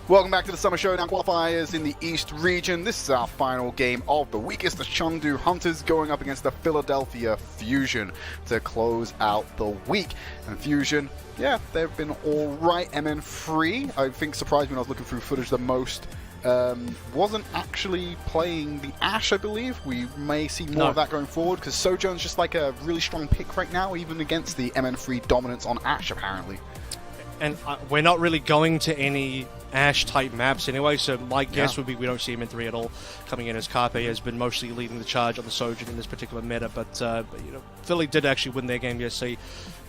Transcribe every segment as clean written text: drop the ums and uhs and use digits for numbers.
Welcome back to the Summer Showdown Qualifiers in the East region. This is our final game of the week. It's the Chengdu Hunters going up against the Philadelphia Fusion to close out the week. And Fusion, yeah, they've been alright. MN3, I think, surprised me when I was looking through footage the most. Wasn't actually playing the Ashe, I believe. We may see more of that going forward, because Sojourn's just like a really strong pick right now, even against the MN3 dominance on Ashe, apparently. And we're not really going to any Ashe-type maps anyway, so my guess would be we don't see him in 3 at all coming in, as Carpe has been mostly leading the charge on the Sojourn in this particular meta, but you know, Philly did actually win their game yesterday.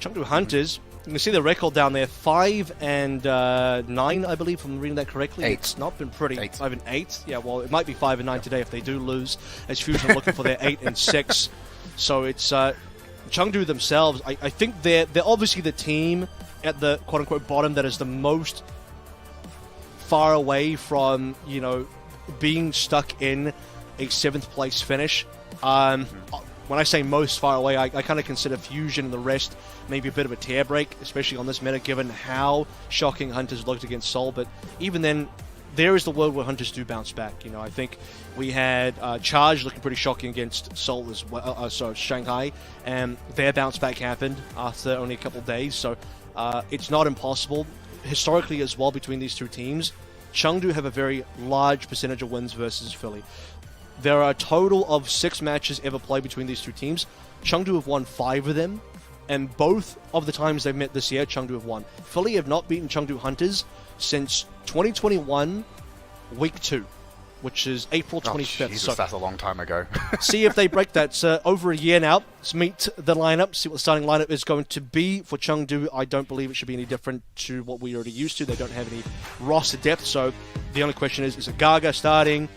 Chengdu Hunters, you can see the record down there, 5 and 9, I believe, if I'm reading that correctly. 8. It's not been pretty. 8. 5 and 8? Yeah, well, it might be 5 and 9 today if they do lose, as Fusion are looking for their 8 and 6. So it's Chengdu themselves, I think they're obviously the team at the quote-unquote bottom that is the most far away from, you know, being stuck in a 7th place finish. When I say most far away, I kind of consider Fusion and the rest maybe a bit of a tear break, especially on this meta, given how shocking Hunters looked against Seoul. But even then, there is the world where Hunters do bounce back. You know, I think we had Charge looking pretty shocking against Seoul as well, Shanghai, and their bounce back happened after only a couple of days. So it's not impossible. Historically as well, between these two teams, Chengdu have a very large percentage of wins versus Philly. There are a total of 6 matches ever played between these two teams. Chengdu have won 5 of them, and both of the times they've met this year, Chengdu have won. Philly have not beaten Chengdu Hunters since 2021, Week 2, which is April 25th. Oh, Jesus, so that's a long time ago. See if they break that. It's over a year now. Let's meet the lineup, see what the starting lineup is going to be for Chengdu. I don't believe it should be any different to what we already used to. They don't have any roster depth, so the only question is it Gaga starting?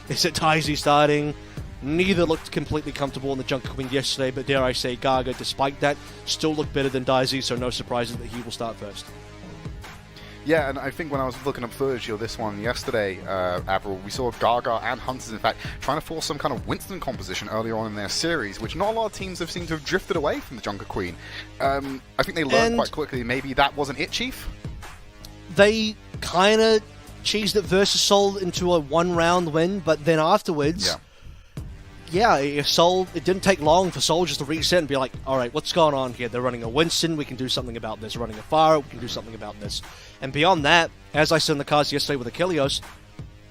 Is it Daisy starting? Neither looked completely comfortable in the Junker Queen yesterday, but dare I say Gaga, despite that, still looked better than Daisy, so no surprises that he will start first. Yeah, and I think when I was looking up footage of this one yesterday, Avril, we saw Gaga and Hunters, in fact, trying to force some kind of Winston composition earlier on in their series, which not a lot of teams have seemed to have drifted away from the Junker Queen. I think they learned quite quickly maybe that wasn't it, Chief? They kind of cheesed it versus Seoul into a 1-round win, but then afterwards... if Seoul, it didn't take long for Seoul just to reset and be like, alright, what's going on here? They're running a Winston, we can do something about this. Running a Pharah, we can do something about this. And beyond that, as I said in the cards yesterday with Achilles,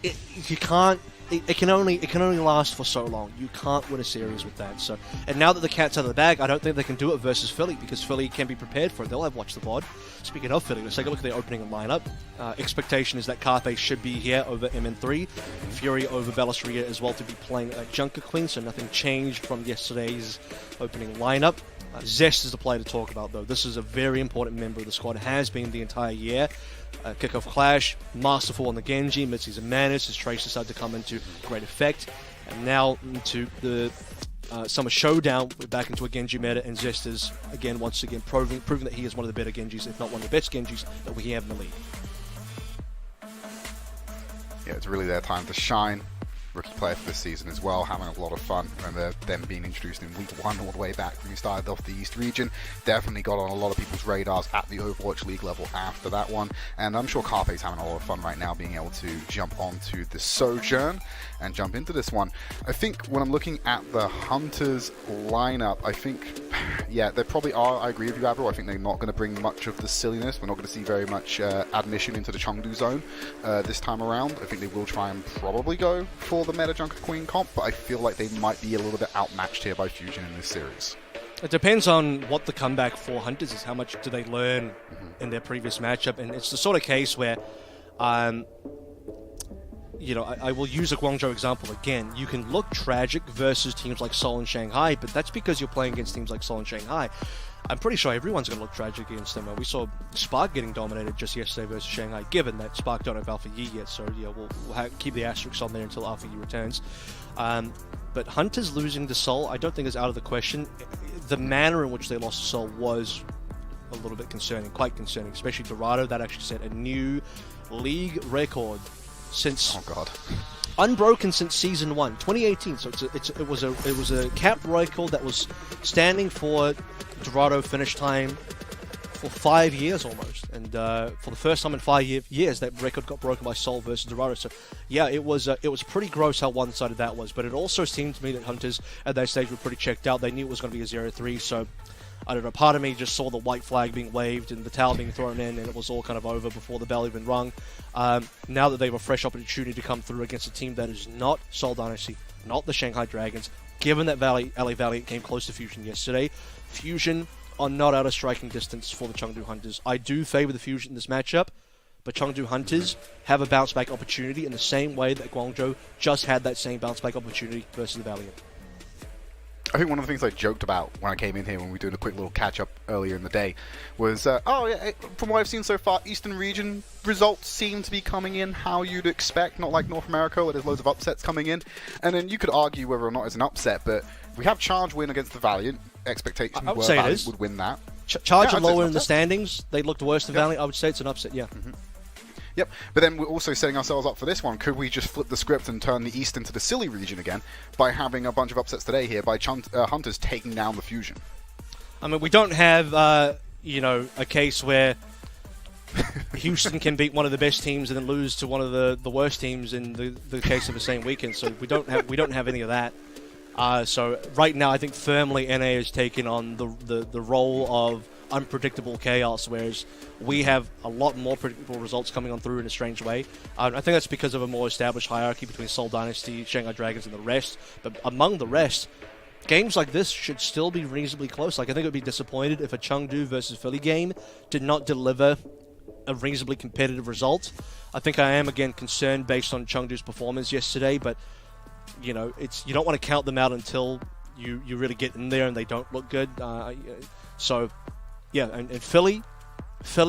it can only last for so long. You can't win a series with that. So, and now that the cat's out of the bag, I don't think they can do it versus Philly, because Philly can be prepared for it. They'll have watched the VOD. Speaking of Philly, let's take a look at their opening lineup. Expectation is that Carpe should be here over MN3, Fury over Bellasaria as well to be playing Junker Queen, so nothing changed from yesterday's opening lineup. Zest is the player to talk about, though. This is a very important member of the squad, has been the entire year. Kickoff Clash, masterful on the Genji, mid-season Manus, his traces started to come into great effect. And now into the Summer Showdown, we're back into a Genji meta, and Zest is, again, once again, proving that he is one of the better Genjis, if not one of the best Genjis that we have in the league. Yeah, it's really their time to shine. Rookie player for this season as well, having a lot of fun. Remember them being introduced in week 1 all the way back when we started off the East region. Definitely got on a lot of people's radars at the Overwatch League level after that one. And I'm sure Carpe's having a lot of fun right now being able to jump onto the Sojourn and jump into this one. I think when I'm looking at the Hunters lineup, I think, yeah, they probably are, I agree with you, Avril. I think they're not going to bring much of the silliness. We're not going to see very much admission into the Chengdu zone this time around. I think they will try and probably go for the meta Junker Queen comp, but I feel like they might be a little bit outmatched here by Fusion in this series. It depends on what the comeback for Hunters is. How much do they learn in their previous matchup? And it's the sort of case where, you know, I will use a Guangzhou example again. You can look tragic versus teams like Seoul and Shanghai, but that's because you're playing against teams like Seoul and Shanghai. I'm pretty sure everyone's going to look tragic against them. We saw Spark getting dominated just yesterday versus Shanghai, given that Spark don't have Alpha Yi yet, so yeah, we'll keep the asterisks on there until Alpha Yi returns. But Hunters losing to Seoul, I don't think is out of the question. The manner in which they lost to Seoul was a little bit concerning, quite concerning, especially Dorado. That actually set a new league record since Oh god. unbroken since season 1, 2018. So it was a cap record that was standing for Dorado finish time for 5 years almost, and for the first time in 5 years, that record got broken by Seoul versus Dorado. So, yeah, it was pretty gross how one-sided that was. But it also seemed to me that Hunters at that stage were pretty checked out. They knew it was going to be a 0-3. So, I don't know. Part of me just saw the white flag being waved and the towel being thrown in, and it was all kind of over before the bell even rung. Now that they have a fresh opportunity to come through against a team that is not Seoul Dynasty, not the Shanghai Dragons, given that LA Valiant came close to Fusion yesterday, Fusion are not out of striking distance for the Chengdu Hunters. I do favor the Fusion in this matchup, but Chengdu Hunters have a bounce-back opportunity in the same way that Guangzhou just had that same bounce-back opportunity versus the Valiant. I think one of the things I joked about when I came in here when we were doing a quick little catch-up earlier in the day was, from what I've seen so far, Eastern region results seem to be coming in how you'd expect, not like North America where there's loads of upsets coming in. And then you could argue whether or not it's an upset, but we have Charge win against the Valiant. Expectations I would were say Valiant would win that. Charge are lower in the standings. They looked worse than Valiant. I would say it's an upset, yeah. Mm-hmm. Yep, but then we're also setting ourselves up for this one. Could we just flip the script and turn the East into the silly region again by having a bunch of upsets today here by Hunters taking down the Fusion? I mean, we don't have, a case where Houston can beat one of the best teams and then lose to one of the worst teams in the case of the same weekend. So we don't have any of that. So right now, I think firmly NA is taking on the role of unpredictable chaos, whereas we have a lot more predictable results coming on through in a strange way. I think that's because of a more established hierarchy between Seoul Dynasty, Shanghai Dragons, and the rest. But among the rest, games like this should still be reasonably close. Like, I think it would be disappointed if a Chengdu versus Philly game did not deliver a reasonably competitive result. I think I am, again, concerned based on Chengdu's performance yesterday, but you don't want to count them out until you really get in there and they don't look good. So, yeah, and Philly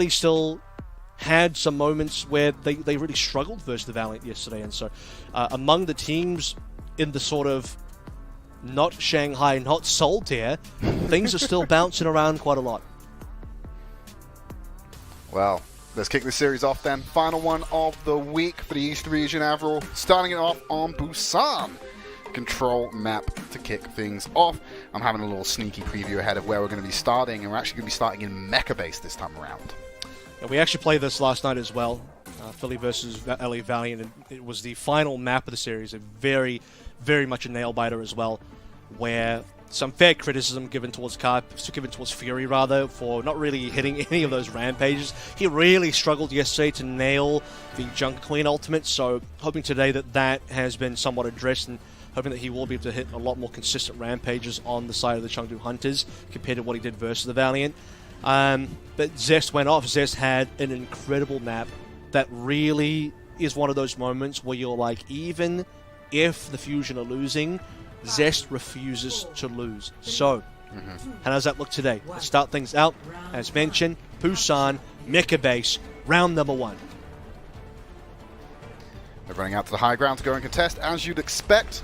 still had some moments where they really struggled versus the Valiant yesterday. And so, among the teams in the sort of not Shanghai, not Seoul tier, things are still bouncing around quite a lot. Well, let's kick this series off then. Final one of the week for the East region, Avril. Starting it off on Busan. Control map to kick things off. I'm having a little sneaky preview ahead of where we're going to be starting, and we're actually going to be starting in Mecha Base this time around. And we actually played this last night as well. Philly versus LA Valiant, and it was the final map of the series. A very, very much a nail-biter as well, where some fair criticism given towards Fury, rather, for not really hitting any of those rampages. He really struggled yesterday to nail the Junker Queen ultimate, so hoping today that has been somewhat addressed, and hoping that he will be able to hit a lot more consistent rampages on the side of the Chengdu Hunters compared to what he did versus the Valiant. But Zest went off. Zest had an incredible map that really is one of those moments where you're like, even if the Fusion are losing, Zest refuses to lose. So, how does that look today? Let's start things out. As mentioned, Busan, Mecha Base, round number 1. They're running out to the high ground to go and contest, as you'd expect.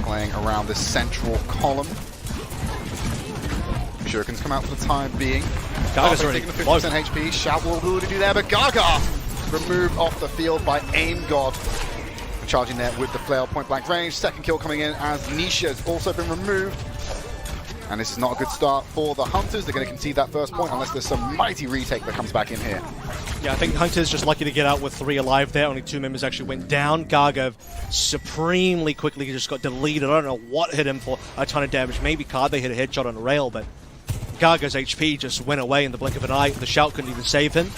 Playing around this central column. Shurikens come out for the time being. Gaga's already taking the 50% HP. Shout will do there, but Gaga removed off the field by Aim God. Charging there with the flail point blank range. Second kill coming in as Nisha has also been removed. And this is not a good start for the Hunters. They're going to concede that first point unless there's some mighty retake that comes back in here. Yeah, I think Hunters just lucky to get out with 3 alive there. Only 2 members actually went down. Gaga supremely quickly just got deleted. I don't know what hit him for a ton of damage. Maybe Card, they hit a headshot on a rail, but Gaga's HP just went away in the blink of an eye. The shout couldn't even save him.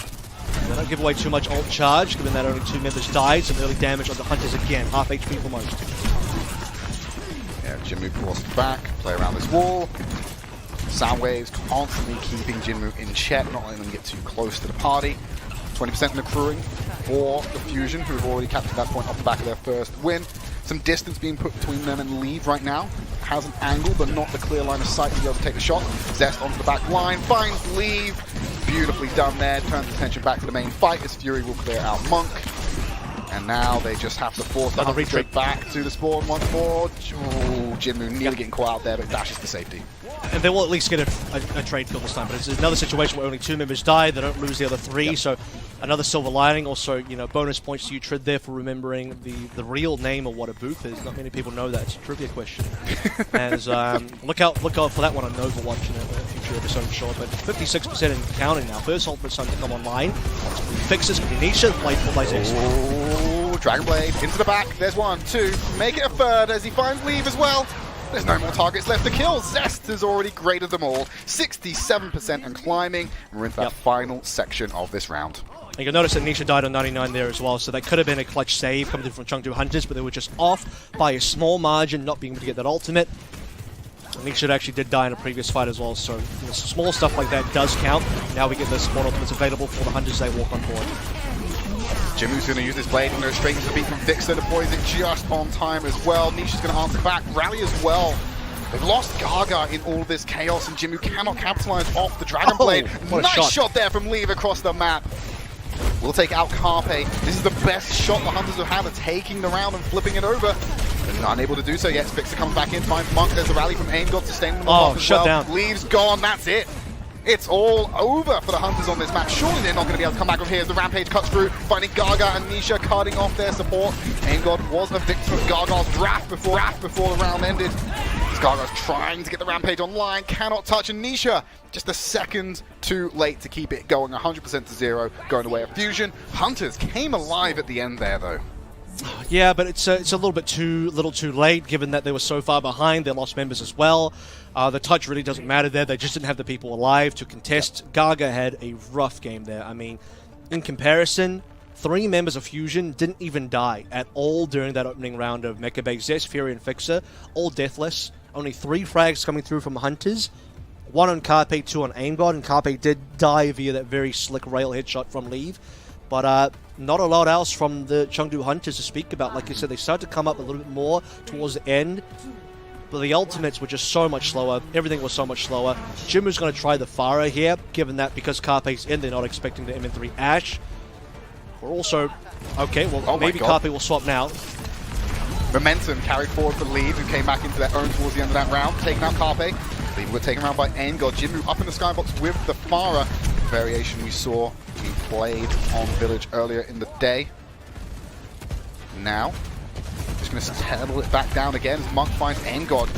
They don't give away too much ult charge, given that only 2 members died. Some early damage on the Hunters again. Half HP for most. Yeah, Jinmu forced back, play around this wall. Sound waves constantly keeping Jinmu in check, not letting them get too close to the party. 20% in accruing for the Fusion, who have already captured that point off the back of their first win. Some distance being put between them and Leave right now. Has an angle, but not the clear line of sight to be able to take the shot. Zest onto the back line, finds Leave. Beautifully done there, turns attention back to the main fight as Fury will clear out Monk. And now they just have to force the Hunter straight back to the spawn once more. Oh, Jinmu nearly getting caught out there, but dashes to safety. And they will at least get a trade kill this time, but it's another situation where only 2 members die, they don't lose the other 3, so Another silver lining, also, you know, bonus points to you, Trid, there for remembering the real name of what a booth is. Not many people know that. It's a trivia question. As look out for that one on Overwatch in a future episode, I'm sure. But 56% and counting now. First ultimate starting to come online. Fixes can be Nisha, played for by Zeus. Oh, Dragon Blade into the back. There's 1, 2. Make it a third as he finds Leave as well. There's no more targets left to kill. Zest has already graded them all. 67% and climbing. We're into that final section of this round. And you'll notice that Nisha died on 99 there as well, so that could have been a clutch save coming in from Chengdu Hunters, but they were just off by a small margin, not being able to get that ultimate. Nisha actually did die in a previous fight as well, so you know, small stuff like that does count. Now we get the spawn ultimates available for the Hunters they walk on board. Jimu's going to use this blade and go straight into the beat from Vixer, deploys it just on time as well. Nisha's going to answer back, rally as well. They've lost Gaga in all of this chaos, and Jimu cannot capitalize off the Dragon Blade. Nice shot there from Leave across the map. We'll take out Carpe. This is the best shot the Hunters have had at taking the round and flipping it over. They're not able to do so yet. Vixer comes back in, finds Monk. There's a rally from Aim God, sustaining them off as shut well. down. Leave's gone, that's it. It's all over for the Hunters on this map. Surely they're not going to be able to come back from here as the Rampage cuts through, finding Gaga and Nisha cutting off their support. Aim God was a victim of Gaga's draft before the round ended. Gaga's trying to get the Rampage online, cannot touch, and Nisha just a second too late to keep it going 100% to 0, going the way of Fusion. Hunters came alive at the end there, though. Yeah, but it's a little bit too late, given that they were so far behind. They lost members as well. The touch really doesn't matter there. They just didn't have the people alive to contest. Gaga had a rough game there. I mean, in comparison, 3 members of Fusion didn't even die at all during that opening round of Mecha Bay. Zest, Fury, and Fixer, all deathless. Only 3 frags coming through from Hunters. 1 on Carpe, 2 on Aim God, and Carpe did die via that very slick rail headshot from Leave. But not a lot else from the Chengdu Hunters to speak about. Like you said, they started to come up a little bit more towards the end, but the ultimates were just so much slower. Everything was so much slower. Jimu's going to try the Pharah here, given that because Carpe's in, they're not expecting the MN3 Ash. We're also... Okay, well, maybe Carpe will swap now. Momentum carried forward for Leave, who came back into their own towards the end of that round, taking out Carpe. Leave were taken around by Engod. Jimu up in the skybox with the Pharah. Variation we saw being played on Village earlier in the day. Now, just going to settle it back down again as Monk finds Engod.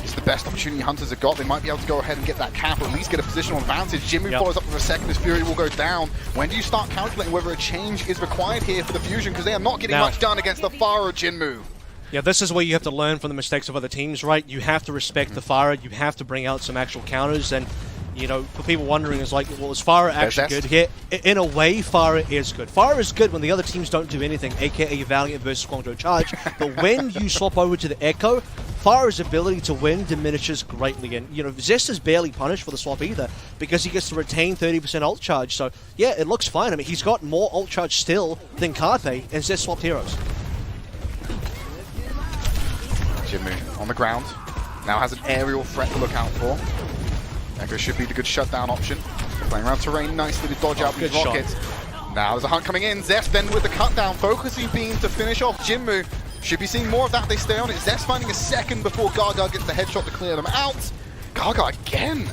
It's the best opportunity Hunters have got. They might be able to go ahead and get that cap, or at least get a positional advantage. Jimu follows up with a second as Fury will go down. When do you start calculating whether a change is required here for the Fusion? Because they are not getting much done against the Pharah Jinmu. Yeah, this is where you have to learn from the mistakes of other teams, right? You have to respect the Pharah. You have to bring out some actual counters. And, you know, for people wondering, is like, well, is Pharah actually good here? In a way, Pharah is good. Pharah is good when the other teams don't do anything, aka Valiant versus Guangzhou Charge. But when you swap over to the Echo, Pharah's ability to win diminishes greatly. And, you know, Zest is barely punished for the swap either, because he gets to retain 30% ult charge. So, yeah, it looks fine. I mean, he's got more ult charge still than Carpe, and Zest swapped heroes. Jimu on the ground. Now has an aerial threat to look out for. Echo should be the good shutdown option. Playing around terrain nicely to dodge out these rockets. Now there's a hunt coming in. Zest then with the cut down, focusing beam to finish off Jimu. Should be seeing more of that. They stay on it. Zest finding a second before Gaga gets the headshot to clear them out. Gaga again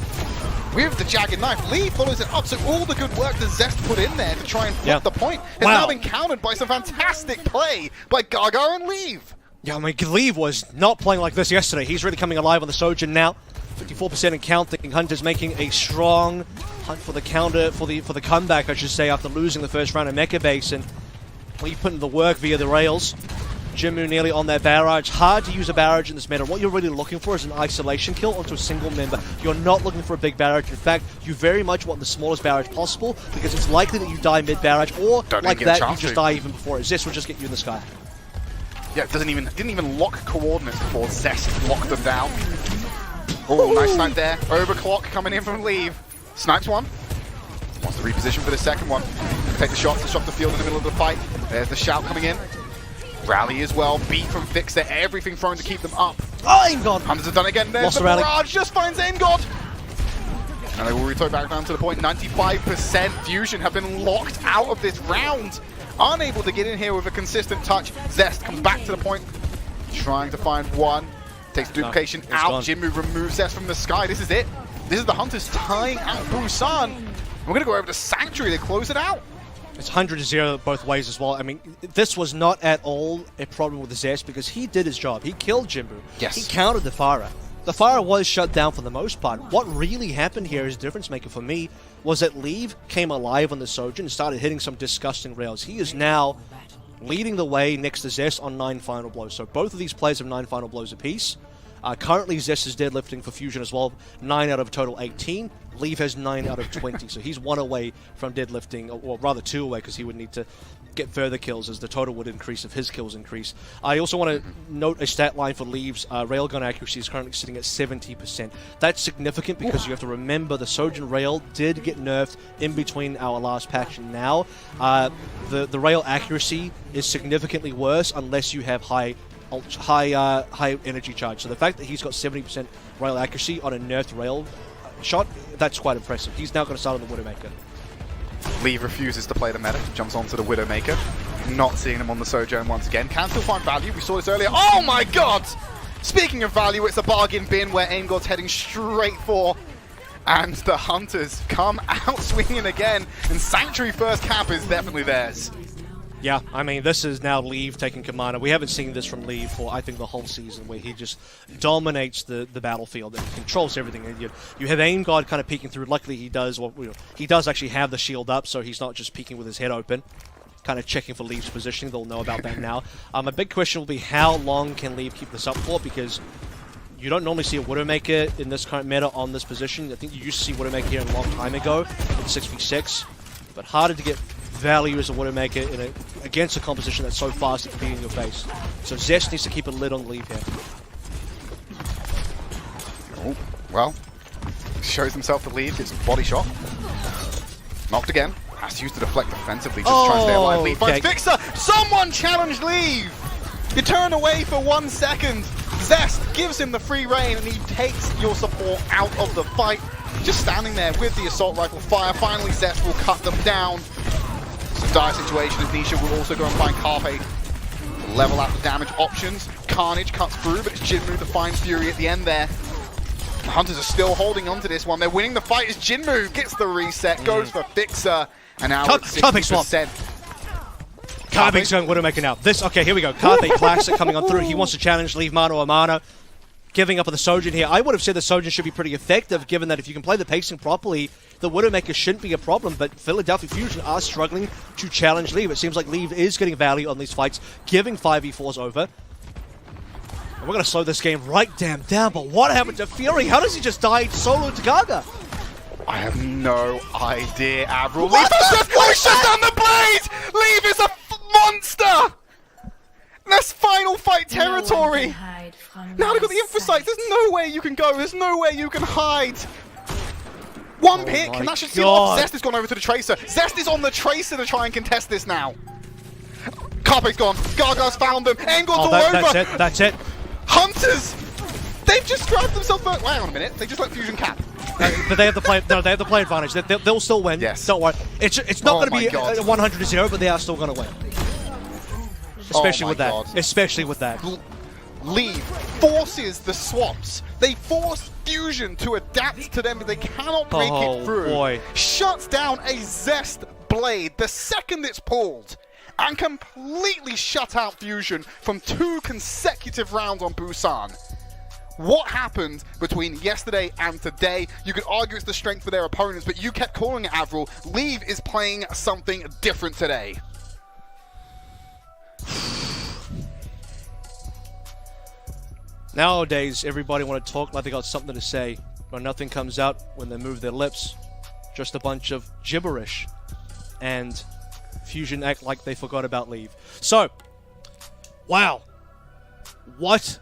with the jagged knife. Lee follows it up. So all the good work that Zest put in there to try and flip the point has now been countered by some fantastic play by Gaga and Leave. Yeah, I mean, Leave was not playing like this yesterday. He's really coming alive on the Sojin now. 54% in counting. Hunters making a strong hunt for the counter, for the comeback, I should say, after losing the first round of Mecha Base. And Lee putting the work via the rails. Jimu nearly on their barrage. Hard to use a barrage in this meta. What you're really looking for is an isolation kill onto a single member. You're not looking for a big barrage. In fact, you very much want the smallest barrage possible, because it's likely that you die mid-barrage, or like that, you just die even before it. Zest will just get you in the sky. Yeah, it didn't even lock coordinates before Zest locked them down. Oh, nice snipe there. Overclock coming in from Leave. Snipes one. Wants to reposition for the second one. Take the shot, disrupt the field in the middle of the fight. There's the shout coming in. Rally as well. Beat from Fixer. Everything thrown to keep them up. Oh, Aim God! Hunters have done it again. There's the barrage. Just finds Aim God. And they will return back down to the point. 95% Fusion have been locked out of this round. Unable to get in here with a consistent touch. Zest comes back to the point, trying to find one. Takes duplication out. Jimu removes Zest from the sky. This is it. This is the Hunters tying out Busan. We're going to go over to Sanctuary to close it out. It's 100-0 both ways as well. I mean, this was not at all a problem with Zest because he did his job. He killed Jinbu. Yes. He countered the Pharah. The Pharah was shut down for the most part. What really happened here is difference maker for me was that Leave came alive on the Sojourn and started hitting some disgusting rails. He is now leading the way next to Zest on 9 final blows. So both of these players have 9 final blows apiece. Currently, Zest is deadlifting for Fusion as well. 9 out of a total 18. Leave has 9 out of 20. So he's 1 away from deadlifting, or rather 2 away, because he would need to get further kills as the total would increase if his kills increase. I also want to note a stat line for Leave's railgun accuracy is currently sitting at 70%. That's significant because you have to remember the Sojourn rail did get nerfed in between our last patch and now. The rail accuracy is significantly worse unless you have high energy charge. So the fact that he's got 70% rail accuracy on a nerfed rail shot, that's quite impressive. He's now going to start on the Widowmaker. Leave refuses to play the meta, jumps onto the Widowmaker. Not seeing him on the Sojourn once again. Can still find value, we saw this earlier. Oh my god! Speaking of value, it's a bargain bin where Aim God's heading straight for, and the Hunters come out swinging again, and Sanctuary first cap is definitely theirs. Yeah, I mean, this is now Leave taking command. We haven't seen this from Leave for, I think, the whole season, where he just dominates the battlefield and controls everything. And you have Aim God kind of peeking through. Luckily, he does actually have the shield up, so he's not just peeking with his head open, kind of checking for Leave's positioning. They'll know about that now. A big question will be how long can Leave keep this up for, because you don't normally see a Widowmaker in this current meta on this position. I think you used to see Widowmaker here a long time ago in 6v6, but harder to get value as a Widowmaker against a composition that's so fast it can be in your face. So Zest needs to keep a lid on Leave here. Oh, well, shows himself the lead, gets a body shot. Knocked again, has to use the deflect defensively, just trying to stay alive. Leave finds Fixer! Someone challenge Leave! You turn away for 1 second. Zest gives him the free reign and he takes your support out of the fight. Just standing there with the assault rifle fire. Finally, Zest will cut them down. It's a dire situation as Nisha will also go and find Carpe. Level out the damage options. Carnage cuts through, but it's Jinmu to find Fury at the end there. The Hunters are still holding on to this one. They're winning the fight as Jinmu gets the reset, goes for Fixer, and now it's 60%. Carpe's going Widowmaker now. Okay, here we go. Carpe Classic coming on through. He wants to challenge Leave mano a mano. Giving up on the Sojourn here. I would have said the Sojourn should be pretty effective, given that if you can play the pacing properly, the Widowmaker shouldn't be a problem, but Philadelphia Fusion are struggling to challenge Leave. It seems like Leave is getting value on these fights, giving 5v4s over. And we're going to slow this game right damn down, but what happened to Fury? How does he just die solo to Gaga? I have no idea, Avril. Leave shut down the blade! Leave is a monster! That's final fight territory! Now they've got the infosight. There's nowhere you can go. There's nowhere you can hide. One pick, and that should seal off. Zest has gone over to the Tracer. Zest is on the Tracer to try and contest this now. Carpe's gone. Gaga's found them. Engel's all over. That's it. Hunters! They've just grabbed themselves back. Wait on a minute. They just let Fusion cap. But they have the play. No, they have the play advantage. They'll still win. Yes. Don't worry. It's not going to be 100-0, but they are still going to win. Especially with that. Especially with that. Leave forces the swaps. They force Fusion to adapt to them, but they cannot break it through. Boy. Shuts down a Zest blade the second it's pulled, and completely shut out Fusion from 2 consecutive rounds on Busan. What happened between yesterday and today? You could argue it's the strength of their opponents, but you kept calling it, Avril. Leave is playing something different today. Nowadays, everybody want to talk like they got something to say, but nothing comes out when they move their lips. Just a bunch of gibberish. And Fusion act like they forgot about Leave. So, wow. What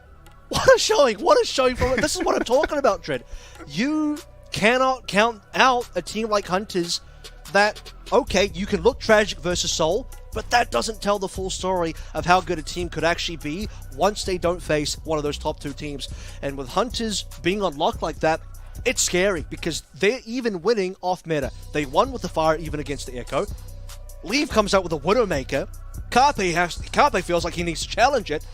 a showing. What a showing from it. This is what I'm talking about, Dread. You cannot count out a team like Hunters that, okay, you can look tragic versus Seoul, but that doesn't tell the full story of how good a team could actually be once they don't face one of those top 2 teams. And with Hunters being unlocked like that, it's scary because they're even winning off meta. They won with the Fire even against the Echo. Leave comes out with a Widowmaker. Carpe feels like he needs to challenge it,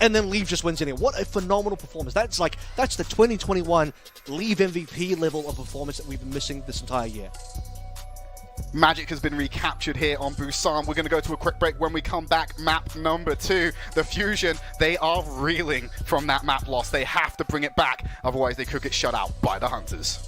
and then Leave just wins anyway. What a phenomenal performance. That's the 2021 Leave MVP level of performance that we've been missing this entire year. Magic has been recaptured here on Busan. We're going to go to a quick break. When we come back, map number 2, the Fusion, they are reeling from that map loss. They have to bring it back, otherwise they could get shut out by the Hunters.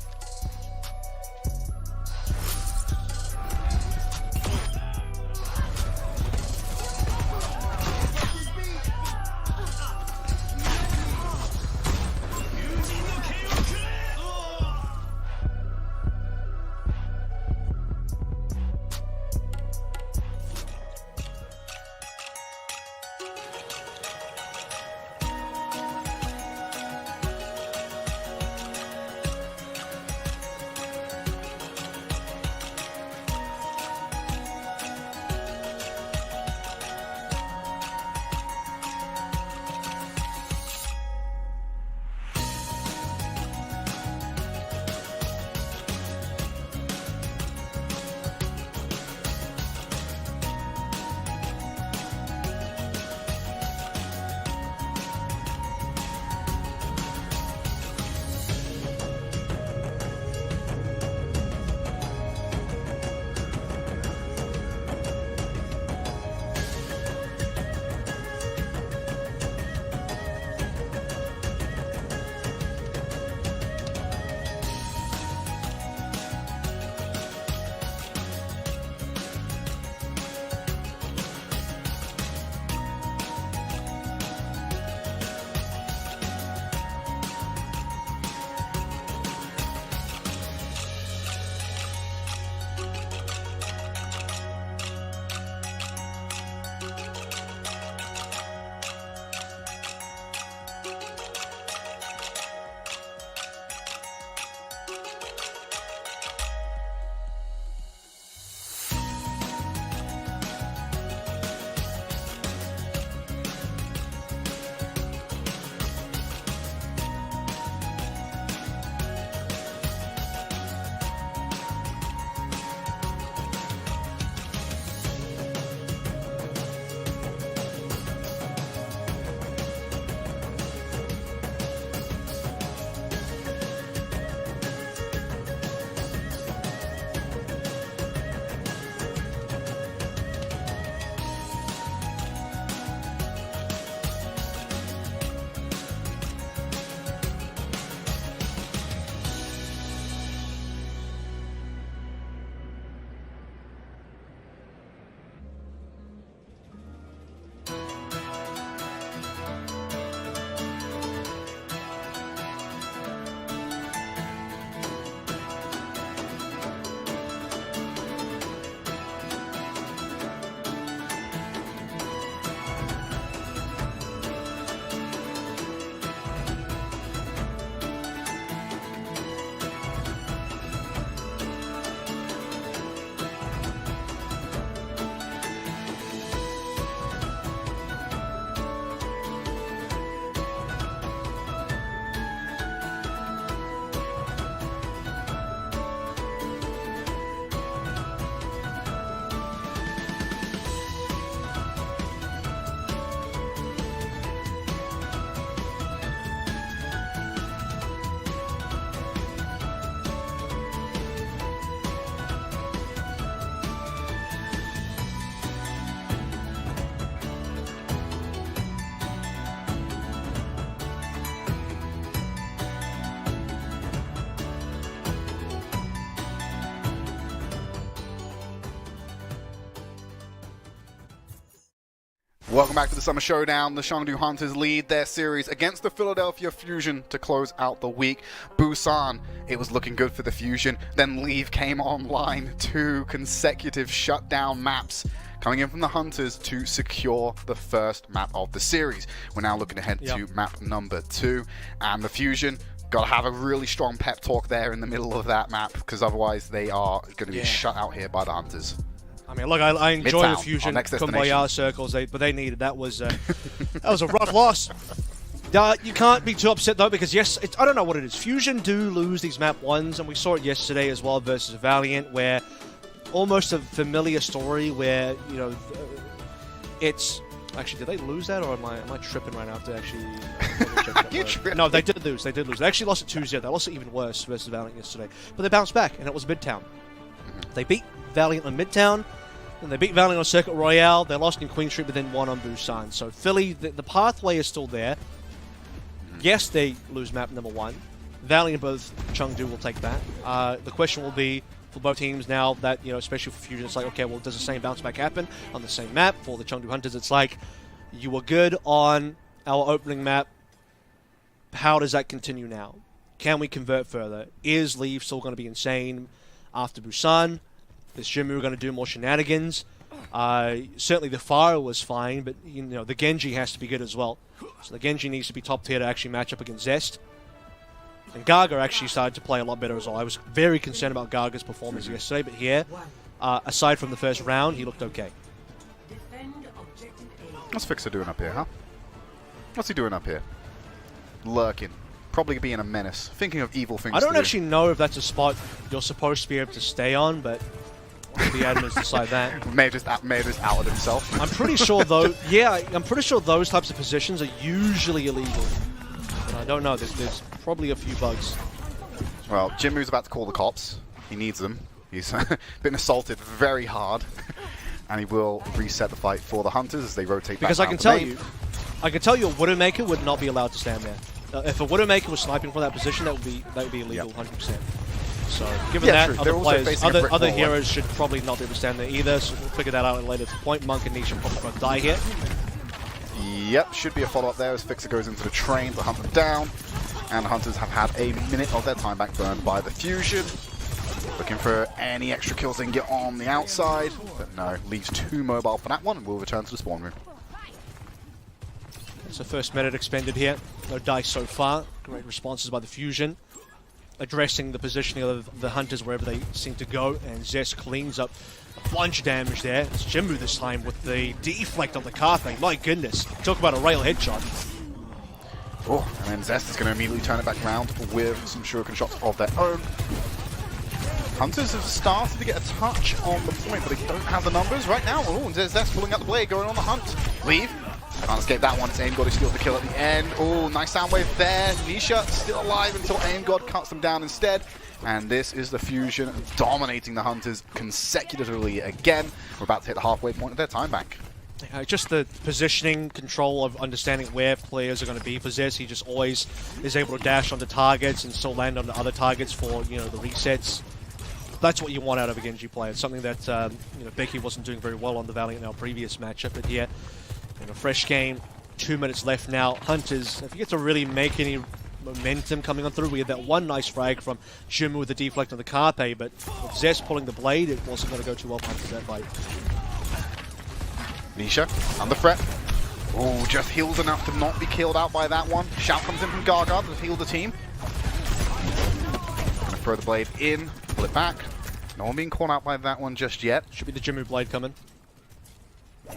Welcome back to the Summer Showdown. The Shangdu Hunters lead their series against the Philadelphia Fusion to close out the week. Busan, it was looking good for the Fusion. Then Leave came online. 2 consecutive shutdown maps coming in from the Hunters to secure the first map of the series. We're now looking ahead to map number 2. And the Fusion, got to have a really strong pep talk there in the middle of that map, because otherwise they are going to be shut out here by the Hunters. I mean, look, I enjoy Midtown, the Fusion next Kumbaya circles, but they needed that was a rough loss. You can't be too upset though, because yes, I don't know what it is. Fusion do lose these map 1s, and we saw it yesterday as well versus Valiant, where almost a familiar story where, you know, it's actually, did they lose that, or am I tripping right now to actually check that? No, they did lose. They actually lost it 2-0. They lost it even worse versus Valiant yesterday, but they bounced back, and it was Midtown. They beat Valiant on Midtown, and they beat Valiant on Circuit Royale. They lost in Queen Street, but then won on Busan. So Philly, the pathway is still there. Yes, they lose map number 1. Valiant, both Chengdu will take that. The question will be for both teams now that, especially for Fusion, it's like, okay, well, does the same bounce back happen on the same map? For the Chengdu Hunters, it's like, you were good on our opening map. How does that continue now? Can we convert further? Is Leave still going to be insane after Busan? Is Jinmu going to do more shenanigans? Certainly the Fire was fine, but the Genji has to be good as well. So the Genji needs to be top tier to actually match up against Zest. And Gaga actually started to play a lot better as well. I was very concerned about Gaga's performance yesterday, but here, aside from the first round, he looked okay. What's Fixer doing up here, huh? What's he doing up here? Lurking. Probably being a menace. Thinking of evil things I don't to actually know if that's a spot you're supposed to be able to stay on, but the admins decide that. May have just outed himself. I'm pretty sure though, I'm pretty sure those types of positions are usually illegal. But I don't know, there's probably a few bugs. Well, Jinmu's about to call the cops. He needs them. He's been assaulted very hard. And he will reset the fight for the Hunters as they rotate back. Because I can tell you a Widowmaker would not be allowed to stand there. If a Widowmaker was sniping from that position, that would be illegal, 100%. So, given that, other heroes should probably not be able to stand there either. So we'll figure that out at a later point. Monk and Nisha probably both die here. Yep, should be a follow-up there as Fixer goes into the train to hunt them down. And the Hunters have had a minute of their time back burned by the Fusion. Looking for any extra kills they can get on the outside. But no, leaves too mobile for that one and will return to the spawn room. So first minute expended here. No dice so far. Great responses by the Fusion. Addressing the positioning of the Hunters wherever they seem to go. And Zest cleans up a bunch of damage there. It's Jinmu this time with the deflect on the Carthage. My goodness. Talk about a rail headshot. Oh, and then Zest is going to immediately turn it back around with some shuriken shots of their own. Hunters have started to get a touch on the point, but they don't have the numbers right now. Oh, and Zest pulling out the blade, going on the hunt. Leave. Can't escape that one. It's AimGod who steals the kill at the end. Oh, nice sound wave there. Nisha still alive until AimGod cuts them down instead. And this is the Fusion dominating the Hunters consecutively again. We're about to hit the halfway point of their time back. Just the positioning, control of understanding where players are going to be for Zest. He just always is able to dash onto targets and still land onto other targets for the resets. That's what you want out of a Genji player. It's something that Becky wasn't doing very well on the Valiant in our previous matchup, but here, in a fresh game, 2 minutes left now. Hunters, if you get to really make any momentum coming on through, we had that one nice frag from Jinmu with the deflect on the Carpe, but with Zest pulling the blade, it wasn't going to go too well for Hunters that fight. Nisha, under threat. Oh, just heals enough to not be killed out by that one. Shout comes in from Gaga to heal the team. Gonna throw the blade in, pull it back. No one being caught out by that one just yet. Should be the Jinmu blade coming.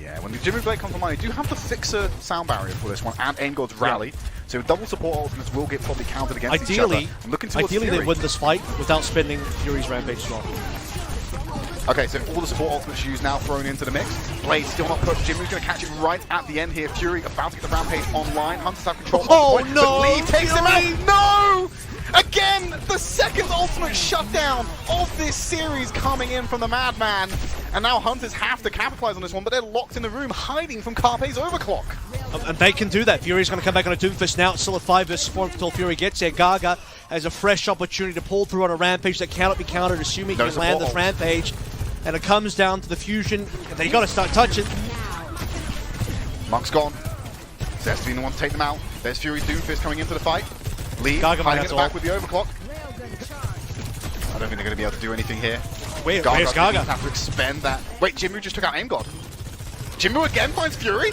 Yeah, when the Jinmu blade comes online, they do have the Fixer sound barrier for this one and AimGod's rally. So double support ultimates will get probably counted against each other. I'm looking towards Ideally Fury. they win this fight without spending Fury's Rampage slot. Okay, so all the support ultimates used now thrown into the mix. Blade still not put. Jinmu's going to catch it right at the end here. Fury about to get the Rampage online. Hunters have control of the point, no! But Lee takes him out. No! Again, the second ultimate shutdown of this series coming in from the Madman. And now Hunters have to capitalize on this one, but they're locked in the room, hiding from Carpe's overclock. And they can do that. Fury's going to come back on a Doomfist now. It's still a 5 vs 4 until Fury gets there. Gaga has a fresh opportunity to pull through on a Rampage that cannot be countered, assuming he can land this Rampage. And it comes down to the Fusion. They got to start touching. Monk's gone. Zest being the one to take them out. There's Fury's Doomfist coming into the fight. Lee hiding it back with the overclock. I don't think they're going to be able to do anything here. Where's Gaga? Have to expend that. Wait, Jinmu just took out AimGod. Jinmu again finds Fury.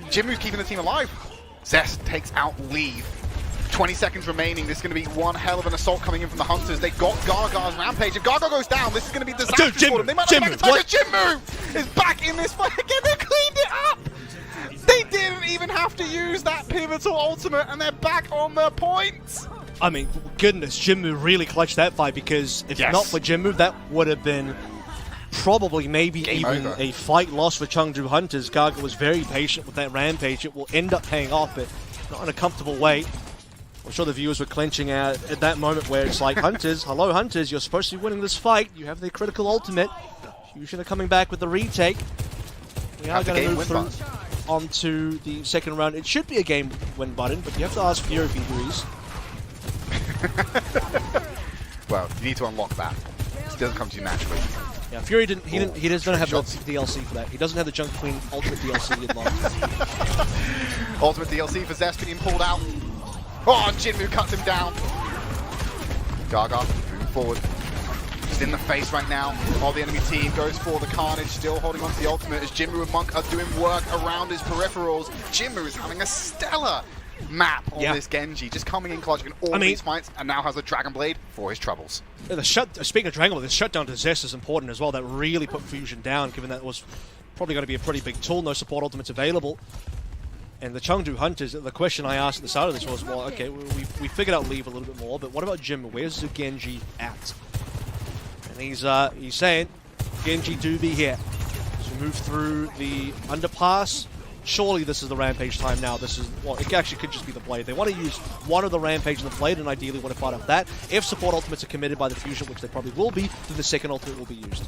Jinmu's keeping the team alive. Zest takes out Leave. 20 seconds remaining. This is going to be one hell of an assault coming in from the Hunters. They got Gaga's Rampage. If Gaga goes down, this is going to be disastrous for them. They might not have back Jinmu is back in this fight again. They cleaned it up. They didn't even have to use that pivotal ultimate, and they're back on their points. I mean, goodness, Jinmu really clutched that fight, because if not for Jinmu, that would have been probably maybe Game even over. a fight loss for Chengdu Hunters. Gaga was very patient with that Rampage. It will end up paying off, but not in a comfortable way. I'm sure the viewers were clenching out at that moment where it's like, Hunters, hello Hunters, you're supposed to be winning this fight. You have the critical ultimate. Fusion are coming back with the retake. We are going to move through onto the second round. It should be a game win button, but you have to ask Fury if he agrees. Well, you need to unlock that. It doesn't come to you naturally. Yeah, Fury didn't. He doesn't have the DLC for that. He doesn't have the Junker Queen Ultimate DLC unlocked. Ultimate DLC for Zest being pulled out. Oh, and Jinmu cuts him down. Gaga moving forward. He's in the face right now of the enemy team. Goes for the Carnage, still holding on to the ultimate as Jinmu and Monk are doing work around his peripherals. Jinmu is having a stellar map on this Genji, just coming in clutch in all these fights, and now has a Dragon Blade for his troubles. Speaking of Dragon Blade, the shutdown to Zest is important as well. That really put Fusion down, given that it was probably going to be a pretty big tool. No support ultimates available. And the Chengdu Hunters, the question I asked at the start of this was, well, okay, we figured out Leave a little bit more, but what about Jim? Where's the Genji at? And he's saying, Genji do be here. So we move through the underpass. Surely this is the Rampage time now. This is, well, it actually could just be the Blade. They want to use one of the Rampage and the Blade, and ideally want to fight up that. If support ultimates are committed by the Fusion, which they probably will be, then the second ultimate will be used.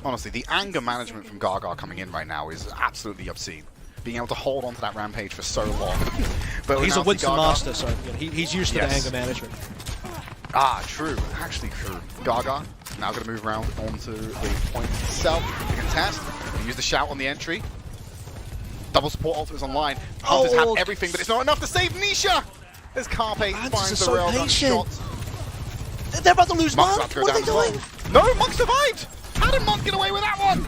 Honestly, the anger management from Gaga coming in right now is absolutely obscene. Being able to hold on to that Rampage for so long. But he's a Winston master, so he's used to the anger management. Ah, true. Actually true. Gaga now going to move around onto the point itself to contest. Use the shout on the entry. Double support ultimates online. Hunters have everything, but it's not enough to save Nisha! As Carpe finds the railgun shot. They're about to lose Monk. What are they doing? No, Monk survived! How did Monk get away with that one?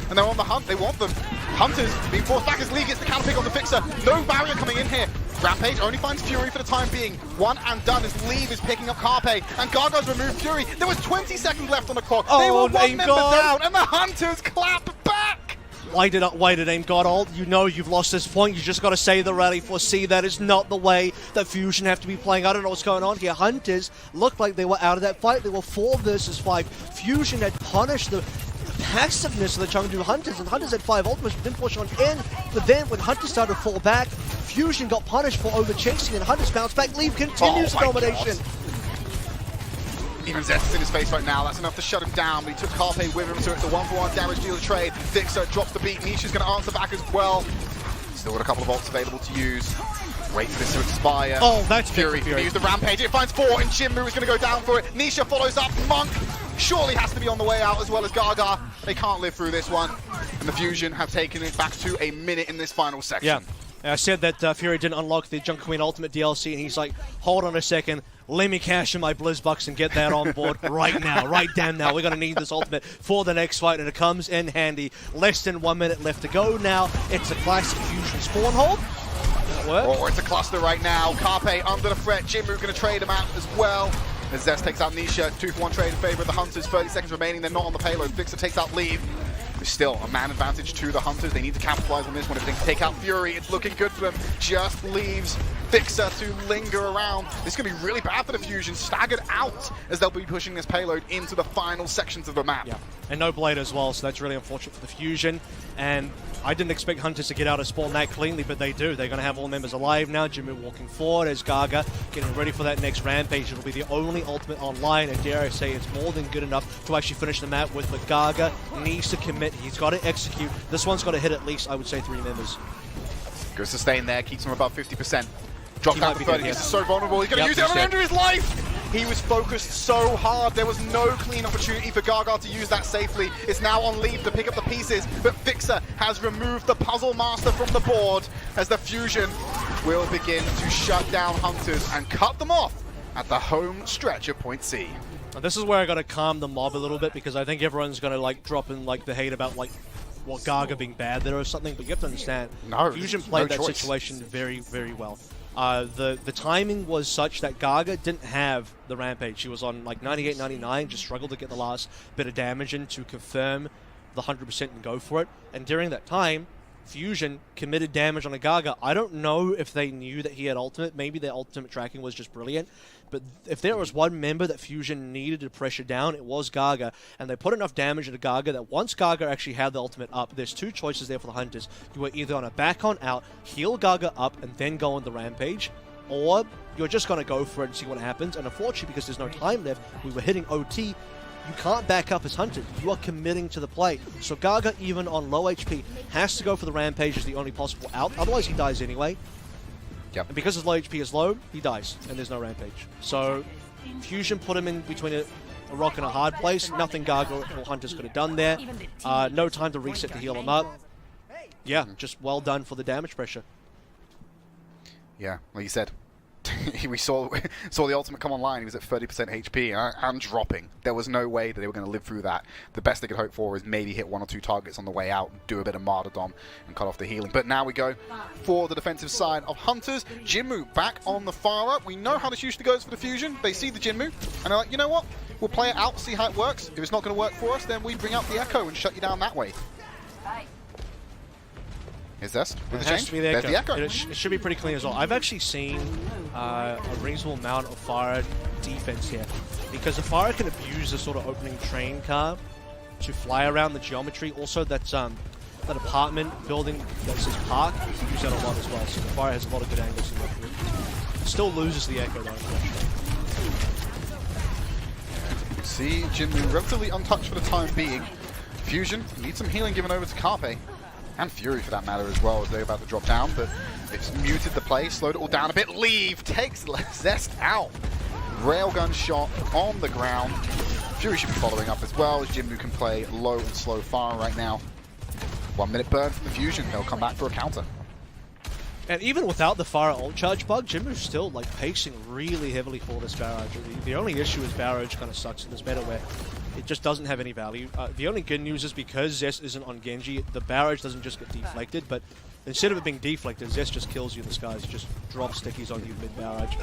And they're on the hunt. They want them. Hunters being forced back as Lee gets the counter pick on the Fixer. No barrier coming in here. Rampage only finds Fury for the time being. One and done as Leave is picking up Carpe. And Gargo's removed Fury. There was 20 seconds left on the clock. They were one member down, and the Hunters clap back. Why did Aim God ult? You know you've lost this point. You just got to say the rally foresee. That is not the way that Fusion have to be playing. I don't know what's going on here. Hunters looked like they were out of that fight. They were 4 versus 5. Fusion had punished the passiveness of the Chengdu Hunters, and Hunters had 5 ultimates, but didn't push on in. But then when Hunters started to fall back, Fusion got punished for over-chasing, and Hunters bounced back. Leave continues the domination. Even Zest is in his face right now. That's enough to shut him down, but he took Carpe with him, so it's a 1-for-1 damage deal trade. Fixer drops the beat. Nisha's going to answer back as well. Still got a couple of ults available to use. Wait for this to expire. Oh, that's Fury. Use the Rampage. It finds 4, and Jinmu is going to go down for it. Nisha follows up. Monk surely has to be on the way out as well as Gaga. They can't live through this one. And the Fusion have taken it back to a minute in this final section. Yeah. I said that Fury didn't unlock the Junker Queen Ultimate DLC, and he's like, hold on a second, let me cash in my Blizzbucks and get that on board right now, right damn now. We're going to need this Ultimate for the next fight, and it comes in handy. Less than 1 minute left to go now. It's a classic Fusion spawn hold. Or it's a cluster right now. Carpe under the threat. Jinmu going to trade him out as well. As Zest takes out Nisha. 2-for-1 trade in favor of the Hunters. 30 seconds remaining. They're not on the payload. Fixer takes out Leave. There's still a man advantage to the Hunters. They need to capitalize on this one. If they can take out Fury, it's looking good for them. Just leaves Fixer to linger around. This is going to be really bad for the Fusion. Staggered out as they'll be pushing this payload into the final sections of the map. Yeah, and no Blade as well, so that's really unfortunate for the Fusion. And I didn't expect Hunters to get out of spawn that cleanly, but they do. They're going to have all members alive now. Jinmu walking forward as Gaga getting ready for that next Rampage. It'll be the only ultimate online, and dare I say it's more than good enough to actually finish the map with. But Gaga needs to commit. He's got to execute. This one's got to hit at least, I would say, 3 members. Good sustain there, keeps him above 50%. Drops down to 30, this is so vulnerable. He's going to use it under his life! He was focused so hard, there was no clean opportunity for Gaga to use that safely. It's now on Leave to pick up the pieces, but Fixer has removed the Puzzle Master from the board as the Fusion will begin to shut down Hunters and cut them off at the home stretch of Point C. Now, this is where I got to calm the mob a little bit, because I think everyone's going to like drop in like the hate about like Gaga being bad there or something, but you have to understand, Fusion played that situation very, very well. The timing was such that Gaga didn't have the Rampage. She was on like 98, 99, just struggled to get the last bit of damage in to confirm the 100% and go for it. And during that time, Fusion committed damage on a Gaga. I don't know if they knew that he had ultimate. Maybe their ultimate tracking was just brilliant. But if there was one member that Fusion needed to pressure down, it was Gaga. And they put enough damage into Gaga that once Gaga actually had the ultimate up, there's 2 choices there for the Hunters. You were either on a back on out, heal Gaga up, and then go on the Rampage, or you're just going to go for it and see what happens. And unfortunately, because there's no time left, we were hitting OT, you can't back up as hunted. You are committing to the play. So Gaga, even on low HP, has to go for the Rampage as the only possible out. Otherwise, he dies anyway. Yep. And because his low HP is low, he dies, and there's no Rampage. So Fusion put him in between a rock and a hard place. Nothing Gaga or Hunters could have done there. No time to reset to heal him up. Yeah, just well done for the damage pressure. Yeah, like you said, we saw the ultimate come online. He was at 30% HP and dropping. There was no way that they were going to live through that. The best they could hope for is maybe hit 1 or 2 targets on the way out, do a bit of martyrdom, and cut off the healing. But now we go for the defensive side of Hunters. Jinmu back on the fire up. We know how this usually goes for the Fusion. They see the Jinmu, and they're like, you know what? We'll play it out, see how it works. If it's not going to work for us, then we bring out the Echo and shut you down that way. Is this with the change? There's the Echo. It should be pretty clean as well. I've actually seen a reasonable amount of Fire defense here, because the Fire can abuse the sort of opening train car to fly around the geometry. Also, that apartment building that says park, you can use that a lot as well. So the Fire has a lot of good angles to work with. Still loses the Echo though, unfortunately. See, Jinmu relatively untouched for the time being. Fusion needs some healing given over to Carpe. And Fury for that matter as well, as they're about to drop down, but it's muted the play, slowed it all down a bit. Leave takes Zest out. Railgun shot on the ground. Fury should be following up as well, as Jinmu can play low and slow fire right now. 1 minute burn from the Fusion, they'll come back for a counter. And even without the Fire ult charge bug, Jinmu's still like pacing really heavily for this barrage. The only issue is barrage kind of sucks in this meta where it just doesn't have any value. The only good news is because Zest isn't on Genji, the barrage doesn't just get deflected, but instead of it being deflected, Zest just kills you in the skies. It just drops stickies on you mid-barrage.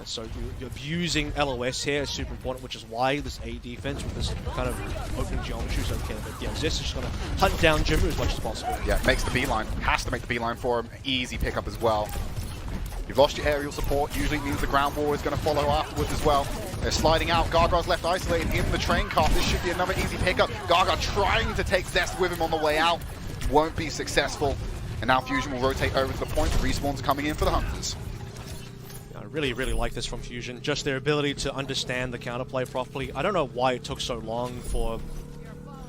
So you're abusing LOS here is super important, which is why this A defense with this kind of opening geometry is okay. But yeah, Zest is just going to hunt down Jinmu as much as possible. Yeah, makes the beeline. Has to make the beeline for him. Easy pickup as well. You've lost your aerial support. Usually means the ground war is going to follow afterwards as well. They're sliding out. Gaga's left isolated in the train car. This should be another easy pickup. Gaga trying to take Zest with him on the way out. Won't be successful. And now Fusion will rotate over to the point. Respawns coming in for the Hunters. I really, really like this from Fusion. Just their ability to understand the counterplay properly. I don't know why it took so long for,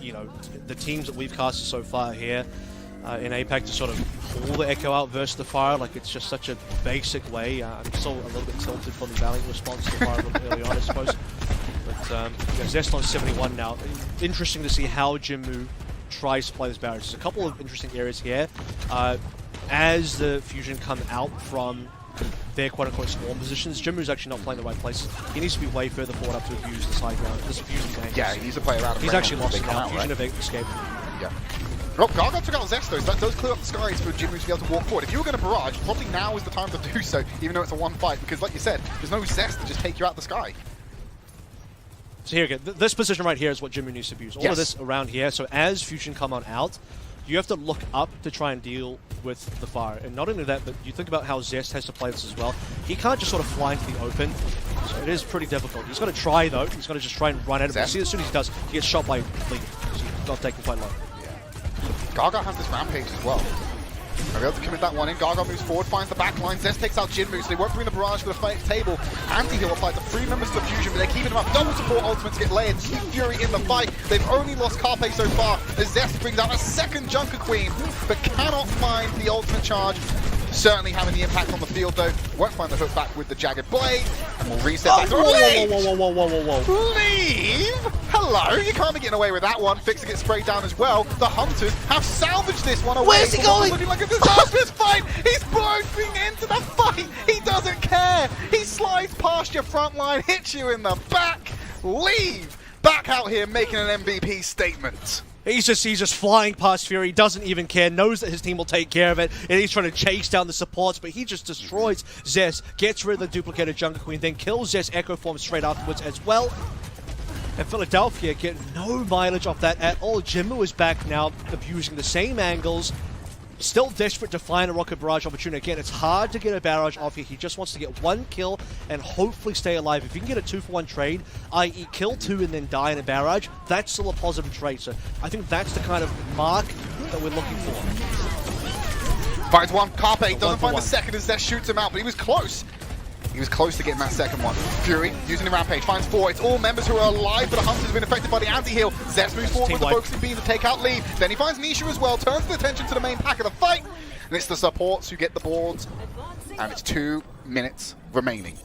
you know, the teams that we've casted so far here in APAC to sort of pull the Echo out versus the Fire. Like, it's just such a basic way. I'm still a little bit tilted for the Valiant response to the Fire a little bit early on, I suppose. But yeah, Zest on 71 now. Interesting to see how Jinmu tries to play this barrage. There's a couple of interesting areas here. As the Fusion come out from their quote-unquote spawn positions, Jinmu's actually not playing the right place. He needs to be way further forward up to abuse this high ground. This Fusion's angles. Yeah, he needs to play around. He's actually lost it now. Fusion have escaped. Yeah. Well, Gaga took out Zestos. That does clear up the skies for Jinmu to be able to walk forward. If you were going to barrage, probably now is the time to do so, even though it's a one fight, because like you said, there's no Zest to just take you out the sky. So here again, this position right here is what Jinmu needs to abuse. All of this around here. So as Fusion come on out, you have to look up to try and deal with the Fire. And not only that, but you think about how Zest has to play this as well. He can't just sort of fly into the open. So it is pretty difficult. He's going to try though. He's going to just try and run at it. But see, as soon as he does, he gets shot by League. So he's not taking quite low. Gaga has this rampage as well. They'll be able to commit that one in. Gaga moves forward, finds the back line. Zest takes out Jinmu, so they won't bring the barrage to the fight table. Anti-heal applied to 3 members of the Fusion, but they're keeping them up. Double support ultimates get layered. Keep Fury in the fight. They've only lost Carpe so far, as Zest brings out a second Junker Queen, but cannot find the ultimate charge. Certainly having the impact on the field though. Won't find the hook back with the Jagged Blade. And we'll reset back. Whoa. Leave? Hello? You can't be getting away with that one. Fixer gets sprayed down as well. The Hunters have salvaged this one away. Where's he going? Looking like a disastrous fight. He's bolting into the fight. He doesn't care. He slides past your front line, hits you in the back. Leave. Back out here making an MVP statement. He's just flying past Fury, doesn't even care, knows that his team will take care of it, and he's trying to chase down the supports, but he just destroys Zest, gets rid of the duplicated Junker Queen, then kills Zest Echo Form straight afterwards as well. And Philadelphia get no mileage off that at all. Jinmu is back now, abusing the same angles, still desperate to find a rocket barrage opportunity. Again, it's hard to get a barrage off here. He just wants to get 1 kill and hopefully stay alive. If you can get a 2-for-1 trade, i.e. kill 2 and then die in a barrage, that's still a positive trade. So I think that's the kind of mark that we're looking for. Finds one. Carpe doesn't find the second as Zest shoots him out, but he was close. He was close to getting that second one. Fury using the rampage, finds 4. It's all members who are alive, but the Hunters have been affected by the anti-heal. Zest moves forward with the focusing beam to take out Lee. Then he finds Nisha as well, turns the attention to the main pack of the fight. And it's the supports who get the boards. And it's 2 minutes remaining.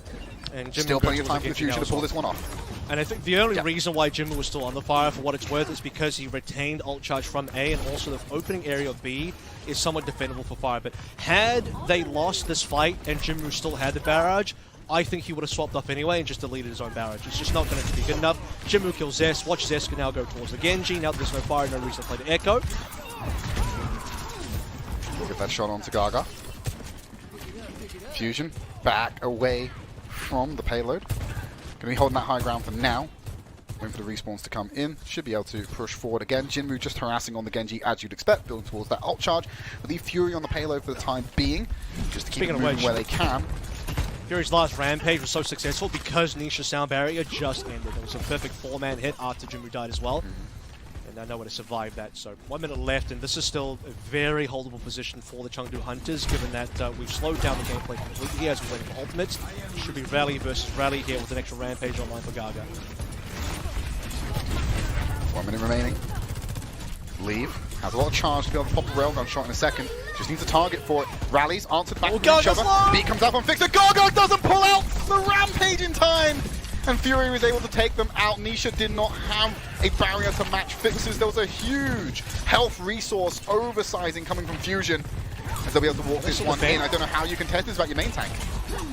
And still plenty of time for the Fusion to pull this one off. And I think the only reason why Jimmy was still on the fire, for what it's worth, is because he retained ult charge from A, and also the opening area of B is somewhat defendable for fire. But had they lost this fight and Jimmy still had the barrage, I think he would have swapped up anyway and just deleted his own barrage. It's just not going to be good enough. Jimmy kills Zest. Watch Zest can now go towards the Genji. Now that there's no fire, no reason to play the Echo. Get that shot onto Gaga. Fusion back away from the payload. Going to be holding that high ground for now. Waiting for the respawns to come in. Should be able to push forward again. Jinmu just harassing on the Genji as you'd expect, building towards that ult charge. But the Fury on the payload for the time being, just to keep it moving where they can. Fury's last rampage was so successful because Nisha's sound barrier just ended. It was a perfect 4-man hit after Jinmu died as well. And I know how to survive that. So 1 minute left, and this is still a very holdable position for the Chengdu Hunters, given that we've slowed down the gameplay completely here as we're waiting for ultimates. Should be rally versus rally here with an extra rampage online for Gaga. 1 minute remaining. Leave. Has a lot of charge to be able to pop the railgun shot in a second. Just needs a target for it. Rallies, answered back from each other. B comes up on Fixer. Gaga doesn't pull out the rampage in time! And Fury was able to take them out. Nisha did not have a barrier to match Fixers. There was a huge health resource oversizing coming from Fusion. As they'll be able to walk this one in. I don't know how you can test this about your main tank.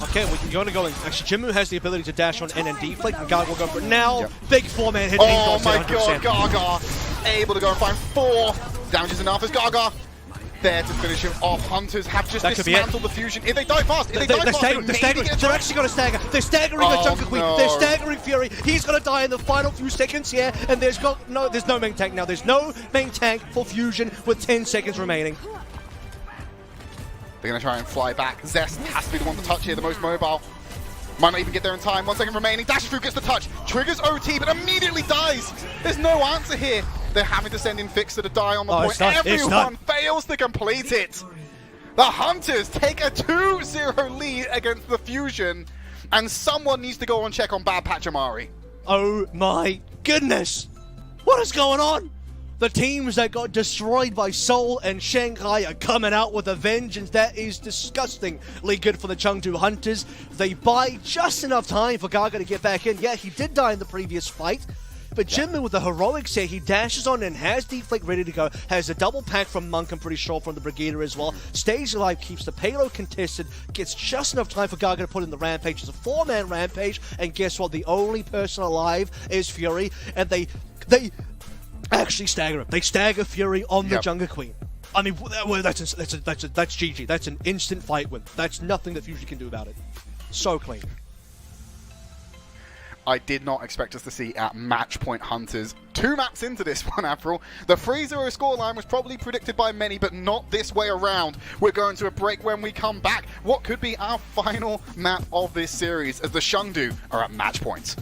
Okay, we're going to go in. Actually, Jinmu has the ability to dash on N and deflect, and Gaga will go for it now. Yep. Big 4-man hit. Oh my god, Gaga able to go and find 4. Damage is enough as Gaga there to finish him off. Hunters have just dismantled the Fusion. If they die fast, they're staggering. They're actually going to stagger. They're staggering the Junker Queen. They're staggering Fury. He's going to die in the final few seconds here, and there's no main tank now. There's no main tank for Fusion with 10 seconds remaining. They're going to try and fly back. Zest has to be the one to touch here, the most mobile. Might not even get there in time. 1 second remaining. Dashes through, gets the touch. Triggers OT, but immediately dies. There's no answer here. They're having to send in Fixer to die on the point. Everyone fails to complete it. The Hunters take a 2-0 lead against the Fusion, and someone needs to go and check on Bad Pachamari. Oh my goodness. What is going on? The teams that got destroyed by Seoul and Shanghai are coming out with a vengeance that is disgustingly good for the Chengdu Hunters. They buy just enough time for Gaga to get back in. Yeah, he did die in the previous fight, but Jinmu with the heroics here, he dashes on and has Deflect ready to go, has a double pack from Monk, I'm pretty sure, from the Brigadier as well. Stays alive, keeps the payload contested, gets just enough time for Gaga to put in the rampage. It's a 4-man rampage, and guess what? The only person alive is Fury, and they actually stagger him. They stagger Fury on the Junker Queen. I mean, that's GG. That's an instant fight win. That's nothing that Fusion can do about it. So clean. I did not expect us to see at match point Hunters. 2 maps into this one, April. The 3-0 scoreline was probably predicted by many, but not this way around. We're going to a break. When we come back, what could be our final map of this series as the Chengdu are at match point.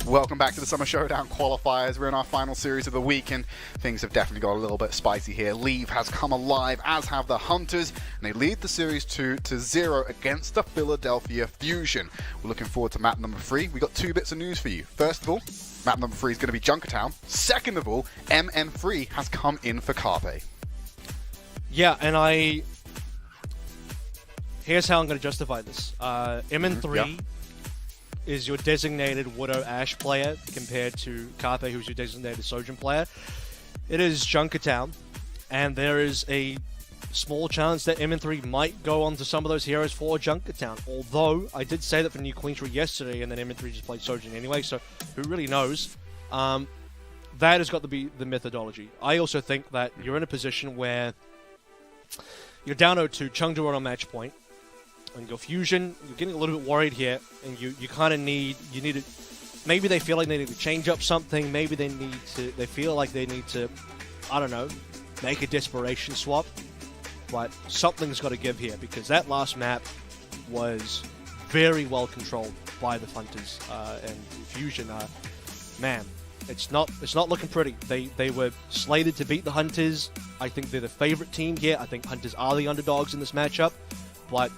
Welcome back to the Summer Showdown qualifiers. We're in our final series of the week, and things have definitely got a little bit spicy here. Leave has come alive, as have the Hunters, and they lead the series 2-0 against the Philadelphia Fusion. We're looking forward to map number 3. We got 2 bits of news for you. First of all, map number 3 is going to be Junkertown. Second of all, MN3 has come in for Carpe. Yeah, and here's how I'm going to justify this. MN3 is your designated Widow Ashe player compared to Carpe, who's your designated Sojourn player. It is Junkertown, and there is a small chance that MN3 might go on to some of those heroes for Junkertown. Although, I did say that for New Queensbury yesterday, and then MN3 just played Sojourn anyway, so who really knows? That has got to be the methodology. I also think that you're in a position where you're down 0-2, Chengdu are on match point, and your Fusion, you're getting a little bit worried here, and you kind of need to, maybe they feel like they need to change up something, maybe they feel like they need to, I don't know, make a desperation swap, but something's got to give here, because that last map was very well controlled by the Hunters, and Fusion, man, it's not looking pretty. They were slated to beat the Hunters. I think they're the favorite team here. I think Hunters are the underdogs in this matchup, but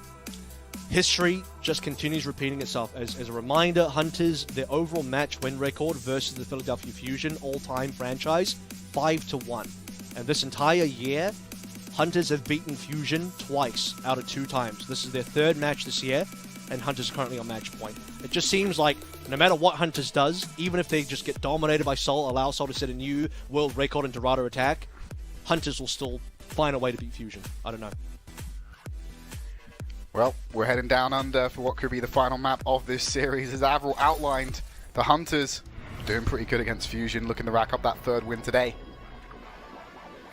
history just continues repeating itself. As a reminder, Hunters, their overall match win record versus the Philadelphia Fusion all-time franchise, 5-1. And this entire year, Hunters have beaten Fusion twice out of 2 times. This is their 3rd match this year, and Hunters are currently on match point. It just seems like no matter what Hunters does, even if they just get dominated by Sol, allow Sol to set a new world record in Dorado attack, Hunters will still find a way to beat Fusion. I don't know. Well, we're heading down under for what could be the final map of this series. As Avril outlined, the Hunters doing pretty good against Fusion, looking to rack up that 3rd win today.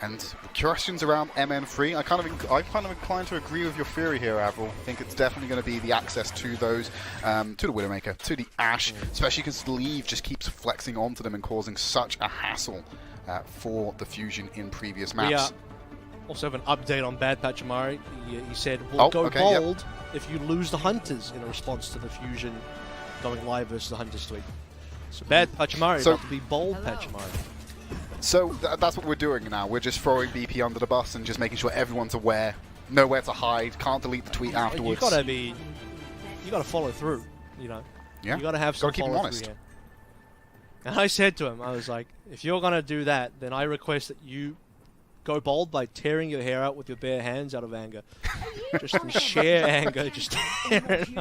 And questions around MN3, I'm kind of inclined to agree with your theory here, Avril. I think it's definitely going to be the access to those, to the Widowmaker, to the Ashe, especially because Leave just keeps flexing onto them and causing such a hassle for the Fusion in previous maps. Yeah. Also have an update on Bad Pachamari. He said, we'll go bold if you lose the Hunters, in a response to the Fusion going live versus the Hunters tweet. So Bad Pachamari about to be bold Pachamari. So that's what we're doing now. We're just throwing BP under the bus and just making sure everyone's aware, know where to hide, can't delete the tweet afterwards. You gotta follow through, you know. Yeah. You gotta have some follow through here. And I said to him, I was like, if you're gonna do that, then I request that you go bold by tearing your hair out with your bare hands out of anger. Just in sheer anger, just tear it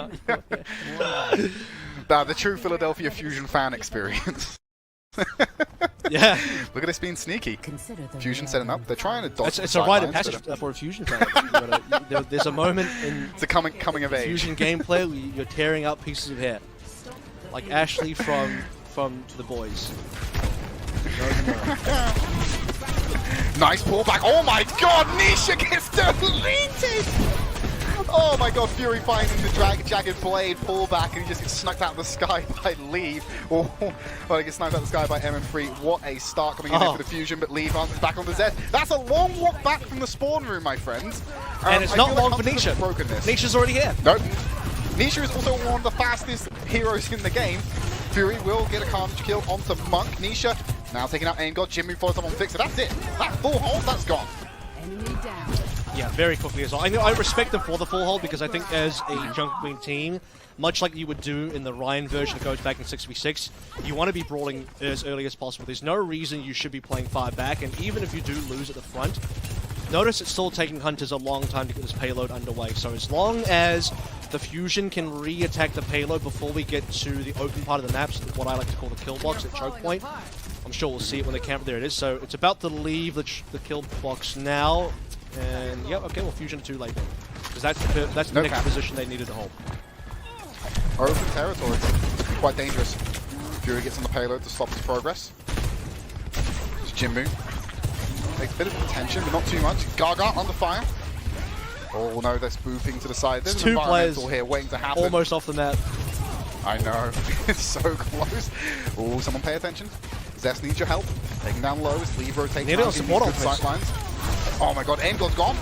out. The true Philadelphia Fusion fan experience. Yeah. Look at this being sneaky. Fusion setting up. They're trying to dodge. It's a rite of passage for a Fusion fan. There's a moment in it's a coming of age. Fusion gameplay where you're tearing out pieces of hair. Like Ashley from The Boys. Nice pullback. Oh my god, Nisha gets deleted! Oh my god, Fury finding the jagged blade, pullback, and he just gets sniped out of the sky by Leave. Well, he gets sniped out of the sky by MN3. What a start coming in here for the Fusion, but Leave answers back on the Z. That's a long walk back from the spawn room, my friends. And it's not long for Nisha. Nisha's already here. Nope. Nisha is also one of the fastest heroes in the game. Fury will get a Carnage kill onto Monk. Nisha now taking out Aim God. Jimmy follows up on Fixer. That's it. That full hold, that's gone. Enemy down. Yeah, very quickly as well. I respect them for the full hold because I think as a Junk Queen team, much like you would do in the Ryan version that goes back in 6v6, you want to be brawling as early as possible. There's no reason you should be playing far back, and even if you do lose at the front, notice it's still taking Hunters a long time to get this payload underway. So as long as the Fusion can re-attack the payload before we get to the open part of the map, so what I like to call the kill box at choke point, I'm sure we'll see it when they camp. There it is. So it's about to leave the kill box now. And yep, okay, well Fusion too late then. Because that's the next position they needed to hold. Open territory. Quite dangerous. Fury gets on the payload to stop his progress. There's Jinmu. Takes a bit of attention, but not too much. Gaga under fire. Oh no, they're spoofing to the side. There's two players here waiting to happen. Almost off the map. I know. It's so close. Oh, someone pay attention. Zest needs your help. Taking down lows. Leave rotating. Need it on support on sight lines. Oh my god, Aim God's gone.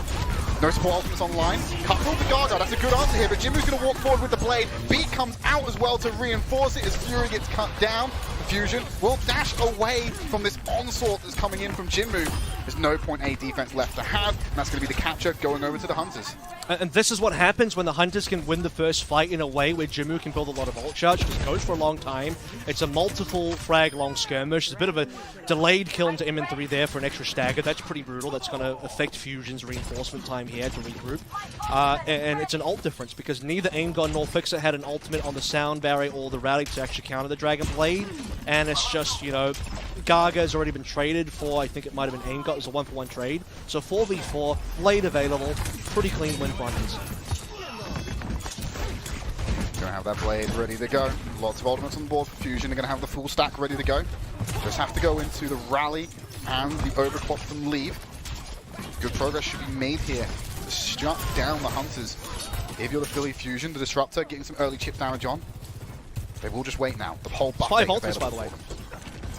No support ultimates online. Cut through the Gaga, that's a good answer here, but Jinmu's going to walk forward with the blade. Beat comes out as well to reinforce it as Fury gets cut down. Fusion will dash away from this onslaught that's coming in from Jinmu. There's no point A defense left to have, and that's going to be the capture going over to the Hunters. And this is what happens when the Hunters can win the first fight in a way where Jinmu can build a lot of ult charge, because it goes for a long time. It's a multiple frag long skirmish. It's a bit of a delayed kill into MN3 there for an extra stagger. That's pretty brutal. That's going to affect Fusion's reinforcement time here to regroup. And it's an ult difference, because neither Aim God nor Fixer had an ultimate on the sound barrier or the rally to actually counter the Dragon Blade. And it's just, you know, Gaga has already been traded for, I think it might have been Aim God. It was a 1-for-1 trade. So 4v4, blade available, pretty clean win for Hunters. Gonna have that blade ready to go. Lots of ultimates on board for Fusion. They're gonna have the full stack ready to go. Just have to go into the rally and the overclock from leave. Good progress should be made here to shut down the Hunters. If you're the Philly Fusion, the Disruptor, getting some early chip damage on. They will just wait now. The whole buffet. 5 ultimates, by the way.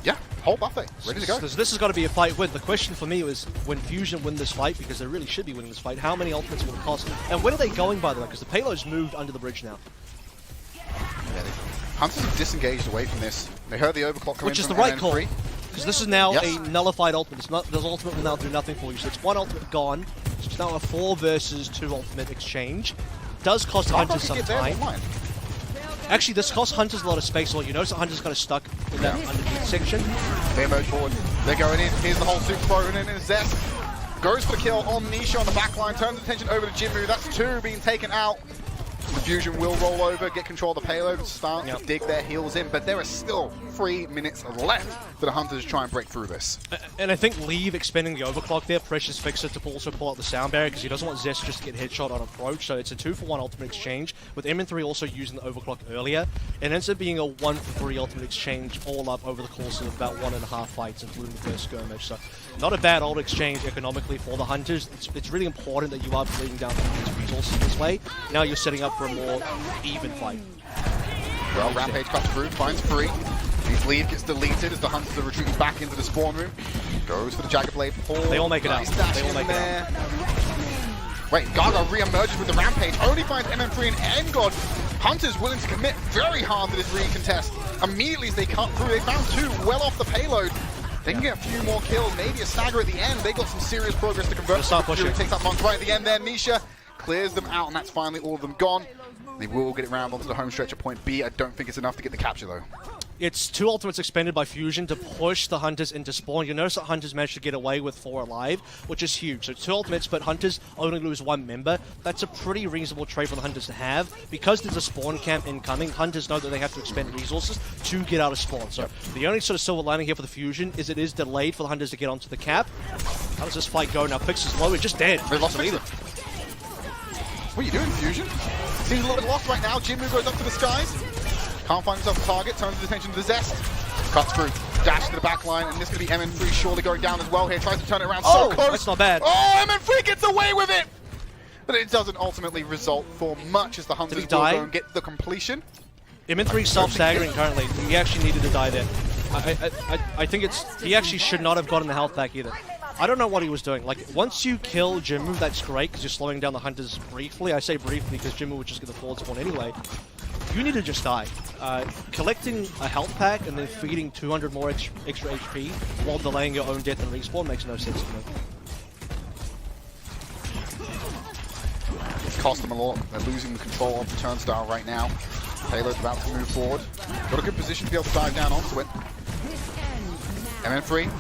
Yeah, whole buffet ready to go. So this has got to be a fight win. The question for me was, when Fusion win this fight, because they really should be winning this fight, how many ultimates will it cost? And where are they going, by the way? Because the payload's moved under the bridge now. Yeah, Hunters have disengaged away from this. They heard the overclock come Which in is from the right NN3. call. Because this is now Yes. a nullified ultimate. It's not, this ultimate will now do nothing for you. So it's 1 ultimate gone. So it's now a 4 versus 2 ultimate exchange. Does cost Hunters some time. Actually, this costs Hunters a lot of space. You notice that Hunters kind of stuck in that underneath section. They emerge forward. They're going in. Here's the whole super throw in Zest. Goes for the kill on Nisha on the back line. Turns attention over to Jinmu. That's 2 being taken out. The Fusion will roll over, get control of the payload, and start to dig their heels in. But there are still 3 minutes left for the Hunters to try and break through this. And I think Leave expending the overclock there pressures Fixer to also pull out the sound barrier, because he doesn't want Zest just to get headshot on approach. So it's a 2-for-1 ultimate exchange, with MN3 also using the overclock earlier. It ends up being a 1-for-3 ultimate exchange all up over the course of about 1.5 fights, including the first skirmish. So not a bad ult exchange economically for the Hunters. It's really important that you are bleeding down these resources this way. Now you're setting up for a more even fight. Well, Rampage cuts through, finds free. His lead gets deleted as the Hunters are retreating back into the spawn room. Goes for the Jagger Blade pull. They all make it out. They all make it out. Wait, Gaga re-emerges with the Rampage. Only finds MN3 and Engod. Hunters willing to commit very hard to this re-contest. Immediately as they cut through, they found 2 well off the payload. They can get a few more kills, maybe a stagger at the end. They got some serious progress to convert. Fury takes that Monk right at the end there. Nisha clears them out, and that's finally all of them gone. They will get it round onto the home stretch at point B. I don't think it's enough to get the capture, though. It's 2 ultimates expended by Fusion to push the Hunters into spawn. You notice that Hunters managed to get away with 4 alive, which is huge. So 2 ultimates, but Hunters only lose 1 member. That's a pretty reasonable trade for the Hunters to have. Because there's a spawn camp incoming, Hunters know that they have to expend resources to get out of spawn. So the only sort of silver lining here for the Fusion is it is delayed for the Hunters to get onto the cap. How does this fight go? Now Fixer's low, it's just dead. They lost Fixer. What are you doing, Fusion? Seems a little bit lost right now. Jinmu goes up to the skies. Can't find himself a target. Turns his attention to the Zest. Cuts through. Dash to the back line. And this is going to be MN3 surely going down as well here. Tries to turn it around. So close. That's not bad. Oh, MN3 gets away with it! But it doesn't ultimately result for much as the Hunters will go and get the completion. MN3 self-staggering currently. He actually needed to die there. I think he actually should not have gotten the health back either. I don't know what he was doing. Like, once you kill Jinmu, that's great, because you're slowing down the Hunters briefly. I say briefly because Jinmu would just get the forward spawn anyway. You need to just die. Collecting a health pack and then feeding 200 more extra HP while delaying your own death and respawn makes no sense to me. It's cost them a lot. They're losing the control of the turnstile right now. Payload's about to move forward. Got a good position to be able to dive down onto it. MN3.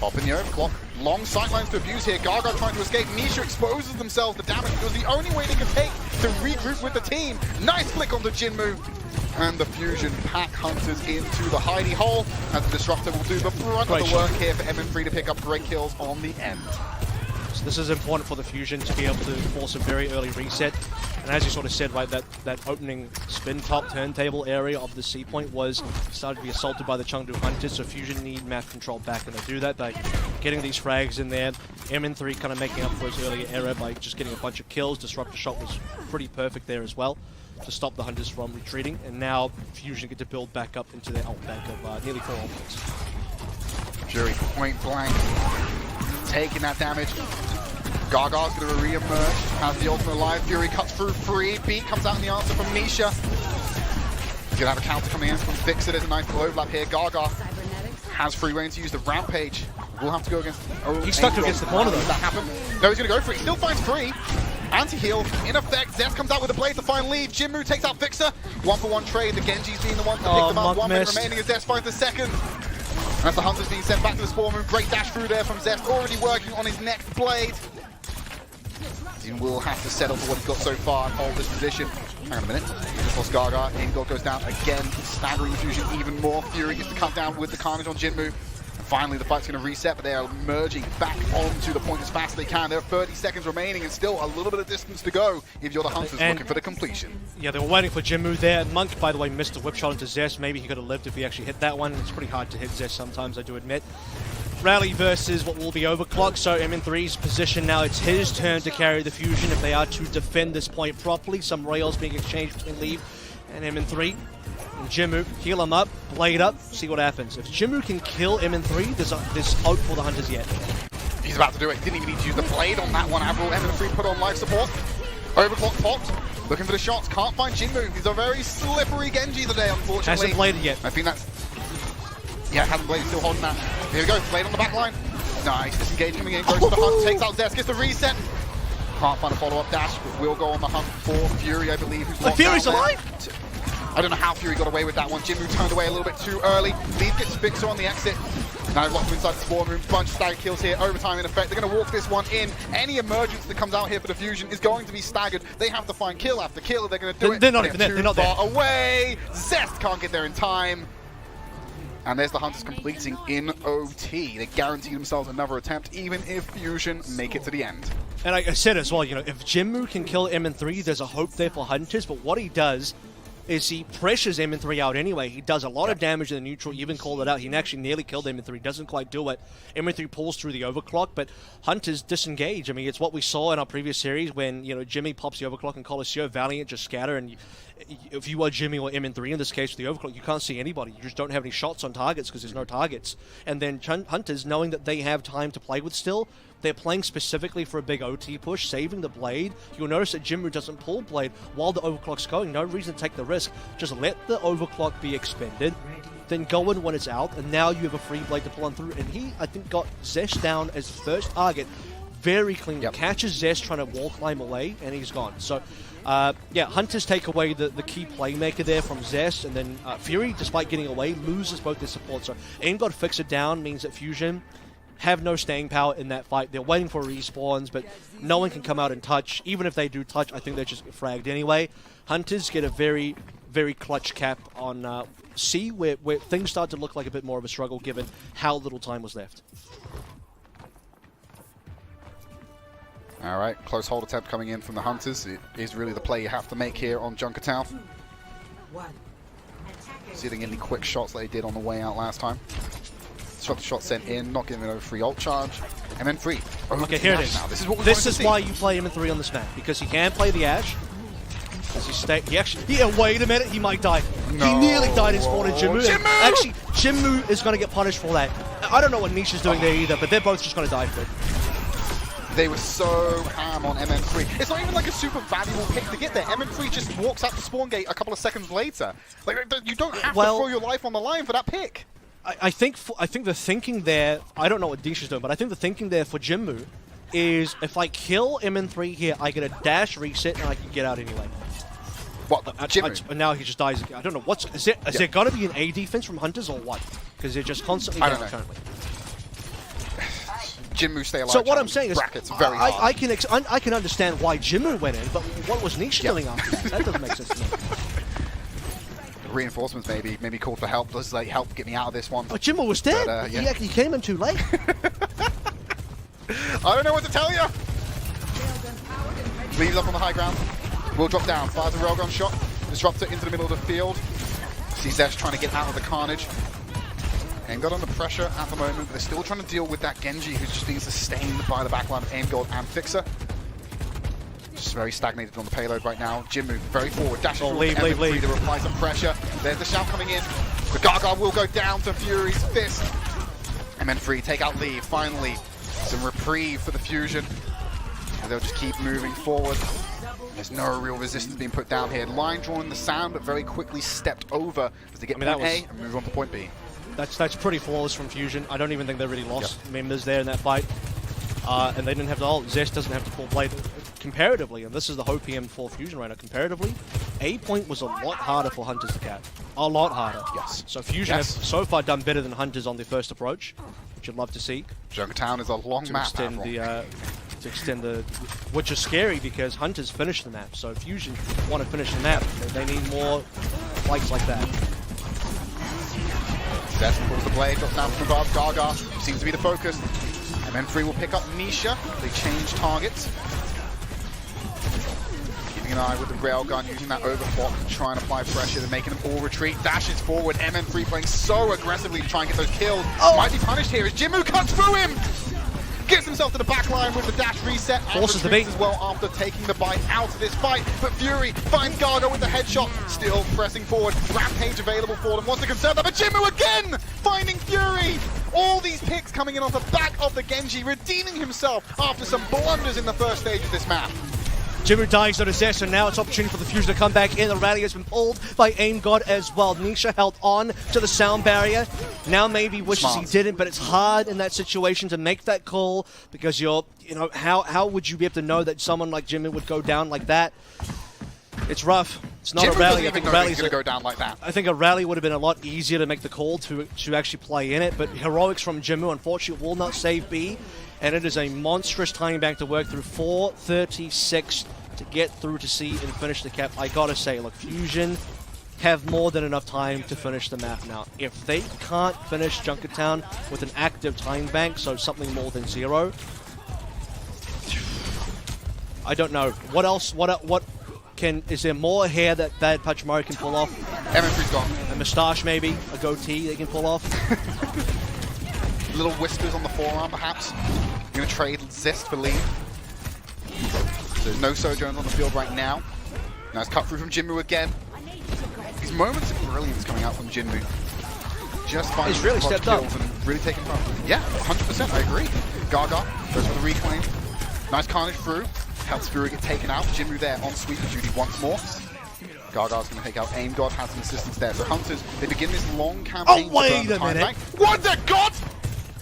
Pop in the overclock. Long sightlines to abuse here. Gaga trying to escape. Nisha exposes themselves to damage. It was the only way they could take to regroup with the team. Nice flick onto Jinmu. And the Fusion pack Hunters into the hidey hole. As the Disruptor will do the brunt of the work here for MN3 to pick up great kills on the end. So this is important for the Fusion to be able to force a very early reset. And as you sort of said, right, that opening spin top turntable area of the C point was started to be assaulted by the Chengdu Hunters, so Fusion need map control back, and they do that by getting these frags in there. MN3 kind of making up for his earlier error by just getting a bunch of kills. Disruptor shot was pretty perfect there as well to stop the Hunters from retreating, and now Fusion get to build back up into their ult bank of nearly 4 ultimates. Fury point blank, taking that damage. Gaga's going to re-emerge, has the ultimate alive. Fury cuts through free. Beat comes out in the answer from Misha. He's going to have a counter coming in from Fixer. There's a nice overlap here. Gaga has free reign to use the Rampage. We'll have to go against... He's stuck against the corner though. Does that happen? No, he's going to go for it. He still finds free. Anti-heal, in effect. Zest comes out with a blade to find lead. Jinmu takes out Fixer. 1-for-1 trade. The Genji's being the one to pick them up. 1 minute remaining as Zest finds the second. And as the Hunter's being sent back to the spawn room, great dash through there from Zest, already working on his next blade. He will have to settle for what he's got so far and hold this position. Hang on a minute. He just lost Gaga. Encore goes down again, staggering Fusion even more. Fury gets to cut down with the Carnage on Jinmu. Finally, the fight's going to reset, but they are merging back onto the point as fast as they can. There are 30 seconds remaining and still a little bit of distance to go if you're the Hunters looking for the completion. Yeah, they were waiting for Jinmu there. Monk, by the way, missed a whip shot into Zest. Maybe he could have lived if he actually hit that one. It's pretty hard to hit Zest sometimes, I do admit. Rally versus what will be Overclock, so MN3's position now. It's his turn to carry the Fusion if they are to defend this point properly. Some rails being exchanged between Leave and MN3. And Jinmu, heal him up, blade up, see what happens. If Jinmu can kill MN3, there's hope for the Hunters yet. He's about to do it. Didn't even need to use the blade on that one. Avril, MN3 put on life support. Overclock popped. Looking for the shots. Can't find Jinmu. He's a very slippery Genji today, unfortunately. Hasn't bladed yet. I think that's... Yeah, hasn't bladed. Still holding that. Here we go. Blade on the back line. Nice. Disengage coming in. Goes to the hunt. Takes out Zest. Gets the reset. Can't find a follow-up dash, but will go on the hunt for Fury, I believe. Who's Fury's alive? I don't know how Fury got away with that one. Jinmu turned away a little bit too early. Leave gets Fixer on the exit. Now locked him inside the spawn room. Bunch of stagger kills here. Overtime in effect. They're going to walk this one in. Any emergence that comes out here for the Fusion is going to be staggered. They have to find kill after kill. They're going to do it. They're not even there. They're not there. Too far away. Zest can't get there in time. And there's the Hunters completing in OT. They guarantee themselves another attempt, even if Fusion make it to the end. And I said as well, you know, if Jinmu can kill MN3, there's a hope there for Hunters, but what he does is he pressures MN3 out anyway. He does a lot of damage in the neutral. You even called it out. He actually nearly killed MN3. Doesn't quite do it. MN3 pulls through the overclock, but Hunters disengage. I mean, it's what we saw in our previous series when, you know, Jimmy pops the overclock and Coliseum, Valiant just scatter. And if you are Jimmy or MN3 in this case with the overclock, you can't see anybody. You just don't have any shots on targets because there's no targets. And then Hunters, knowing that they have time to play with still, they're playing specifically for a big OT push, saving the blade. You'll notice that Jinmu doesn't pull blade while the overclock's going. No reason to take the risk. Just let the overclock be expended, then go in when it's out, and now you have a free blade to pull on through. And he, I think, got Zest down as first target very cleanly. Yep. Catches Zest trying to wall climb away, and he's gone. So, yeah, Hunters take away the key playmaker there from Zest, and then Fury, despite getting away, loses both their support. So, Aim-God fix it down means that Fusion have no staying power in that fight. They're waiting for respawns, but no one can come out and touch. Even if they do touch, I think they're just fragged anyway. Hunters get a very, very clutch cap on C, where things start to look like a bit more of a struggle given how little time was left. All right, close hold attempt coming in from the Hunters. It is really the play you have to make here on Junkertown. Seeing any quick shots that they did on the way out last time. Shot sent in, not giving it a free ult charge, and then free. Okay, here it is. Now. This is what we're This is why you play MN3 on this map, because he can play the Ashe. Yeah, wait a minute, he might die. No. He nearly died in spawn in Jinmu. Jinmu! Actually, Jinmu is going to get punished for that. I don't know what Niche is doing there either, but they're both just going to die for it. They were so ham on MN3. It's not even like a super valuable pick to get there. MN3 just walks out the spawn gate a couple of seconds later. Like, you don't have to throw your life on the line for that pick. I think the thinking there, I don't know what Dish is doing, but I think the thinking there for Jinmu is if I kill MN3 here, I get a dash reset and I can get out anyway. What, Jinmu? Now he just dies again. I don't know, is there got to be an A defense from Hunters or what? Because they're just constantly down currently. Jinmu stay alive. So what I'm saying is, brackets very hard. I can understand why Jinmu went in, but what was Niche doing after that? That doesn't make sense to me. Reinforcements maybe called for help. Does like help get me out of this one? Oh, Jinmu was dead. But, yeah. He came in too late. I don't know what to tell you. Leaves up on the high ground. Will drop down. Fires a railgun shot. Disrupts it into the middle of the field. Sees Ash trying to get out of the carnage. Aim-God under pressure at the moment, but they're still trying to deal with that Genji who's just being sustained by the backline of Aim-God and Fixer. Just very stagnated on the payload right now. Jinmu very forward, dashes leave. to apply some pressure. There's the shout coming in. The Gaga will go down to Fury's fist. MN3 take out lead. Finally, some reprieve for the Fusion. they'll just keep moving forward. There's no real resistance being put down here. Line drawn in the sand, but very quickly stepped over as they get point A and move on to point B. That's pretty flawless from Fusion. I don't even think they really lost members there in that fight. And they didn't have to ult. Zest doesn't have to full play. Comparatively, and this is the Hope PM for Fusion right now, comparatively, A point was a lot harder for Hunters to cap. A lot harder. Yes. So Fusion have so far done better than Hunters on their first approach, which you'd love to see. Junkertown is a long map. To extend the, which is scary because Hunters finished the map. So Fusion want to finish the map. They need more fights like that. Zest pulls the blade, drops down from above. Gaga seems to be the focus. And then 3 will pick up Nisha. They change targets. Keeping an eye with the railgun, using that overclock to try and apply pressure. They're making them all retreat. Dashes forward. MN3 playing so aggressively to try and get those kills. Might be punished here as Jinmu cuts through him. Gets himself to the back line with the dash reset. Forces the beat as well after taking the bite out of this fight. But Fury finds Gaga with the headshot. Still pressing forward. Rampage available for them. Wants to conserve that. But Jinmu again finding Fury. All these picks coming in on the back of the Genji, redeeming himself after some blunders in the first stage of this map. Jinmu dying to Zest, and now it's opportunity for the Fusion to come back in. The rally has been pulled by Aim God as well. Nisha held on to the sound barrier. Now maybe wishes he didn't, but it's hard in that situation to make that call because how would you be able to know that someone like Jinmu would go down like that? It's rough. It's not Jinmu a rally. I think rally's going to go down like that. I think a rally would have been a lot easier to make the call to actually play in it, but heroics from Jinmu unfortunately will not save B. And it is a monstrous time bank to work through. 4:36 to get through to C and finish the cap. I gotta say, look, Fusion have more than enough time to finish the map now. If they can't finish Junkertown with an active time bank, so something more than 0, I don't know. What else? What can? Is there more hair that Bad Pachimari can pull off? MN3's gone. A moustache, maybe a goatee they can pull off. Little whispers on the forearm, perhaps. I'm going to trade Zest for Lee. There's no Sojourns on the field right now. Nice cut through from Jinmu again. These moments of brilliance coming out from Jinmu. Just finding He's really stepped up and really taking front. Yeah, 100%. I agree. Gaga goes for the reclaim. Nice carnage through. Helps Fury get taken out. Jinmu there on sweeper duty once more. Gaga's going to take out Aim God. Has some assistance there. So Hunters, they begin this long campaign. Oh, wait a minute. What the god?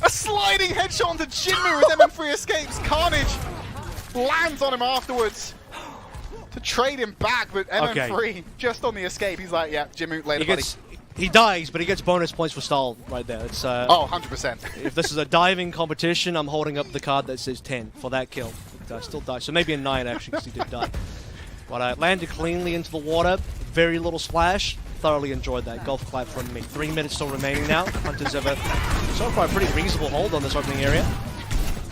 A sliding headshot onto Jinmu as MN3 escapes. Carnage lands on him afterwards to trade him back, but MN3 just on the escape. He's like, yeah, Jinmu, later, buddy. He dies, but he gets bonus points for stall right there. It's oh, 100%. If this is a diving competition, I'm holding up the card that says 10 for that kill. But still dies. So maybe a 9 actually, because he did die. But landed cleanly into the water. Very little splash. Thoroughly enjoyed that. Golf clap from me. 3 minutes still remaining now. Hunters have so far a pretty reasonable hold on this opening area.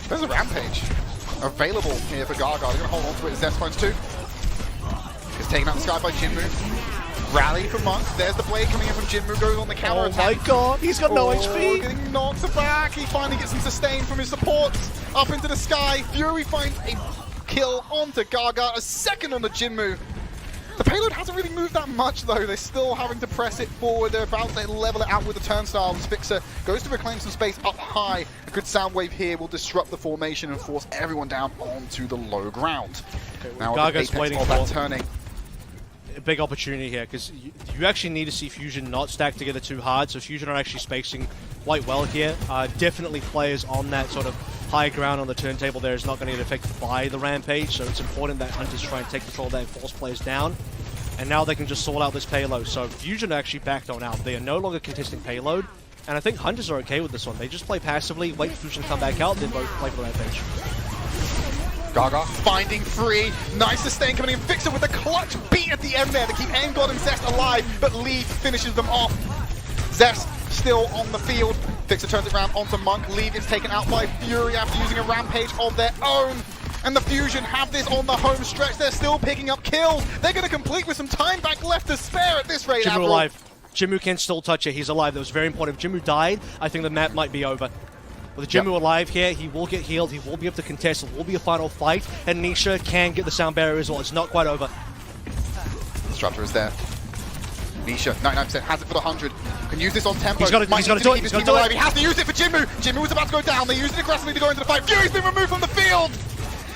There's a Rampage available here for Gaga. They're going to hold on to it. Zest finds 2. It's taken out the sky by Jinmu. Rally from Monk. There's the blade coming in from Jinmu. Goes on the counter attack. Oh my god, he's got no HP. Getting knocked back. He finally gets some sustain from his supports. Up into the sky. Fury finds a kill onto Gaga. A second on the Jinmu. The payload hasn't really moved that much though. They're still having to press it forward. They're about to level it out with the turnstiles. Fixer goes to reclaim some space up high. A good sound wave here will disrupt the formation and force everyone down onto the low ground. Okay, now Gaga's waiting for that turning. A big opportunity here because you actually need to see Fusion not stack together too hard. So Fusion are actually spacing quite well here. Definitely players on that sort of high ground on the turntable there is not going to get affected by the Rampage, so it's important that Hunters try and take control of that and force players down. And now they can just sort out this payload. So Fusion actually backed on out. They are no longer contesting payload, and I think Hunters are okay with this one. They just play passively, wait for Fusion to come back out, then both play for the Rampage. Gaga finding 3. Nice sustain coming in. Fixer with a clutch beat at the end there to keep Aim God and Zest alive, but Lee finishes them off. Zest still on the field. Fixer turns it around onto Monk. Lee gets taken out by Fury after using a Rampage of their own. And the Fusion have this on the home stretch. They're still picking up kills. They're going to complete with some time back left to spare at this rate. Jinmu alive. Jinmu can still touch it. He's alive. That was very important. If Jinmu died, I think the map might be over. With Jinmu alive here, he will get healed. He will be able to contest. It will be a final fight. And Nisha can get the sound barrier as well. It's not quite over. Disruptor is there. Nisha, 99%, has it for the 100. Can use this on tempo. He's got to do it. He's got to do it. He has to use it for Jinmu. Jinmu was about to go down. They used it aggressively to go into the fight. Fury's been removed from the field.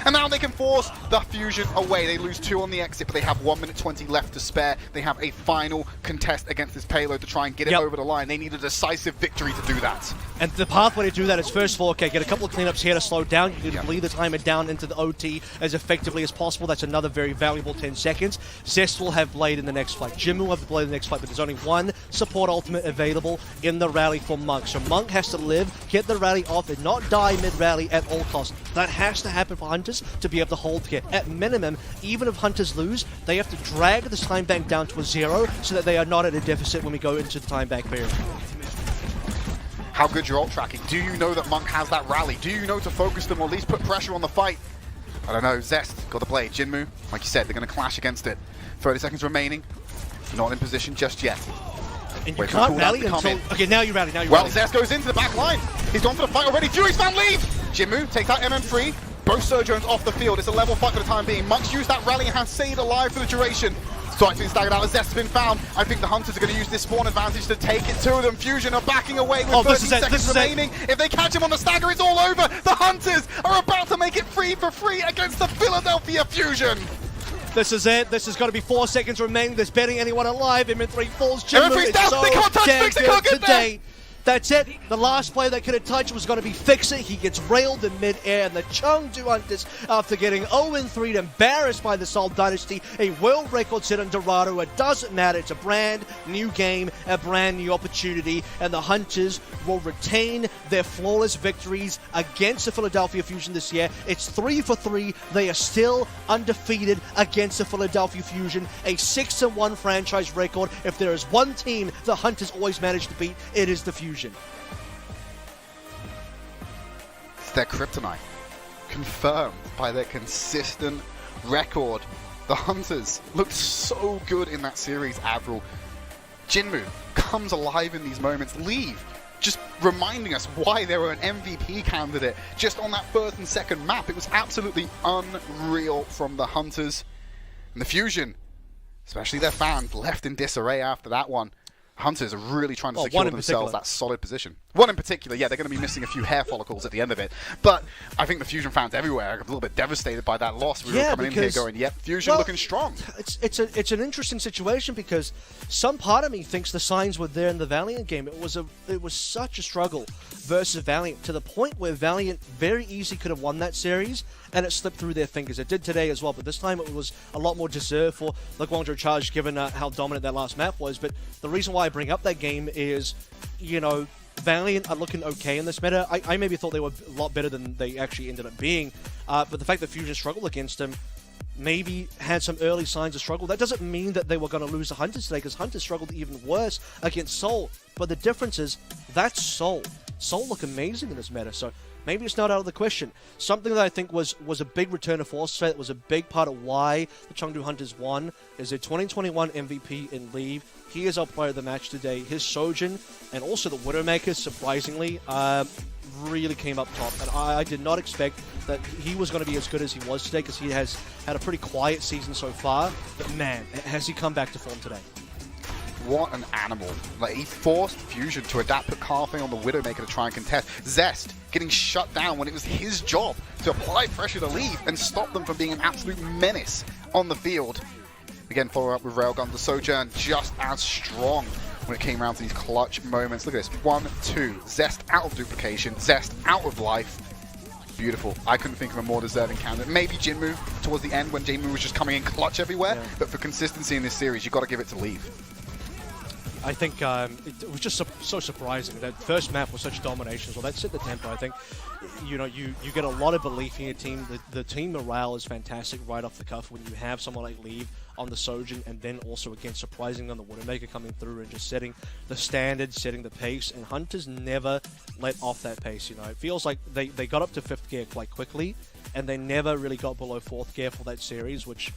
And now they can force the Fusion away. They lose 2 on the exit, but they have 1 minute 20 left to spare. They have a final contest against this payload to try and get it over the line. They need a decisive victory to do that. And the pathway to do that is first of all, okay, get a couple of cleanups here to slow down. You need to bleed the timer down into the OT as effectively as possible. That's another very valuable 10 seconds. Zest will have Blade in the next fight. Jim will have Blade in the next fight, but there's only one support ultimate available in the rally for Monk. So Monk has to live, get the rally off, and not die mid-rally at all costs. That has to happen for Hunters to be able to hold here. At minimum, even if Hunters lose, they have to drag the time bank down to a 0 so that they are not at a deficit when we go into the time bank period. How good your ult tracking? Do you know that Monk has that rally? Do you know to focus them or at least put pressure on the fight? I don't know. Zest got the blade. Jinmu, like you said, they're going to clash against it. 30 seconds remaining. Not in position just yet. And you can't rally until... Okay, now you rally, Well, Zest goes into the back line. He's gone for the fight already. Fury's found lead! Jinmu takes out MM3. Both Sojourns off the field. It's a level fight for the time being. Monk's used that rally and has stayed alive for the duration. Strike's been staggered out as Zest's been found. I think the Hunters are going to use this spawn advantage to take it to them. Fusion are backing away with 30 seconds remaining. If they catch him on the stagger, it's all over. The Hunters are about to make it free for free against the Philadelphia Fusion. This is it. This has got to be 4 seconds remaining. There's betting anyone alive. MM3 falls. MM3's down. They can't touch Fix. They can't get there. That's it. The last player they could have touched was going to be Fixit. He gets railed in mid-air, and the Chengdu Hunters, after getting 0-3 embarrassed by the Seoul Dynasty, a world record set on Dorado. It doesn't matter. It's a brand new game, a brand new opportunity, and the Hunters will retain their flawless victories against the Philadelphia Fusion this year. It's 3 for 3. They are still undefeated against the Philadelphia Fusion, a 6-1 franchise record. If there is one team the Hunters always manage to beat, it is the Fusion. It's their kryptonite, confirmed by their consistent record. The Hunters looked so good in that series, Avril. Jinmu comes alive in these moments. Leave, just reminding us why they were an MVP candidate just on that first and second map. It was absolutely unreal from the Hunters. And the Fusion, especially their fans, left in disarray after that one. Hunters are really trying to secure themselves that solid position. One in particular, yeah, they're going to be missing a few hair follicles at the end of it. But I think the Fusion fans everywhere are a little bit devastated by that loss. We were coming in here going, yep, Fusion looking strong. It's an interesting situation because some part of me thinks the signs were there in the Valiant game. It was such a struggle versus Valiant to the point where Valiant very easily could have won that series, and it slipped through their fingers. It did today as well, but this time it was a lot more deserved for the Guangzhou Charge given how dominant that last map was. But the reason why I bring up that game is, you know, Valiant are looking okay in this meta. I maybe thought they were a lot better than they actually ended up being, but the fact that Fusion struggled against them maybe had some early signs of struggle. That doesn't mean that they were going to lose to Hunters today, because Hunters struggled even worse against Seoul. But the difference is, that's Seoul. Seoul look amazing in this meta, so maybe it's not out of the question. Something that I think was a big return of force today, that was a big part of why the Chengdu Hunters won, is their 2021 MVP in Leave. He is our player of the match today. His Sojin and also the Widowmaker, surprisingly, really came up top. And I did not expect that he was going to be as good as he was today, because he has had a pretty quiet season so far. But man, has he come back to form today. What an animal. Like, he forced Fusion to adapt, put Carfang on the Widowmaker to try and contest. Zest getting shut down when it was his job to apply pressure to Leave and stop them from being an absolute menace on the field. Again, follow up with Railgun. The Sojourn just as strong when it came around to these clutch moments. Look at this. 1-2. Zest out of duplication. Zest out of life. Beautiful. I couldn't think of a more deserving candidate. Maybe Jinmu towards the end when Jinmu was just coming in clutch everywhere. Yeah. But for consistency in this series, you've got to give it to Leave. I think it was just so surprising. That first map was such domination. So that set the tempo. I think, you know, you get a lot of belief in your team. The team morale is fantastic right off the cuff when you have someone like Leave on the Sojin, and then also, again, surprising on the Widowmaker coming through and just setting the standard, setting the pace. And Hunters never let off that pace. You know, it feels like they got up to 5th gear quite quickly, and they never really got below 4th gear for that series, which,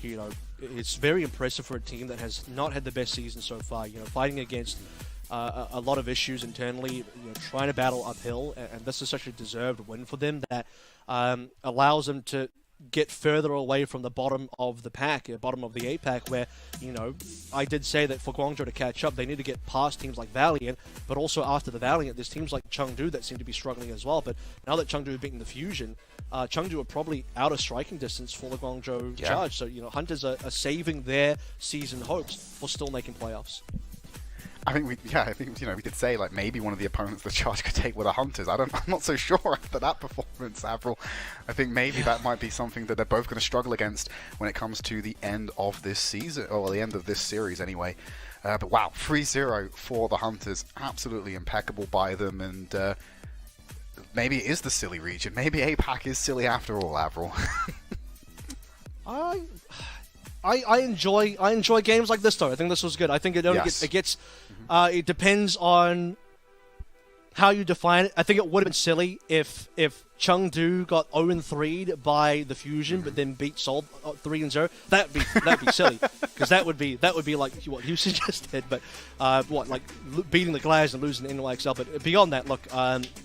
you know, it's very impressive for a team that has not had the best season so far. You know, fighting against a lot of issues internally, you know, trying to battle uphill, and this is such a deserved win for them that allows them to get further away from the bottom of the pack, bottom of the A pack, where, you know, I did say that for Guangzhou to catch up, they need to get past teams like Valiant, but also after the Valiant, there's teams like Chengdu that seem to be struggling as well. But now that Chengdu have beaten the Fusion, Chengdu are probably out of striking distance for the Guangzhou Yeah. Charge. So, Hunters are saving their season hopes for still making playoffs. I think we did say like maybe one of the opponents the Charge could take were the Hunters. I'm not so sure after that performance, Avril. I think maybe that might be something that they're both going to struggle against when it comes to the end of this season, or the end of this series anyway. But wow, 3-0 for the Hunters, absolutely impeccable by them, and maybe it is the silly region. Maybe APAC is silly after all, Avril. I enjoy games like this though. I think this was good. I think it depends on how you define it. I think it would have been silly if Chengdu got 0-3'd by the Fusion, but then beat Seoul 3-0. That'd be silly, because that would be like what you suggested. But beating the Glass and losing the NYXL. But beyond that, look,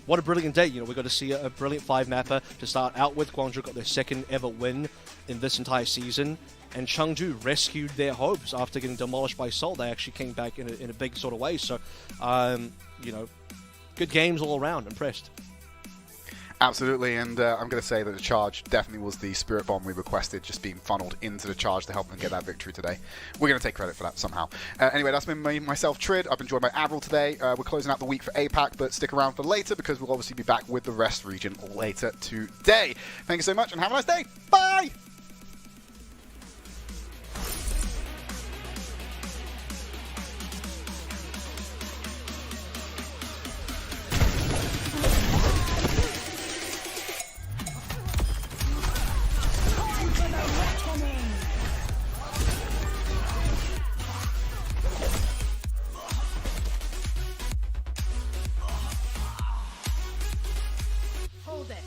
what a brilliant day. We got to see a brilliant 5-mapper to start out with. Guangzhou got their second ever win in this entire season. And Chengdu rescued their hopes after getting demolished by Seoul. They actually came back in a big sort of way. So, good games all around. Impressed. Absolutely, and I'm going to say that the Charge definitely was the Spirit Bomb we requested, just being funneled into the Charge to help them get that victory today. We're going to take credit for that somehow. Anyway, that's been myself, Trid. I've been joined by Avril today. We're closing out the week for APAC, but stick around for later because we'll obviously be back with the rest region later today. Thank you so much, and have a nice day. Bye! Hold it.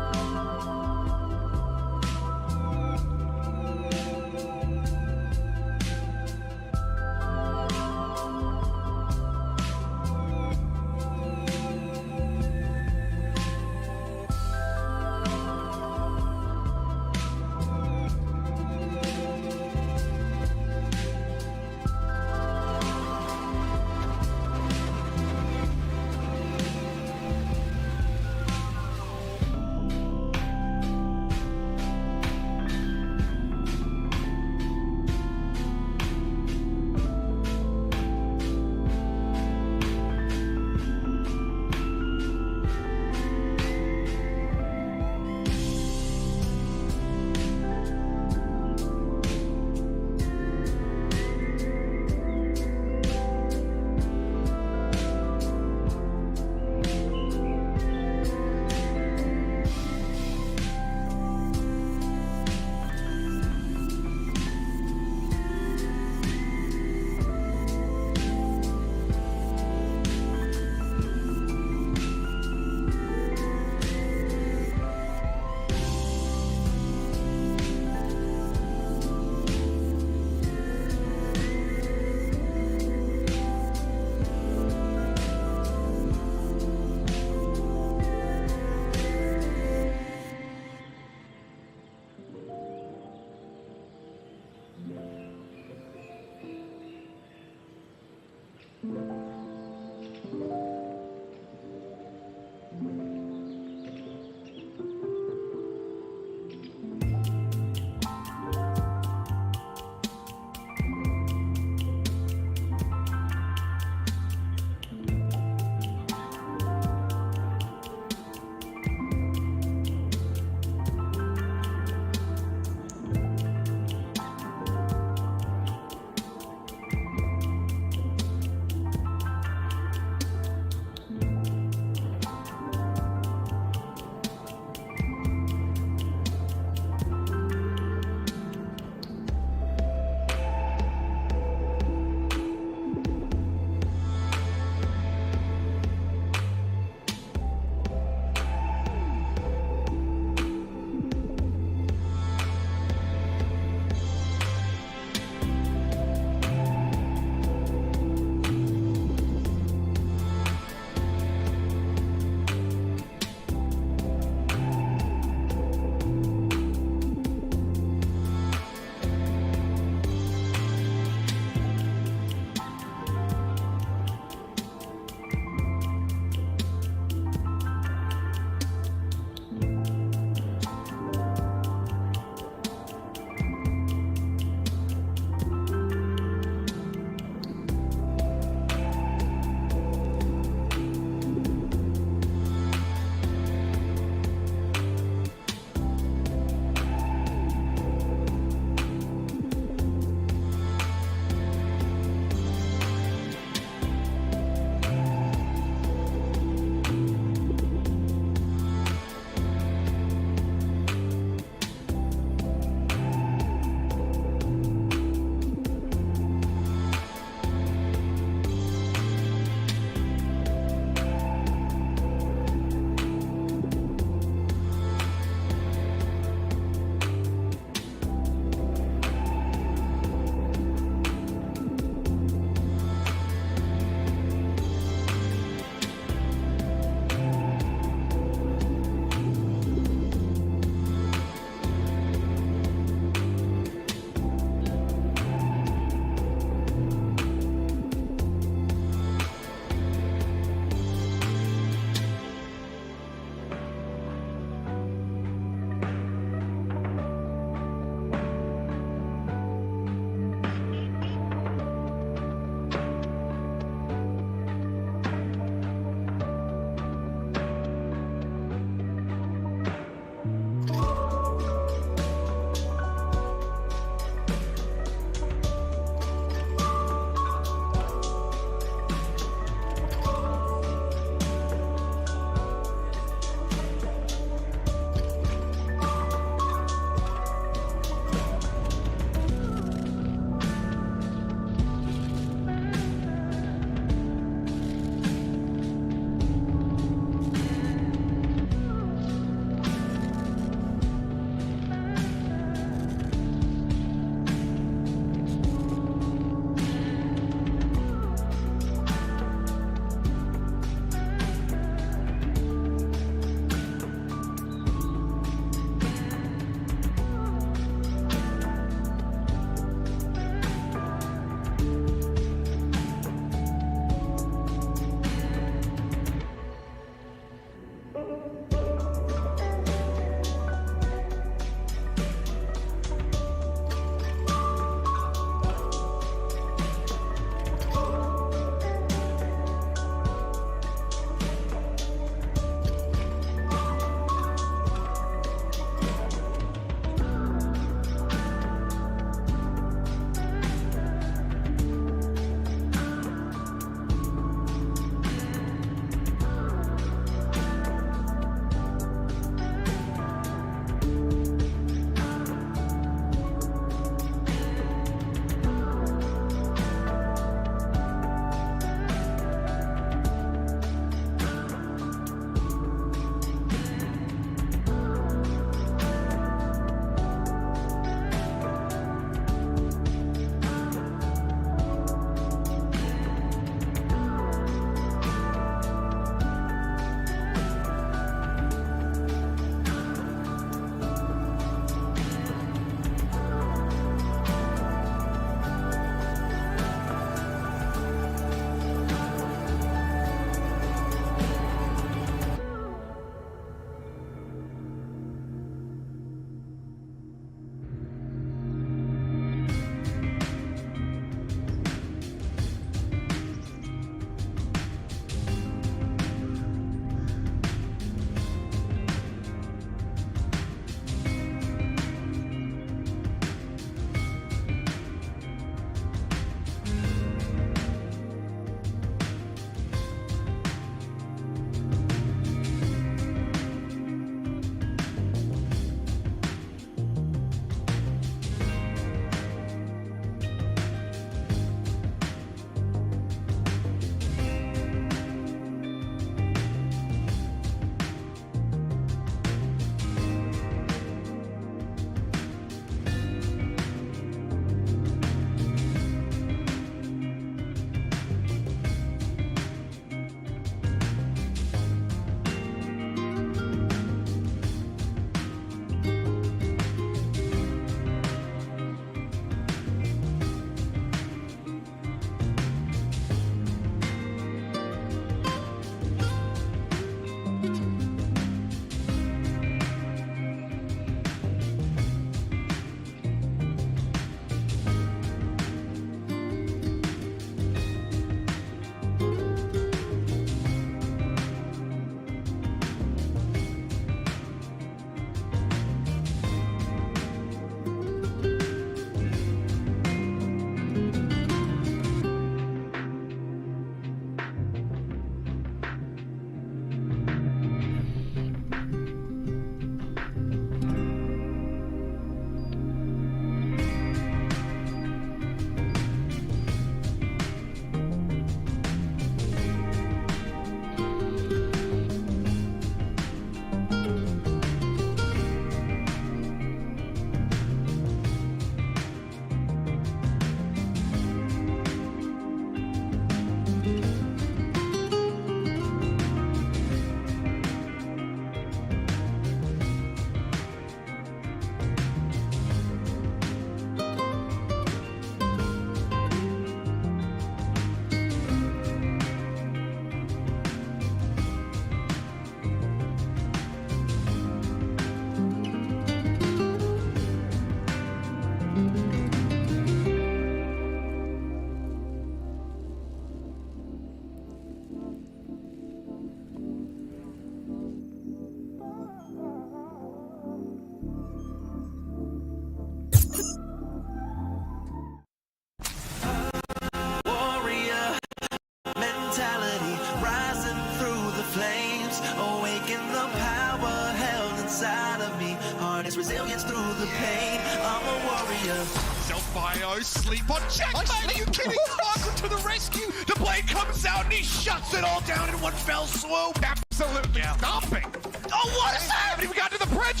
Self-bio, sleep on checkmate. Are you kidding? Sparkle to the rescue. The blade comes out and he shuts it all down in one fell swoop. Absolutely stomping. Oh, what is happening? We got to the bridge.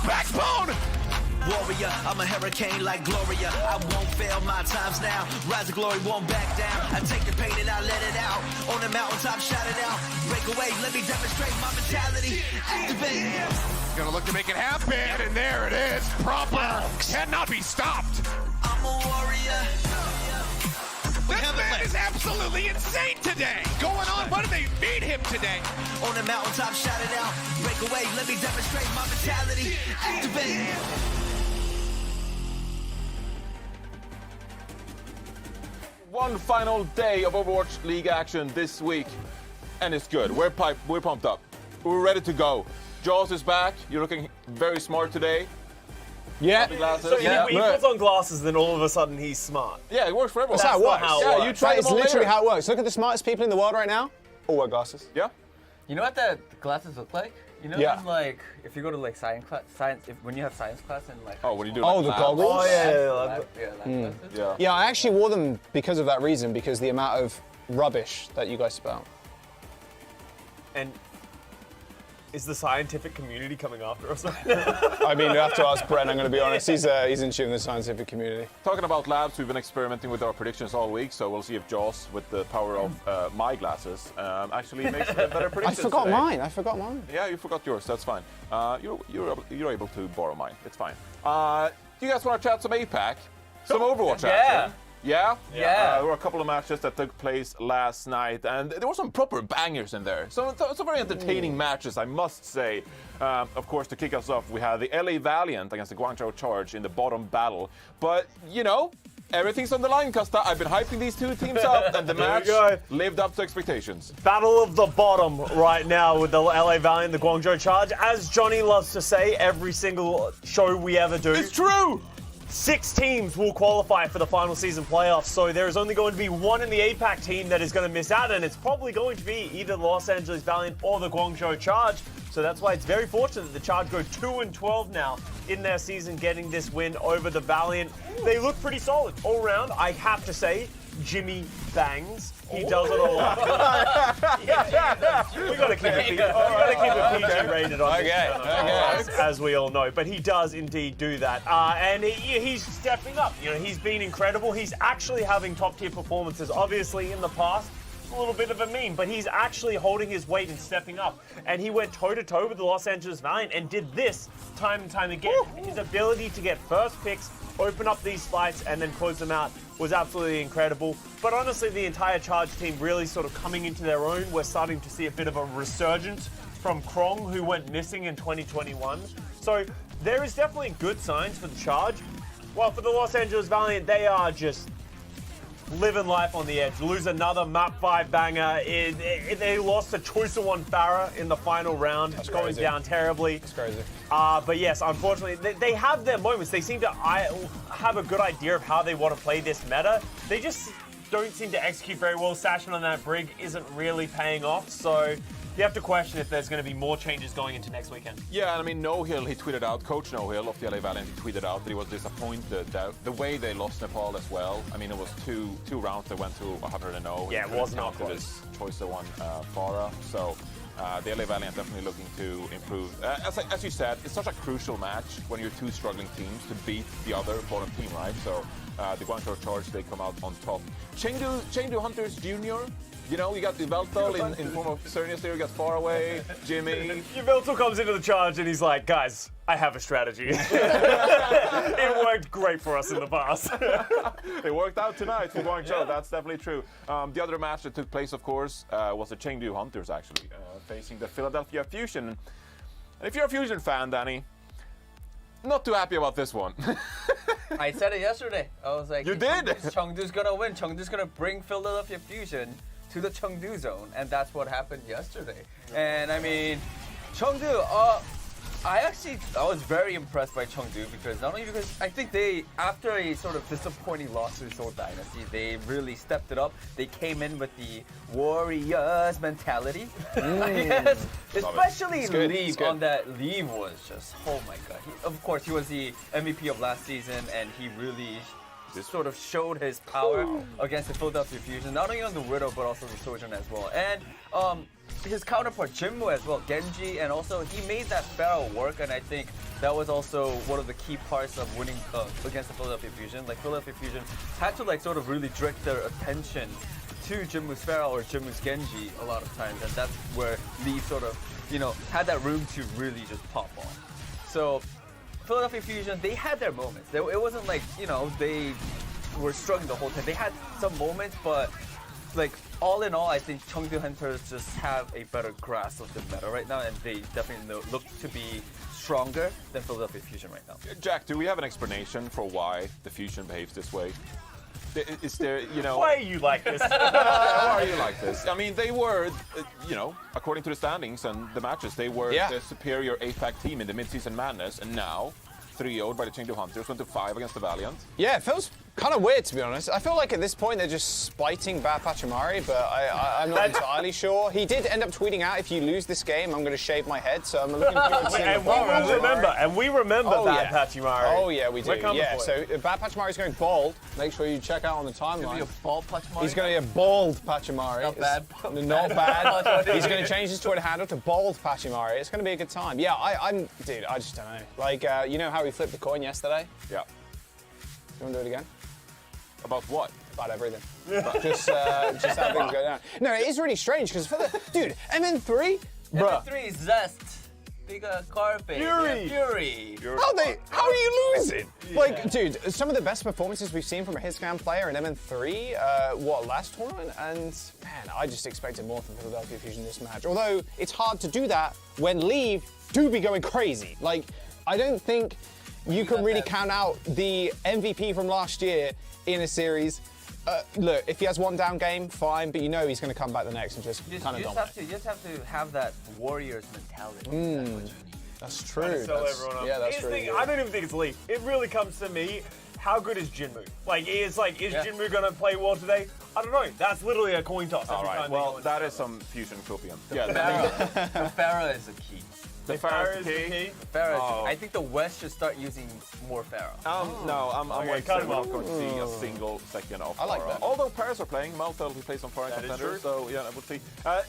Backbone. Warrior, I'm a hurricane like Gloria. I won't fail my times now. Rise of glory won't back down. I take the pain and I let it out. On the mountaintop, shout it out. Break away, let me demonstrate my mentality. Activate. Gonna look to make it happen, and there it is. Proper. Cannot be stopped. I'm a warrior. This man is absolutely insane today. Going on, what do they feed him today? On the mountaintop, shout it out. Break away, let me demonstrate my mentality. Activate. One final day of Overwatch League action this week, and it's good. We're pumped up. We're ready to go. Jaws is back. You're looking very smart today. Yeah. Glasses. So Yeah. he puts on glasses, then all of a sudden he's smart. Yeah, it works for everyone. That's how it works. Yeah, you try That is them all literally later. how it works. Look at the smartest people in the world right now. All wear glasses. Yeah. You know what the glasses look like? You know, Yeah. like if you go to like science class, when you have science class and like. Oh, when you do Oh, like the labs. goggles? Oh yeah, lab glasses. Yeah. Yeah, I actually wore them because of that reason, because the amount of rubbish that you guys spout. And is the scientific community coming after us? I mean, you have to ask Brent, I'm going to be honest. He's in tune with the scientific community. Talking about labs, we've been experimenting with our predictions all week, so we'll see if Jaws, with the power of my glasses, actually makes a better I predictions forgot today. mine. Yeah, you forgot yours. That's fine. You're able to borrow mine. It's fine. Do you guys want to chat some APAC? Some Overwatch action? Yeah? Yeah. There were a couple of matches that took place last night, and there were some proper bangers in there. Some very entertaining matches, I must say. Of course, to kick us off, we had the LA Valiant against the Guangzhou Charge in the bottom battle. But, you know, everything's on the line, Costa. I've been hyping these two teams up, and the match lived up to expectations. Battle of the bottom right now with the LA Valiant, the Guangzhou Charge. As Johnny loves to say, every single show we ever do. It's true! 6 teams will qualify for the final season playoffs, so there is only going to be one in the APAC team that is going to miss out, and it's probably going to be either the Los Angeles Valiant or the Guangzhou Charge. So that's why it's very fortunate that the Charge go 2-12 now in their season, getting this win over the Valiant. They look pretty solid all around. I have to say, Jimmy bangs. He does it a lot. We got to keep it PG rated on this, as we all know. But he does indeed do that, and he's stepping up. You know, he's been incredible. He's actually having top tier performances. Obviously, in the past, a little bit of a meme, but he's actually holding his weight and stepping up. And he went toe to toe with the Los Angeles Valiant and did this time and time again. His ability to get first picks, open up these fights, and then close them out was absolutely incredible. But honestly, the entire Charge team really sort of coming into their own. We're starting to see a bit of a resurgence from Krong, who went missing in 2021. So there is definitely good signs for the Charge. While for the Los Angeles Valiant, they are just living life on the edge. Lose another map 5 banger. They lost to Choice of One Farah in the final round. It's going down terribly. It's crazy. But yes, unfortunately, they have their moments. They seem to have a good idea of how they want to play this meta. They just don't seem to execute very well. Sashing on that Brig isn't really paying off, so you have to question if there's going to be more changes going into next weekend. Yeah, and I mean, No Hill, he tweeted out, Coach No Hill of the LA Valiant, he tweeted out that he was disappointed that the way they lost Nepal as well. I mean, it was two rounds that went to 100-0. Yeah, it was not counted close. as Choice of One Farah. So the LA Valiant definitely looking to improve. As you said, it's such a crucial match when you're two struggling teams to beat the other bottom team, right? So the Guangzhou Charge, they come out on top. Chengdu Hunters Jr., you know, you got the Veltal in form of Cernius there, you got Faraway, Jimmy. Veltal comes into the Charge and he's like, guys, I have a strategy. It worked great for us in the past. It worked out tonight for Guangzhou, that's definitely true. The other match that took place, of course, was the Chengdu Hunters, actually, facing the Philadelphia Fusion. And if you're a Fusion fan, Danny, not too happy about this one. I said it yesterday. I was like, You did? Chengdu's gonna win. Chengdu's gonna bring Philadelphia Fusion to the Chengdu zone, and that's what happened yesterday. And I mean, Chengdu, I was very impressed by Chengdu because not only because I think they, after a sort of disappointing loss to Seoul Dynasty, they really stepped it up. They came in with the Warriors mentality. Yes, especially Leave on that. Leave was just, oh my god. Of course, he was the MVP of last season, and he really sort of showed his power against the Philadelphia Fusion, not only on the Widow but also the Sojourn as well. And his counterpart Jinmu as well, Genji, and also he made that Pharaoh work, and I think that was also one of the key parts of winning against the Philadelphia Fusion. Like Philadelphia Fusion had to like sort of really direct their attention to Jinmu's Pharaoh or Jinmu's Genji a lot of times, and that's where Lee sort of, you know, had that room to really just pop off. So Philadelphia Fusion, they had their moments. It wasn't like, you know, they were struggling the whole time. They had some moments, but like all in all, I think Chengdu Hunters just have a better grasp of the meta right now, and they definitely look to be stronger than Philadelphia Fusion right now. Jack, do we have an explanation for why the Fusion behaves this way? Is there, you know... Why are you like this? Why are you like this? I mean, they were, you know, according to the standings and the matches, they were the superior APAC team in the mid-season madness, and now 3-0'd by the Chengdu Hunters, went to 5 against the Valiant. Yeah, it feels kind of weird, to be honest. I feel like at this point they're just spiting Bad Pachimari, but I'm not entirely sure. He did end up tweeting out, if you lose this game, I'm going to shave my head, so I'm looking forward to seeing and we remember Bad Pachimari. Oh, yeah, we do. Yeah, so Bad Pachimari's going bald. Make sure you check out on the timeline. He's going to be a bald Pachimari? He's going to be a bald Pachimari. Not bad. Not bad. He's going to change his Twitter handle to bald Pachimari. It's going to be a good time. Yeah, dude, I just don't know. Like, you know how we flipped the coin yesterday? Yeah. You want to do it again? About what? About everything. just how things go down. No, it is really strange because dude, MN3, bruh. MN3 is Zest. They got Carpe. Fury. How are you losing? Yeah. Like, dude, some of the best performances we've seen from a Hitscan player in MN3, last tournament? And, man, I just expected more from Philadelphia Fusion this match. Although, it's hard to do that when Leave do be going crazy. Like, I don't think you can really count out the MVP from last year in a series. Look, if he has one down game, fine, but you know he's going to come back the next and just kind of dominate. You just have to have that Warriors mentality. That's true. Yeah, that's really good. I don't even think it's Leaf. It really comes to me, how good is Jinmu? Is Jinmu going to play well today? I don't know. That's literally a coin toss. All right, well, that is some Fusion copium. The Pharaoh is the key. The Pharaoh is the key? I think the West should start using more Pharaoh. No, I'm not going to see a single second of Pharaoh. I like that. Although Paris are playing, Maltel, who plays some foreign contenders, so yeah, we'll see.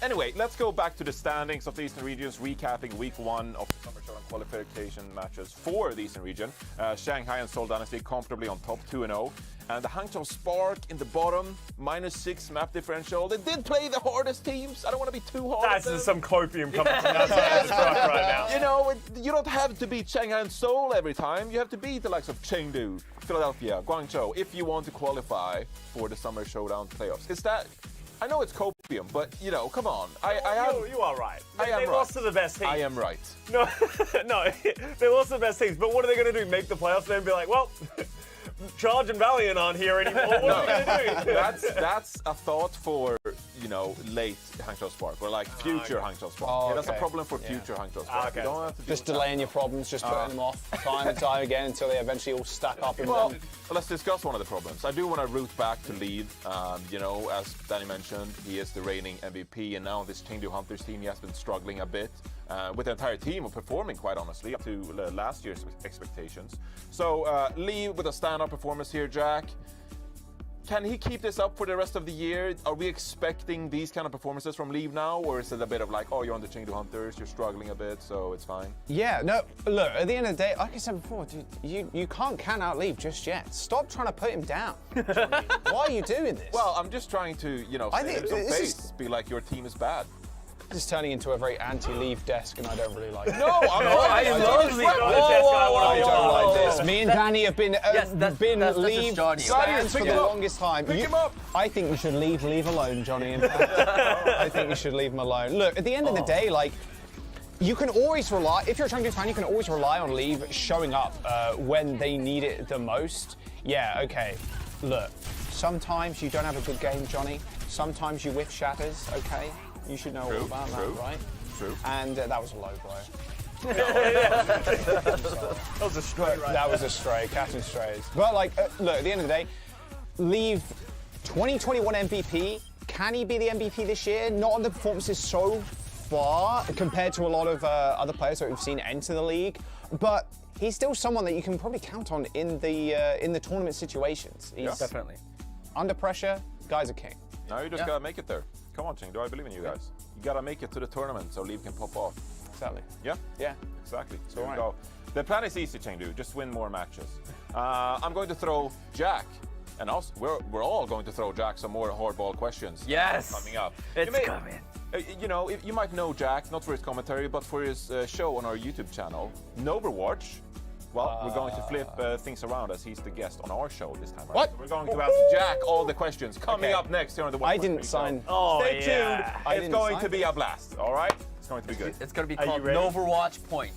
Anyway, let's go back to the standings of the Eastern regions, recapping week 1 of the Summer Showdown qualification matches for the Eastern region. Shanghai and Seoul Dynasty comfortably on top, 2-0. And the Hangzhou Spark in the bottom, -6 map differential. They did play the hardest teams. I don't want to be too hard. That's some copium coming from outside the Spark right now. You know, you don't have to beat Shanghai and Seoul every time. You have to beat the likes of Chengdu, Philadelphia, Guangzhou, if you want to qualify for the Summer Showdown playoffs. Is that... I know it's copium, but, you know, come on. You are right. They lost to the best teams. I am right. No, they lost to the best teams, but what are they going to do? Make the playoffs and then be like, well... Charge and Valiant aren't here anymore. What are we going to do? That's a thought for, you know, late Hangzhou Spark, or like future Hangzou Spark. That's a problem for future Hangzou Spark. You don't have to just delaying your problems, just putting them off time and time again until they eventually all stack up. Well, let's discuss one of the problems. I do want to root back to Lead. You know, as Danny mentioned, he is the reigning MVP, and now on this Chengdu Hunters team, he has been struggling a bit. With the entire team performing, quite honestly, up to last year's expectations. So, Lee with a stand-up performance here, Jack. Can he keep this up for the rest of the year? Are we expecting these kind of performances from Lee now? Or is it a bit of like, oh, you're on the Chengdu Hunters, you're struggling a bit, so it's fine? Yeah, no, look, at the end of the day, like I said before, dude, you can't count out Lee just yet. Stop trying to put him down. Why are you doing this? Well, I'm just trying to, you know, save some face, be like, your team is bad. This is turning into a very anti-Leave desk, and I don't really like it. No, I love Leave. I don't like this. Me and Danny have been Leave fans for the longest time. Pick him up. I think you should leave alone, Johnny. In fact, I think you should leave him alone. Look, at the end of the day, like, you can always rely, if you're a Chengdu fan, you can always rely on Leave showing up when they need it the most. Yeah, okay. Look, sometimes you don't have a good game, Johnny. Sometimes you whiff shatters, okay? You should know all about that, right? True. And that was a low blow. That was a stray, right? That was a stray, catching strays. But like, look, at the end of the day, leave 2021 MVP. Can he be the MVP this year? Not on the performances so far compared to a lot of other players that we've seen enter the league, but he's still someone that you can probably count on in the tournament situations. He's Definitely. under pressure, guy's a king. Now you just gotta make it there. Come on, Chengdu, I believe in you guys. You gotta make it to the tournament so Leave can pop off. Exactly. Yeah? Yeah. Exactly. So all right. go. The plan is easy, Chengdu. Just win more matches. I'm going to throw Jack, and also we're all going to throw Jack some more hardball questions. Yes. Coming up. It's coming. You know, you might know Jack, not for his commentary, but for his show on our YouTube channel, Overwatch. Well, we're going to flip things around as he's the guest on our show this time. What? So we're going to ask Jack all the questions coming up next here on the One I Question didn't Show. sign. Oh, Stay tuned. yeah. I It's didn't going sign to be a blast. All right. It's going to be good. It's going to be Are you called ready? Overwatch Point.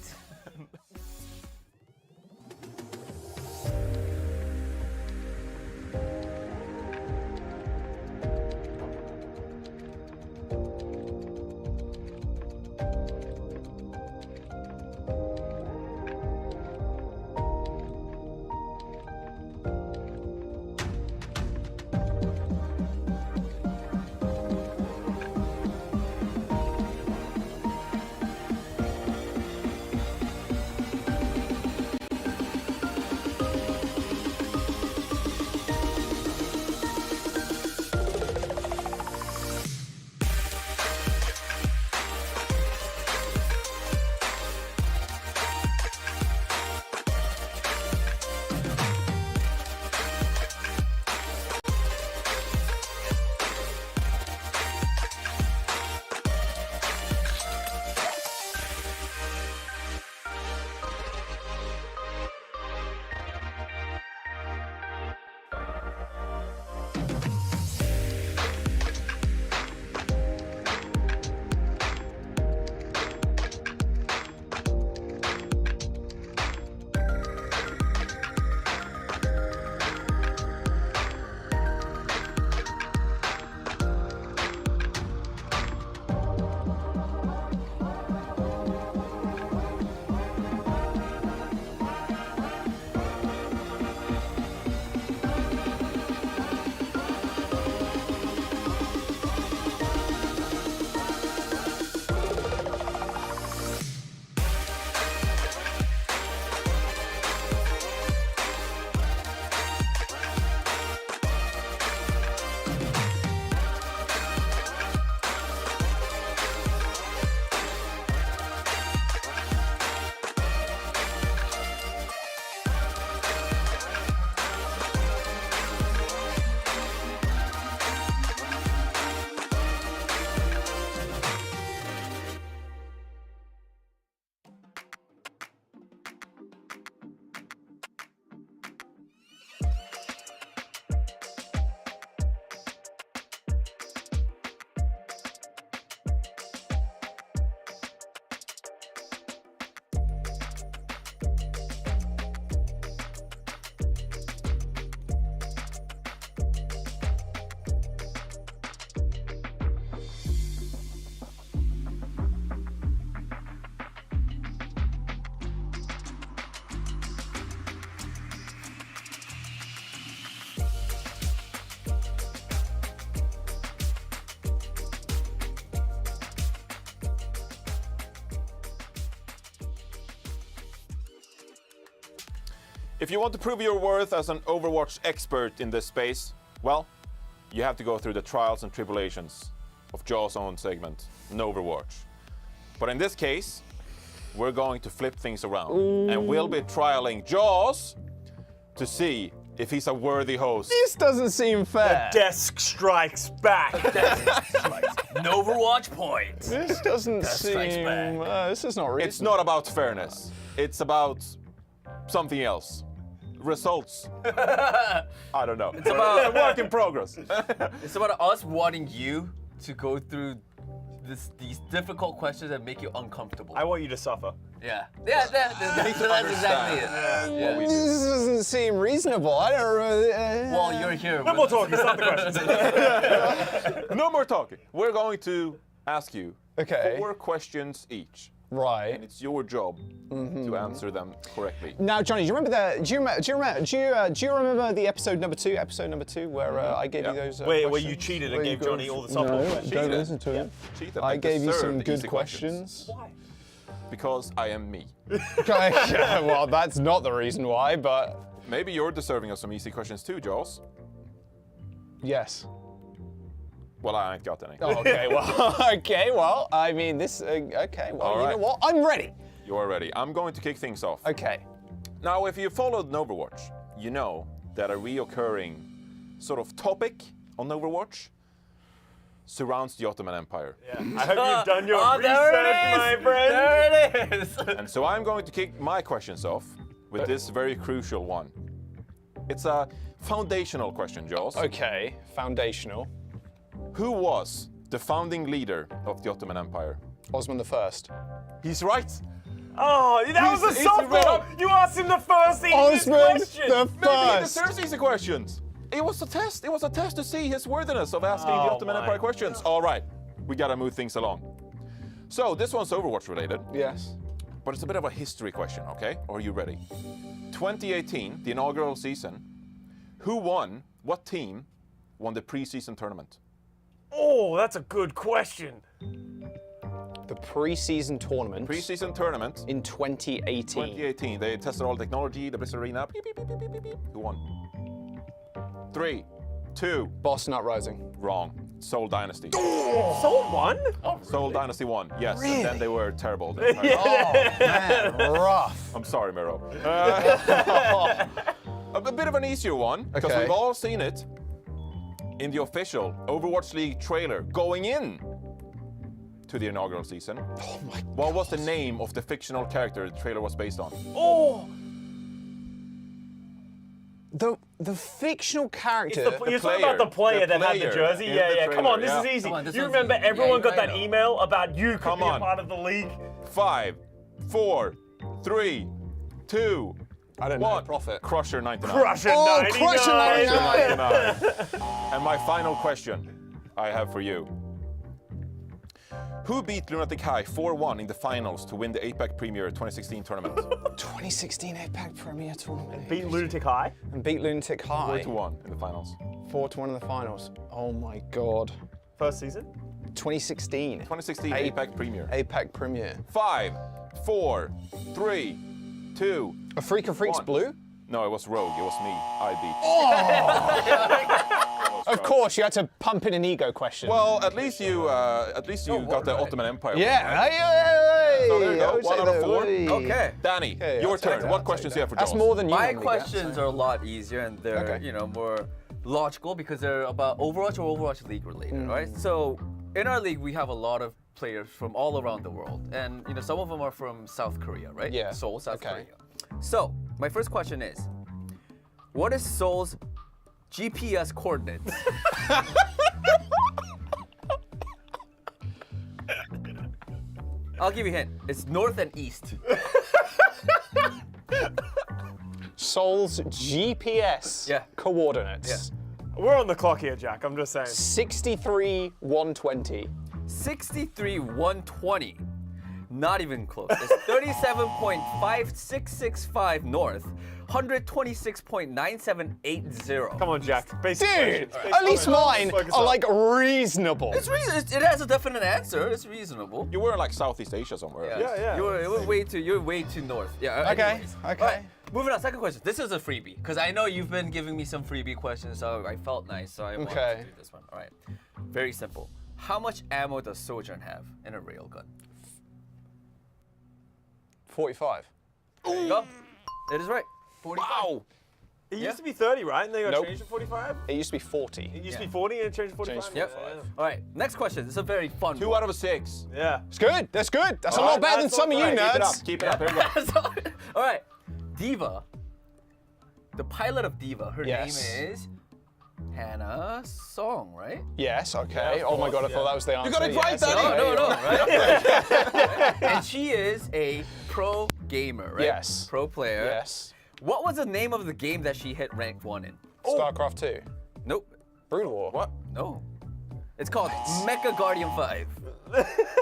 If you want to prove your worth as an Overwatch expert in this space, well, you have to go through the trials and tribulations of Jaw's own segment, Overwatch. But in this case, we're going to flip things around, and we'll be trialing Jaws to see if he's a worthy host. This doesn't seem fair. Desk strikes back. Overwatch Point. This doesn't strikes seem. back. This is not reasonable. It's not about fairness. It's about something else. Results. I don't know. It's about- a work in progress. It's about us wanting you to go through these difficult questions that make you uncomfortable. I want you to suffer. Yeah. That's exactly it. Yeah. This doesn't seem reasonable. I don't really. Well, you're here. No more talking, start the questions. No more talking. We're going to ask you Okay. 4 questions each. Right. and it's your job to answer them correctly. Now, Johnny, do you remember the episode number two, where I gave you those Where questions? you cheated Where and you gave got- Johnny all the softball No, questions? don't listen to it. Cheated. I gave you some deserve the good easy questions. Why? Because I am me. Okay, yeah, well, that's not the reason why, but Maybe you're deserving of some easy questions too, Jaws. yes. Well, I ain't got any. Okay, well, I mean, this, okay, well, All you right. know what? I'm ready. You are ready. I'm going to kick things off. Okay. Now, if you followed Overwatch, you know that a reoccurring sort of topic on Overwatch surrounds the Ottoman Empire. Yeah. I hope you've done your there it research, is! my friend. There it is! And so I'm going to kick my questions off with this very crucial one. It's a foundational question, Jaws. Okay, foundational. Who was the founding leader of the Ottoman Empire? Osman the First. He's right. Oh, that was a He's read softball! up. You asked him the first easiest Osman question! the Maybe he First. deserves easy questions. It was a test. It was a test to see his worthiness of asking the Oh Ottoman my Empire questions. All right, we gotta move things along. So this one's Overwatch related, Yes. but it's a bit of a history question, okay? Are you ready? 2018, the inaugural season. Who won? What team won the preseason tournament? Oh, that's a good question. The pre-season tournament Preseason tournament in 2018. 2018. They tested all the technology, the Blizzard Arena. Beep, beep, beep, beep, beep, beep. Who won? 3, 2, Boston Uprising. wrong. Seoul Dynasty. Soul won? Seoul Dynasty won. Yes, Really? and then they were terrible. Oh, man, rough. I'm sorry, Miro. A bit of an easier one, because Okay. we've all seen it in the official Overwatch League trailer going in to the inaugural season. Oh my What was the name of the fictional character the trailer was based on? Oh! The fictional character. You're talking about the player that had the jersey? in Yeah, the yeah. Come on, this trailer, is easy. Come on, this You one's remember easy. Yeah, everyone got I that know. email about you could Come be on. a part of the league? 5, 4, 3, 2, I don't know. 1. Profit. Crusher 99. Crusher Oh, 99. Crusher 99. 99. And my final question I have for you. Who beat Lunatic High 4-1 in the finals to win the APAC Premier 2016 tournament? 2016 APAC Premier Tournament. Beat Lunatic High. And beat Lunatic High. 4-1 in the finals. 4-1 in the finals. Oh my god. First season. 2016. 2016 A- APAC Premier. APAC Premier. 5, 4, 3, 2. A Freak of Freaks One. Blue? No, it was Rogue. It was me. I beat. Of course, you had to pump in an ego question. Well, at least you got the Ottoman Empire. one, yeah. right? Hey, So there you go. I would 1 say out of that. 4. Hey. Okay. Danny, Okay, your I'll take turn. that, What I'll questions do take you have for that. That's Jaws? more than you My normally get, questions so. are a lot easier and they're, Okay. more logical because they're about Overwatch or Overwatch League related, right? So in our league, we have a lot of players from all around the world. And, some of them are from South Korea, right? Yeah. Seoul, South Okay. Korea. So my first question is, what is Seoul's GPS coordinates? I'll give you a hint. It's north and east. Seoul's GPS Yeah. coordinates. We're on the clock here, Jack. I'm just saying. 63,120. 63,120. Not even close. It's 37.5665 north, 126.9780. Come on, Jack. Basic Dude, questions. at least mine Focus are on. like reasonable. It's it has a definite answer. It's reasonable. You were in like Southeast Asia somewhere. Yeah. Yeah. You're way too north. Yeah. Okay, anyways. okay. All right, moving on. Second question. This is a freebie because I know you've been giving me some freebie questions, so I felt nice, so I wanted Okay. to do this one. All right. Very simple. How much ammo does Sojourn have in a railgun? 45. There you go. It is right. 45. Wow. It Yeah. used to be 30, right? And they got Nope. changed to 45? It used to be 40. It used to Yeah. be 40 and it changed to 45? Changed to Yep. 45. All right. Next question. This is a very fun 2 one. out of 6. Yeah. It's good. That's good. That's a All lot right, better than that's some of you all right. nerds. Keep it up. Here we go. All right. Diva. The pilot of Diva. Her Yes. name is Hannah Song, right? Yes, okay. Yeah, of oh my god, I course, thought yeah. that was the answer. got it right, yes, Danny. okay. No, right? And she is a pro gamer, right? Yes. Pro player. Yes. What was the name of the game that she hit rank 1 in? StarCraft 2. Nope. Brood War. What? No. It's called Mecha Guardian 5.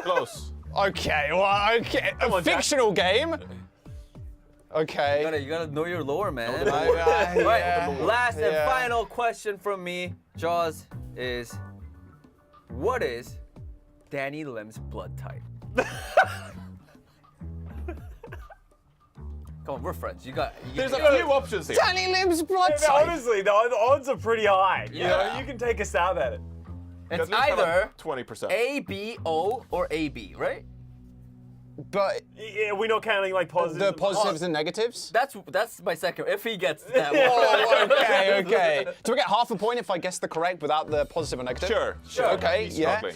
Close. Okay, well, okay. A fictional game? Okay. You gotta know your lore, man. Yeah. Right, last and Yeah. final question from me, Jaws, is what is Danny Lim's blood type? Come on, we're friends. There's a few options here. Danny Lim's blood Yeah, type. honestly, the odds are pretty high. You know, Yeah. you can take a stab at it. It's At least have a either 20%. A, B, O, or AB, right? But Yeah, we're not counting like positives. the positives and negatives? That's my second. If he gets that one. Oh, okay. Do I get half a point if I guess the correct without the positive or negative? Sure. Okay, He's yeah. struggling.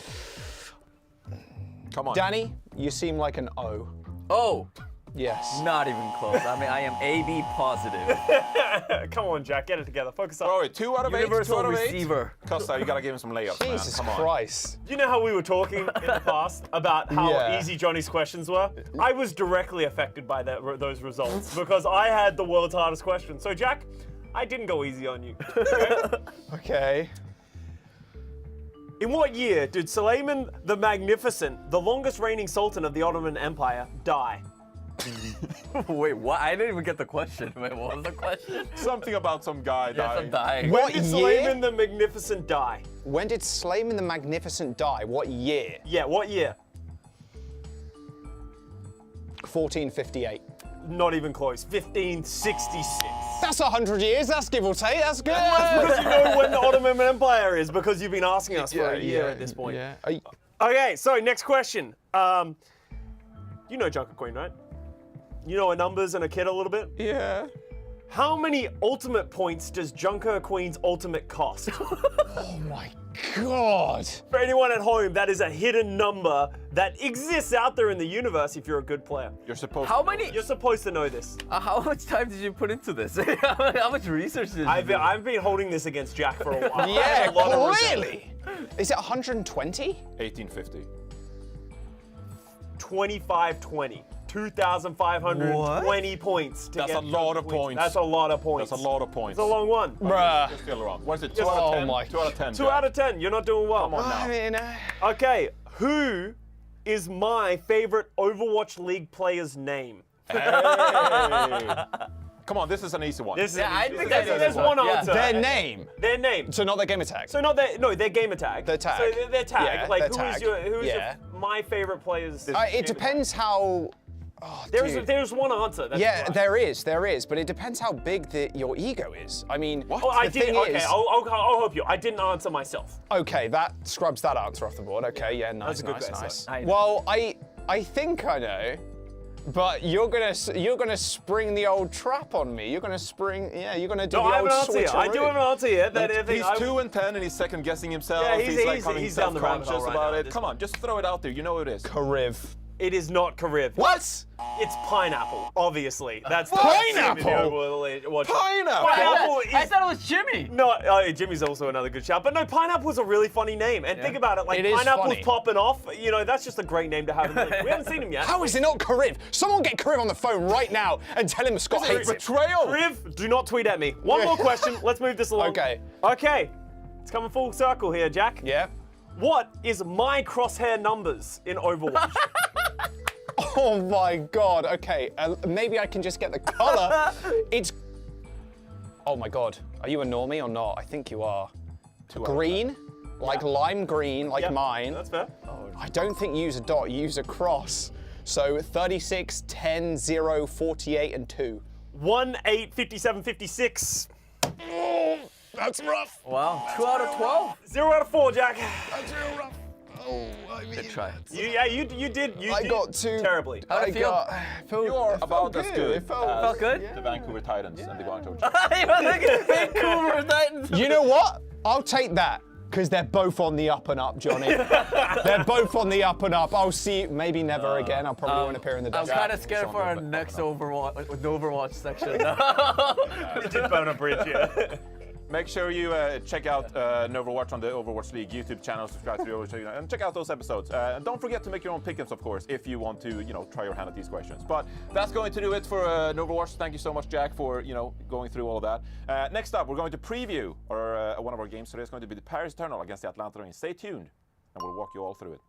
Come on. Danny, you seem like an O. Oh, Yes. not even close. I mean, I am AB positive. Come on, Jack, get it together. Focus up. All right, 2 out of 8. 2 Universal out of 8. receiver. Costa, you gotta give him some layups, man. Jesus Come on. Christ. You know how we were talking in the past about how Yeah. easy Johnny's questions were? I was directly affected by those results because I had the world's hardest question. So, Jack, I didn't go easy on you. Okay. In what year did Suleiman the Magnificent, the longest reigning sultan of the Ottoman Empire, die? Wait, what? I didn't even get the question. Wait, what was the question? Something about some guy Yes, I'm dying. What When did year? Suleiman the Magnificent die? When did Suleiman the Magnificent die? What year? Yeah, what year? 1458. Not even close. 1566. That's 100 years. That's give or take. That's good. Because you know when the Ottoman Empire is, because you've been asking us for a year at this point. Yeah. Okay, so next question. You know Junker Queen, right? You know her numbers and her kit a little bit? Yeah. How many ultimate points does Junker Queen's ultimate cost? Oh my God. For anyone at home, that is a hidden number that exists out there in the universe if you're a good player. You're supposed How to. many? You're supposed to know this. How much time did you put into this? How much research did you do? I've been holding this against Jack for a while. I Yeah, have a lot of research. clearly. Is it 120? 1850. 2520. 2,520 points. To That's get a lot Junker of Queens. points. That's a lot of points. That's a lot of points. It's a long one. Bruh. You're still wrong. What is it? 2 Just- out of 10? Oh my 2 out of 10. 2 out of 10. You're not doing well. Come on now. I mean, Okay, who is my favorite Overwatch League player's name? Come on, this is an easy one. This is Yeah, I think there's one Yeah. answer. their name. Their name. So not their game attack. So not their game attack. Their tag. So their tag. Yeah, like their who tag. is your Yeah. my favorite player's? It depends how. Oh, dude. There's one answer. That's Yeah, right. there is, but it depends how big your ego is. I mean, Oh, I the did. thing Okay, is, I'll help you. I didn't answer myself. okay, that scrubs that answer off the board. Okay, yeah, That's nice, a good nice, guess, nice. I know. Well, I think I know, but you're gonna spring the old trap on me. You're gonna spring, yeah, you're gonna do No, the I have old an answer here. I do switcheroo. have an answer here. That if He's I- 2 and 10 and he's second guessing himself. Yeah, he's like coming he's down the rabbit hole self-conscious right about now at it. this Come on, just throw it out there. You know who it is. Kariv. It is not Kariv. What? It's pineapple. Obviously, that's Pineapple? Pineapple? Pineapple I is thought it was Jimmy. no. Jimmy's also another good shout, but no, pineapple's a really funny name. And think about it, like It is pineapple's funny. popping off. You know, that's just a great name to have in the league. We haven't seen him yet. How is it not Kariv? Someone get Kariv on the phone right now and tell him Scott hates him. Betrayal! Kariv, do not tweet at me. One more question. Let's move this along. Okay. Okay. It's coming full circle here, Jack. Yeah. What is my crosshair numbers in Overwatch? Oh my God. Okay, maybe I can just get the color. It's. Oh my God. Are you a normie or not? I think you are. Green, like lime green, like Yep, mine. That's fair. I don't think you use a dot. You use a cross. So 36, 10, 0, 48, and 2. 1, 8, 57, 56. That's rough. Wow, 2 out of 12. 0 out of 4, Jack. That's real rough. Oh, I mean. Good try. You did. You I did got 2. terribly. How'd it feel? You're about as good It felt, Felt good? the Vancouver Titans and the Guangzhou. Vancouver Titans. You know what? I'll take that. Because they're both on the up and up, Johnny. They're both on the up and up. I'll see you. Maybe never again. I'll probably won't appear in the I'm dust. kind of scared for our next Overwatch section. You did burn a bridge, yeah. Make sure you check out Overwatch on the Overwatch League YouTube channel, subscribe to the Overwatch League, and check out those episodes. And don't forget to make your own pickups, of course, if you want to, try your hand at these questions. But that's going to do it for Overwatch. Thank you so much, Jack, for going through all of that. Next up, we're going to preview one of our games today. It's going to be the Paris Eternal against the Atlanta Reigns. Stay tuned, and we'll walk you all through it.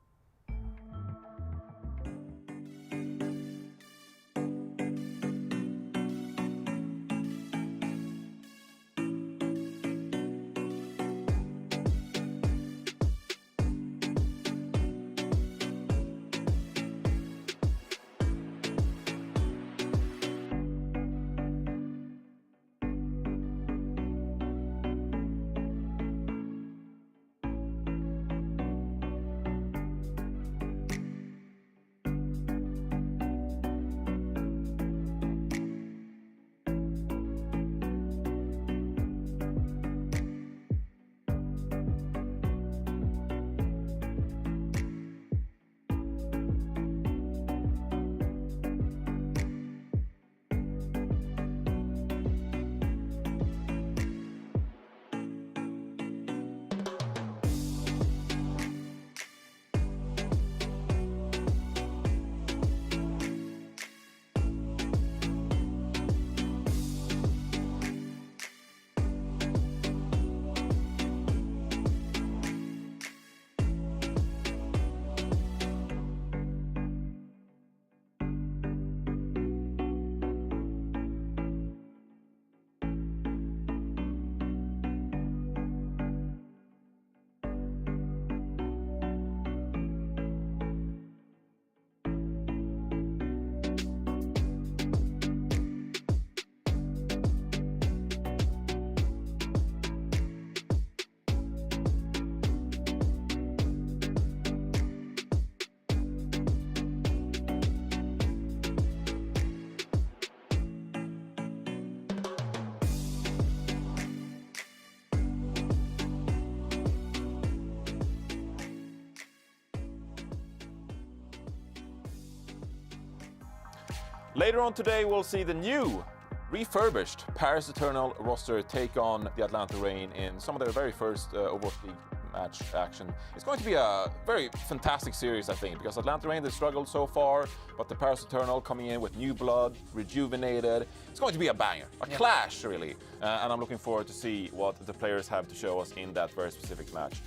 Later on today, we'll see the new refurbished Paris Eternal roster take on the Atlanta Reign in some of their very first Overwatch League match action. It's going to be a very fantastic series, I think, because Atlanta Reign, they struggled so far, but the Paris Eternal coming in with new blood, rejuvenated. It's going to be a banger, a clash, really. And I'm looking forward to see what the players have to show us in that very specific match.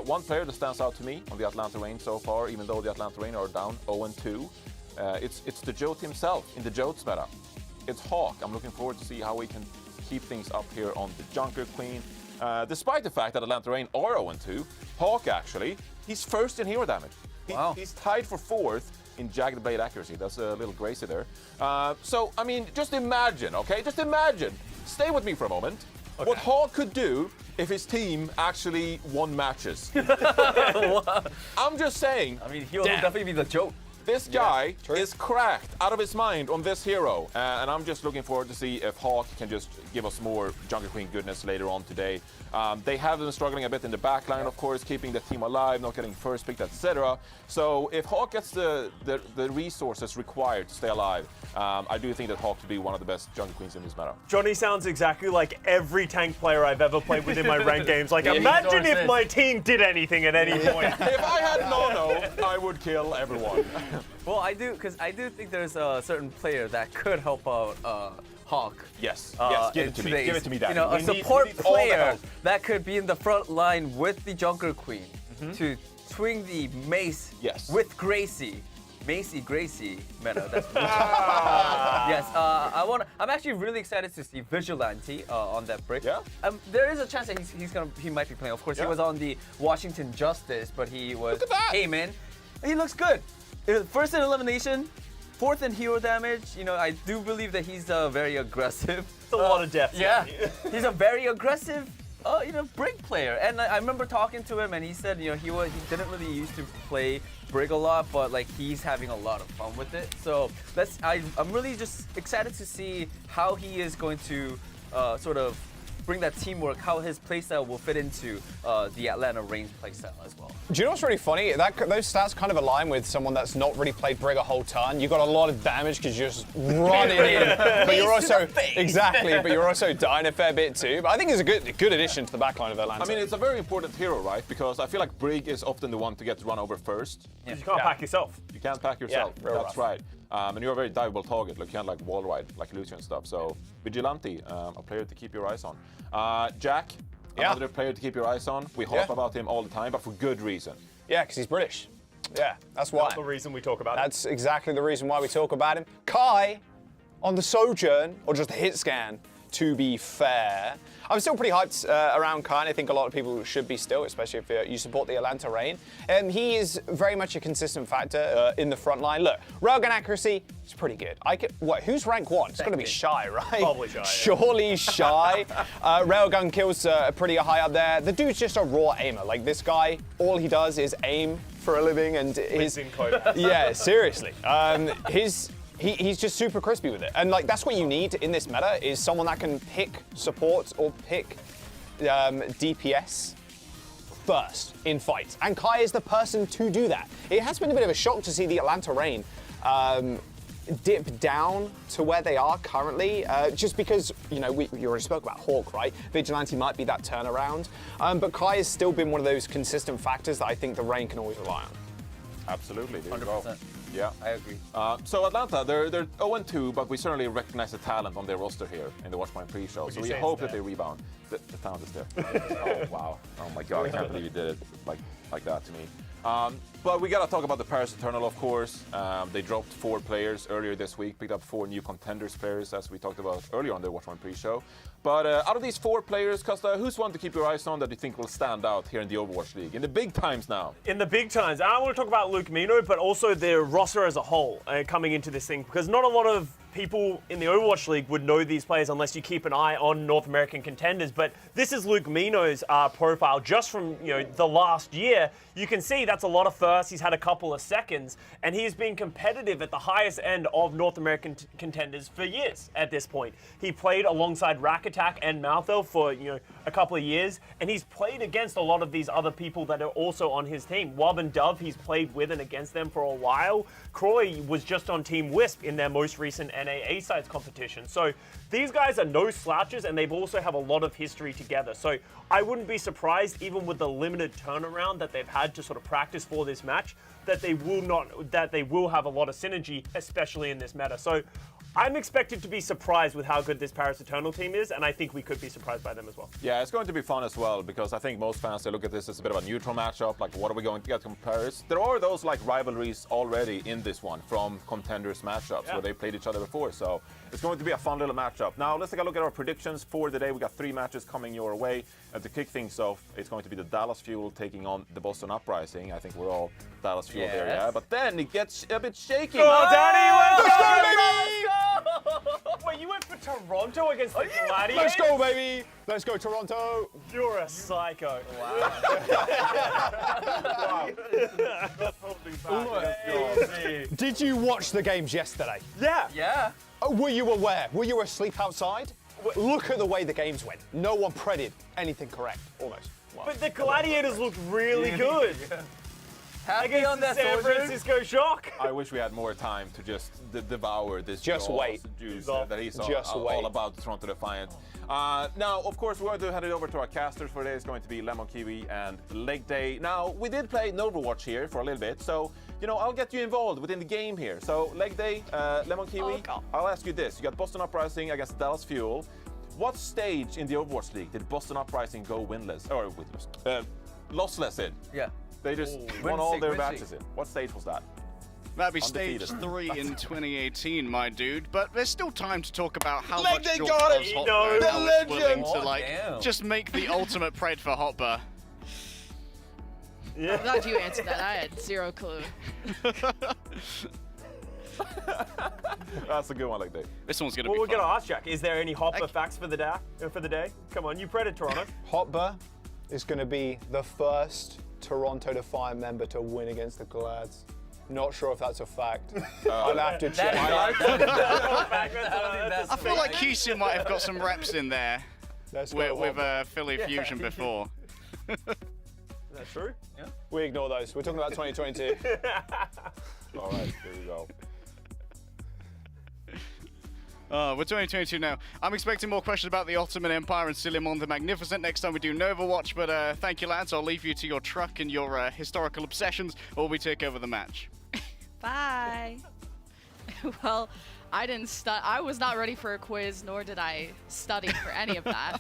One player that stands out to me on the Atlanta Reign so far, even though the Atlanta Reign are down 0-2, it's the Jote himself in the Jotes meta. It's Hawk. I'm looking forward to see how we can keep things up here on the Junker Queen. Despite the fact that Atlanta Reign are 0-2, Hawk actually, he's first in hero damage. He's tied for 4th in Jagged Blade accuracy. That's a little Gracie there. So, I mean, just imagine, okay? Just imagine. Stay with me for a moment. Okay. What Hawk could do if his team actually won matches. I'm just saying. I mean, he'll definitely be the joke. This guy is cracked out of his mind on this hero, and I'm just looking forward to see if Hawk can just give us more Junker Queen goodness later on today. They have been struggling a bit in the backline, of course, keeping the team alive, not getting first picked, etc. So if Hawk gets the resources required to stay alive, I do think that Hawk could be one of the best Junker Queens in this meta. Johnny sounds exactly like every tank player I've ever played with in my ranked games. Like, imagine if my team did anything at any point. If I had Nono, I would kill everyone. Well, I do think there's a certain player that could help out Hawk. Yes, give it to me. Give it to me, Daddy. You know, a support player that could be in the front line with the Junker Queen to swing the mace with Gracie. Macy Gracie meta. That's yes. I'm actually really excited to see Vigilante on that break. Yeah. There is a chance that he might be playing. Of course, he was on the Washington Justice, but he came in. He looks good. First in elimination, 4th in hero damage. You know, I do believe that he's very aggressive. It's a lot of depth. Yeah, he's a very aggressive, Brig player. And I remember talking to him, and he said, he didn't really used to play Brig a lot, but like he's having a lot of fun with it. So I'm really just excited to see how he is going to sort of bring that teamwork, how his playstyle will fit into the Atlanta Reign playstyle as well. Do you know what's really funny? Those stats kind of align with someone that's not really played Brig a whole ton. You got a lot of damage because you're just running in, but you're also but you're also dying a fair bit too. But I think it's a good addition to the backline of Atlanta. I mean, it's a very important hero, right? Because I feel like Brig is often the one to get run over first. Yeah. You can't pack yourself. You can't pack yourself. Yeah, that's right. And you're a very diveable target. Like, you can't like wall ride like Lucio and stuff. So Vigilante, a player to keep your eyes on. Jack, another player to keep your eyes on. We harp about him all the time, but for good reason. Yeah, because he's British. Yeah, that's why. That's the reason we talk about him. That's exactly the reason why we talk about him. Kai, on the Sojourn, or just a hit scan, to be fair. I'm still pretty hyped around Kai, and I think a lot of people should be still, especially if you support the Atlanta Reign. He is very much a consistent factor in the front line. Look, railgun accuracy is pretty good. Who's rank 1? It's got to be Shy, right? Probably Shy. Surely Shy. Railgun kills are pretty high up there. The dude's just a raw aimer. Like, this guy, all he does is aim for a living, and yeah, seriously. He's just super crispy with it. And like, that's what you need in this meta, is someone that can pick support or pick DPS first in fights. And Kai is the person to do that. It has been a bit of a shock to see the Atlanta Reign dip down to where they are currently, just because, we already spoke about Hawk, right? Vigilante might be that turnaround. But Kai has still been one of those consistent factors that I think the Reign can always rely on. Absolutely. 100%. Yeah, I agree. So Atlanta, they're 0-2, but we certainly recognize the talent on their roster here in the Watch My pre-show. So we hope that they rebound. The talent is there. Oh wow! Oh my God! I can't believe you did it like that to me. But we gotta talk about the Paris Eternal, of course. They dropped 4 players earlier this week, picked up 4 new contenders players, as we talked about earlier on the Watch My pre-show. But out of these 4 players, Costa, who's one to keep your eyes on that you think will stand out here in the Overwatch League, in the big times now? In the big times. I want to talk about Luke Mino, but also their roster as a whole coming into this thing, because not a lot of people in the Overwatch League would know these players unless you keep an eye on North American contenders. But this is Luke Mino's profile just from the last year. You can see that's a lot of firsts. He's had a couple of seconds, and he's been competitive at the highest end of North American contenders for years at this point. He played alongside Rack Attack and Maltho for a couple of years, and he's played against a lot of these other people that are also on his team. Wob and Dove, he's played with and against them for a while. Croy was just on Team Wisp in their most recent NA A-Sides competition. So these guys are no slouches, and they've also have a lot of history together. So I wouldn't be surprised, even with the limited turnaround that they've had to sort of practice for this match, that they will have a lot of synergy, especially in this meta. So I'm expected to be surprised with how good this Paris Eternal team is, and I think we could be surprised by them as well. Yeah, it's going to be fun as well, because I think most fans, they look at this as a bit of a neutral matchup, like what are we going to get from Paris? There are those like rivalries already in this one from contenders matchups where they played each other before, so it's going to be a fun little matchup. Now, let's take a look at our predictions for the day. We got 3 matches coming your way. And to kick things off, it's going to be the Dallas Fuel taking on the Boston Uprising. I think we're all Dallas Fuel there, yeah? But then it gets a bit shaky. Oh, Danny, let's go! Wait, you went for Toronto against the Gladiators? Let's go, baby! Let's go, Toronto! You're a psycho. Did you watch the games yesterday? Yeah. Yeah. Were you aware? Were you asleep outside? Look at the way the games went. No one predicted anything correct, almost. Well, But the Gladiators looked really good. Happy on Against the that, San soldiers. Francisco Shock. I wish we had more time to just devour this Just wait. juice that he's Just all wait. about Toronto Defiant. Now, of course, we're going to head it over to our casters for today. It's going to be Lemon Kiwi and Leg Day. Now, we did play Overwatch here for a little bit, so I'll get you involved within the game here. So, Leg Day, Lemon Kiwi, I'll ask you this. You got Boston Uprising against Dallas Fuel. What stage in the Overwatch League did Boston Uprising go lossless in? Yeah. They just won all their matches in. What stage was that? That'd be Undefeated. stage 3 in 2018, my dude. But there's still time to talk about how Leg much Day George got it! loves Hotba No, and the how he's willing legend! to Damn. just make the ultimate pred for Hotba. Yeah. I'm glad you answered that. I had zero clue. That's a good one, Leg Day. This one's gonna Well, be we're fun. going to ask Jack. Is there any Hopper facts for the day? Come on, you preded Toronto. Hotba is going to be the first Toronto Defiant member to win against the Glads. Not sure if that's a fact. I'll have to check. I feel like Keeson might have got some reps in there Let's go, with Hotba. Philly Fusion before. Is that true? Yeah. We ignore those. We're talking about 2022. All right, here we go. We're 2022 now. I'm expecting more questions about the Ottoman Empire and Suleiman the Magnificent next time we do Overwatch, but thank you, lads. I'll leave you to your truck and your historical obsessions while we take over the match. Bye. Well, I was not ready for a quiz, nor did I study for any of that.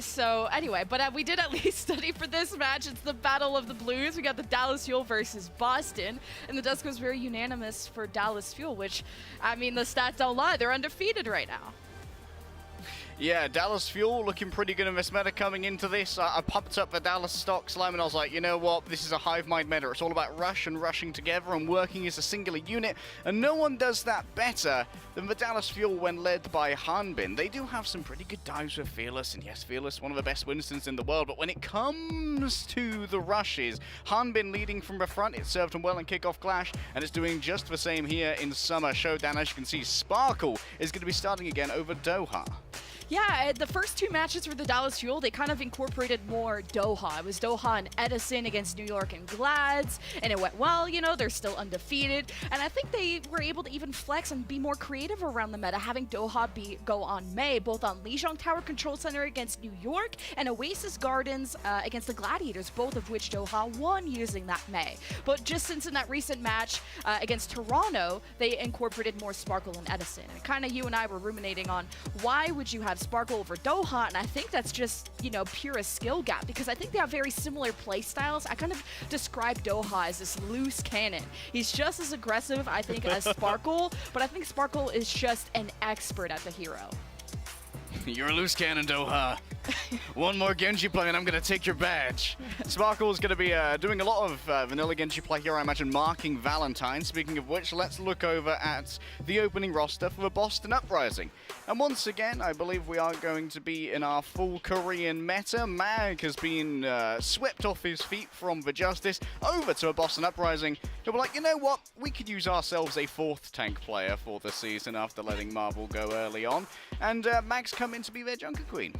So anyway, but we did at least study for this match. It's the Battle of the Blues. We got the Dallas Fuel versus Boston, and the desk was very unanimous for Dallas Fuel, which, I mean, the stats don't lie. They're undefeated right now. Yeah, Dallas Fuel looking pretty good in this meta coming into this. I pumped up the Dallas stock slime and I was like, you know what, this is a hive mind meta. It's all about rush and rushing together and working as a singular unit, and no one does that better than the Dallas Fuel when led by Hanbin. They do have some pretty good dives with Fearless, and yes, Fearless, one of the best Winstons in the world, but when it comes to the rushes, Hanbin leading from the front, it served him well in Kickoff Clash, and it's doing just the same here in Summer Showdown. As you can see, Sparkle is going to be starting again over Doha. Yeah, the first 2 matches for the Dallas Fuel, they kind of incorporated more Doha. It was Doha and Edison against New York and Glads, and it went well, they're still undefeated. And I think they were able to even flex and be more creative around the meta, having Doha go on May, both on Lijiang Tower Control Center against New York and Oasis Gardens against the Gladiators, both of which Doha won using that May. But just since in that recent match against Toronto, they incorporated more Sparkle and Edison. And kind of you and I were ruminating on why would you have Sparkle over Doha, and I think that's just, pure a skill gap, because I think they have very similar play styles. I kind of describe Doha as this loose cannon. He's just as aggressive, I think, as Sparkle, but I think Sparkle is just an expert at the hero. You're a loose cannon, Doha. One more Genji play and I'm going to take your badge. Sparkle's going to be doing a lot of vanilla Genji play here, I imagine, marking Valentine. Speaking of which, let's look over at the opening roster for the Boston Uprising. And once again, I believe we are going to be in our full Korean meta. Mag has been swept off his feet from the Justice over to a Boston Uprising. Who were like, you know what, we could use ourselves a 4th tank player for the season after letting Marvel go early on. And Mag's come in to be their Junker Queen.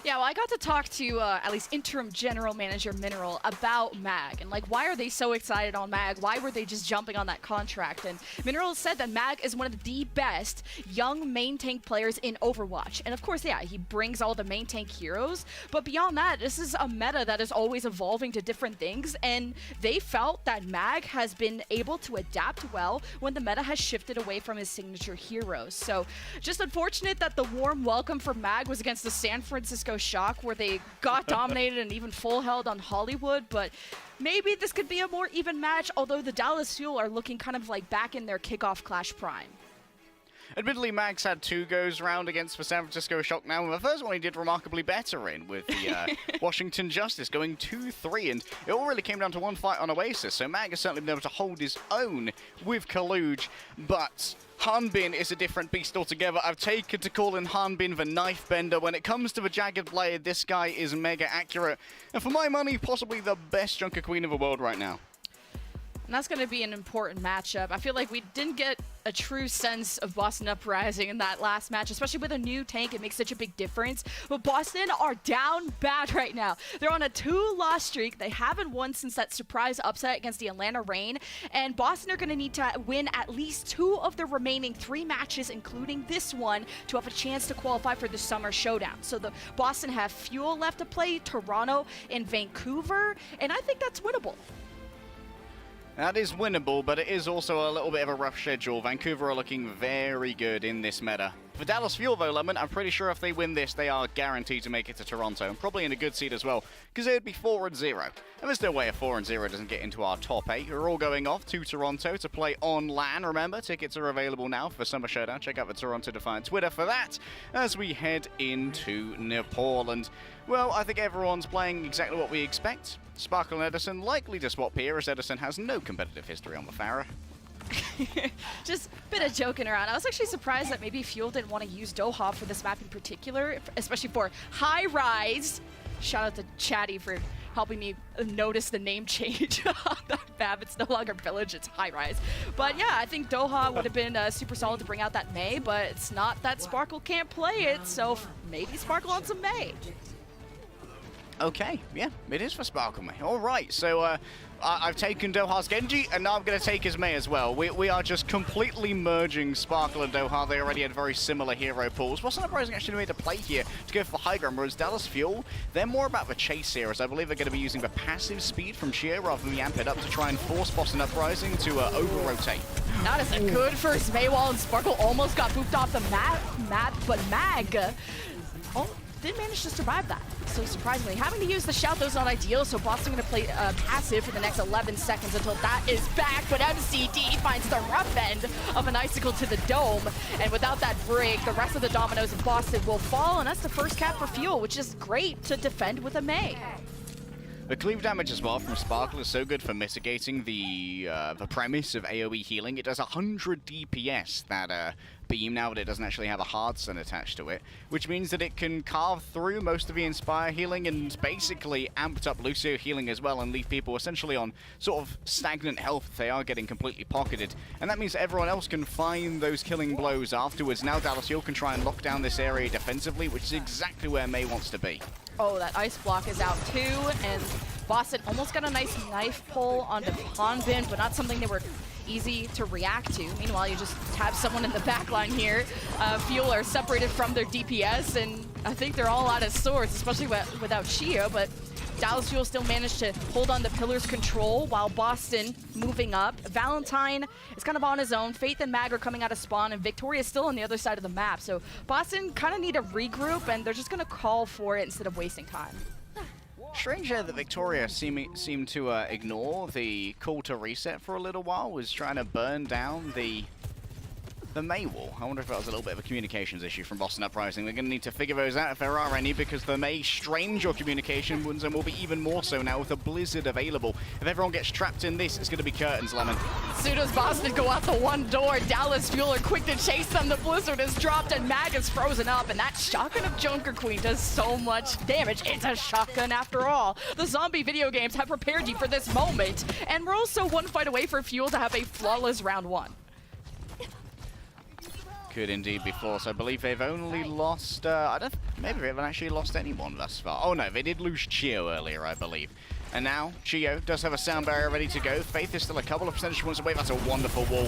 Yeah, well, I got to talk to at least interim general manager Mineral about Mag and like why are they so excited on Mag? Why were they just jumping on that contract? And Mineral said that Mag is one of the best young main tank players in Overwatch. And of course, yeah, he brings all the main tank heroes. But beyond that, this is a meta that is always evolving to different things. And they felt that Mag has been able to adapt well when the meta has shifted away from his signature heroes. So just unfortunate that the warm welcome for Mag was against the San Francisco Shock, where they got dominated and even full held on Hollywood, but maybe this could be a more even match, although the Dallas Fuel are looking kind of like back in their kickoff Clash Prime. Admittedly, Mag's had 2 goes round against the San Francisco Shock now, and the first one he did remarkably better in with the Washington Justice, going 2-3, and it all really came down to one fight on Oasis, so Mag has certainly been able to hold his own with Kaluj, but Hanbin is a different beast altogether. I've taken to call in Hanbin the knife bender. When it comes to the Jagged Blade, this guy is mega accurate, and for my money, possibly the best Junker Queen of the world right now. And that's going to be an important matchup. I feel like we didn't get a true sense of Boston Uprising in that last match, especially with a new tank. It makes such a big difference. But Boston are down bad right now. They're on a 2-loss streak. They haven't won since that surprise upset against the Atlanta Reign. And Boston are going to need to win at least 2 of the remaining 3 matches, including this one, to have a chance to qualify for the Summer Showdown. So the Boston have Fuel left to play, Toronto, and Vancouver. And I think that's winnable. That is winnable, but it is also a little bit of a rough schedule. Vancouver are looking very good in this meta. For Dallas Fuel, though, Lemon, I'm pretty sure if they win this, they are guaranteed to make it to Toronto, and probably in a good seed as well, because it would be 4-0. And there's no way a 4-0 doesn't get into our top 8. We're all going off to Toronto to play on LAN. Remember, tickets are available now for Summer Showdown. Check out the Toronto Defiant Twitter for that, as we head into Nepal. And, well, I think everyone's playing exactly what we expect. Sparkle and Edison likely to swap here, as Edison has no competitive history on the Farah. Just a bit of joking around. I was actually surprised that maybe Fuel didn't want to use Doha for this map in particular, especially for High Rise. Shout out to Chatty for helping me notice the name change on that map. It's no longer Village, it's High Rise. But yeah, I think Doha would have been super solid to bring out that Mei, but it's not that Sparkle can't play it, so maybe Sparkle on some Mei. Okay, yeah, it is for Sparkle Mei. All right, so I've taken Doha's Genji, and now I'm going to take his Mei as well. We are just completely merging Sparkle and Doha. They already had very similar hero pools. Boston Uprising actually made a play here to go for high ground, whereas Dallas Fuel, they're more about the chase here, as I believe they're going to be using the passive speed from Sheer rather than the amp it up to try and force Boston Uprising to over-rotate. That is a good first Mei wall, and Sparkle almost got booped off the map, but Mag did manage to survive that. So surprisingly, having to use the shout, though, is not ideal, so Boston going to play passive for the next 11 seconds until that is back, but MCD finds the rough end of an icicle to the dome, and without that break, the rest of the dominoes of Boston will fall, and that's the first cap for Fuel, which is great to defend with a Mei. The cleave damage as well from Sparkle is so good for mitigating the premise of AoE healing. It does 100 DPS, that beam, now that it doesn't actually have a hard stun attached to it, which means that it can carve through most of the Inspire healing and basically amped up Lucio healing as well and leave people essentially on sort of stagnant health if they are getting completely pocketed. And that means that everyone else can find those killing blows afterwards. Now Dallas Fuel can try and lock down this area defensively, which is exactly where Mei wants to be. Oh, that ice block is out too, and Boston almost got a nice knife pull onto Hanbin, but not something they were easy to react to. Meanwhile, you just have someone in the back line here. Fuel are separated from their DPS, and I think they're all out of swords, especially without Shio, but Dallas Fuel still managed to hold on the Pillar's control while Boston moving up. Valentine is kind of on his own. Faith and Mag are coming out of spawn, and Victoria is still on the other side of the map. So Boston kind of need to regroup, and they're just going to call for it instead of wasting time. Strange that Victoria seemed to ignore the call to reset for a little while, was trying to burn down the the May wall. I wonder if that was a little bit of a communications issue from Boston Uprising. They're going to need to figure those out if there are any, because the May strained your communication wounds and will be even more so now with a blizzard available. If everyone gets trapped in this, it's going to be curtains, Lemon. As soon as Boston go out the one door, Dallas Fuel are quick to chase them. The blizzard is dropped and Mag is frozen up, and that shotgun of Junker Queen does so much damage. It's a shotgun after all. The zombie video games have prepared you for this moment, and we're also one fight away for Fuel to have a flawless round one. Could indeed be forced. I believe they've only lost, maybe they haven't actually lost anyone thus far. Oh no, they did lose Chio earlier, I believe. And now, Chio does have a sound barrier ready to go. Faith is still a couple of percentage points away. That's a wonderful wall.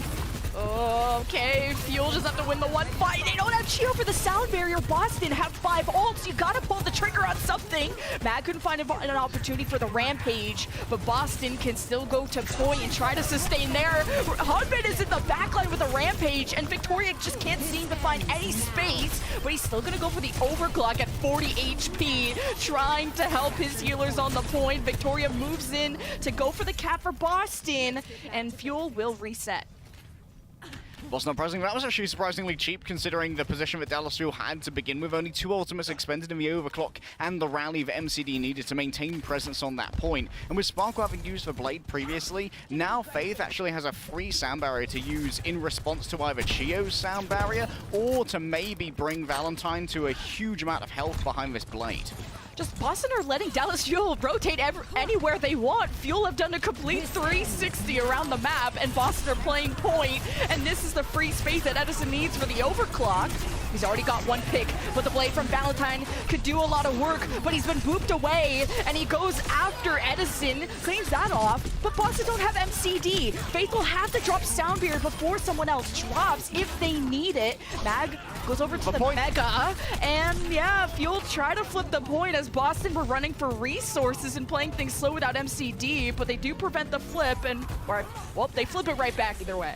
Okay, Fuel just have to win the one fight. They don't have Chio for the sound barrier. Boston have 5 ults. You gotta pull the trigger on something. Mag couldn't find an opportunity for the rampage, but Boston can still go to point and try to sustain there. Hunbin is in the backline with a rampage, and Victoria just can't seem to find any space, but he's still gonna go for the overclock at 40 HP, trying to help his healers on the point. Victoria moves in to go for the cap for Boston, and Fuel will reset. Boston Uprising, that was actually surprisingly cheap considering the position that Dallas Fuel had to begin with. Only 2 ultimates expended in the overclock and the rally that MCD needed to maintain presence on that point. And with Sparkle having used the Blade previously, now Faith actually has a free sound barrier to use in response to either Chio's sound barrier or to maybe bring Valentine to a huge amount of health behind this Blade. Just Boston are letting Dallas Fuel rotate anywhere they want. Fuel have done a complete 360 around the map, and Boston are playing point, and this is the free space that Edison needs for the overclock. He's already got 1 pick, but the Blade from Valentine could do a lot of work, but he's been booped away, and he goes after Edison, claims that off, but Boston don't have MCD. Faith will have to drop sound barrier before someone else drops if they need it. Mag goes over to the Mega, and yeah, Fuel try to flip the point as Boston were running for resources and playing things slow without MCD, but they do prevent the flip, and, well, they flip it right back either way.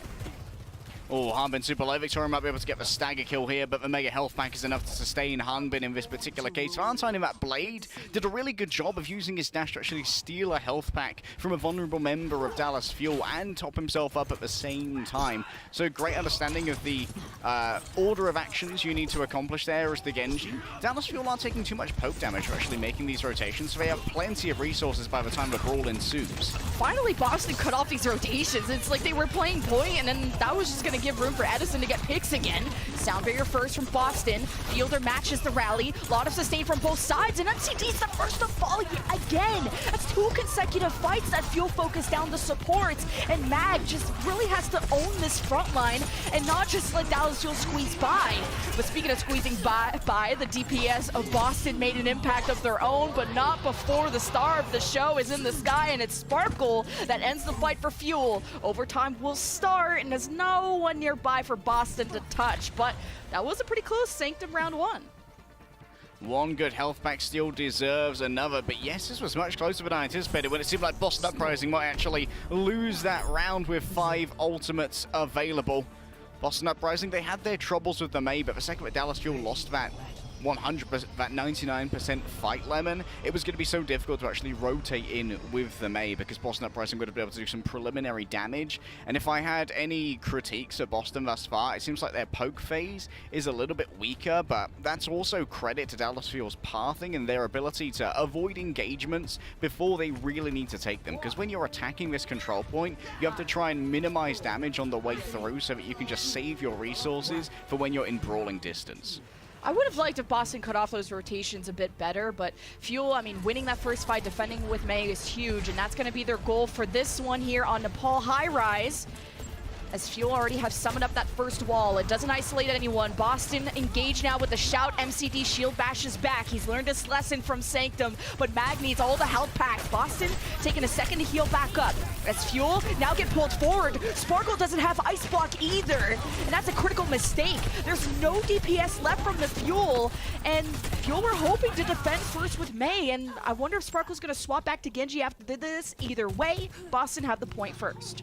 Oh, Hanbin super low. Victoria might be able to get the stagger kill here, but the mega health pack is enough to sustain Hanbin in this particular case. Valentine in that Blade did a really good job of using his dash to actually steal a health pack from a vulnerable member of Dallas Fuel and top himself up at the same time. So great understanding of the order of actions you need to accomplish there as the Genji. Dallas Fuel aren't taking too much poke damage for actually making these rotations, so they have plenty of resources by the time the brawl ensues. Finally, Boston cut off these rotations. It's like they were playing point, and then that was just going to give room for Edison to get picks again. Sound barrier first from Boston. Fielder matches the rally. A lot of sustain from both sides, and MCD's the first to fall again. That's 2 consecutive fights that Fuel focus down the supports, and Mag just really has to own this front line and not just let Dallas Fuel squeeze by. But speaking of squeezing by, the DPS of Boston made an impact of their own, but not before the star of the show is in the sky, and it's Sparkle that ends the fight for Fuel. Overtime will start, and there's no one nearby for Boston to touch, but that was a pretty close Sanctum round 1. One good health pack still deserves another, but yes, this was much closer than I anticipated when it seemed like Boston Uprising might actually lose that round with 5 ultimates available. Boston Uprising, they had their troubles with the May, but the second that Dallas Fuel lost that 100%, that 99% fight Lemon, it was going to be so difficult to actually rotate in with the May because Boston Uprising would have been able to do some preliminary damage. And if I had any critiques of Boston thus far, it seems like their poke phase is a little bit weaker, but that's also credit to Dallas Fuel's pathing and their ability to avoid engagements before they really need to take them. Because when you're attacking this control point, you have to try and minimize damage on the way through so that you can just save your resources for when you're in brawling distance. I would have liked if Boston cut off those rotations a bit better, but Fuel, I mean, winning that first fight, defending with May is huge, and that's going to be their goal for this one here on Nepal High Rise. As Fuel already have summoned up that first wall. It doesn't isolate anyone. Boston engaged now with the shout. MCD shield bashes back. He's learned his lesson from Sanctum, but Mag needs all the health packs. Boston taking a second to heal back up. As Fuel now get pulled forward. Sparkle doesn't have ice block either, and that's a critical mistake. There's no DPS left from the Fuel, and Fuel were hoping to defend first with May, and I wonder if Sparkle's gonna swap back to Genji after this. Either way, Boston have the point first.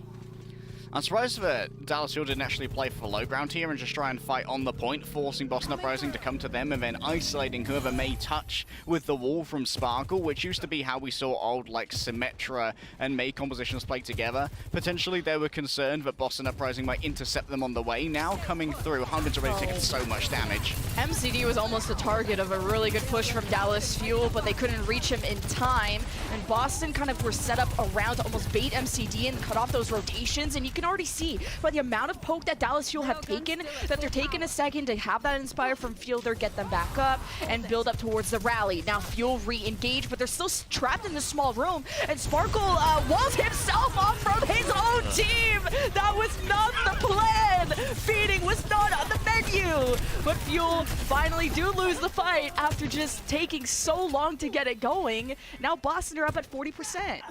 I'm surprised that Dallas Fuel didn't actually play for low ground here and just try and fight on the point, forcing Boston Uprising to come to them and then isolating whoever may touch with the wall from Sparkle, which used to be how we saw old like Symmetra and May compositions play together. Potentially they were concerned that Boston Uprising might intercept them on the way. Now coming through, Hunter's already taken so much damage. MCD was almost the target of a really good push from Dallas Fuel, but they couldn't reach him in time. And Boston kind of were set up around to almost bait MCD and cut off those rotations. And you can already see by the amount of poke that Dallas Fuel have taken that they're taking a second to have that Inspire from Fielder get them back up and build up towards the rally. Now Fuel re-engage, but they're still trapped in this small room. And Sparkle walls himself off from his own team. That was not the plan. Feeding was not on the menu. But Fuel finally do lose the fight after just taking so long to get it going. Now Boston are up at 40%.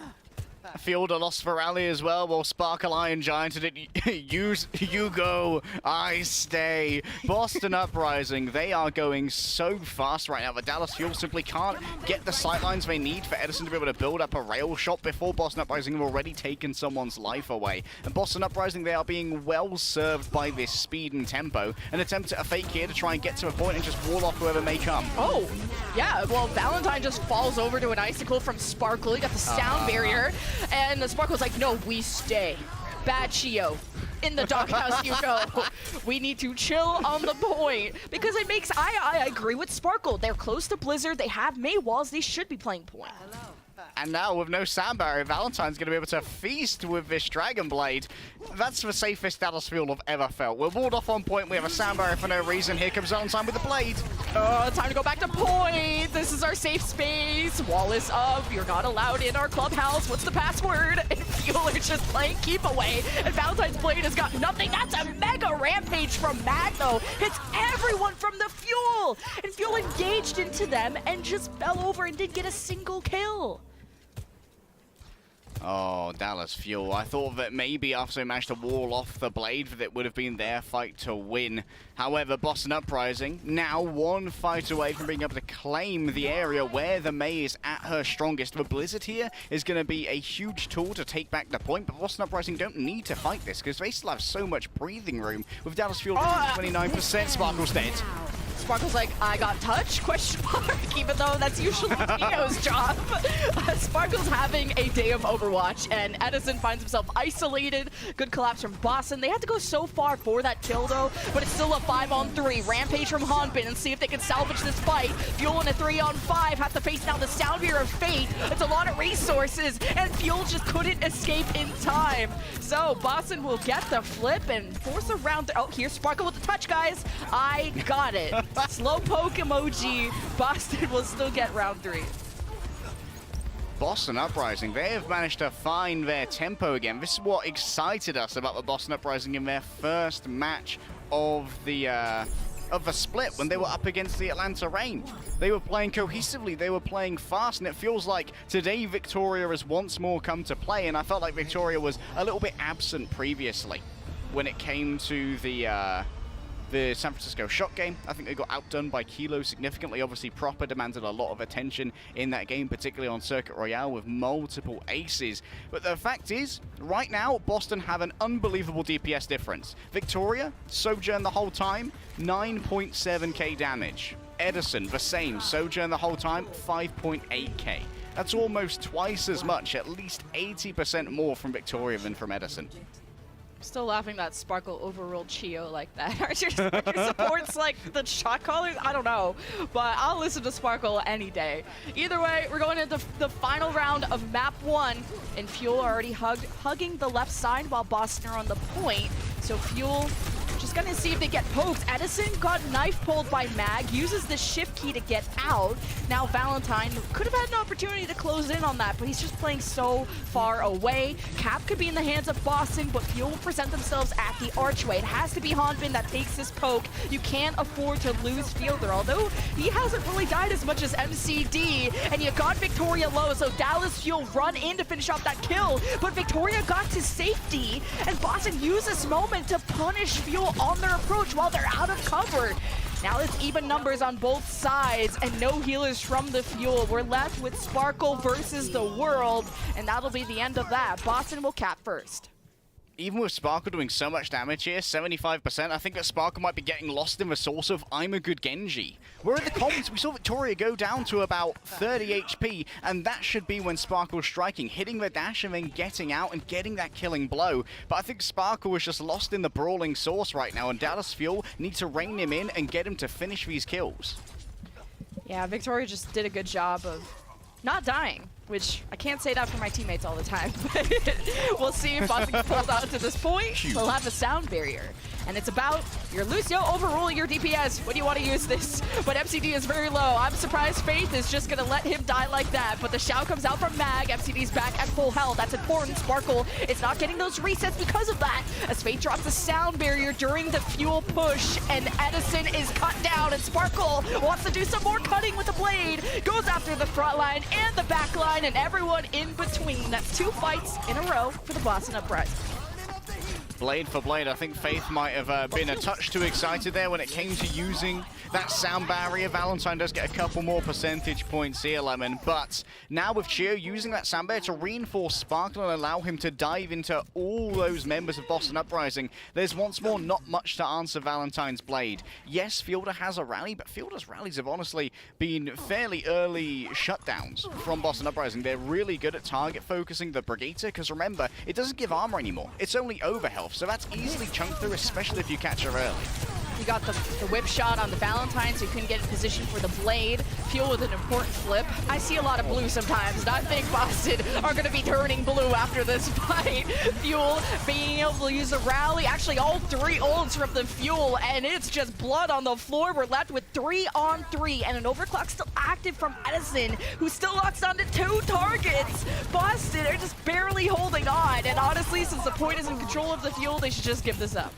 Fielder lost for rally as well, while Sparkle Iron Giant did you go, I stay. Boston Uprising, they are going so fast right now that Dallas Fuel simply can't get the sightlines they need for Edison to be able to build up a rail shot before Boston Uprising have already taken someone's life away. And Boston Uprising, they are being well served by this speed and tempo. An attempt at a fake here to try and get to a point and just wall off whoever may come. Oh, yeah, well, Valentine just falls over to an icicle from Sparkle. He got the sound barrier. And the Sparkle's like, no, we stay. Bad Chio. In the doghouse, you know. We need to chill on the point. Because it makes, I agree with Sparkle. They're close to Blizzard. They have May walls. They should be playing point. And now, with no sound barrier, Valentine's going to be able to feast with this Dragon Blade. That's the safest Dallas Fuel I've ever felt. We're walled off on point. We have a sound barrier for no reason. Here comes Valentine with the blade. Oh, time to go back to point. This is our safe space. Wall is up. You're not allowed in our clubhouse. What's the password? And Fuel are just playing keep away. And Valentine's blade has got nothing. That's a mega rampage from Mag, though. Hits everyone from the Fuel. And Fuel engaged into them and just fell over and didn't get a single kill. Oh, Dallas Fuel. I thought that maybe after they managed to wall off the blade, that it would have been their fight to win. However, Boston Uprising, now one fight away from being able to claim the area where the May is at her strongest. The Blizzard here is going to be a huge tool to take back the point, but Boston Uprising don't need to fight this because they still have so much breathing room. With Dallas Fuel 29%, Sparkle's dead. Sparkle's like, I got touch? Question mark. Even though that's usually Tio's job. Sparkle's having a day of Overwatch, and Edison finds himself isolated. Good collapse from Boston. They had to go so far for that kill, though, but it's still a 5-on-3. Rampage from Hanbin and see if they can salvage this fight. Fuel in a 3-on-5. Have to face down the Sound Beer of Fate. It's a lot of resources, and Fuel just couldn't escape in time. So Boston will get the flip and force a round. Oh, here's Sparkle with the touch, guys. I got it. Slow poke emoji. Boston will still get round 3. Boston Uprising, they have managed to find their tempo again. This is what excited us about the Boston Uprising in their first match of the split when they were up against the Atlanta Reign. They were playing cohesively, they were playing fast, and it feels like today Victoria has once more come to play, and I felt like Victoria was a little bit absent previously when it came to the San Francisco shot game. I think they got outdone by Kilo significantly. Obviously, Proper demanded a lot of attention in that game, particularly on Circuit Royale with multiple aces. But the fact is, right now, Boston have an unbelievable DPS difference. Victoria, Sojourn the whole time, 9.7k damage. Edison, the same, Sojourn the whole time, 5.8k. That's almost twice as much, at least 80% more from Victoria than from Edison. Still laughing that Sparkle overruled Chio like that. Archer supports like the shot callers? I don't know. But I'll listen to Sparkle any day. Either way, we're going into the final round of map 1. And Fuel already hugging the left side while Boston are on the point. So Fuel just gonna see if they get poked. Edison got knife pulled by Mag, uses the shift key to get out. Now Valentine could have had an opportunity to close in on that, but he's just playing so far away. Cap could be in the hands of Boston, but Fuel will present themselves at the archway. It has to be Hanbin that takes this poke. You can't afford to lose Fielder, although he hasn't really died as much as MCD, and you got Victoria low, so Dallas Fuel run in to finish off that kill, but Victoria got to safety, and Boston used this moment to punish Fuel on their approach while they're out of cover. Now it's even numbers on both sides and no healers from the Fuel. We're left with Sparkle versus the world, and that'll be the end of that. Boston will cap first. even with Sparkle doing so much damage here, 75%, I think that Sparkle might be getting lost in the source of I'm a good Genji. Where in the comments, we saw Victoria go down to about 30 HP, and that should be when Sparkle's striking, hitting the dash and then getting out and getting that killing blow. But I think Sparkle is just lost in the brawling source right now, and Dallas Fuel need to rein him in and get him to finish these kills. Yeah, Victoria just did a good job of not dying, which I can't say that for my teammates all the time, but we'll see if Busan can hold on to this point. We'll have a sound barrier. And it's about your Lucio overruling your DPS. When do you want to use this? But MCD is very low. I'm surprised Faith is just going to let him die like that. But the shout comes out from Mag. MCD's back at full health. That's important. Sparkle is not getting those resets because of that. As Faith drops the sound barrier during the fuel push. And Edison is cut down. And Sparkle wants to do some more cutting with the blade. Goes after the front line and the back line and everyone in between. That's 2 fights in a row for the Busan Uprising. Blade for blade, I think Faith might have been a touch too excited there when it came to using that sound barrier. Valentine does get a couple more percentage points here, Lemon, but now with Chio using that sound barrier to reinforce Sparkle and allow him to dive into all those members of Boston Uprising, there's once more not much to answer Valentine's blade. Yes, Fielder has a rally, but Fielder's rallies have honestly been fairly early shutdowns from Boston Uprising. They're really good at target focusing the Brigitte, because remember, it doesn't give armor anymore. It's only overhealth. So that's easily chunked through, especially if you catch her early. You got the whip shot on the Valentine, so you couldn't get in position for the blade. Fuel with an important flip. I see a lot of blue sometimes, and I think Boston are going to be turning blue after this fight. Fuel being able to use the rally, actually all 3 ults from the Fuel, and it's just blood on the floor. We're left with 3-on-3, and an overclock still active from Edison, who still locks onto 2 targets. Boston are just barely holding on, and honestly, since the point is in control of the Fuel, they should just give this up.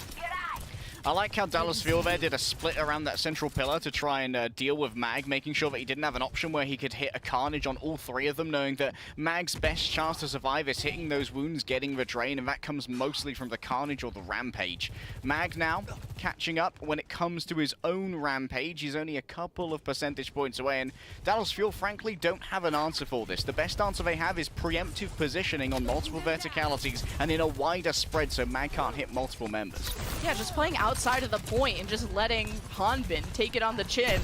I like how Dallas Fuel there did a split around that central pillar to try and deal with Mag, making sure that he didn't have an option where he could hit a Carnage on all 3 of them, knowing that Mag's best chance to survive is hitting those wounds, getting the drain, and that comes mostly from the Carnage or the Rampage. Mag now catching up when it comes to his own Rampage. He's only a couple of percentage points away, and Dallas Fuel, frankly, don't have an answer for this. The best answer they have is preemptive positioning on multiple verticalities and in a wider spread so Mag can't hit multiple members. Yeah, just playing outside of the point and just letting Hanbin take it on the chin.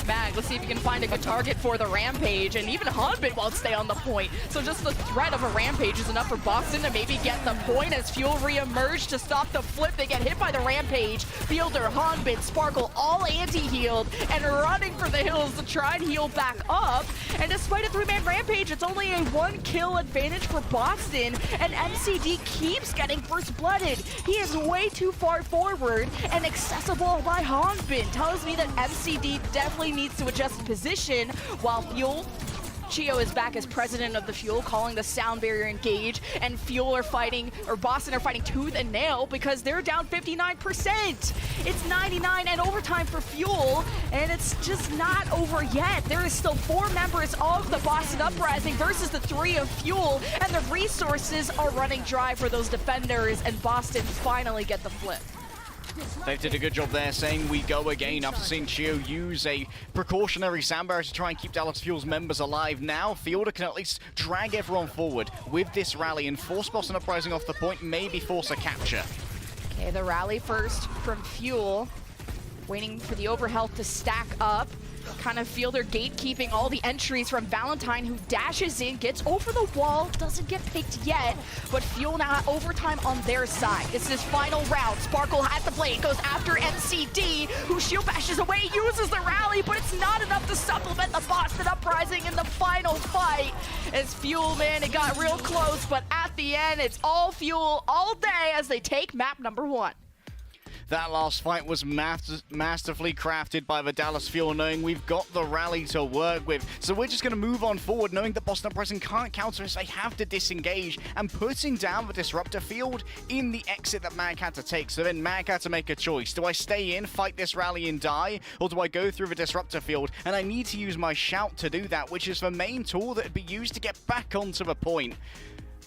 Mag, let's see if you can find a good target for the Rampage, and even Hanbin won't stay on the point. So just the threat of a Rampage is enough for Boston to maybe get the point as Fuel re-emerge to stop the flip. They get hit by the Rampage. Fielder, Hanbin, Sparkle, all anti-healed and running for the hills to try and heal back up. And despite a 3-man Rampage, it's only a 1-kill advantage for Boston, and MCD keeps getting first-blooded. He is way too far forward and accessible by Hanbin. Tells me that MCD definitely needs to adjust position while Fuel. Chio is back as president of the Fuel, calling the sound barrier engage, and Fuel are fighting, or Boston are fighting tooth and nail because they're down 59%. It's 99 and overtime for Fuel, and it's just not over yet. There is still 4 members of the Boston Uprising versus the 3 of Fuel, and the resources are running dry for those defenders, and Boston finally get the flip. They did a good job there saying we go again after seeing Chio use a precautionary sound barrier to try and keep Dallas Fuel's members alive. Now Fielder can at least drag everyone forward with this rally and force Boston Uprising off the point, maybe force a capture. Okay, the rally first from Fuel, waiting for the overhealth to stack up. Kind of Fielder gatekeeping all the entries from Valentine, who dashes in, gets over the wall, doesn't get picked yet, but Fuel now at overtime on their side. This is his final round. Sparkle has the blade, goes after MCD, who shield bashes away, uses the rally, but it's not enough to supplement the Boston Uprising in the final fight. As Fuel, man, it got real close, but at the end, it's all Fuel all day as they take map number 1. That last fight was masterfully crafted by the Dallas Fuel, knowing we've got the rally to work with. So we're just going to move on forward, knowing that Boston Uprising can't counter us. They have to disengage, and putting down the Disruptor field in the exit that Mag had to take. So then Mag had to make a choice. Do I stay in, fight this rally and die, or do I go through the Disruptor field? And I need to use my shout to do that, which is the main tool that would be used to get back onto the point.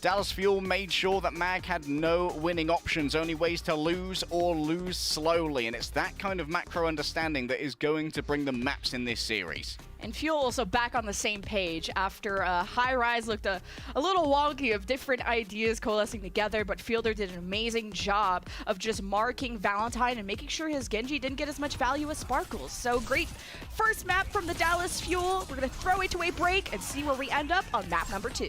Dallas Fuel made sure that MAG had no winning options, only ways to lose or lose slowly, and it's that kind of macro understanding that is going to bring them maps in this series. And Fuel also back on the same page after High Rise looked a little wonky of different ideas coalescing together, but Fielder did an amazing job of just marking Valentine and making sure his Genji didn't get as much value as Sparkles. So great first map from the Dallas Fuel. We're going to throw it to a break and see where we end up on map number 2.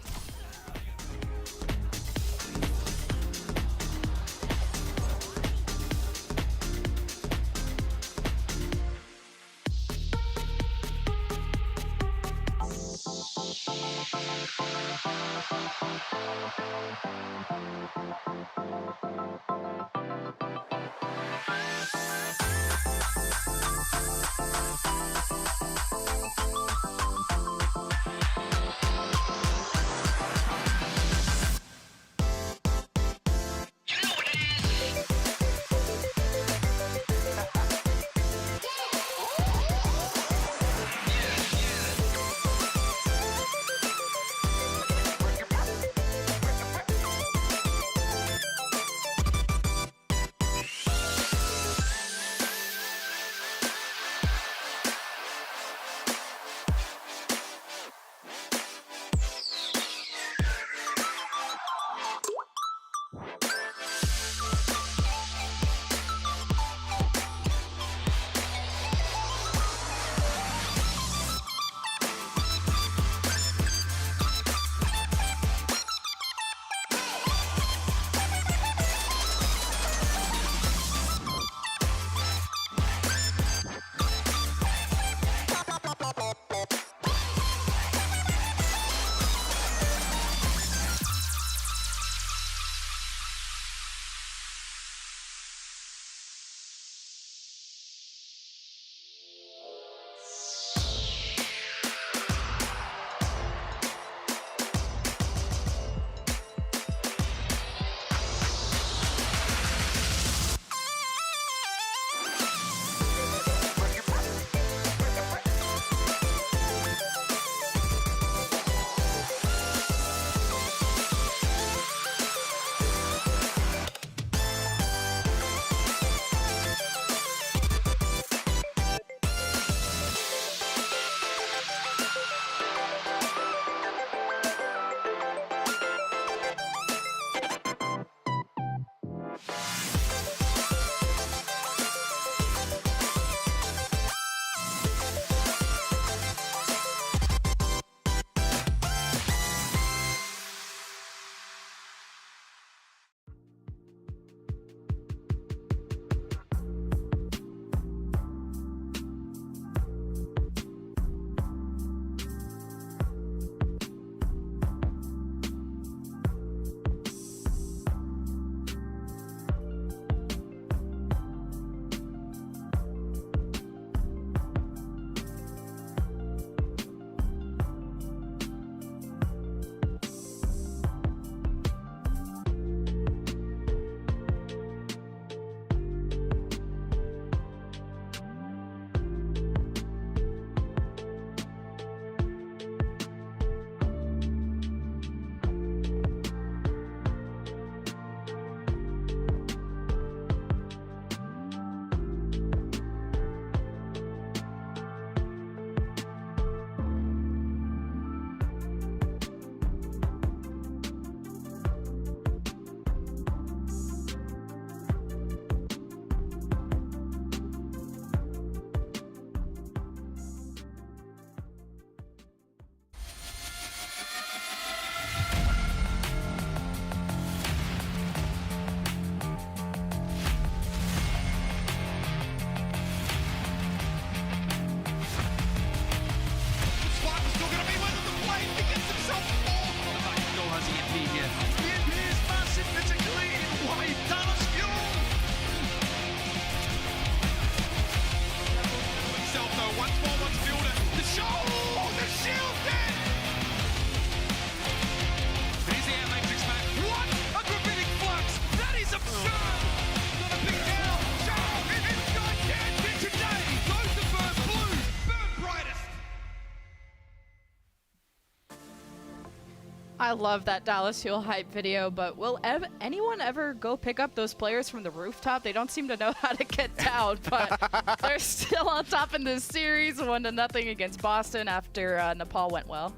I love that Dallas Fuel hype video, but will anyone ever go pick up those players from the rooftop? They don't seem to know how to get down, but they're still on top in this series, 1-0 against Boston after Nepal went well.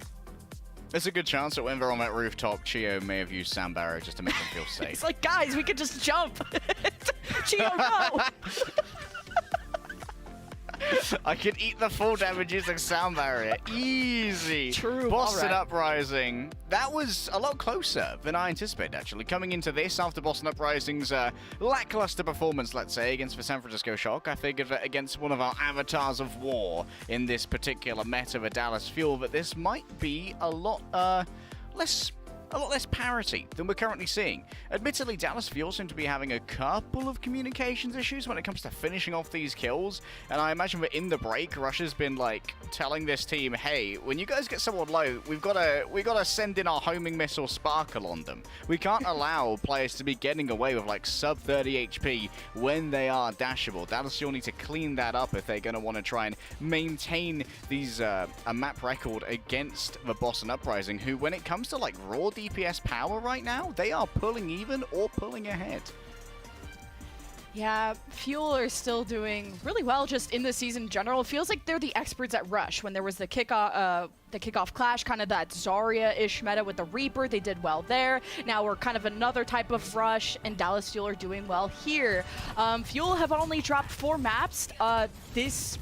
There's a good chance that when they're on that rooftop, Chio may have used Sand Barrier just to make them feel safe. It's like, guys, we could just jump. Chio, no! I could eat the full damage using Sound Barrier. Easy. True. Boston Uprising. That was a lot closer than I anticipated, actually. Coming into this after Boston Uprising's lackluster performance, let's say, against the San Francisco Shock, I figured that against one of our avatars of war in this particular meta, the Dallas Fuel, that this might be a lot less parity than we're currently seeing. Admittedly, Dallas Fuel seem to be having a couple of communications issues when it comes to finishing off these kills, and I imagine that in the break, Rush has been like telling this team, hey, when you guys get someone low, we've got to send in our homing missile Sparkle on them. We can't allow players to be getting away with like sub 30 HP when they are dashable. Dallas Fuel need to clean that up if they're going to want to try and maintain these a map record against the Boston Uprising, who, when it comes to like raw DPS power right now, they are pulling even or pulling ahead. Yeah, Fuel are still doing really well just in the season in general. It feels like they're the experts at Rush. When there was the kickoff clash, kind of that Zarya-ish meta with the Reaper, they did well there. Now we're kind of another type of Rush, and Dallas Fuel are doing well here. Fuel have only dropped 4 maps this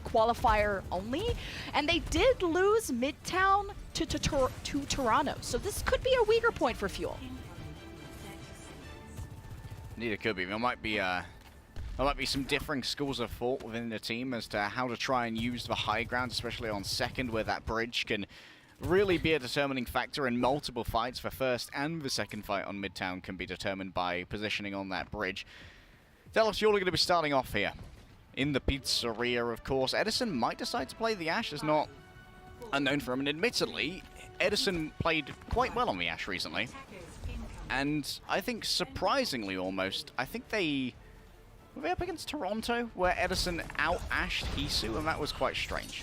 qualifier only, and they did lose Midtown to Toronto, so this could be a weaker point for Fuel. Indeed, it could be. There might be some differing schools of thought within the team as to how to try and use the high ground, especially on second, where that bridge can really be a determining factor in multiple fights. The first and the second fight on Midtown can be determined by positioning on that bridge. Dallas Fuel are going to be starting off here in the pizzeria, of course. Edison might decide to play the Ashe. It's not unknown for him, and admittedly, Edison played quite well on the Ashe recently. And I think, surprisingly almost, I think were they up against Toronto, where Edison out-ashed Hisu, and that was quite strange.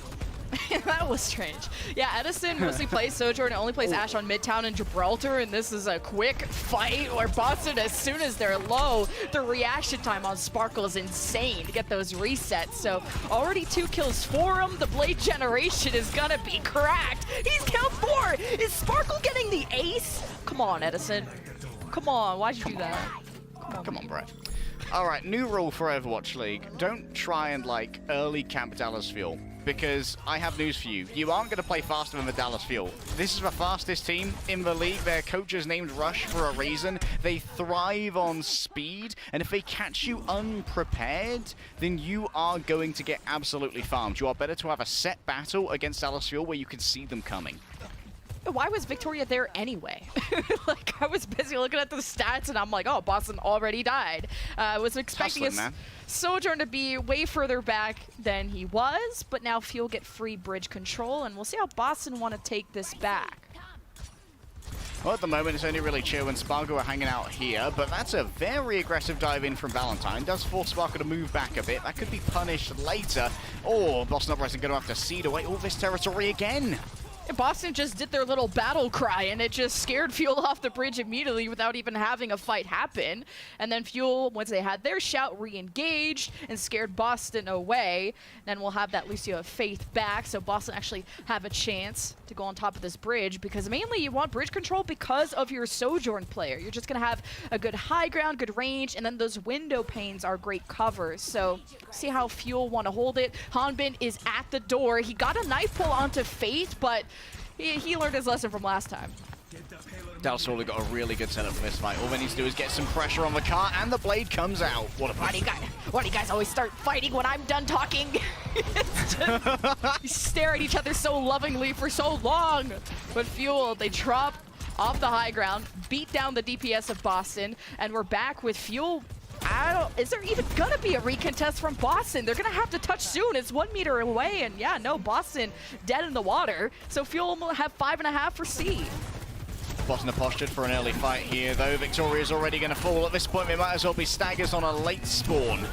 That was strange. Yeah, Edison mostly plays Sojourn and only plays Ashe on Midtown and Gibraltar, and this is a quick fight where Boston, as soon as they're low, the reaction time on Sparkle is insane to get those resets. So already 2 kills for him. The Blade generation is gonna be cracked. He's killed 4. Is Sparkle getting the ace? Come on, Edison. Come on, why'd you do that? Come on, Brett. Alright, new rule for Overwatch League. Don't try and, like, early camp Dallas Fuel, because I have news for you. You aren't going to play faster than the Dallas Fuel. This is the fastest team in the league. Their coach is named Rush for a reason. They thrive on speed, and if they catch you unprepared, then you are going to get absolutely farmed. You are better to have a set battle against Dallas Fuel where you can see them coming. Why was Victoria there anyway? Like, I was busy looking at the stats, and I'm like, oh, Boston already died. I was expecting Hustling, Sojourn to be way further back than he was, but now Fuel get free bridge control, and we'll see how Boston want to take this back. Well, at the moment, it's only really Chio and Spargo are hanging out here, but that's a very aggressive dive in from Valentine. Does force Spargo to move back a bit. That could be punished later. Oh, Boston Uprising going to have to cede away all this territory again. Boston just did their little battle cry, and it just scared Fuel off the bridge immediately without even having a fight happen. And then Fuel, once they had their shout, re-engaged and scared Boston away. Then we'll have that Lucio of Faith back, so Boston actually have a chance to go on top of this bridge, because mainly you want bridge control because of your Sojourn player. You're just going to have a good high ground, good range, and then those window panes are great covers. So see how Fuel want to hold it. Hanbin is at the door. He got a knife pull onto Faith, but he learned his lesson from last time. Dallas Fuel got a really good setup for this fight. All they need to do is get some pressure on the car, and the blade comes out. What a fight. Why do you guys always start fighting when I'm done talking? You stare at each other so lovingly for so long. But Fuel, they drop off the high ground, beat down the DPS of Boston, and we're back with Fuel. Is there even gonna be a recontest from Boston? They're gonna have to touch soon. It's 1 meter away, and yeah, no, Boston dead in the water. So Fuel will have 5.5 for C. Boston are postured for an early fight here, though. Victoria's already going to fall. At this point, they might as well be staggers on a late spawn.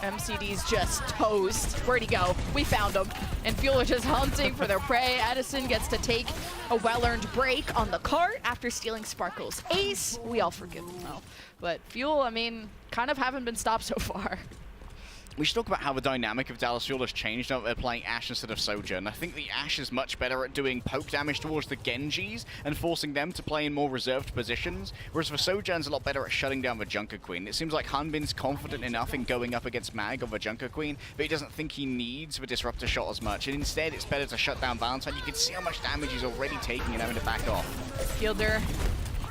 MCD's just toast. Where'd he go? We found him. And Fuel are just hunting for their prey. Edison gets to take a well-earned break on the cart after stealing Sparkle's ace. We all forgive him though. But Fuel, I mean, kind of haven't been stopped so far. We should talk about how the dynamic of Dallas Fuel has changed now that they're playing Ashe instead of Sojourn. I think the Ashe is much better at doing poke damage towards the Genjis and forcing them to play in more reserved positions, whereas the Sojourn's a lot better at shutting down the Junker Queen. It seems like Hanbin's confident enough in going up against Mag of the Junker Queen, but he doesn't think he needs the Disruptor shot as much, and instead it's better to shut down Valentine. You can see how much damage he's already taking and having to back off. Fielder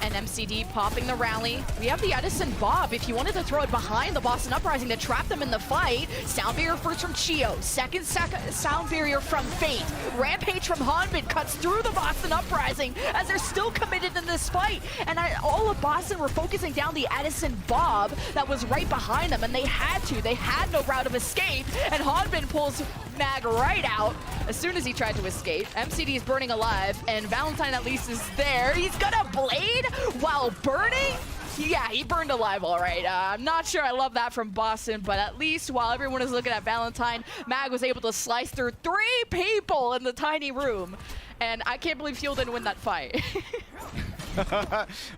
and MCD popping the rally. We have the Edison Bob if you wanted to throw it behind the Boston Uprising to trap them in the fight. Sound Barrier first from Chio. Second Sound Barrier from Fate. Rampage from Hanbin cuts through the Boston Uprising as they're still committed in this fight. And all of Boston were focusing down the Edison Bob that was right behind them, and they had to. They had no route of escape, and Hanbin pulls Mag right out as soon as he tried to escape. MCD is burning alive, and Valentine at least is there. He's gonna blade while burning? Yeah, he burned alive all right. I'm not sure I love that from Boston, but at least while everyone is looking at Valentine, Mag was able to slice through 3 people in the tiny room. And I can't believe Fuel didn't win that fight.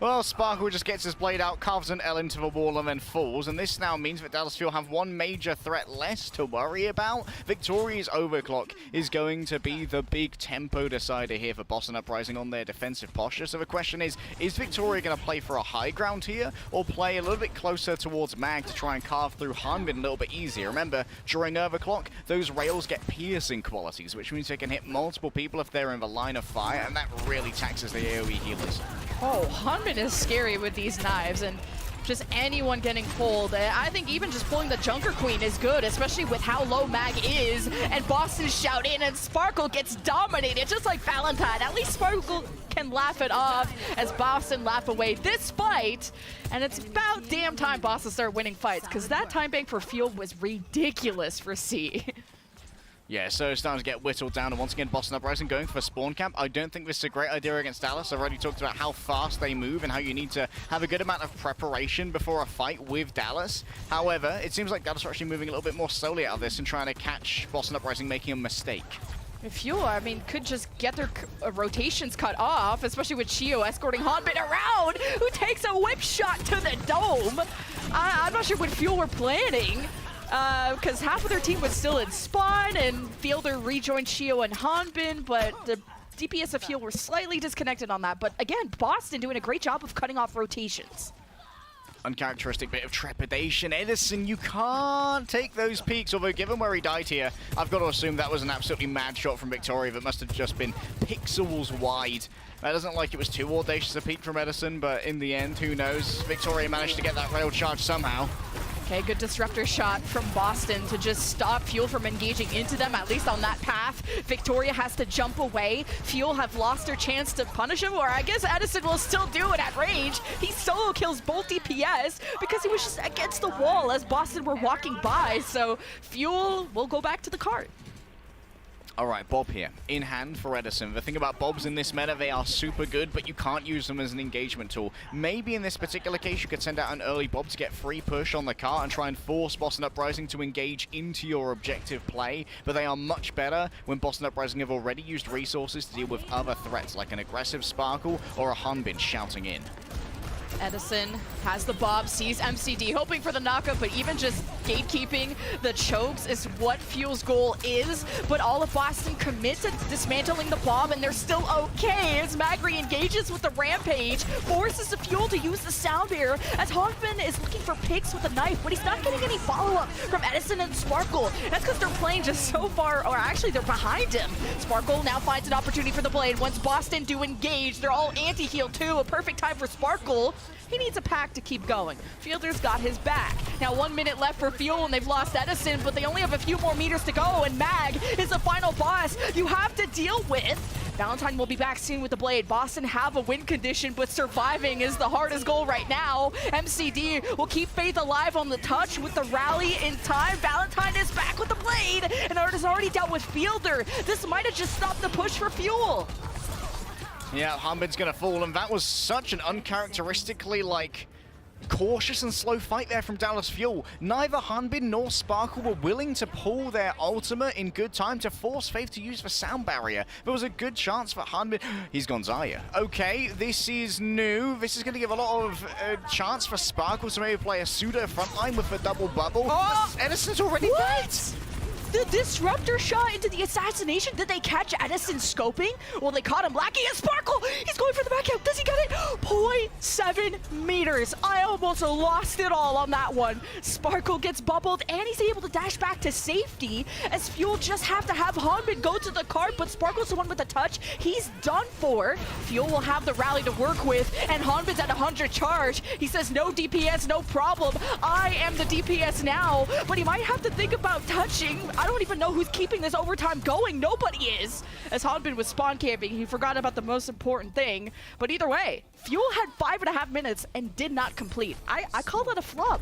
Well, Sparkle just gets his blade out, carves an L into the wall, and then falls. And this now means that Dallas Fuel have one major threat less to worry about. Victoria's Overclock is going to be the big tempo decider here for Boston Uprising on their defensive posture. So the question is Victoria going to play for a high ground here, or play a little bit closer towards Mag to try and carve through Hanbin a little bit easier? Remember, during Overclock, those rails get piercing qualities, which means they can hit multiple people if they're in the line of fire, and that really taxes the AoE healers. Oh, Hanbin is scary with these knives, and just anyone getting pulled. I think even just pulling the Junker Queen is good, especially with how low Mag is, and Boston shout in, and Sparkle gets dominated, just like Valentine. At least Sparkle can laugh it off as Boston laugh away this fight, and it's about damn time Boston start winning fights, because that time bank for Fuel was ridiculous for C. Yeah, so it's starting to get whittled down, and once again, Boston Uprising going for a spawn camp. I don't think this is a great idea against Dallas. I've already talked about how fast they move and how you need to have a good amount of preparation before a fight with Dallas. However, it seems like Dallas are actually moving a little bit more slowly out of this and trying to catch Boston Uprising making a mistake. Fuel, I mean, could just get their rotations cut off, especially with Chio escorting Hanbin around, who takes a whip shot to the dome. I'm not sure what Fuel were planning, because half of their team was still in spawn, and Fielder rejoined Chio and Hanbin, but the DPS of Fuel were slightly disconnected on that. But again, Boston doing a great job of cutting off rotations. Uncharacteristic bit of trepidation. Edison, you can't take those peaks, although given where he died here, I've got to assume that was an absolutely mad shot from Victoria that must have just been pixels wide. That doesn't like it was too audacious a peak from Edison, but in the end, who knows? Victoria managed to get that rail charge somehow. Okay, good disruptor shot from Boston to just stop Fuel from engaging into them, at least on that path. Victoria has to jump away. Fuel have lost their chance to punish him, or I guess Edison will still do it at range. He solo kills both DPS because he was just against the wall as Boston were walking by, so Fuel will go back to the cart. All right, Bob here, in hand for Edison. The thing about Bobs in this meta, they are super good, but you can't use them as an engagement tool. Maybe in this particular case, you could send out an early Bob to get free push on the cart and try and force Boston Uprising to engage into your objective play, but they are much better when Boston Uprising have already used resources to deal with other threats, like an aggressive Sparkle or a Hanbin shouting in. Edison has the Bob, sees MCD, hoping for the knockup, but even just gatekeeping the chokes is what Fuel's goal is. But all of Boston commit to dismantling the Bob, and they're still okay as Mag re-engages with the Rampage, forces the Fuel to use the Sound Barrier as Hanbin is looking for picks with a knife, but he's not getting any follow-up from Edison and Sparkle. That's because they're playing just so far, or actually they're behind him. Sparkle now finds an opportunity for the blade. Once Boston do engage, they're all anti-heal too, a perfect time for Sparkle. He needs a pack to keep going. Fielder's got his back. Now 1 minute left for Fuel, and they've lost Edison, but they only have a few more meters to go, and Mag is the final boss you have to deal with. Valentine will be back soon with the blade. Boston have a win condition, but surviving is the hardest goal right now. MCD will keep faith alive on the touch with the rally in time. Valentine is back with the blade, and Art has already dealt with Fielder. This might have just stopped the push for Fuel. Yeah, Hanbin's gonna fall, and that was such an uncharacteristically, cautious and slow fight there from Dallas Fuel. Neither Hanbin nor Sparkle were willing to pull their ultimate in good time to force Faith to use the sound barrier. There was a good chance for Hanbin. He's gone Zaya. Okay, this is new. This is going to give a lot of chance for Sparkle to maybe play a pseudo frontline with the double bubble. Oh! Edison's already dead. The disruptor shot into the assassination. Did they catch Edison scoping? Well, they caught him lacking. And Sparkle, he's going for the back out. Does he get it? 0.7 meters. I almost lost it all on that one. Sparkle gets bubbled, and he's able to dash back to safety as Fuel just have to have Hanbin go to the cart, but Sparkle's the one with the touch. He's done for. Fuel will have the rally to work with, and Hanbin's at 100 charge. He says, no DPS, no problem. I am the DPS now, but he might have to think about touching. I don't even know who's keeping this overtime going. Nobody is. As Hanbin was spawn camping, he forgot about the most important thing. But either way, Fuel had 5.5 minutes and did not complete. I call that a flub.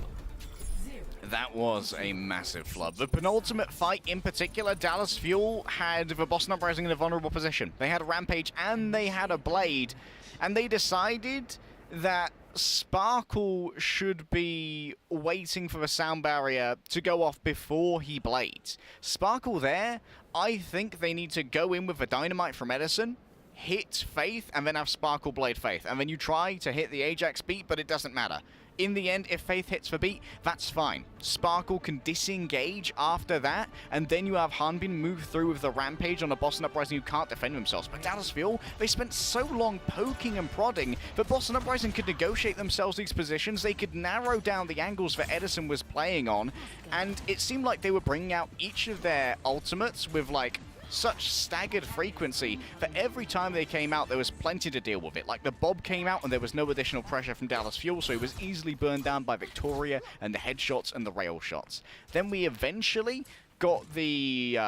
That was a massive flub. The penultimate fight in particular, Dallas Fuel had the Boston Uprising in a vulnerable position. They had a Rampage and they had a Blade. And they decided that Sparkle should be waiting for the sound barrier to go off before he blades. Sparkle there, I think they need to go in with a dynamite from Edison, hit Faith, and then have Sparkle blade Faith. And then you try to hit the Ajax beat, but it doesn't matter. In the end, if Faith hits the beat, that's fine. Sparkle can disengage after that, and then you have Hanbin move through with the Rampage on a Boston Uprising who can't defend themselves. But Dallas Fuel, they spent so long poking and prodding that Boston Uprising could negotiate themselves these positions. They could narrow down the angles that Edison was playing on, and it seemed like they were bringing out each of their ultimates with, like, such staggered frequency that every time they came out, there was plenty to deal with it. Like, the Bob came out and there was no additional pressure from Dallas Fuel, so he was easily burned down by Victoria and the headshots and the rail shots. Then we eventually got the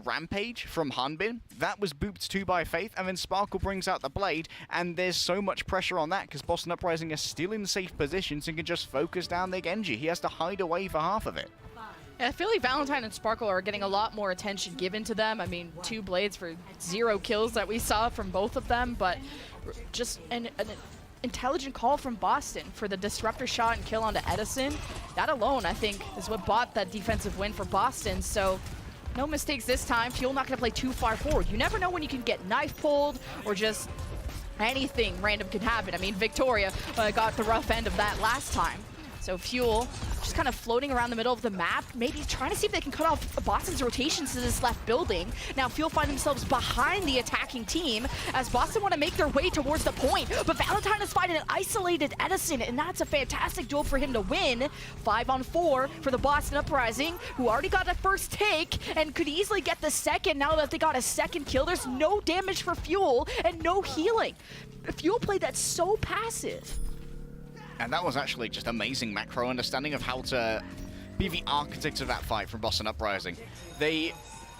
Rampage from Hanbin. That was booped too by Faith, and then Sparkle brings out the Blade, and there's so much pressure on that because Boston Uprising are still in safe positions and can just focus down their Genji. He has to hide away for half of it. I feel like Valentine and Sparkle are getting a lot more attention given to them. I mean, 2 blades for 0 kills that we saw from both of them, but just an intelligent call from Boston for the disruptor shot and kill onto Edison. That alone, I think, is what bought that defensive win for Boston. So no mistakes this time. Fuel not going to play too far forward. You never know when you can get knife pulled or just anything random can happen. I mean, Victoria got the rough end of that last time. So Fuel just kind of floating around the middle of the map, maybe trying to see if they can cut off Boston's rotations to this left building. Now Fuel find themselves behind the attacking team as Boston want to make their way towards the point, but Valentine is fighting an isolated Edison, and that's a fantastic duel for him to win. 5-on-4 for the Boston Uprising, who already got a first take and could easily get the second now that they got a second kill. There's no damage for Fuel and no healing. Fuel played that so passive. And that was actually just amazing macro understanding of how to be the architect of that fight from Boston Uprising. They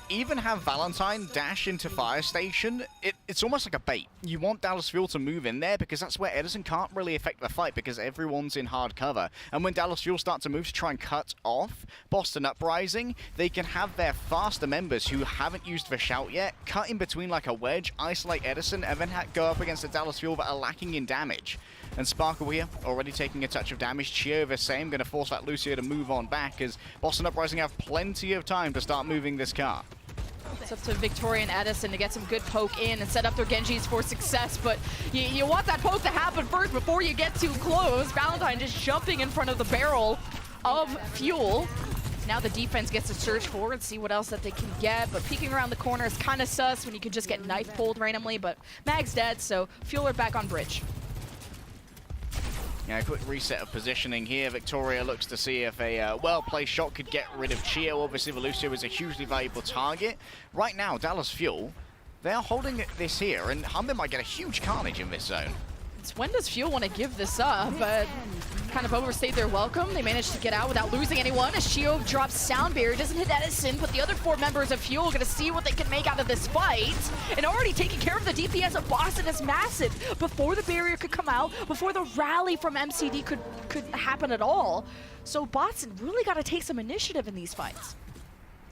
even have Valentine dash into Fire Station. It's almost like a bait. You want Dallas Fuel to move in there because that's where Edison can't really affect the fight because everyone's in hard cover. And when Dallas Fuel start to move to try and cut off Boston Uprising, they can have their faster members who haven't used the shout yet cut in between like a wedge, isolate Edison, and then go up against the Dallas Fuel that are lacking in damage. And Sparkle here, already taking a touch of damage. Chio the same, going to force that Lucio to move on back as Boston Uprising have plenty of time to start moving this car. It's up to Victoria and Edison to get some good poke in and set up their Genjis for success, but you want that poke to happen first before you get too close. Valentine just jumping in front of the barrel of Fuel. Now the defense gets to search forward, see what else that they can get, but peeking around the corner is kind of sus when you can just get knife pulled randomly, but Mag's dead, so Fuel are back on bridge. Yeah, a quick reset of positioning here. Victoria looks to see if a well-placed shot could get rid of Chio. Obviously, Lucio is a hugely valuable target. Right now, Dallas Fuel, they are holding this here, and Hanbin might get a huge carnage in this zone. It's when does Fuel want to give this up? But kind of overstayed their welcome. They managed to get out without losing anyone as Chio drops sound barrier. Doesn't hit Edison, but the other 4 members of Fuel are going to see what they can make out of this fight. And already taking care of the DPS of Boston is massive. Before the barrier could come out, before the rally from MCD could happen at all. So Boston really got to take some initiative in these fights.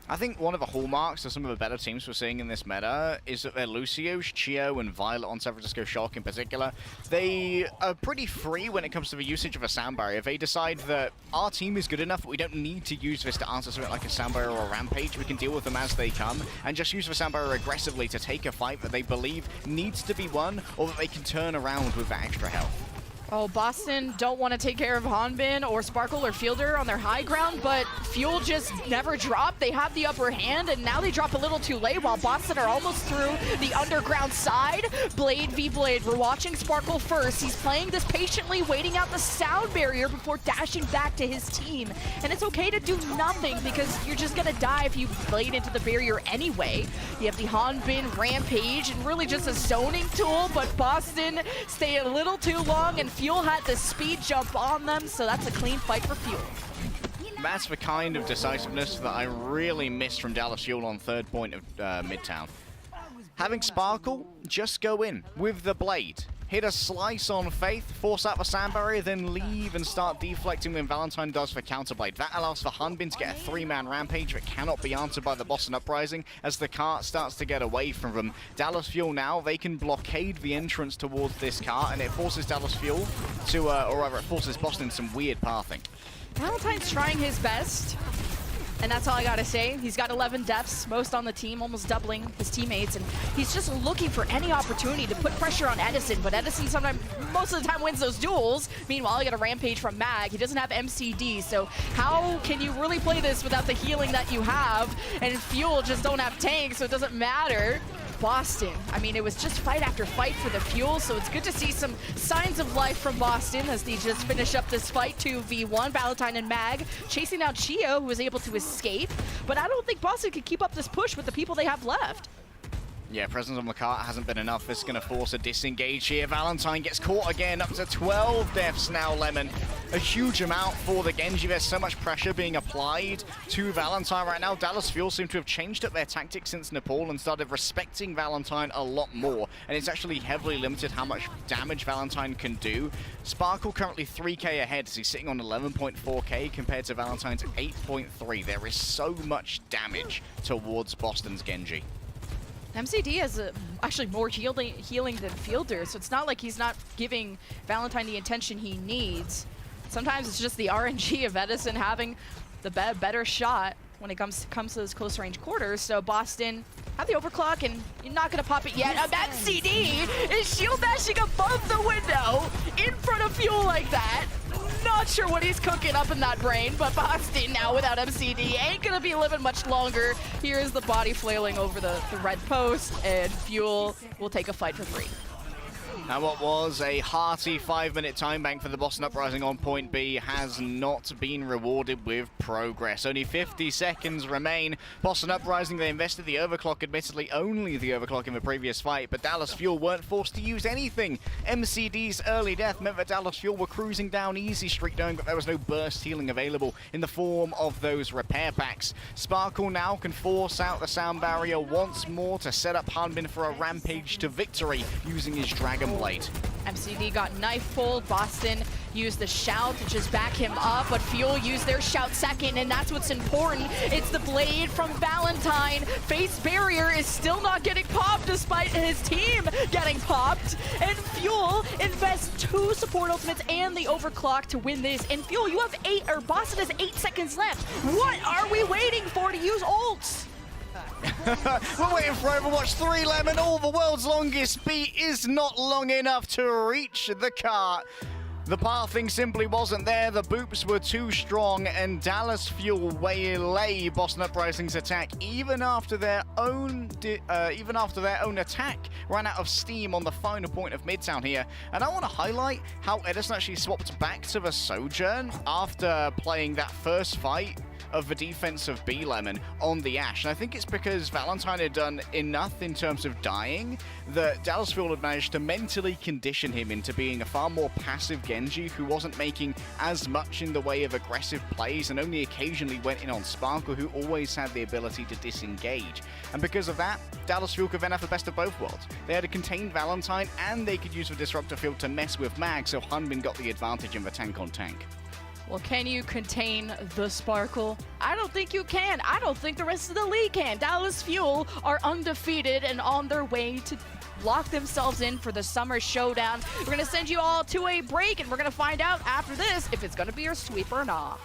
I think one of the hallmarks of some of the better teams we're seeing in this meta is that their Lucios, Chio, and Violet on San Francisco Shock in particular, they are pretty free when it comes to the usage of a sound barrier. They decide that our team is good enough, but we don't need to use this to answer something like a sound barrier or a rampage. We can deal with them as they come, and just use the sound barrier aggressively to take a fight that they believe needs to be won, or that they can turn around with that extra health. Oh, Boston don't want to take care of Hanbin or Sparkle or Fielder on their high ground, but Fuel just never dropped. They have the upper hand, and now they drop a little too late while Boston are almost through the underground side. Blade v Blade. We're watching Sparkle first. He's playing this patiently, waiting out the sound barrier before dashing back to his team. And it's okay to do nothing because you're just going to die if you blade into the barrier anyway. You have the Hanbin Rampage and really just a zoning tool, but Boston stay a little too long, and Fuel had the speed jump on them, so that's a clean fight for Fuel. That's the kind of decisiveness that I really missed from Dallas Fuel on third point of Midtown. Having Sparkle, just go in with the blade. Hit a slice on Faith, force out the sand barrier, then leave and start deflecting when Valentine does for counterblade. That allows for Hanbin to get a 3-man rampage that cannot be answered by the Boston Uprising as the cart starts to get away from them. Dallas Fuel now, they can blockade the entrance towards this cart, and it forces Dallas Fuel to, or rather it forces Boston some weird pathing. Valentine's trying his best, and that's all I gotta say. He's got 11 deaths, most on the team, almost doubling his teammates, and he's just looking for any opportunity to put pressure on Edison, but Edison sometimes, most of the time, wins those duels. Meanwhile, he got a rampage from Mag. He doesn't have MCD, so how can you really play this without the healing that you have? And Fuel just don't have tanks, so it doesn't matter. Boston, I mean, it was just fight after fight for the Fuel, so it's good to see some signs of life from Boston as they just finish up this fight 2v1. Valentine and Mag chasing down Chio, who was able to escape, but I don't think Boston could keep up this push with the people they have left. Yeah, presence on the cart hasn't been enough. This is going to force a disengage here. Valentine gets caught again, up to 12 deaths now, Lemon. A huge amount for the Genji. There's so much pressure being applied to Valentine right now. Dallas Fuel seem to have changed up their tactics since Nepal and started respecting Valentine a lot more. And it's actually heavily limited how much damage Valentine can do. Sparkle currently 3k ahead, so he's sitting on 11.4k compared to Valentine's 8.3. There is so much damage towards Boston's Genji. MCD has actually more healing than Fielder, so it's not like he's not giving Valentine the attention he needs. Sometimes it's just the RNG of Edison having the better shot when it comes to those close range quarters. So Boston have the overclock, and you're not going to pop it yet. MCD is shield bashing above the window in front of Fuel like that. Not sure what he's cooking up in that brain, but Boston now without MCD ain't gonna be living much longer. Here's the body flailing over the red post, and Fuel will take a fight for 3. Now what was a hearty 5-minute time bank for the Boston Uprising on point B has not been rewarded with progress. Only 50 seconds remain. Boston Uprising, they invested the overclock, admittedly only the overclock in the previous fight, but Dallas Fuel weren't forced to use anything. MCD's early death meant that Dallas Fuel were cruising down easy streak, knowing that there was no burst healing available in the form of those repair packs. Sparkle now can force out the sound barrier once more to set up Hanbin for a rampage to victory using his Dragon Blade. MCD got knife pulled. Boston used the shout to just back him up, but Fuel used their shout second, and that's what's important. It's the blade from Valentine. Face barrier is still not getting popped despite his team getting popped, and Fuel invests 2 support ultimates and the overclock to win this. And Fuel, you have Boston has 8 seconds left. What are we waiting for to use ults? We're waiting for Overwatch 3, Lemon. All the world's longest beat is not long enough to reach the cart. The pathing simply wasn't there, the boops were too strong, and Dallas Fuel waylay Boston Uprising's attack even after their own attack ran out of steam on the final point of Midtown here. And I want to highlight how Edison actually swapped back to the Sojourn after playing that first fight of the defense of B Lemon on the Ashe. And I think it's because Valentine had done enough in terms of dying that Dallas Fuel had managed to mentally condition him into being a far more passive Genji who wasn't making as much in the way of aggressive plays and only occasionally went in on Sparkle, who always had the ability to disengage. And because of that, Dallas Fuel could then have the best of both worlds. They had a contained Valentine and they could use the Disruptor field to mess with Mag, so Hanbin got the advantage in the tank on tank. Well, can you contain the sparkle? I don't think you can. I don't think the rest of the league can. Dallas Fuel are undefeated and on their way to lock themselves in for the Summer Showdown. We're going to send you all to a break, and we're going to find out after this if it's going to be your sweep or not.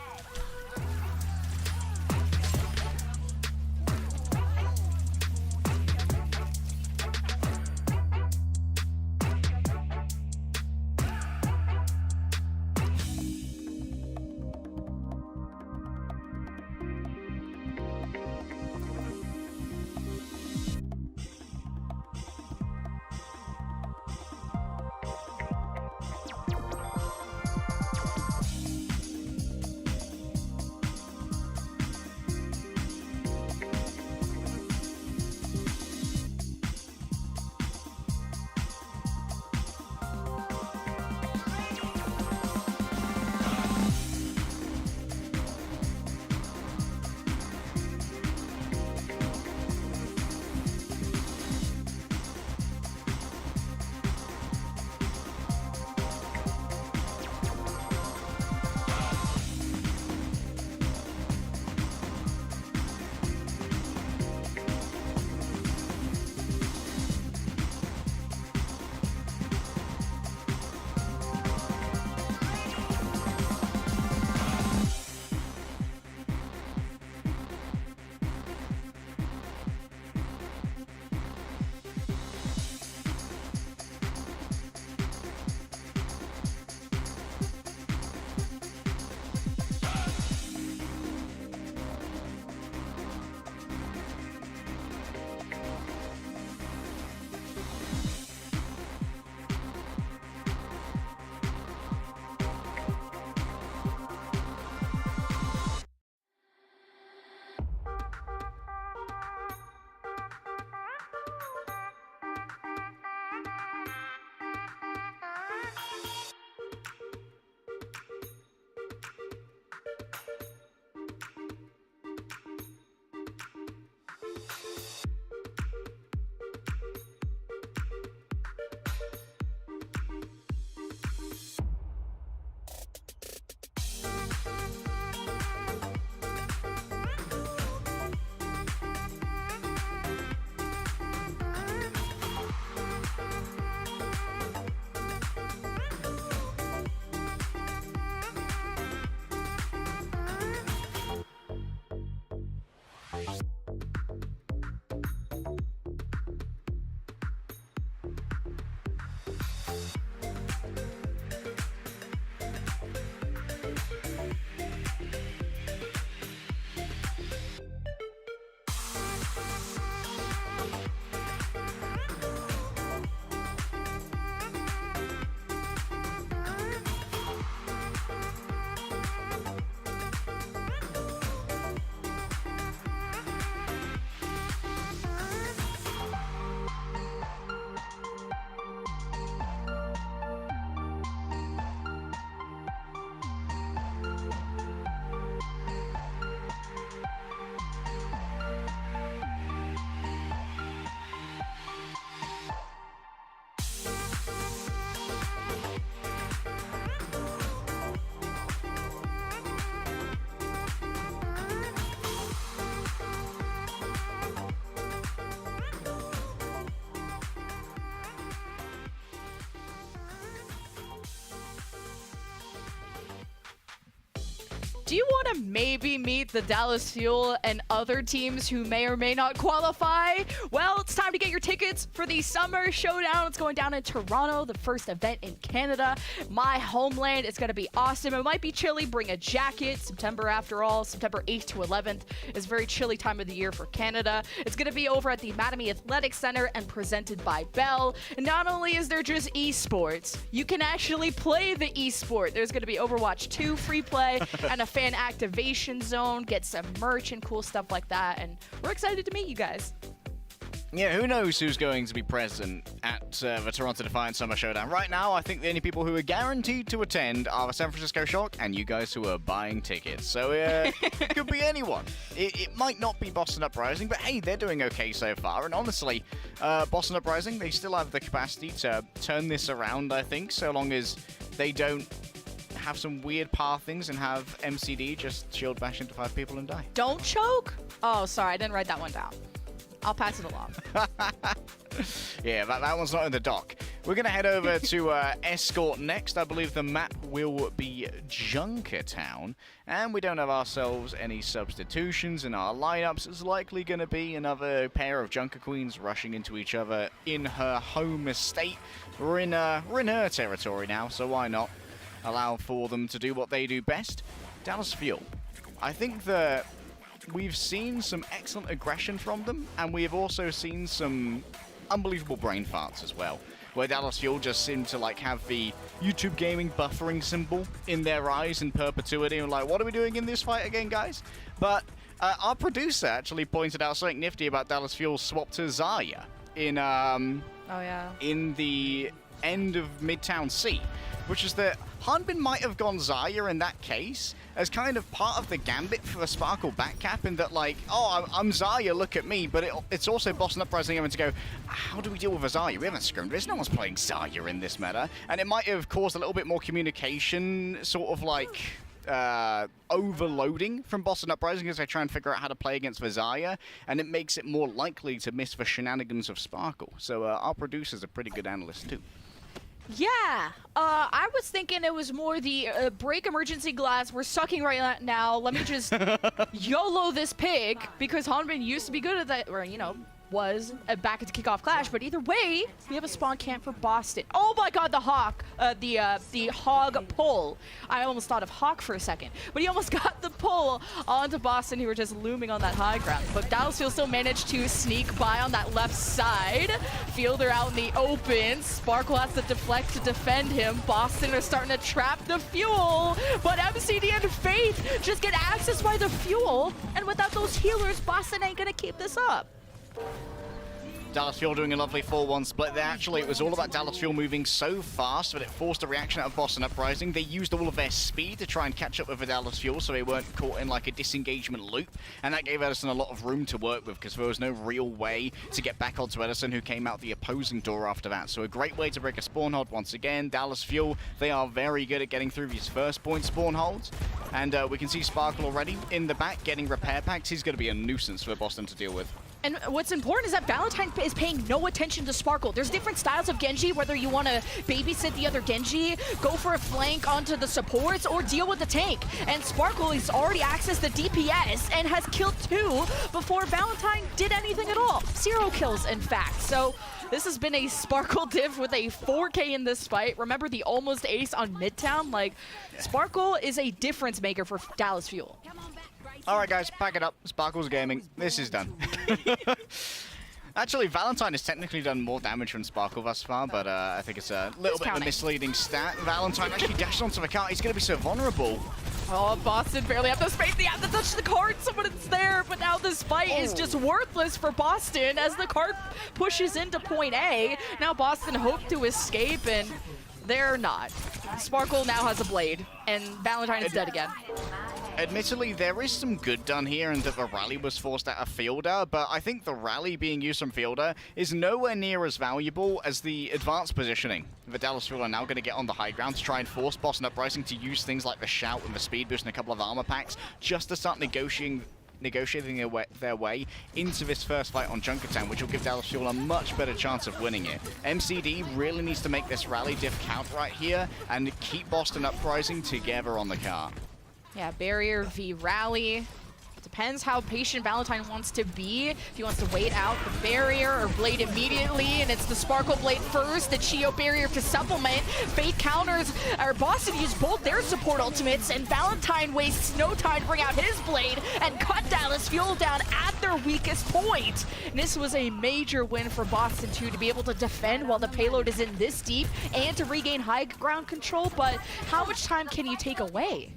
Do you want to maybe meet the Dallas Fuel and other teams who may or may not qualify? Well, it's time to get your tickets for the Summer Showdown. It's going down in Toronto, the first event in Canada, my homeland. It's going to be awesome. It might be chilly. Bring a jacket. September, after all, September 8th to 11th is a very chilly time of the year for Canada. It's going to be over at the Mattamy Athletic Center and presented by Bell. And not only is there just esports, you can actually play the esport. There's going to be Overwatch 2 free play and a fan activation zone, get some merch and cool stuff like that, and we're excited to meet you guys. Yeah, who knows who's going to be present at the Toronto Defiance Summer Showdown. Right now, I think the only people who are guaranteed to attend are the San Francisco Shock and you guys who are buying tickets. So it could be anyone. It might not be Boston Uprising, but hey, they're doing okay so far. And honestly, Boston Uprising, they still have the capacity to turn this around, I think, so long as they don't have some weird pathings and have MCD just shield bash into 5 people and die. Don't choke? Oh, sorry, I didn't write that one down. I'll pass it along. Yeah, that one's not in the doc. We're going to head over to Escort next. I believe the map will be Junkertown. And we don't have ourselves any substitutions in our lineups. It's likely going to be another pair of Junker Queens rushing into each other in her home estate. We're in her territory now, so why not allow for them to do what they do best? Dallas Fuel. I think that we've seen some excellent aggression from them, and we have also seen some unbelievable brain farts as well, where Dallas Fuel just seem to like have the YouTube gaming buffering symbol in their eyes in perpetuity, and like, what are we doing in this fight again, guys? But our producer actually pointed out something nifty about Dallas Fuel's swap to Zarya in in the end of Midtown C, which is that Hanbin might have gone Zarya in that case as kind of part of the gambit for a Sparkle backcap, in that like, oh, I'm Zarya, look at me, but it's also Boston Uprising having to go, how do we deal with a Zarya? We haven't scrimmed this, no one's playing Zarya in this meta, and it might have caused a little bit more communication, sort of like overloading from Boston Uprising as they try and figure out how to play against Zarya, and it makes it more likely to miss the shenanigans of Sparkle. So our producer's a pretty good analyst too. Yeah, I was thinking it was more the break emergency glass. We're sucking right now. Let me just YOLO this pig, because Hanbin used to be good at that, or, you know, was back at the kickoff clash. But either way, we have a spawn camp for Boston. Oh my god, the Hawk, the hog pull. I almost thought of Hawk for a second, but he almost got the pull onto Boston, who were just looming on that high ground. But Dallas Fuel still managed to sneak by on that left side. Fielder out in the open. Sparkle has to deflect to defend him. Boston are starting to trap the Fuel, but MCD and Faith just get access by the Fuel, and without those healers, Boston ain't gonna keep this up. Dallas Fuel doing a lovely 4-1 split there. Actually, it was all about Dallas Fuel moving so fast that it forced a reaction out of Boston Uprising. They used all of their speed to try and catch up with the Dallas Fuel, so they weren't caught in like a disengagement loop, and that gave Edison a lot of room to work with, because there was no real way to get back onto Edison, who came out the opposing door after that. So a great way to break a spawn hold once again. Dallas Fuel, they are very good at getting through these first point spawn holds, and we can see Sparkle already in the back getting repair packs. He's going to be a nuisance for Boston to deal with. And what's important is that Valentine is paying no attention to Sparkle. There's different styles of Genji, whether you want to babysit the other Genji, go for a flank onto the supports, or deal with the tank. And Sparkle has already accessed the DPS and has killed 2 before Valentine did anything at all. 0 kills, in fact. So this has been a Sparkle div with a 4K in this fight. Remember the almost ace on Midtown? Like, Sparkle is a difference maker for Dallas Fuel. Alright guys, pack it up. Sparkle's gaming. This is done. Actually, Valentine has technically done more damage from Sparkle thus far, but I think it's a little bit of a misleading stat. Valentine actually dashed onto the cart. He's going to be so vulnerable. Oh, Boston barely have the space. They have to touch the cart. Someone is there, but now this fight is just worthless for Boston as the cart pushes into point A. Now Boston hope to escape, and they're not. Sparkle now has a blade, and Valentine is dead again. Admittedly, there is some good done here in that the rally was forced out of Fielder, but I think the rally being used from Fielder is nowhere near as valuable as the advanced positioning. The Dallas Fuel are now going to get on the high ground to try and force Boston Uprising to use things like the Shout and the Speed Boost and a couple of armor packs just to start negotiating their way into this first fight on Junkertown, which will give Dallas Fuel a much better chance of winning it. MCD really needs to make this rally diff count right here and keep Boston Uprising together on the cart. Yeah, barrier v rally. Depends how patient Valentine wants to be. If he wants to wait out the barrier or blade immediately, and it's the Sparkle blade first, the Chio barrier to supplement. Fate counters, or Boston used both their support ultimates, and Valentine wastes no time to bring out his blade and cut Dallas Fuel down at their weakest point. And this was a major win for Boston too, to be able to defend while the payload is in this deep and to regain high ground control, but how much time can you take away?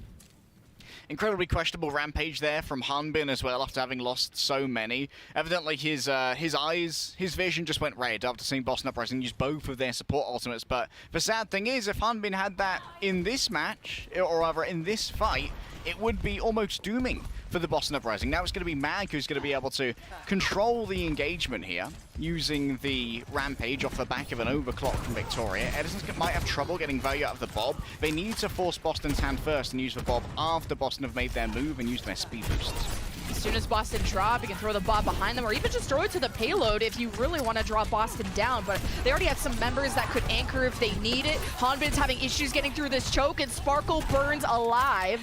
Incredibly questionable rampage there from Hanbin as well, after having lost so many. Evidently his eyes, his vision just went red after seeing Boston Uprising use both of their support ultimates. But the sad thing is, if Hanbin had that in this match, or rather in this fight, it would be almost dooming for the Boston Uprising. Now it's going to be Mag who's going to be able to control the engagement here using the Rampage off the back of an overclock from Victoria. Edison's might have trouble getting value out of the Bob. They need to force Boston's hand first and use the Bob after Boston have made their move and used their speed boosts. As soon as Boston drop, you can throw the Bob behind them or even just throw it to the payload if you really want to draw Boston down. But they already have some members that could anchor if they need it. Hanbin's having issues getting through this choke, and Sparkle burns alive.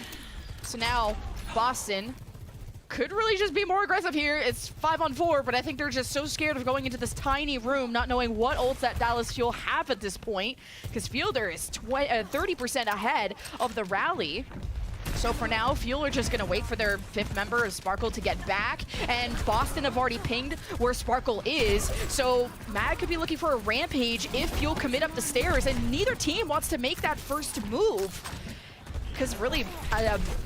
So now Boston could really just be more aggressive here. It's 5-on-4, but I think they're just so scared of going into this tiny room, not knowing what ults that Dallas Fuel have at this point, because Fielder is 30% ahead of the rally. So for now, Fuel are just going to wait for their 5th member of Sparkle to get back, and Boston have already pinged where Sparkle is, so Mag could be looking for a Rampage if Fuel commit up the stairs, and neither team wants to make that first move. Because really,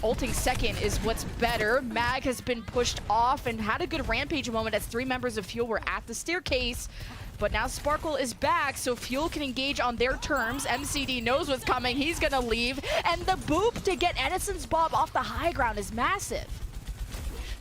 ulting second is what's better. Mag has been pushed off and had a good Rampage moment as 3 members of Fuel were at the staircase. But now Sparkle is back, so Fuel can engage on their terms. MCD knows what's coming. He's going to leave. And the boop to get Edison's Bob off the high ground is massive.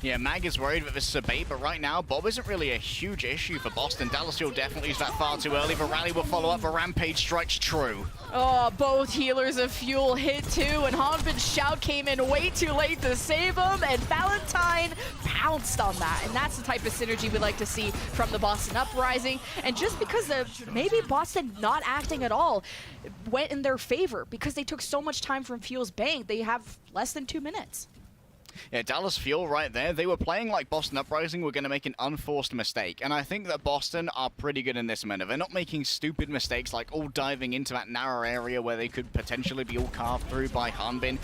Yeah, Mag is worried that this is a bait, but right now, Bob isn't really a huge issue for Boston. Dallas Fuel definitely used that far too early. The rally will follow up. The Rampage strikes true. Oh, both healers of Fuel hit too, and Hanbin's shout came in way too late to save him, and Valentine pounced on that. And that's the type of synergy we like to see from the Boston Uprising. And just because of maybe Boston not acting at all went in their favor, because they took so much time from Fuel's bank, they have less than 2 minutes. Yeah, Dallas Fuel right there, they were playing like Boston Uprising were going to make an unforced mistake. And I think that Boston are pretty good in this manner. They're not making stupid mistakes like all diving into that narrow area where they could potentially be all carved through by Hanbin.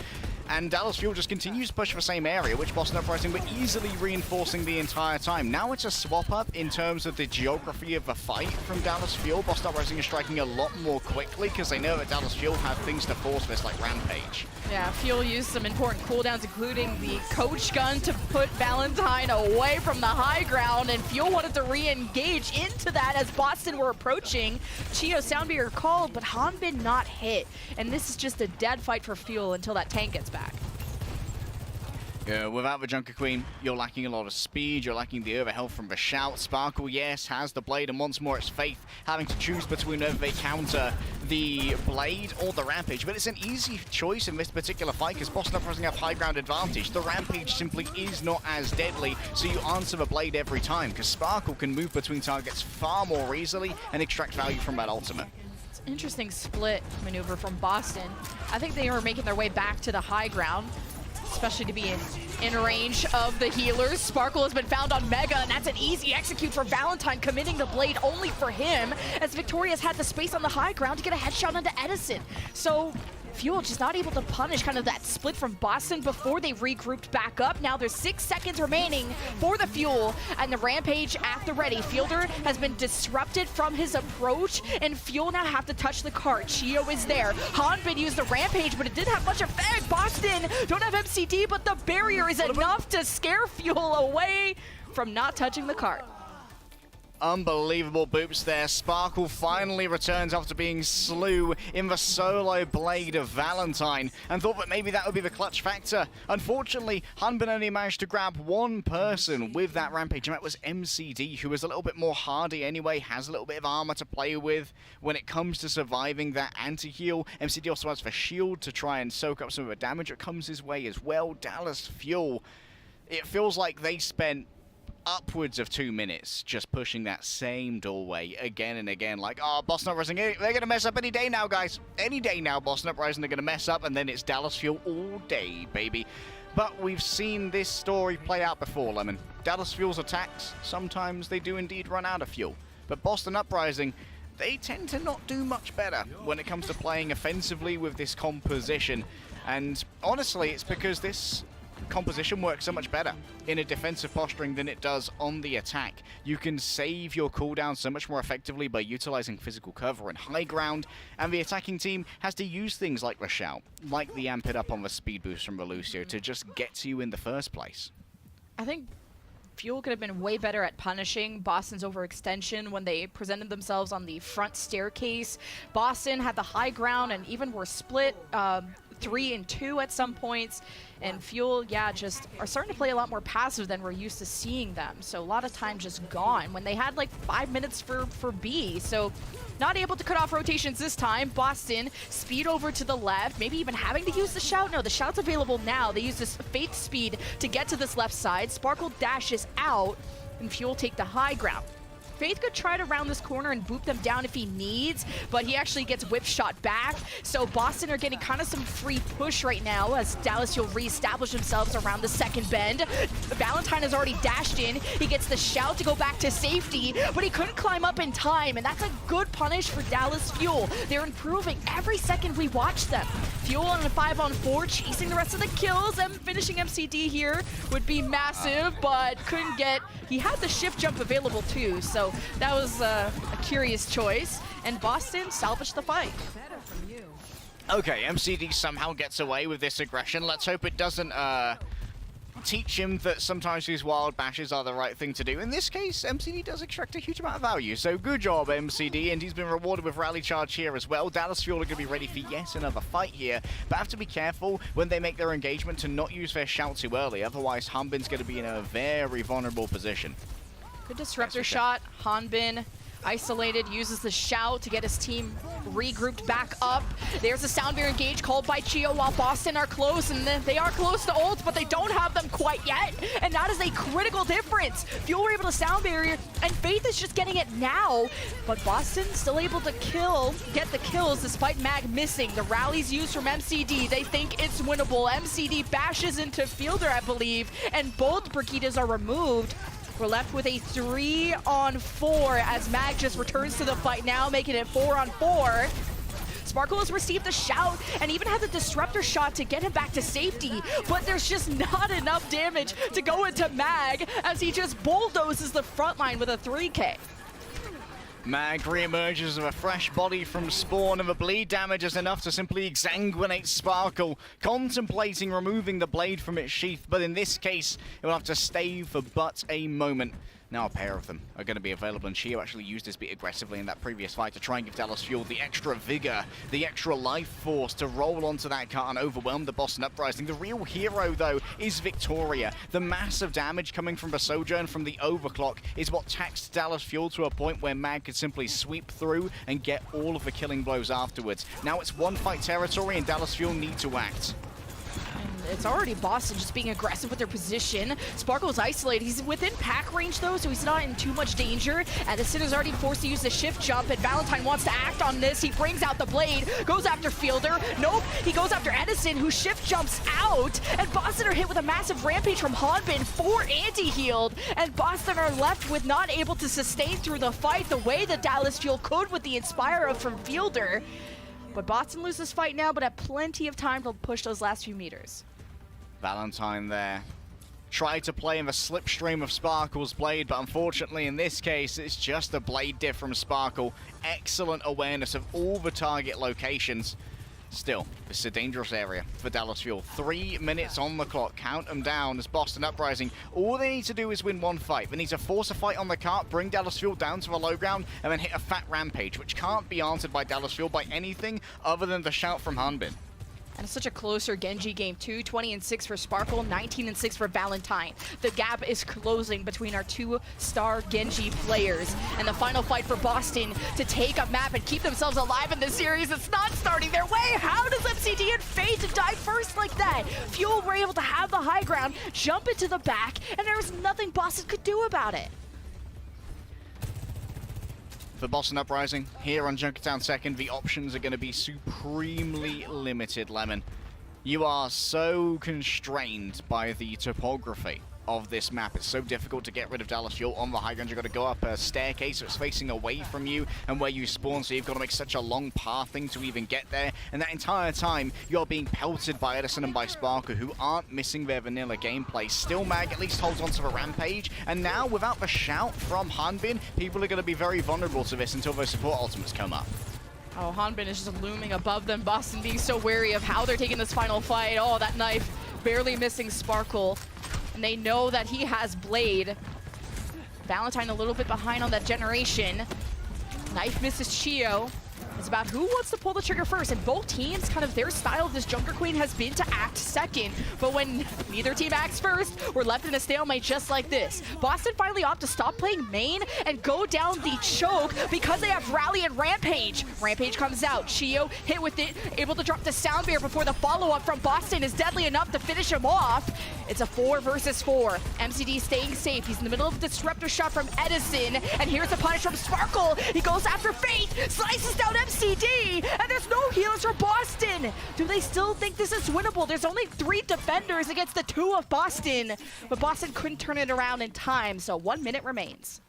And Dallas Fuel just continues to push the same area, which Boston Uprising were easily reinforcing the entire time. Now it's a swap-up in terms of the geography of the fight from Dallas Fuel. Boston Uprising is striking a lot more quickly because they know that Dallas Fuel have things to force this, like Rampage. Yeah, Fuel used some important cooldowns, including the coach gun to put Valentine away from the high ground, and Fuel wanted to re-engage into that as Boston were approaching. Chio Soundbearer called, but Hanbin not hit. And this is just a dead fight for Fuel until that tank gets back. Yeah, without the Junker Queen, you're lacking a lot of speed, you're lacking the overhealth from the shout. Sparkle, yes, has the blade, and once more it's Faith having to choose between whether they counter the blade or the Rampage. But it's an easy choice in this particular fight because Boston Uprising have high ground advantage. The Rampage simply is not as deadly, so you answer the blade every time because Sparkle can move between targets far more easily and extract value from that ultimate. Interesting split maneuver from Boston. I think they were making their way back to the high ground, especially to be in range of the healers. Sparkle has been found on Mega, and that's an easy execute for Valentine, committing the blade only for him, as Victoria's had the space on the high ground to get a headshot onto Edison. So Fuel just not able to punish kind of that split from Boston before they regrouped back up. Now there's 6 seconds remaining for the Fuel, and the Rampage at the ready. Fielder has been disrupted from his approach, and Fuel now have to touch the cart. Chio is there. Hanbin used the Rampage, but it didn't have much effect. Boston don't have MCD, but the barrier is enough to scare Fuel away from not touching the cart. Unbelievable boops there. Sparkle finally returns after being slew in the solo blade of Valentine and thought that maybe that would be the clutch factor. Unfortunately, Hanbin only managed to grab one person with that Rampage, and that was MCD, who is a little bit more hardy anyway, has a little bit of armor to play with when it comes to surviving that anti-heal. MCD also has the shield to try and soak up some of the damage that comes his way as well. Dallas Fuel, it feels like they spent upwards of 2 minutes just pushing that same doorway again and again, like, oh, Boston Uprising, they're gonna mess up any day now, guys. Any day now, Boston Uprising, they're gonna mess up, and then it's Dallas Fuel all day, baby. But we've seen this story play out before, Lemon. Dallas Fuel's attacks, sometimes they do indeed run out of fuel. But Boston Uprising, they tend to not do much better when it comes to playing offensively with this composition. And honestly, it's because this composition works so much better in a defensive posturing than it does on the attack. You can save your cooldown so much more effectively by utilizing physical cover and high ground, and the attacking team has to use things like the shout, like the amp it up on the speed boost from the Lucio to just get to you in the first place. I think Fuel could have been way better at punishing Boston's overextension when they presented themselves on the front staircase. Boston had the high ground and even were split 3 and 2 at some points. And Fuel, yeah, just are starting to play a lot more passive than we're used to seeing them. So a lot of time just gone when they had like 5 minutes for B. So not able to cut off rotations this time. Boston, speed over to the left, maybe even having to use the shout. No, the shout's available now. They use this Faith speed to get to this left side. Sparkle dashes out, and Fuel take the high ground. Faith could try to round this corner and boop them down if he needs, but he actually gets whip shot back. So Boston are getting kind of some free push right now as Dallas Fuel reestablish themselves around the second bend. Valentine has already dashed in. He gets the shout to go back to safety, but he couldn't climb up in time, and that's a good punish for Dallas Fuel. They're improving every second we watch them. Fuel on a 5-on-4, chasing the rest of the kills, and finishing MCD here would be massive, but couldn't get... He had the shift jump available too, so that was a curious choice. And Boston salvaged the fight. Okay, MCD somehow gets away with this aggression. Let's hope it doesn't teach him that sometimes these wild bashes are the right thing to do. In this case, MCD does extract a huge amount of value, so good job, MCD, and he's been rewarded with rally charge here as well. Dallas Fuel are going to be ready for yet another fight here, but have to be careful when they make their engagement to not use their shout too early, otherwise Hanbin's going to be in a very vulnerable position. Good disruptor shot. Hanbin isolated, uses the shout to get his team regrouped back up. There's a sound barrier engage called by Chio while Boston are close, and they are close to ult, but they don't have them quite yet, and that is a critical difference. Fuel were able to sound barrier, and Faith is just getting it now, but Boston still able to get the kills despite Mag missing. The rallies used from MCD, they think it's winnable. MCD bashes into Fielder, I believe, and both Brigidas are removed. We're left with a 3-on-4 as Mag just returns to the fight now, making it 4-on-4. Sparkle has received the shout and even has a disruptor shot to get him back to safety, but there's just not enough damage to go into Mag as he just bulldozes the front line with a 3K. Mag re-emerges with a fresh body from spawn, and the bleed damage is enough to simply exsanguinate Sparkle, contemplating removing the blade from its sheath, but in this case, it will have to stay for but a moment. Now a pair of them are going to be available, and Chio actually used his bit aggressively in that previous fight to try and give Dallas Fuel the extra vigor, the extra life force to roll onto that cart and overwhelm the Boston Uprising. The real hero, though, is Victoria. The massive damage coming from the Sojourn from the overclock is what taxed Dallas Fuel to a point where Mag could simply sweep through and get all of the killing blows afterwards. Now it's one-fight territory, and Dallas Fuel need to act. It's already Boston just being aggressive with their position. Sparkle's isolated. He's within pack range though, so he's not in too much danger. Edison is already forced to use the shift jump, and Valentine wants to act on this. He brings out the blade, goes after Fielder. Nope, he goes after Edison, who shift jumps out. And Boston are hit with a massive rampage from Hanbin, 4 anti-healed. And Boston are left with not able to sustain through the fight the way that Dallas Fuel could with the Inspire from Fielder. But Boston loses this fight now, but have plenty of time to push those last few meters. Valentine there. Tried to play in the slipstream of Sparkle's blade, but unfortunately in this case, it's just a blade diff from Sparkle. Excellent awareness of all the target locations. Still, this is a dangerous area for Dallas Fuel. 3 minutes on the clock. Count them down as Boston Uprising. All they need to do is win one fight. They need to force a fight on the cart, bring Dallas Fuel down to the low ground, and then hit a fat rampage, which can't be answered by Dallas Fuel by anything other than the shout from Hanbin. And it's such a closer Genji game too. 20-6 for Sparkle, 19-6 for Valentine. The gap is closing between our 2-star Genji players. And the final fight for Boston to take a map and keep themselves alive in this series. It's not starting their way. How does MCD and Faith die first like that? Fuel were able to have the high ground, jump into the back, and there was nothing Boston could do about it. For Boston Uprising, here on Junkertown second, the options are going to be supremely limited, Lemon. You are so constrained by the topography of this map. It's so difficult to get rid of Dallas Fuel on the high ground. You've got to go up a staircase so it's facing away from you and where you spawn, so you've got to make such a long pathing to even get there. And that entire time, you're being pelted by Edison and by Sparkle, who aren't missing their vanilla gameplay. Still, Mag at least holds onto the rampage, and now without the shout from Hanbin, people are going to be very vulnerable to this until those support ultimates come up. Oh, Hanbin is just looming above them. Boston being so wary of how they're taking this final fight. Oh, that knife barely missing Sparkle. And they know that he has Blade. Valentine a little bit behind on that generation. Knife misses Chio. It's about who wants to pull the trigger first, and both teams, kind of their style of this Junker Queen has been to act second. But when neither team acts first, we're left in a stalemate just like this. Boston finally opt to stop playing main and go down the choke because they have Rally and Rampage. Rampage comes out, Chio hit with it, able to drop the Sound Barrier before the follow-up from Boston is deadly enough to finish him off. It's a 4 versus 4. MCD staying safe. He's in the middle of the disruptor shot from Edison, and here's the punish from Sparkle. He goes after Fate, slices down MCD, and there's no healers for Boston. Do they still think this is winnable? There's only 3 defenders against the 2 of Boston, but Boston couldn't turn it around in time, so 1 minute remains.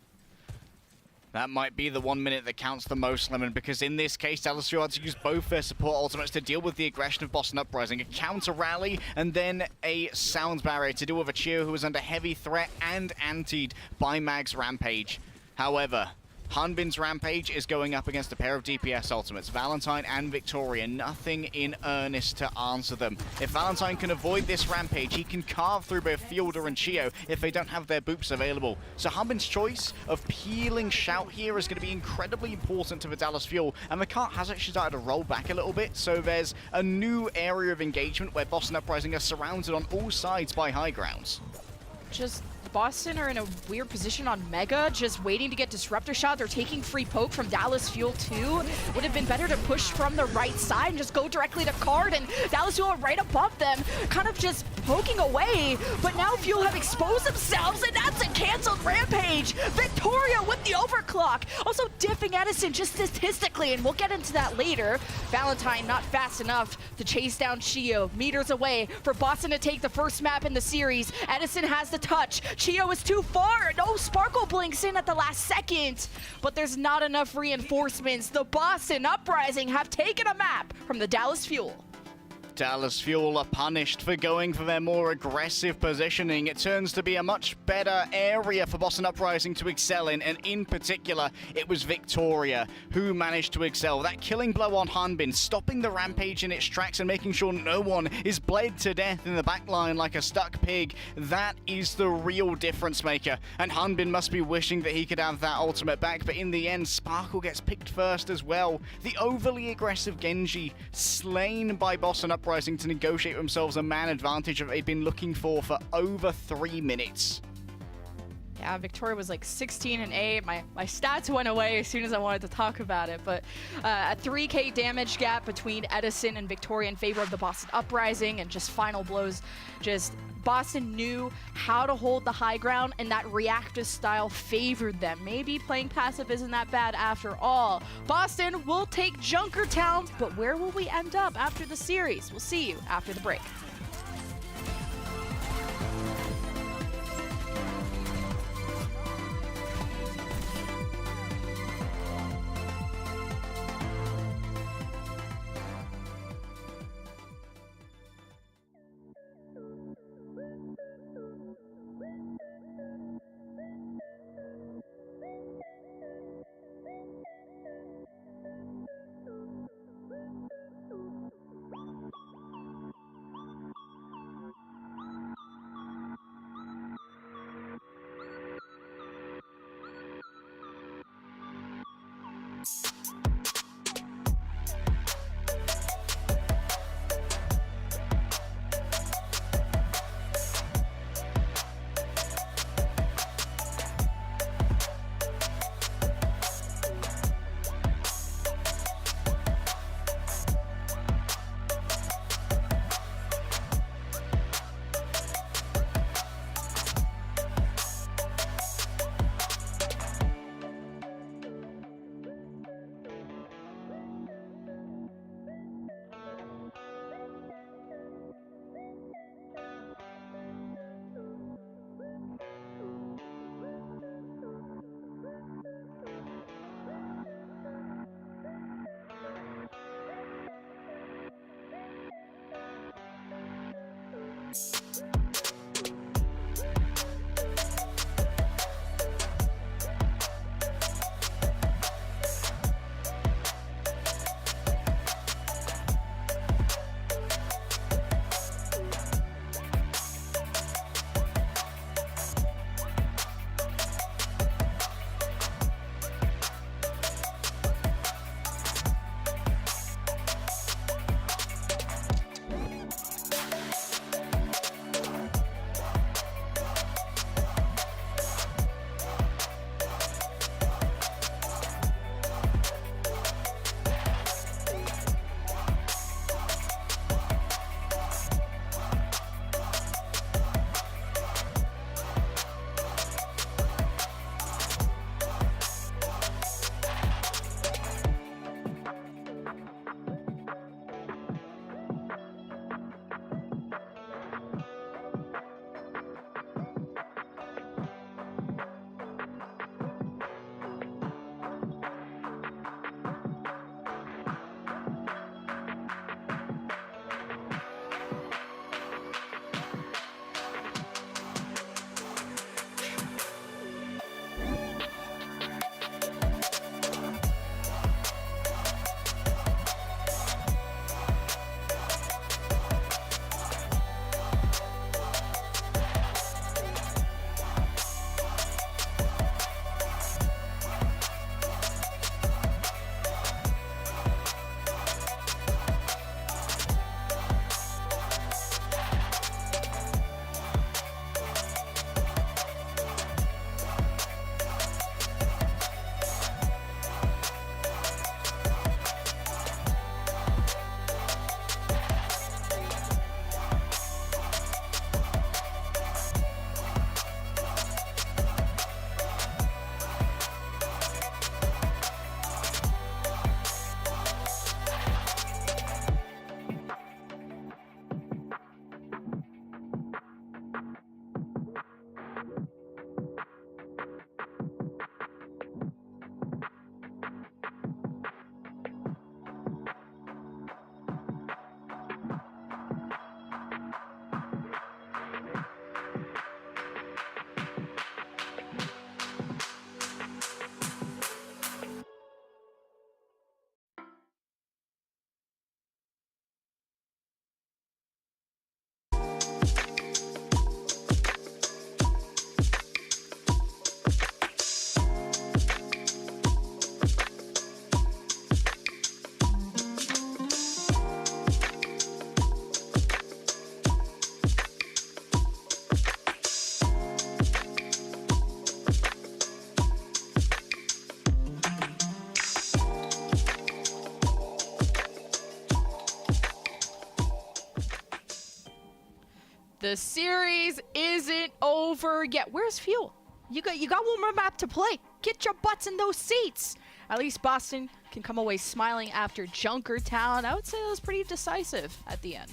That might be the 1 minute that counts the most, Lemon, because in this case, Dallas Fuel had to use both their support ultimates to deal with the aggression of Boston Uprising. A counter rally and then a sound barrier to deal with a Chio who was under heavy threat and antied by Mag's Rampage. However, Hanbin's Rampage is going up against a pair of DPS ultimates, Valentine and Victoria. Nothing in earnest to answer them. If Valentine can avoid this Rampage, he can carve through both Fielder and Chio if they don't have their boops available. So Hanbin's choice of peeling Shout here is going to be incredibly important to the Dallas Fuel, and the cart has actually started to roll back a little bit, so there's a new area of engagement where Boston Uprising are surrounded on all sides by high grounds. Just Boston are in a weird position on Mega, just waiting to get Disruptor Shot. They're taking free poke from Dallas Fuel too. Would have been better to push from the right side and just go directly to Card, and Dallas Fuel are right above them, kind of just poking away. But now Fuel have exposed themselves, and that's a canceled Rampage. Victoria with the overclock. Also diffing Edison just statistically, and we'll get into that later. Valentine not fast enough to chase down Chio. Meters away for Boston to take the first map in the series. Edison has the touch. Chio is too far. No, Sparkle blinks in at the last second, but there's not enough reinforcements. The Boston Uprising have taken a map from the Dallas Fuel. Dallas Fuel are punished for going for their more aggressive positioning. It turns to be a much better area for Boston Uprising to excel in, and in particular, it was Victoria who managed to excel. That killing blow on Hanbin, stopping the Rampage in its tracks and making sure no one is bled to death in the backline like a stuck pig. That is the real difference maker, and Hanbin must be wishing that he could have that ultimate back, but in the end, Sparkle gets picked first as well. The overly aggressive Genji slain by Boston Uprising to negotiate themselves a man advantage that they've been looking for over 3 minutes. Yeah, Victoria was like 16 and 8. My stats went away as soon as I wanted to talk about it, but a 3k damage gap between Edison and Victoria in favor of the Boston Uprising, and just final blows. Just Boston knew how to hold the high ground, and that reactive style favored them. Maybe playing passive isn't that bad after all. Boston will take Junkertown, but where will we end up after the series? We'll see you after the break. The series isn't over yet. Where's Fuel? You got one more map to play. Get your butts in those seats. At least Boston can come away smiling after Junkertown. I would say that was pretty decisive at the end.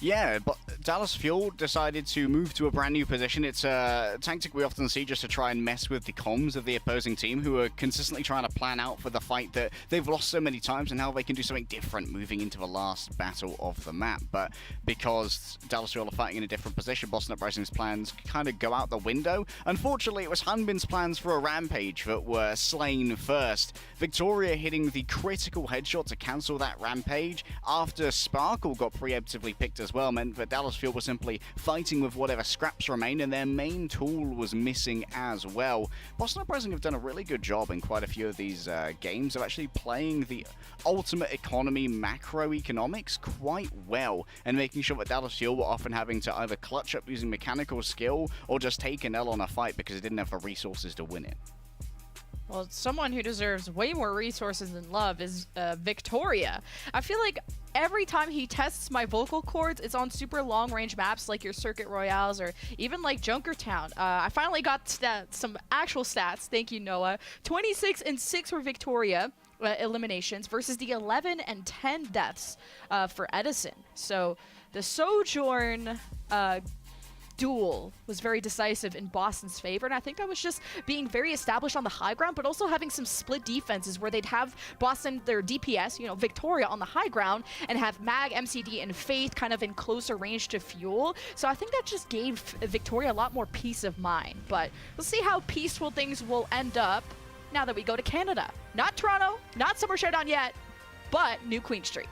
Yeah, but Dallas Fuel decided to move to a brand new position. It's a tactic we often see just to try and mess with the comms of the opposing team, who are consistently trying to plan out for the fight that they've lost so many times and how they can do something different moving into the last battle of the map. But because Dallas Fuel are fighting in a different position, Boston Uprising's plans kind of go out the window. Unfortunately, it was Hanbin's plans for a rampage that were slain first. Victoria hitting the critical headshot to cancel that rampage after Sparkle got preemptively picked as well meant that Dallas Fuel was simply fighting with whatever scraps remained, and their main tool was missing as well. Boston Uprising have done a really good job in quite a few of these games of actually playing the ultimate economy macroeconomics quite well, and making sure that Dallas Fuel were often having to either clutch up using mechanical skill or just take an L on a fight because they didn't have the resources to win it. Well, someone who deserves way more resources than love is Victoria. I feel like every time he tests my vocal cords, it's on super long-range maps like your Circuit Royales or even like Junkertown. I finally got some actual stats. Thank you, Noah. 26 and 6 for Victoria eliminations versus the 11 and 10 deaths for Edison. So the Sojourn duel was very decisive in Boston's favor, and I think that was just being very established on the high ground, but also having some split defenses where they'd have Boston, their DPS, Victoria on the high ground, and have Mag, MCD, and Faith kind of in closer range to Fuel. So I think that just gave Victoria a lot more peace of mind. But we'll see how peaceful things will end up now that we go to Canada. Not Toronto, not Summer Showdown yet, but New Queen Street.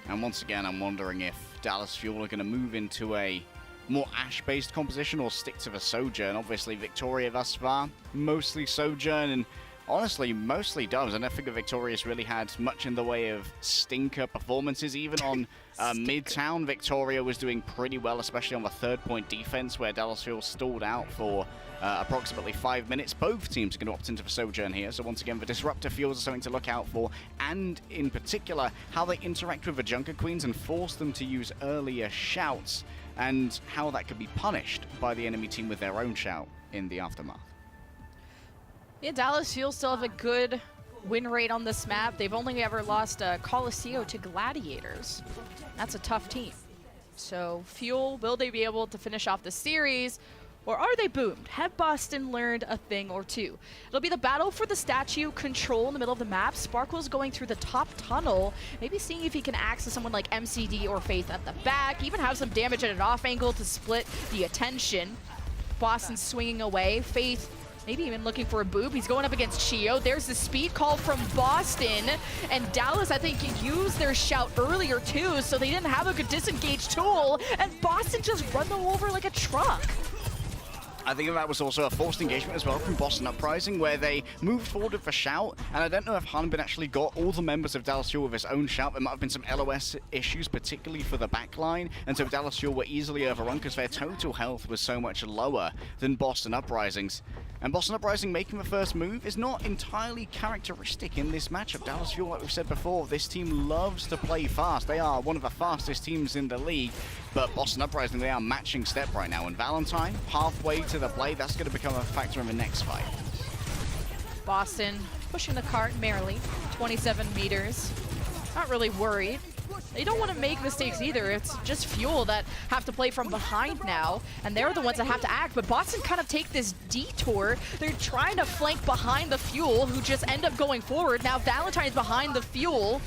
And once again, I'm wondering if Dallas Fuel are going to move into a more Ash-based composition or stick to the Sojourn. Obviously, Victoria thus far, mostly Sojourn, and honestly, mostly does. I don't think that Victoria's really had much in the way of stinker performances. Even on Midtown, Victoria was doing pretty well, especially on the third-point defense, where Dallas Fuel stalled out for approximately 5 minutes. Both teams are going to opt into the Sojourn here, so once again, the Disruptor Fuels are something to look out for, and in particular, how they interact with the Junker Queens and force them to use earlier shouts, and how that could be punished by the enemy team with their own shout in the aftermath. Yeah, Dallas Fuel still have a good win rate on this map. They've only ever lost Coliseo to Gladiators. That's a tough team. So Fuel, will they be able to finish off the series? Or are they boomed? Have Boston learned a thing or two? It'll be the battle for the statue control in the middle of the map. Sparkle's going through the top tunnel, maybe seeing if he can access someone like MCD or Faith at the back, even have some damage at an off angle to split the attention. Boston swinging away. Faith maybe even looking for a boob. He's going up against Chio. There's the speed call from Boston. And Dallas, I think, used their shout earlier too, so they didn't have a good disengage tool. And Boston just run them over like a truck. I think that was also a forced engagement as well from Boston Uprising, where they moved forward with a shout, and I don't know if Hanbin actually got all the members of Dallas Fuel with his own shout. There might have been some LOS issues, particularly for the backline, and so Dallas Fuel were easily overrun because their total health was so much lower than Boston Uprising's. And Boston Uprising making the first move is not entirely characteristic in this matchup. Dallas Fuel, like we've said before, this team loves to play fast. They are one of the fastest teams in the league, but Boston Uprising, they are matching step right now. And Valentine, halfway to the play, that's going to become a factor in the next fight. Boston pushing the cart merrily, 27 meters. Not really worried. They don't want to make mistakes either. It's just Fuel that have to play from behind now, and they're the ones that have to act. But Boston kind of take this detour. They're trying to flank behind the Fuel, who just end up going forward. Now Valentine's behind the Fuel,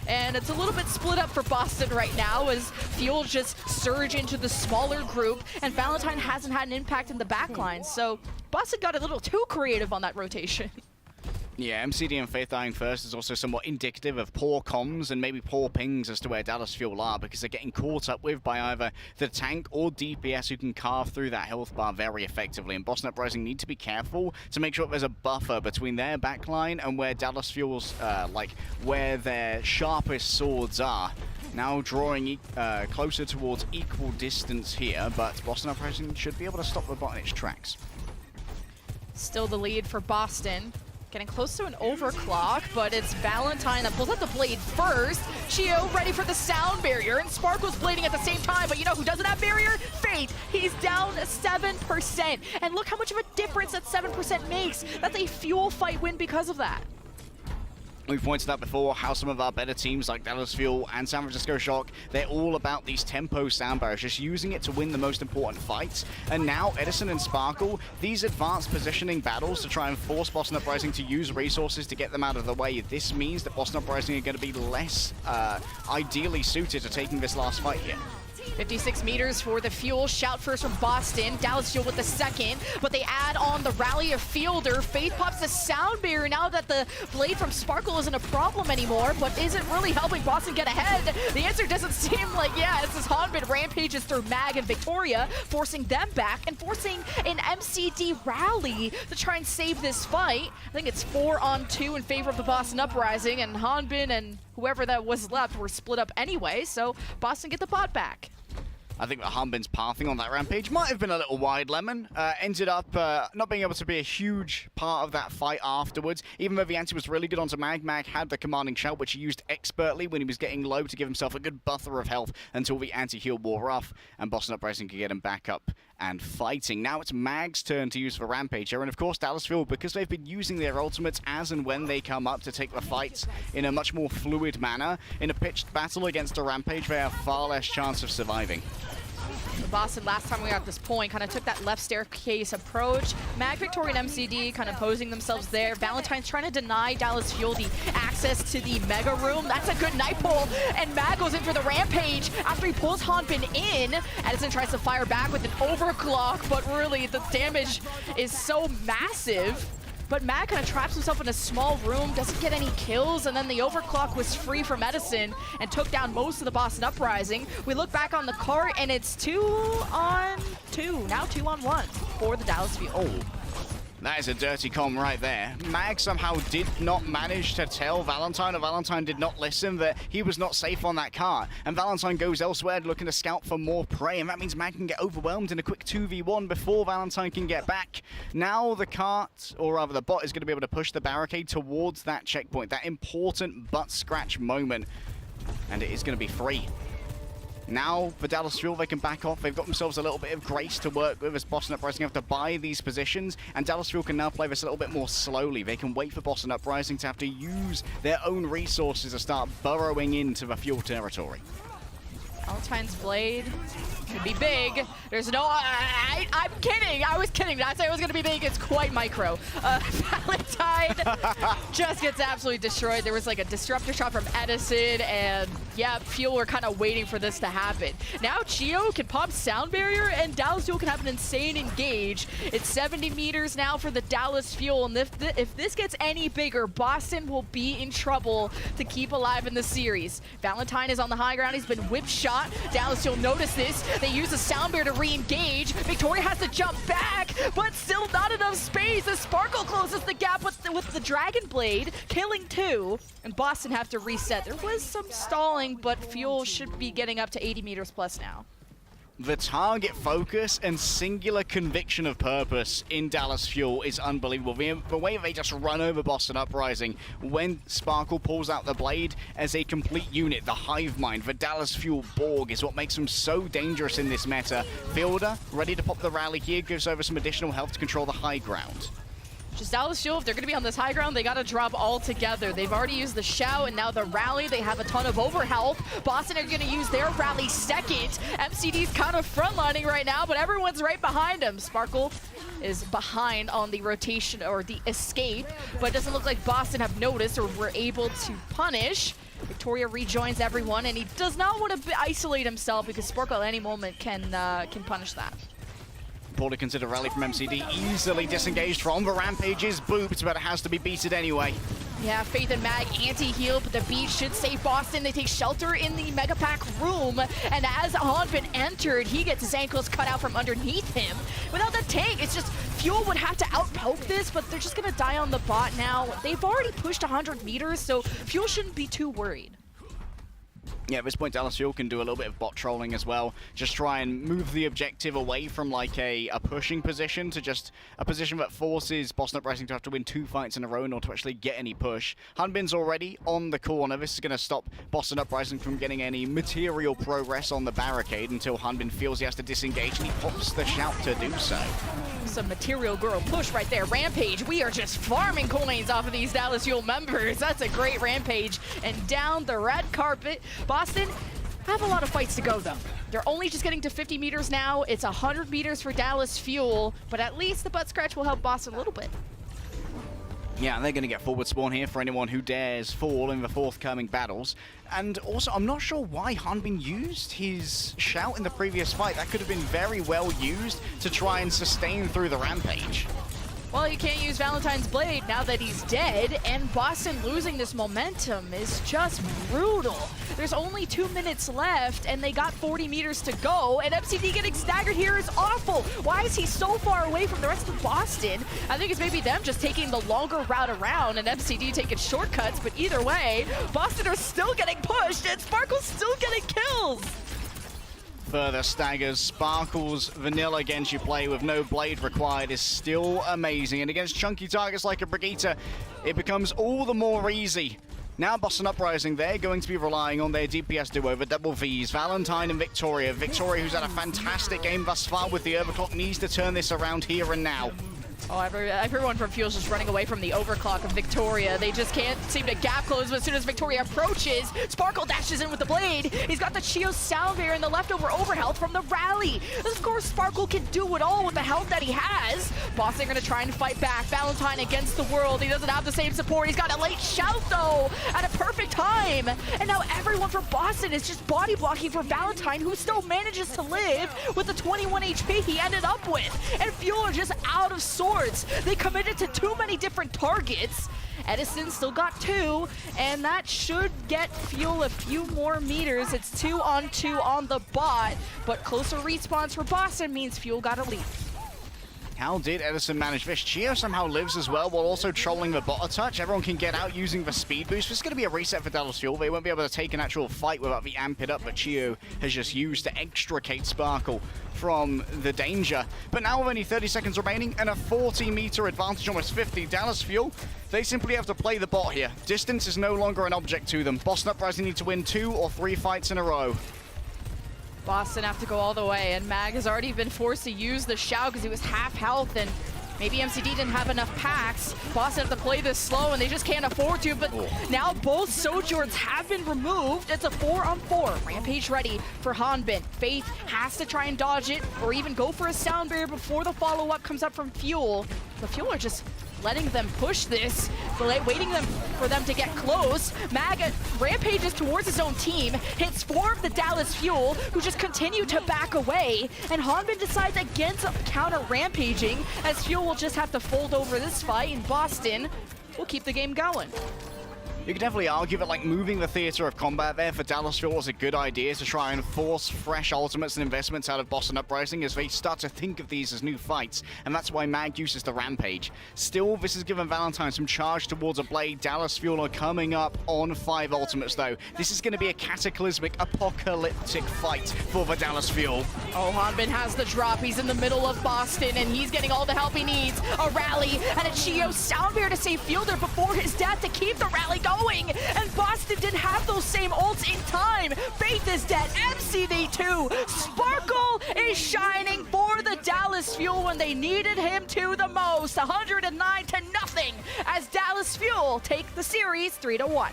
and it's a little bit split up for Boston right now as Fuel just surge into the smaller group, and Valentine hasn't had an impact in the backline. So Boston got a little too creative on that rotation. Yeah, MCD and Faith dying first is also somewhat indicative of poor comms and maybe poor pings as to where Dallas Fuel are, because they're getting caught up with by either the tank or DPS who can carve through that health bar very effectively. And Boston Uprising need to be careful to make sure there's a buffer between their backline and where Dallas Fuel's, where their sharpest swords are. Now drawing closer towards equal distance here, but Boston Uprising should be able to stop the bot in its tracks. Still the lead for Boston. Getting close to an overclock, but it's Valentine that pulls out the blade first. Chio ready for the sound barrier, and Sparkle's blading at the same time, but you know who doesn't have barrier? Fate. He's down 7%. And look how much of a difference that 7% makes. That's a fuel fight win because of that. We've pointed out before how some of our better teams like Dallas Fuel and San Francisco Shock, they're all about these tempo sound barriers, just using it to win the most important fights. And now Edison and Sparkle, these advanced positioning battles to try and force Boston Uprising to use resources to get them out of the way. This means that Boston Uprising are going to be less ideally suited to taking this last fight here. 56 meters for the Fuel. Shout first from Boston. Dallas Fuel with the second, but they add on the rally of Fielder. Faith pops the sound barrier now that the blade from Sparkle isn't a problem anymore, but is it really helping Boston get ahead? The answer doesn't seem like, yeah, it's as Hanbin rampages through Mag and Victoria, forcing them back and forcing an MCD rally to try and save this fight. I think it's 4-on-2 in favor of the Boston Uprising, and Hanbin and whoever that was left were split up anyway, so Boston get the pot back. I think that Hanbin's pathing on that rampage might have been a little wide, Lemon. Ended up not being able to be a huge part of that fight afterwards. Even though the anti was really good onto Mag, Mag had the commanding shout, which he used expertly when he was getting low to give himself a good buffer of health until the anti-heal wore off, and Boston Uprising could get him back up and fighting. Now it's Mag's turn to use the rampage here, and of course Dallas Fuel, because they've been using their ultimates as and when they come up to take the fights in a much more fluid manner. In a pitched battle against a rampage, they have far less chance of surviving. Boston, last time we were at this point, kind of took that left staircase approach. Mag, Victoria, and MCD kind of posing themselves there. Valentine's trying to deny Dallas Fuel the access to the Mega Room. That's a good night pull, and Mag goes in for the rampage after he pulls Hanbin in. Edison tries to fire back with an overclock, but really the damage is so massive. But Mag kind of traps himself in a small room, doesn't get any kills, and then the overclock was free from Edison and took down most of the Boston Uprising. We look back on the cart, and it's 2-on-2, now 2-on-1 for the Dallas Fuel. Oh, that is a dirty comm right there. Mag somehow did not manage to tell Valentine, or Valentine did not listen, that he was not safe on that cart. And Valentine goes elsewhere looking to scout for more prey, and that means Mag can get overwhelmed in a quick 2v1 before Valentine can get back. Now the cart, or rather the bot, is going to be able to push the barricade towards that checkpoint, that important butt scratch moment, and it is going to be free. Now, for Dallas Fuel, they can back off. They've got themselves a little bit of grace to work with as Boston Uprising have to buy these positions, and Dallas Fuel can now play this a little bit more slowly. They can wait for Boston Uprising to have to use their own resources to start burrowing into the Fuel territory. Valentine's blade could be big. There's no... I'm kidding. I was kidding. Did I say it was going to be big? It's quite micro. Valentine just gets absolutely destroyed. There was like a disruptor shot from Edison, and yeah, Fuel were kind of waiting for this to happen. Now Chio can pop sound barrier, and Dallas Fuel can have an insane engage. It's 70 meters now for the Dallas Fuel, and if this gets any bigger, Boston will be in trouble to keep alive in the series. Valentine is on the high ground. He's been whip shot. Dallas Fuel notice this. They use the sound barrier to re-engage. Victoria has to jump back, but still not enough space as Sparkle closes the gap with the Dragon Blade, killing 2, and Boston have to reset. There was some stalling, but Fuel should be getting up to 80 meters plus now. The target focus and singular conviction of purpose in Dallas Fuel is unbelievable. The way they just run over Boston Uprising when Sparkle pulls out the blade as a complete unit, the hive mind, the Dallas Fuel Borg is what makes them so dangerous in this meta. Fielder, ready to pop the rally here, gives over some additional health to control the high ground. Just Dallas Fuel, if they're going to be on this high ground, they got to drop all together. They've already used the shout, and now the rally. They have a ton of overhealth. Boston are going to use their rally second. MCD's kind of frontlining right now, but everyone's right behind him. Sparkle is behind on the rotation or the escape, but it doesn't look like Boston have noticed or were able to punish. Victoria rejoins everyone, and he does not want to isolate himself because Sparkle at any moment can punish that. Poorly considered rally from MCD, easily disengaged from the rampage's boobs, but it has to be beaten anyway. Yeah, Faith and Mag anti-heal, but the beat should save Boston. They take shelter in the Mega Pack room, and as Hanbin entered, he gets his ankles cut out from underneath him. Without the tank, it's just Fuel would have to outpoke this, but they're just gonna die on the bot now. They've already pushed 100 meters, so Fuel shouldn't be too worried. Yeah, at this point, Dallas Fuel can do a little bit of bot trolling as well. Just try and move the objective away from like a pushing position to just a position that forces Boston Uprising to have to win 2 fights in a row in order to actually get any push. Hanbin's already on the corner. This is going to stop Boston Uprising from getting any material progress on the barricade until Hanbin feels he has to disengage, and he pops the shout to do so. Some material girl push right there. Rampage, we are just farming coins off of these Dallas Fuel members. That's a great Rampage. And down the red carpet, Boston have a lot of fights to go, though. They're only just getting to 50 meters now. It's 100 meters for Dallas Fuel, but at least the butt scratch will help Boston a little bit. Yeah, they're going to get forward spawn here for anyone who dares fall in the forthcoming battles. And also, I'm not sure why Hanbin used his shout in the previous fight. That could have been very well used to try and sustain through the Rampage. Well, you can't use Valentine's Blade now that he's dead, and Boston losing this momentum is just brutal. There's only 2 minutes left, and they got 40 meters to go, and MCD getting staggered here is awful. Why is he so far away from the rest of Boston? I think it's maybe them just taking the longer route around and MCD taking shortcuts, but either way, Boston are still getting pushed, and Sparkle's still getting kills. Further staggers. Sparkle's vanilla Genji play with no blade required is still amazing, and against chunky targets like a Brigitte, it becomes all the more easy. Now Boston Uprising, they're going to be relying on their DPS duo, the double Vs, Valentine and Victoria. Victoria, who's had a fantastic game thus far with the overclock, needs to turn this around here and now. Oh, everyone from Fuel's just running away from the overclock of Victoria. They just can't seem to gap close, but as soon as Victoria approaches, Sparkle dashes in with the blade. He's got the Chio sound barrier and the leftover overhealth from the rally. Of course, Sparkle can do it all with the health that he has. Boston gonna try and fight back. Valentine against the world. He doesn't have the same support. He's got a late shout, though, at a perfect time. And now everyone from Boston is just body blocking for Valentine, who still manages to live with the 21 HP he ended up with. And Fuel are just out of swords. They committed to too many different targets. Edison still got 2, and that should get Fuel a few more meters. It's 2-on-2 on the bot, but closer respawns for Boston means Fuel got a lead. How did Edison manage this? Chio somehow lives as well while also trolling the bot a touch. Everyone can get out using the speed boost. This is going to be a reset for Dallas Fuel. They won't be able to take an actual fight without the amp it up, but Chio has just used to extricate Sparkle from the danger. But now with only 30 seconds remaining and a 40-meter advantage, almost 50, Dallas Fuel, they simply have to play the bot here. Distance is no longer an object to them. Boston Uprising need to win 2 or 3 fights in a row. Boston have to go all the way, and Mag has already been forced to use the shout because he was half health, and maybe MCD didn't have enough packs. Boston have to play this slow, and they just can't afford to, but now both Sojourns have been removed. It's a 4-on-4. Rampage ready for Hanbin. Faith has to try and dodge it, or even go for a sound barrier before the follow-up comes up from Fuel. The Fuel are just letting them push this, waiting for them to get close. Mag rampages towards his own team, hits 4 of the Dallas Fuel, who just continue to back away, and Hanbin decides against counter-rampaging, as Fuel will just have to fold over this fight, and Boston will keep the game going. You could definitely argue that like moving the theater of combat there for Dallas Fuel was a good idea to try and force fresh ultimates and investments out of Boston Uprising as they start to think of these as new fights, and that's why Mag uses the Rampage. Still, this has given Valentine some charge towards a blade. Dallas Fuel are coming up on 5 ultimates though. This is going to be a cataclysmic, apocalyptic fight for the Dallas Fuel. Oh, Hanbin has the drop. He's in the middle of Boston, and he's getting all the help he needs. A rally and a Chio sound barrier to save Fielder before his death to keep the rally going. And Boston didn't have those same ults in time. Faith is dead. MCD too. Sparkle is shining for the Dallas Fuel when they needed him to the most. 109-0 as Dallas Fuel take the series 3-1.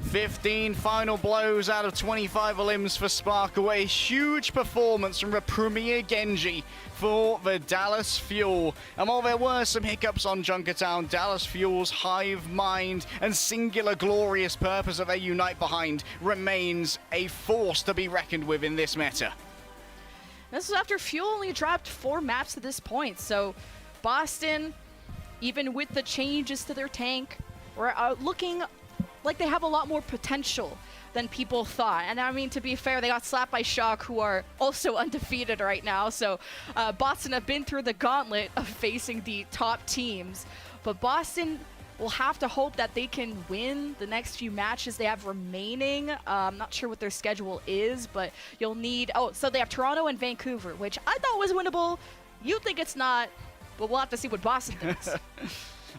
15 final blows out of 25 limbs for Sparkle. A huge performance from the premier Genji for the Dallas Fuel. And while there were some hiccups on Junkertown, Dallas Fuel's hive mind and singular glorious purpose that they unite behind remains a force to be reckoned with in this meta. This is after Fuel only dropped 4 maps to this point, so Boston, even with the changes to their tank, were looking like they have a lot more potential than people thought. And I mean, to be fair, they got slapped by Shock, who are also undefeated right now. So Boston have been through the gauntlet of facing the top teams. But Boston we'll have to hope that they can win the next few matches they have remaining. I'm not sure what their schedule is, but you'll need... Oh, so they have Toronto and Vancouver, which I thought was winnable. You think it's not, but we'll have to see what Boston thinks.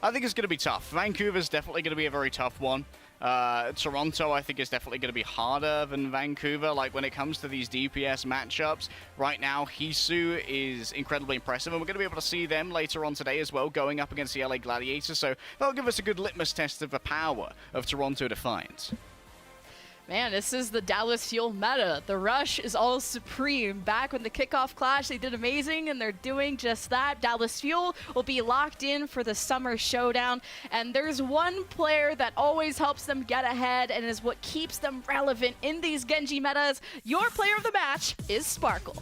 I think it's going to be tough. Vancouver's definitely going to be a very tough one. Toronto, I think, is definitely going to be harder than Vancouver. Like, when it comes to these DPS matchups, right now, Hisu is incredibly impressive, and we're going to be able to see them later on today as well, going up against the LA Gladiators, so that'll give us a good litmus test of the power of Toronto Defiance. Man, this is the Dallas Fuel meta. The Rush is all supreme. Back when the kickoff clash, they did amazing, and they're doing just that. Dallas Fuel will be locked in for the Summer Showdown, and there's one player that always helps them get ahead and is what keeps them relevant in these Genji metas. Your player of the match is Sparkle.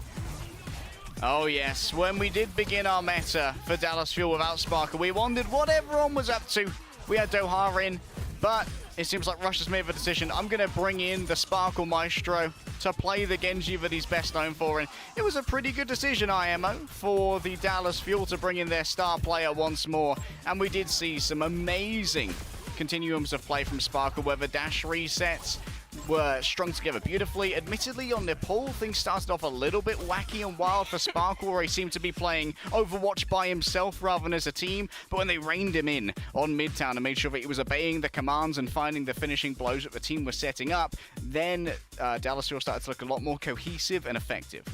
Oh yes, when we did begin our meta for Dallas Fuel without Sparkle, we wondered what everyone was up to. We had Doha in, but it seems like Rush has made the decision. I'm going to bring in the Sparkle Maestro to play the Genji that he's best known for. And it was a pretty good decision, IMO, for the Dallas Fuel to bring in their star player once more. And we did see some amazing continuums of play from Sparkle, where the dash resets were strung together beautifully. Admittedly, on Nepal, things started off a little bit wacky and wild for Sparkle, where he seemed to be playing Overwatch by himself rather than as a team. But when they reined him in on Midtown and made sure that he was obeying the commands and finding the finishing blows that the team was setting up, then Dallas Fuel started to look a lot more cohesive and effective.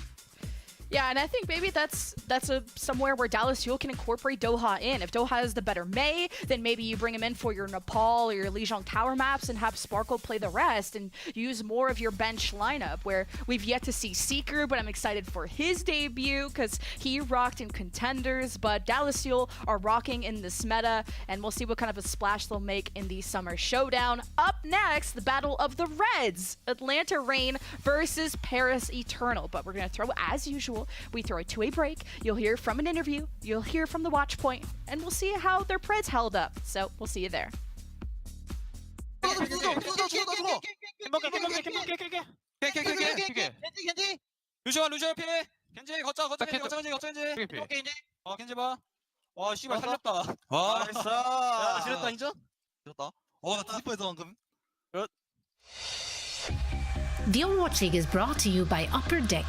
Yeah, and I think maybe that's somewhere where Dallas Fuel can incorporate Doha in. If Doha is the better Mei, then maybe you bring him in for your Nepal or your Lijiang Tower maps and have Sparkle play the rest and use more of your bench lineup, where we've yet to see Seeker, but I'm excited for his debut because he rocked in Contenders, but Dallas Fuel are rocking in this meta, and we'll see what kind of a splash they'll make in the Summer Showdown. Up next, the Battle of the Reds, Atlanta Reign versus Paris Eternal, but we're going to throw, as usual, we throw a two-way break. You'll hear from an interview, you'll hear from the watch point, and we'll see how their Preds held up. So we'll see you there. 루시오 피해 겐지 걷자 겐지 겐지 봐. 와 씨발 살렸다. 와 됐어. 지렸다 인정? 지렸다. 나 뒤집어서 방금. The Overwatch League is brought to you by Upper Deck,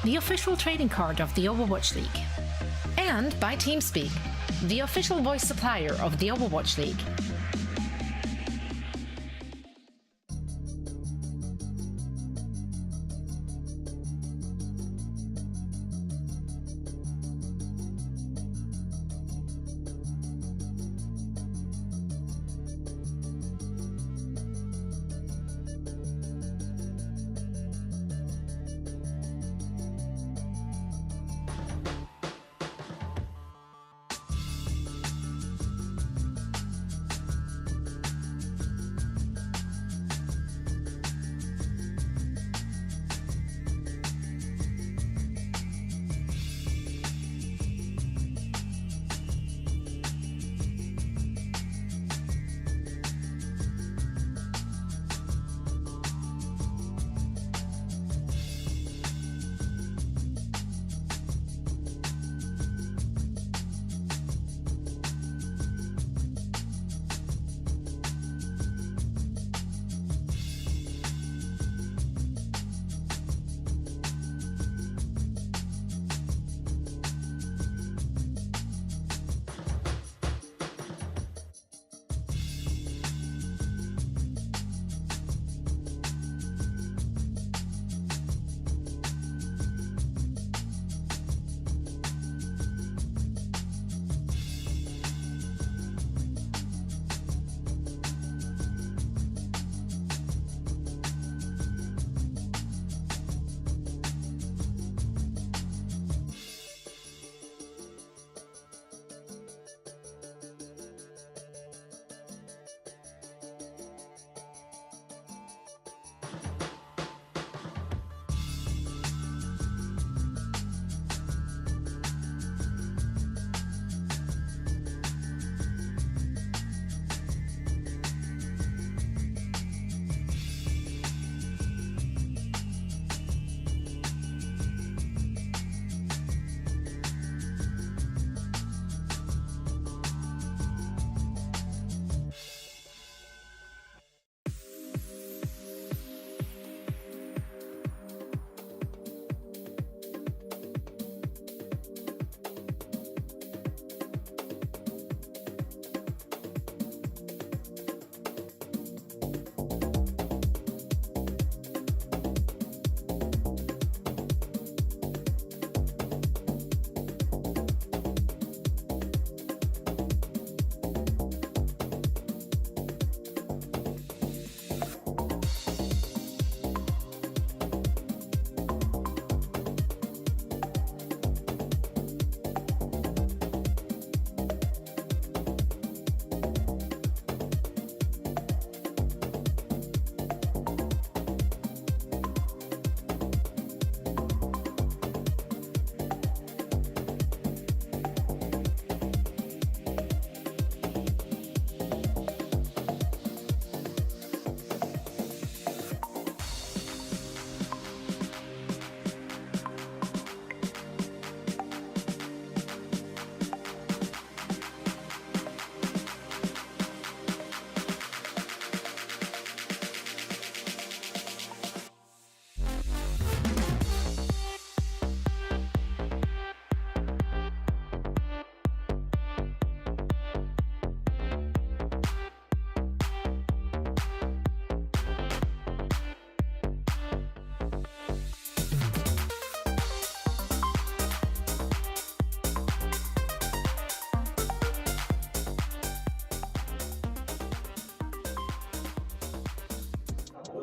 the official trading card of the Overwatch League. And by TeamSpeak, the official voice supplier of the Overwatch League.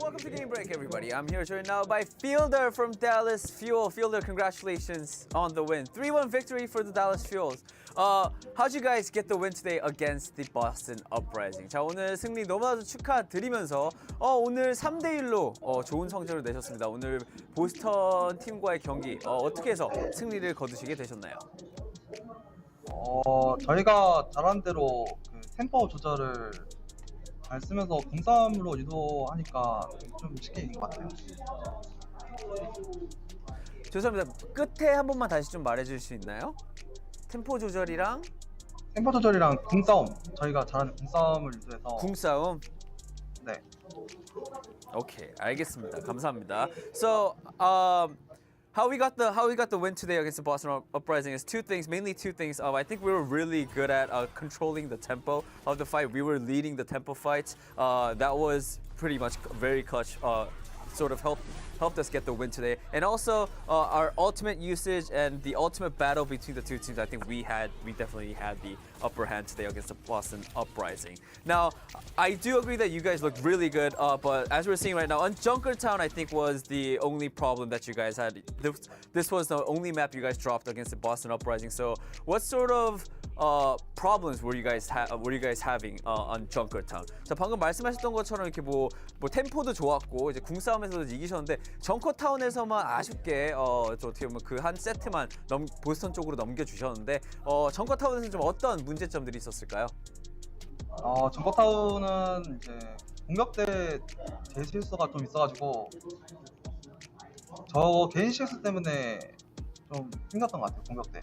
welcome to Game Break, everybody. I'm here joined now by Fielder from Dallas Fuel. Fielder, congratulations on the win. 3-1 victory for the Dallas Fuels. How'd you guys get the win today against the Boston Uprising? 자, 오늘 승리 너무나도 축하드리면서 오늘 3대1로 좋은 성적을 내셨습니다. 오늘 보스턴 팀과의 경기 어떻게 해서 승리를 거두시게 되셨나요? 저희가 잘한 대로 그 템포 조절을 잘 쓰면서 공싸움으로 유도하니까 좀 쉽게 이긴 것 같아요. 죄송합니다. 끝에 한 번만 다시 좀 말해줄 수 있나요? 템포 조절이랑 공싸움, 저희가 잘하는 공싸움을 유도해서. 궁싸움? 네. 오케이, 알겠습니다. 감사합니다. So, how we got the win today against the Boston Uprising is mainly two things. I think we were really good at controlling the tempo of the fight. We were leading the tempo fights. That was pretty much very clutch. Sort of helped us get the win today, and also our ultimate usage and the ultimate battle between the two teams. I think we definitely had the upper hand today against the Boston Uprising. Now, I do agree that you guys looked really good, but as we're seeing right now, on Junkertown, I think was the only problem that you guys had. This was the only map you guys dropped against the Boston Uprising. So, what sort of problems were you guys having on Junkertown? 자, 방금 말씀하셨던 것처럼 이렇게 뭐 템포도 좋았고 이제 궁싸움에서도 이기셨는데 정커타운에서만 아쉽게 어떻게 보면 그 한 세트만 보스턴 쪽으로 넘겨주셨는데 정커타운에서는 좀 어떤 문제점들이 있었을까요? 정커타운은 이제 공격 때 제 실수가 좀 있어가지고 저 개인 실수 때문에 좀 힘들었던 것 같아요, 공격 때.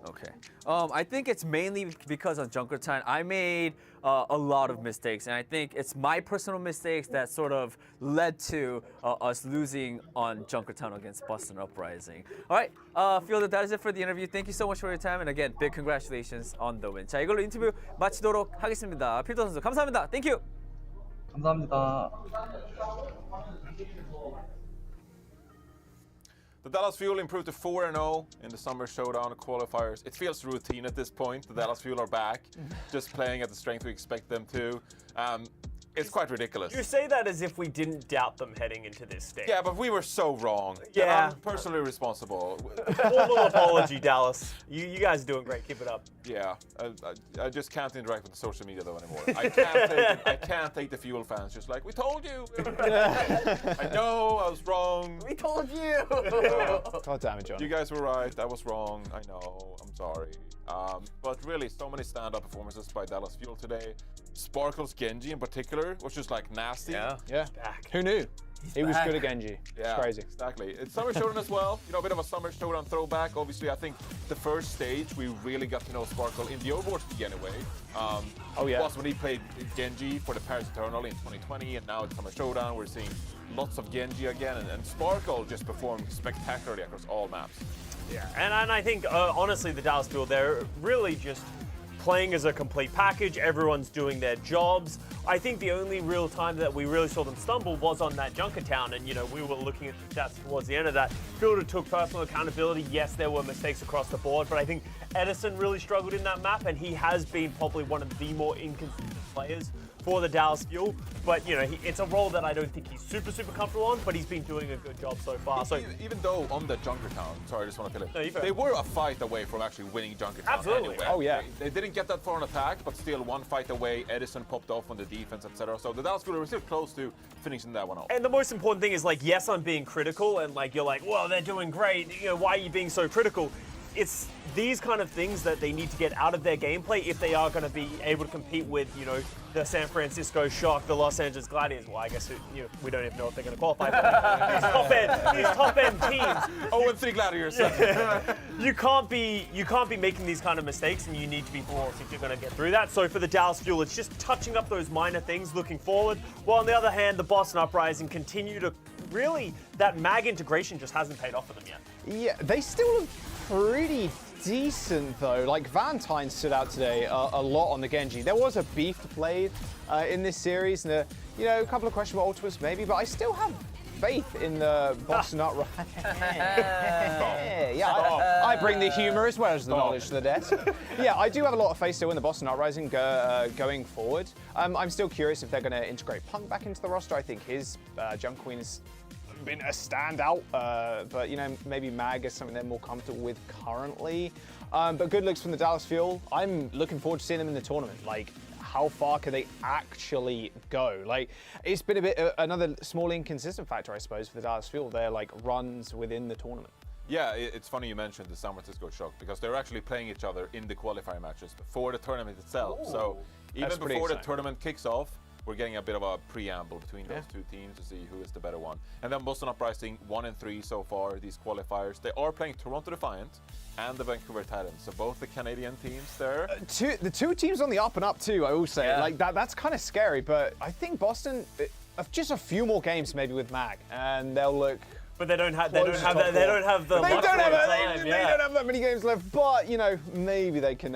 Okay. I think it's mainly because on Junkertown, I made a lot of mistakes, and I think it's my personal mistakes that sort of led to us losing on Junkertown against Boston Uprising. All right, Fielder, that is it for the interview. Thank you so much for your time, and again, big congratulations on the win. 자, 이걸로 인터뷰 마치도록 하겠습니다. 필더 선수, 감사합니다. Thank you. 감사합니다. The Dallas Fuel improved to 4-0 in the Summer Showdown qualifiers. It feels routine at this point. The Dallas Fuel are back, just playing at the strength we expect them to. It's quite ridiculous. You say that as if we didn't doubt them heading into this stage. Yeah, but we were so wrong. Yeah. I'm personally responsible. Formal apology, Dallas. You guys are doing great. Keep it up. Yeah, I just can't interact with the social media though anymore. I can't take the Fuel fans just like, we told you. I know, I was wrong. We told you. God damn it, John. You guys were right. I was wrong. I know. I'm sorry. But really, so many stand-up performances by Dallas Fuel today. Sparkle's Genji in particular was just like nasty. Yeah. Who knew? He was good at Genji. Yeah, it's crazy. Exactly. It's Summer Showdown as well. You know, a bit of a Summer Showdown throwback. Obviously, I think the first stage we really got to know Sparkle in the Overwatch league anyway. Was when he played Genji for the Paris Eternal in 2020, and now it's Summer Showdown. We're seeing lots of Genji again, and Sparkle just performed spectacularly across all maps. Yeah, and I think, honestly, the Dallas Fuel, they're really just playing as a complete package. Everyone's doing their jobs. I think the only real time that we really saw them stumble was on that Junkertown, and, you know, we were looking at the stats towards the end of that. Fielder took personal accountability. Yes, there were mistakes across the board, but I think Edison really struggled in that map, and he has been probably one of the more inconsistent players for the Dallas Fuel. But, you know, it's a role that I don't think he's super comfortable on, but he's been doing a good job so far. So even though on the Junkertown, sorry, I just want to fill in, No, they were a fight away from actually winning Junkertown. Absolutely. Anyway. Oh, yeah. They didn't get that far on attack, but still one fight away. Edison popped off on the defense, etc. So the Dallas Fuel were still close to finishing that one off. And the most important thing is, like, yes, I'm being critical, and, like, you're like, well, they're doing great. You know, why are you being so critical? It's these kind of things that they need to get out of their gameplay if they are going to be able to compete with, you know, the San Francisco Shock, the Los Angeles Gladiators. Well, I guess we don't even know if they're going to qualify. But these top end teams. 0-3 Gladiators. You can't be making these kind of mistakes, and you need to be flawless if you're going to get through that. So for the Dallas Fuel, it's just touching up those minor things, looking forward. While on the other hand, the Boston Uprising continue to really, that mag integration just hasn't paid off for them yet. Yeah, they still look pretty decent though. Like Valentine stood out today a lot on the Genji. There was a beef played in this series, and you know, a couple of questionable ultimates maybe, but I still have faith in the Boston Uprising. I bring the humor as well as the knowledge to the desk. Yeah, I do have a lot of faith still in the Boston Uprising going forward. I'm still curious if they're going to integrate Punk back into the roster. I think his Junk Queen has been a standout, but you know, maybe Mag is something they're more comfortable with currently. But good looks from the Dallas Fuel. I'm looking forward to seeing them in the tournament. Like, how far can they actually go? Like, it's been a bit another small inconsistent factor, I suppose, for the Dallas Fuel. Their like runs within the tournament. Yeah, it's funny you mentioned the San Francisco Shock because they're actually playing each other in the qualifier matches for the tournament itself. Ooh, so even before the exciting. tournament kicks off, we're getting a bit of a preamble between those two teams to see who is the better one. And then Boston Uprising 1-3 so far, these qualifiers. They are playing Toronto Defiant and the Vancouver Titans. So both the Canadian teams there. The two teams on the up and up too, I will say. Yeah. Like that's kind of scary, but I think Boston, just a few more games maybe with Mag, and they'll look. But they don't have the luxury of time. They don't have that many games left, but you know, maybe they can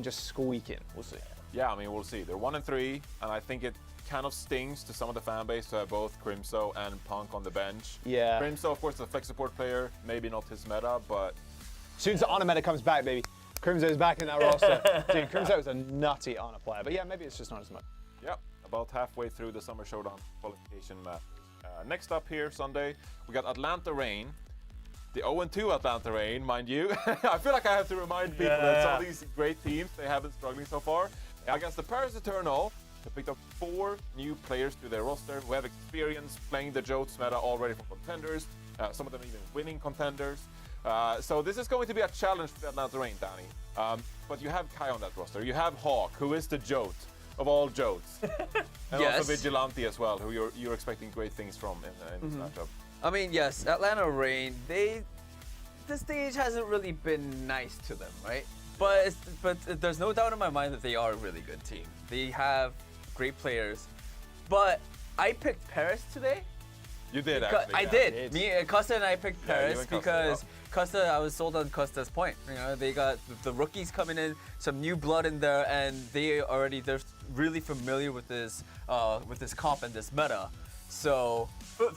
just squeak in. We'll see. Yeah, I mean, we'll see. They're 1-3, and I think it kind of stings to some of the fan base to have both Crimso and Punk on the bench. Yeah. Crimso, of course, is a flex support player, maybe not his meta, but As soon as the Honor meta comes back, baby, Crimso's back in that roster. Dude, Crimso is a nutty Honor player, but yeah, maybe it's just not as much. yeah, about halfway through the Summer Showdown qualification match. Next up here, Sunday, we got Atlanta Reign. The 0-2 Atlanta Reign, mind you. I feel like I have to remind people that some of these great teams, they have been struggling so far. Against the Paris Eternal, they picked up 4 new players to their roster who have experience playing the Jotes meta already for contenders, some of them even winning contenders. So this is going to be a challenge for the Atlanta Reign, Danny. But you have Kai on that roster. You have Hawk, who is the Jote of all Jotes. And Yes. also Vigilante as well, who you're expecting great things from in this matchup. I mean, yes, Atlanta Reign, the stage hasn't really been nice to them, right? But there's no doubt in my mind that they are a really good team. They have great players. But I picked Paris today. You did, Because- actually. I yeah. did. Me, Costa and I picked Yeah, you Paris and Costa, because Costa, I was sold on Costa's point. You know, they got the rookies coming in, some new blood in there, and they're really familiar with this comp and this meta. So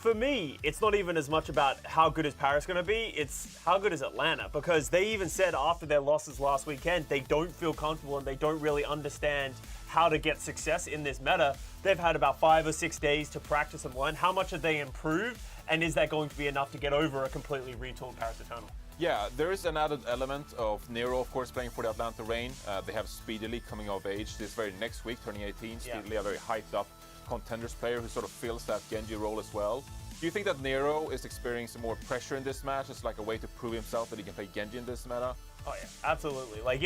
For me, it's not even as much about how good is Paris going to be, it's how good is Atlanta, because they even said after their losses last weekend, they don't feel comfortable and they don't really understand how to get success in this meta. They've had about 5 or 6 days to practice and learn. How much have they improved, and is that going to be enough to get over a completely retooled Paris Eternal? Yeah, there is an added element of Nero, of course, playing for the Atlanta Reign. They have Speedily coming of age this very next week, 2018. Speedily, a very hyped up contenders player who sort of fills that Genji role as well. Do you think that Nero is experiencing more pressure in this match? It's like a way to prove himself that he can play Genji in this meta? Oh yeah, absolutely. Like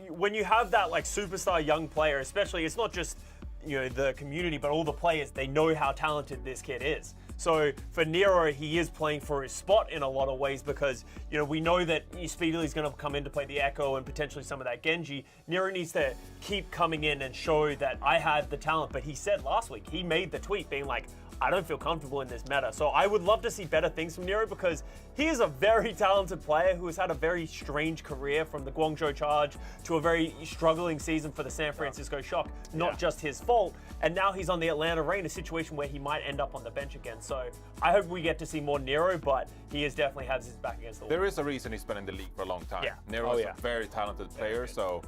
when you have that like superstar young player, especially, it's not just the community, but all the players. They know how talented this kid is. So for Nero, he is playing for his spot in a lot of ways because we know that Speedily is going to come in to play the Echo and potentially some of that Genji. Nero needs to keep coming in and show that I had the talent. But he said last week, he made the tweet being like, I don't feel comfortable in this meta. So I would love to see better things from Nero because he is a very talented player who has had a very strange career from the Guangzhou Charge to a very struggling season for the San Francisco Shock. Not just his fault. And now he's on the Atlanta Reign, a situation where he might end up on the bench again. So I hope we get to see more Nero, but he has definitely has his back against the wall. There is a reason he's been in the league for a long time. Yeah. Nero is a very talented player, so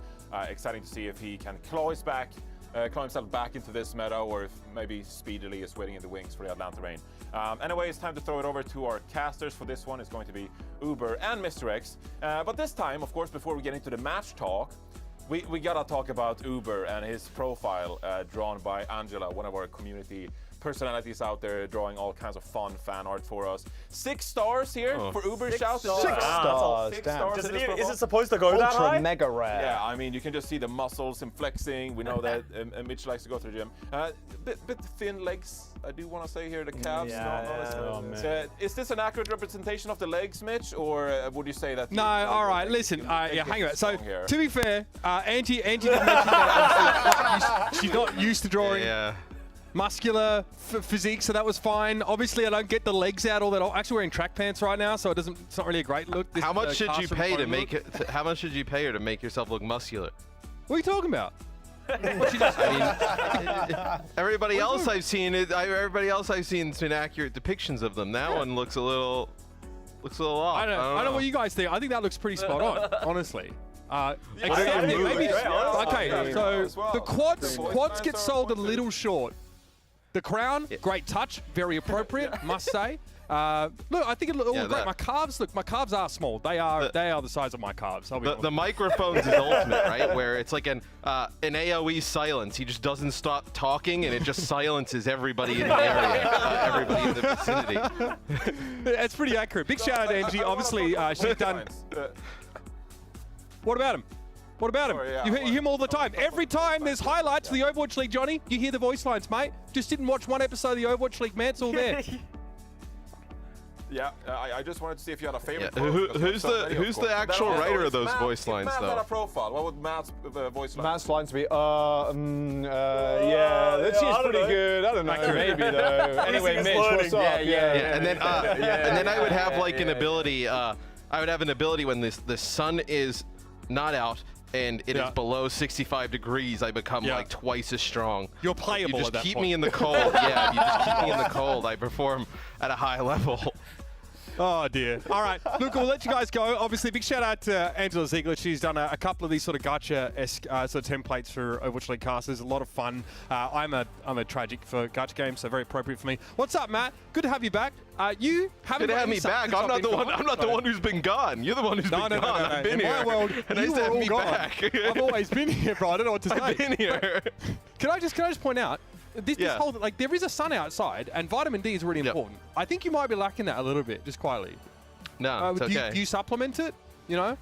exciting to see if he can claw himself back into this meta, or if maybe Speedily is waiting in the wings for the Atlanta Reign. Anyway, it's time to throw it over to our casters for this one. It's going to be Uber and Mr. X. But this time, of course, before we get into the match talk, we gotta talk about Uber and his profile drawn by Angela, one of our community personalities out there drawing all kinds of fun fan art for us. 6 stars here for Uber. Shout to 6 stars. 6 Damn. stars. Is it supposed to go that high? Ultra mega rare. Yeah, I mean, you can just see the muscles and flexing. We know that Mitch likes to go to the gym. Bit thin legs, I do want to say here, the calves. Is this an accurate representation of the legs, Mitch, or would you say that? No, all right, listen, hang on. So, here. to be fair, Auntie did mention that she's not used to drawing muscular physique, so that was fine. Obviously, I don't get the legs out all that. I'm actually wearing track pants right now, so it's not really a great look. How much should you pay to make it? How much should you pay her to make yourself look muscular? What are you talking about? Everybody else I've seen has been accurate depictions of them. That one looks a little off. I don't know what you guys think. I think that looks pretty spot on, honestly. Except maybe. Okay, so the quads get sold a little short. The crown, great touch, very appropriate, must say. Look, I think it looks great. My calves are small. They are the size of my calves. The microphones is ultimate, right? Where it's like an AOE silence. He just doesn't stop talking, and it just silences everybody in the area, everybody in the vicinity. That's pretty accurate. Big shout out to Angie. Obviously, she's done. What about him? What about him? You hear him all the time. Every time there's highlights for the Overwatch League, Johnny, you hear the voice lines, mate. Just didn't watch one episode of the Overwatch League, man. It's all there. Yeah, I just wanted to see if you had a favorite. Who's the actual writer of those voice lines, Matt though? had a profile. What would Matt's voice line? Matt's lines to be, this is pretty good. I don't know, maybe though. Anyway, Mitch, what's up? And then I would have like an ability. I would have an ability when the sun is not out and it is below 65 degrees, I become like twice as strong. You're playable You at just that keep point. me in the cold. Yeah, you just keep me in the cold. I perform at a high level. Oh, dear. All right. Look, we'll let you guys go. Obviously, big shout out to Angela Ziegler. She's done a couple of these sort of gacha-esque sort of templates for Overwatch League casters. A lot of fun. I'm a tragic for gacha games, so very appropriate for me. What's up, Matt? Good to have you back. You haven't Good to have me back. I'm not the one. I'm not the one who's been gone. You're the one who's been gone. I've been in here. my world, and you nice to have were all me gone. back. I've always been here, bro. I don't know what to say. I've been here. Can I just point out? This whole like there is a sun outside, and vitamin D is really important. I think you might be lacking that a little bit, just quietly. No, it's okay. Do you supplement it? You know?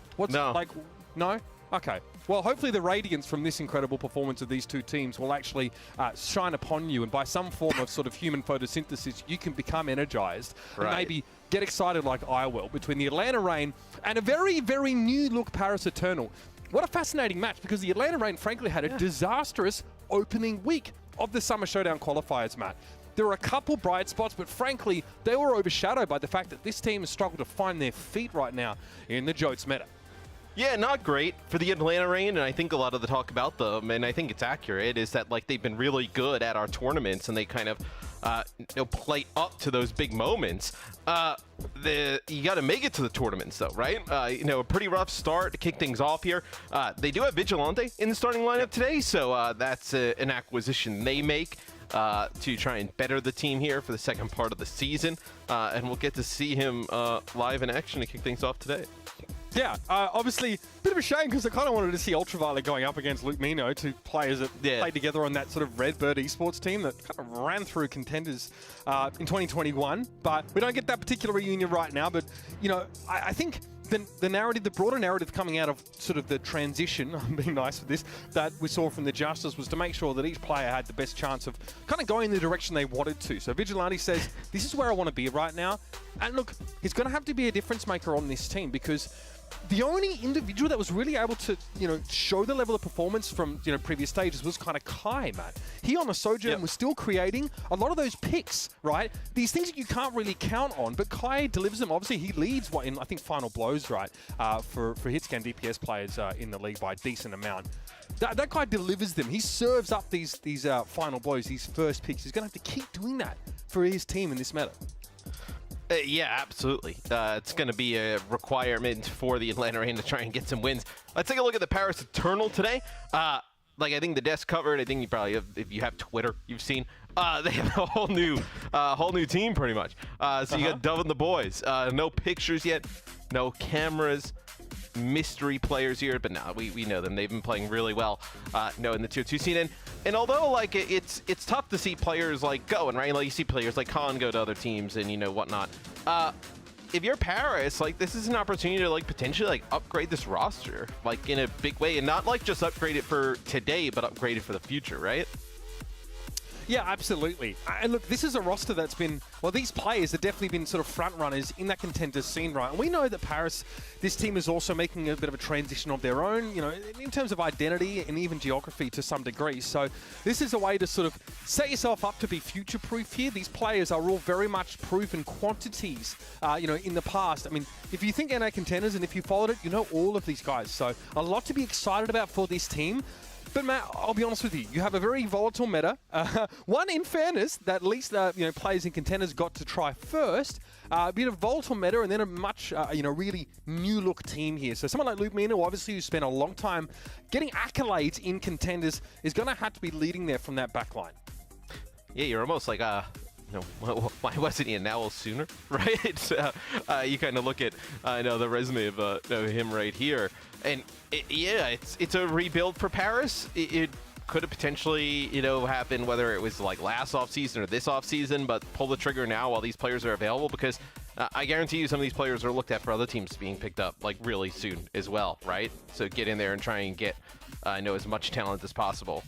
No? Okay. Well, hopefully the radiance from this incredible performance of these two teams will actually shine upon you, and by some form of sort of human photosynthesis, you can become energized and maybe get excited like I will between the Atlanta Reign and a very, very new-look Paris Eternal. What a fascinating match, because the Atlanta Reign, frankly, had a disastrous opening week of the Summer Showdown qualifiers, Matt. There were a couple bright spots, but frankly, they were overshadowed by the fact that this team has struggled to find their feet right now in the Jotes meta. Yeah, not great for the Atlanta Reign, and I think a lot of the talk about them, and I think it's accurate, is that like they've been really good at our tournaments, and they kind of play up to those big moments. You got to make it to the tournaments, though, right? A pretty rough start to kick things off here. They do have Vigilante in the starting lineup today, so that's an acquisition they make to try and better the team here for the second part of the season, and we'll get to see him live in action to kick things off today. Yeah, obviously, a bit of a shame because I kind of wanted to see Ultraviolet going up against Luke Mino, two players that played together on that sort of Redbird Esports team that kind of ran through contenders in 2021. But we don't get that particular reunion right now. But, I think the narrative, the broader narrative coming out of sort of the transition, I'm being nice with this, that we saw from the Justice was to make sure that each player had the best chance of kind of going in the direction they wanted to. So Vigilante says, this is where I want to be right now. And look, he's going to have to be a difference maker on this team, because the only individual that was really able to, show the level of performance from, previous stages was kind of Kai, Matt. He on the Sojourn was still creating a lot of those picks, right? These things that you can't really count on, but Kai delivers them. Obviously, he leads in, I think, final blows, right, for hitscan DPS players in the league by a decent amount. That guy delivers them. He serves up these final blows, these first picks. He's going to have to keep doing that for his team in this meta. Yeah, absolutely. It's going to be a requirement for the Atlanta Reign to try and get some wins. Let's take a look at the Paris Eternal today. I think the desk covered. I think you probably have, if you have Twitter, you've seen. They have a whole new team pretty much. So you got Dove and the boys. No pictures yet, no cameras. Mystery players here, but no, we know them. They've been playing really well, in the tier 2 scene. And although it's tough to see players going, right? You see players like Khan go to other teams and whatnot. If you're Paris, this is an opportunity to potentially upgrade this roster in a big way, and not just upgrade it for today, but upgrade it for the future, right? Yeah, absolutely. And look, this is a roster that's been, these players have definitely been sort of front runners in that contender scene, right? And we know that Paris, this team is also making a bit of a transition of their own, in terms of identity and even geography to some degree. So this is a way to sort of set yourself up to be future-proof here. These players are all very much proven quantities, in the past. I mean, if you think NA contenders and if you followed it, you know all of these guys. So a lot to be excited about for this team. But Matt, I'll be honest with you. You have a very volatile meta. One, in fairness, that at least players and contenders got to try first. A bit of volatile meta, and then a much really new look team here. So someone like Luke Mina, obviously who spent a long time getting accolades in contenders, is going to have to be leading there from that back line. Yeah, you're almost like why wasn't he an owl sooner, right? You kind of look at the resume of him right here, and it's a rebuild for Paris. It could have potentially happened whether it was like last offseason or this offseason, but pull the trigger now while these players are available, because I guarantee you some of these players are looked at for other teams being picked up like really soon as well, right? So get in there and try and get as much talent as possible.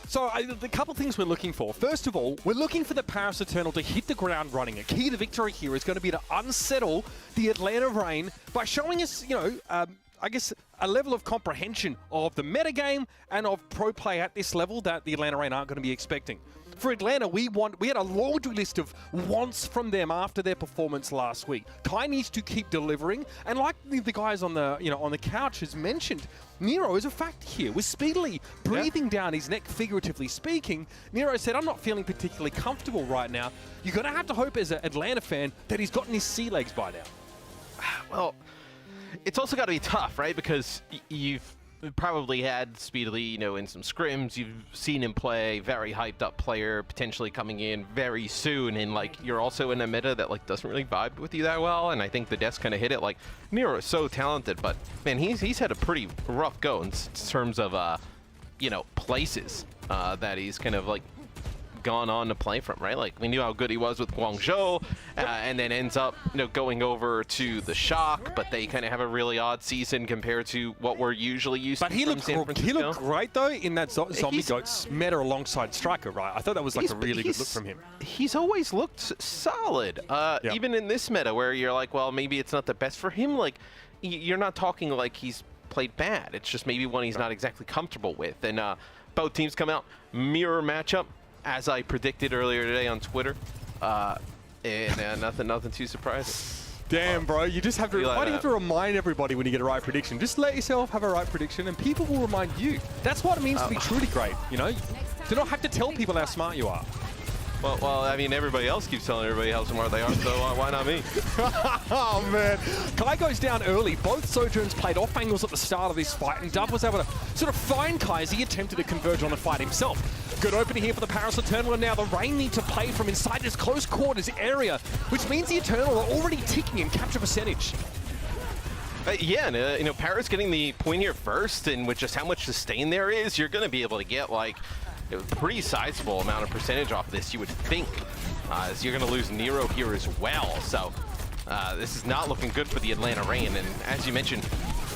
So the couple things we're looking for. First of all, we're looking for the Paris Eternal to hit the ground running. A key to victory here is going to be to unsettle the Atlanta Reign by showing us, I guess, a level of comprehension of the metagame and of pro play at this level that the Atlanta Reign aren't going to be expecting. For Atlanta, we had a laundry list of wants from them after their performance last week. Kai needs to keep delivering, and like the guys on the couch has mentioned, Nero is a factor here. We're speedily breathing down his neck, figuratively speaking. Nero said, "I'm not feeling particularly comfortable right now." You're going to have to hope as an Atlanta fan that he's gotten his sea legs by now. Well, it's also got to be tough, right? Because you've probably had speedily, in some scrims, you've seen him play, very hyped up player, potentially coming in very soon, and you're also in a meta that doesn't really vibe with you that well. And I think the desk kind of hit it. Nero is so talented, but man, he's had a pretty rough go in terms of places that he's kind of gone on to play from, right? We knew how good he was with Guangzhou, and then ends up going over to the Shock, but they kind of have a really odd season compared to what we're usually used to. But he looked great though in that Zombie Goats meta alongside Striker, right? I thought that was a really good look from him. He's always looked solid, even in this meta where you're like, well, maybe it's not the best for him. You're not talking like he's played bad. It's just maybe one he's not exactly comfortable with. And both teams come out, mirror matchup, as I predicted earlier today on Twitter, and nothing too surprising. Damn, bro, you just have to. Why do you have to remind everybody when you get a right prediction? Just let yourself have a right prediction, and people will remind you. That's what it means to be truly great. Do not have to tell people how smart you are. Well, I mean, everybody else keeps telling everybody how smart they are, so why not me? Oh, man. Kai goes down early. Both Sojourns played off angles at the start of this fight, and Dove was able to sort of find Kai as he attempted to converge on the fight himself. Good opening here for the Paris Eternal, and now the Reign need to play from inside this close quarters area, which means the Eternal are already ticking in capture percentage. And Paris getting the point here first, and with just how much sustain there is, you're going to be able to get a pretty sizable amount of percentage off this, you would think, as you're going to lose Nero here as well. So this is not looking good for the Atlanta Reign, and as you mentioned,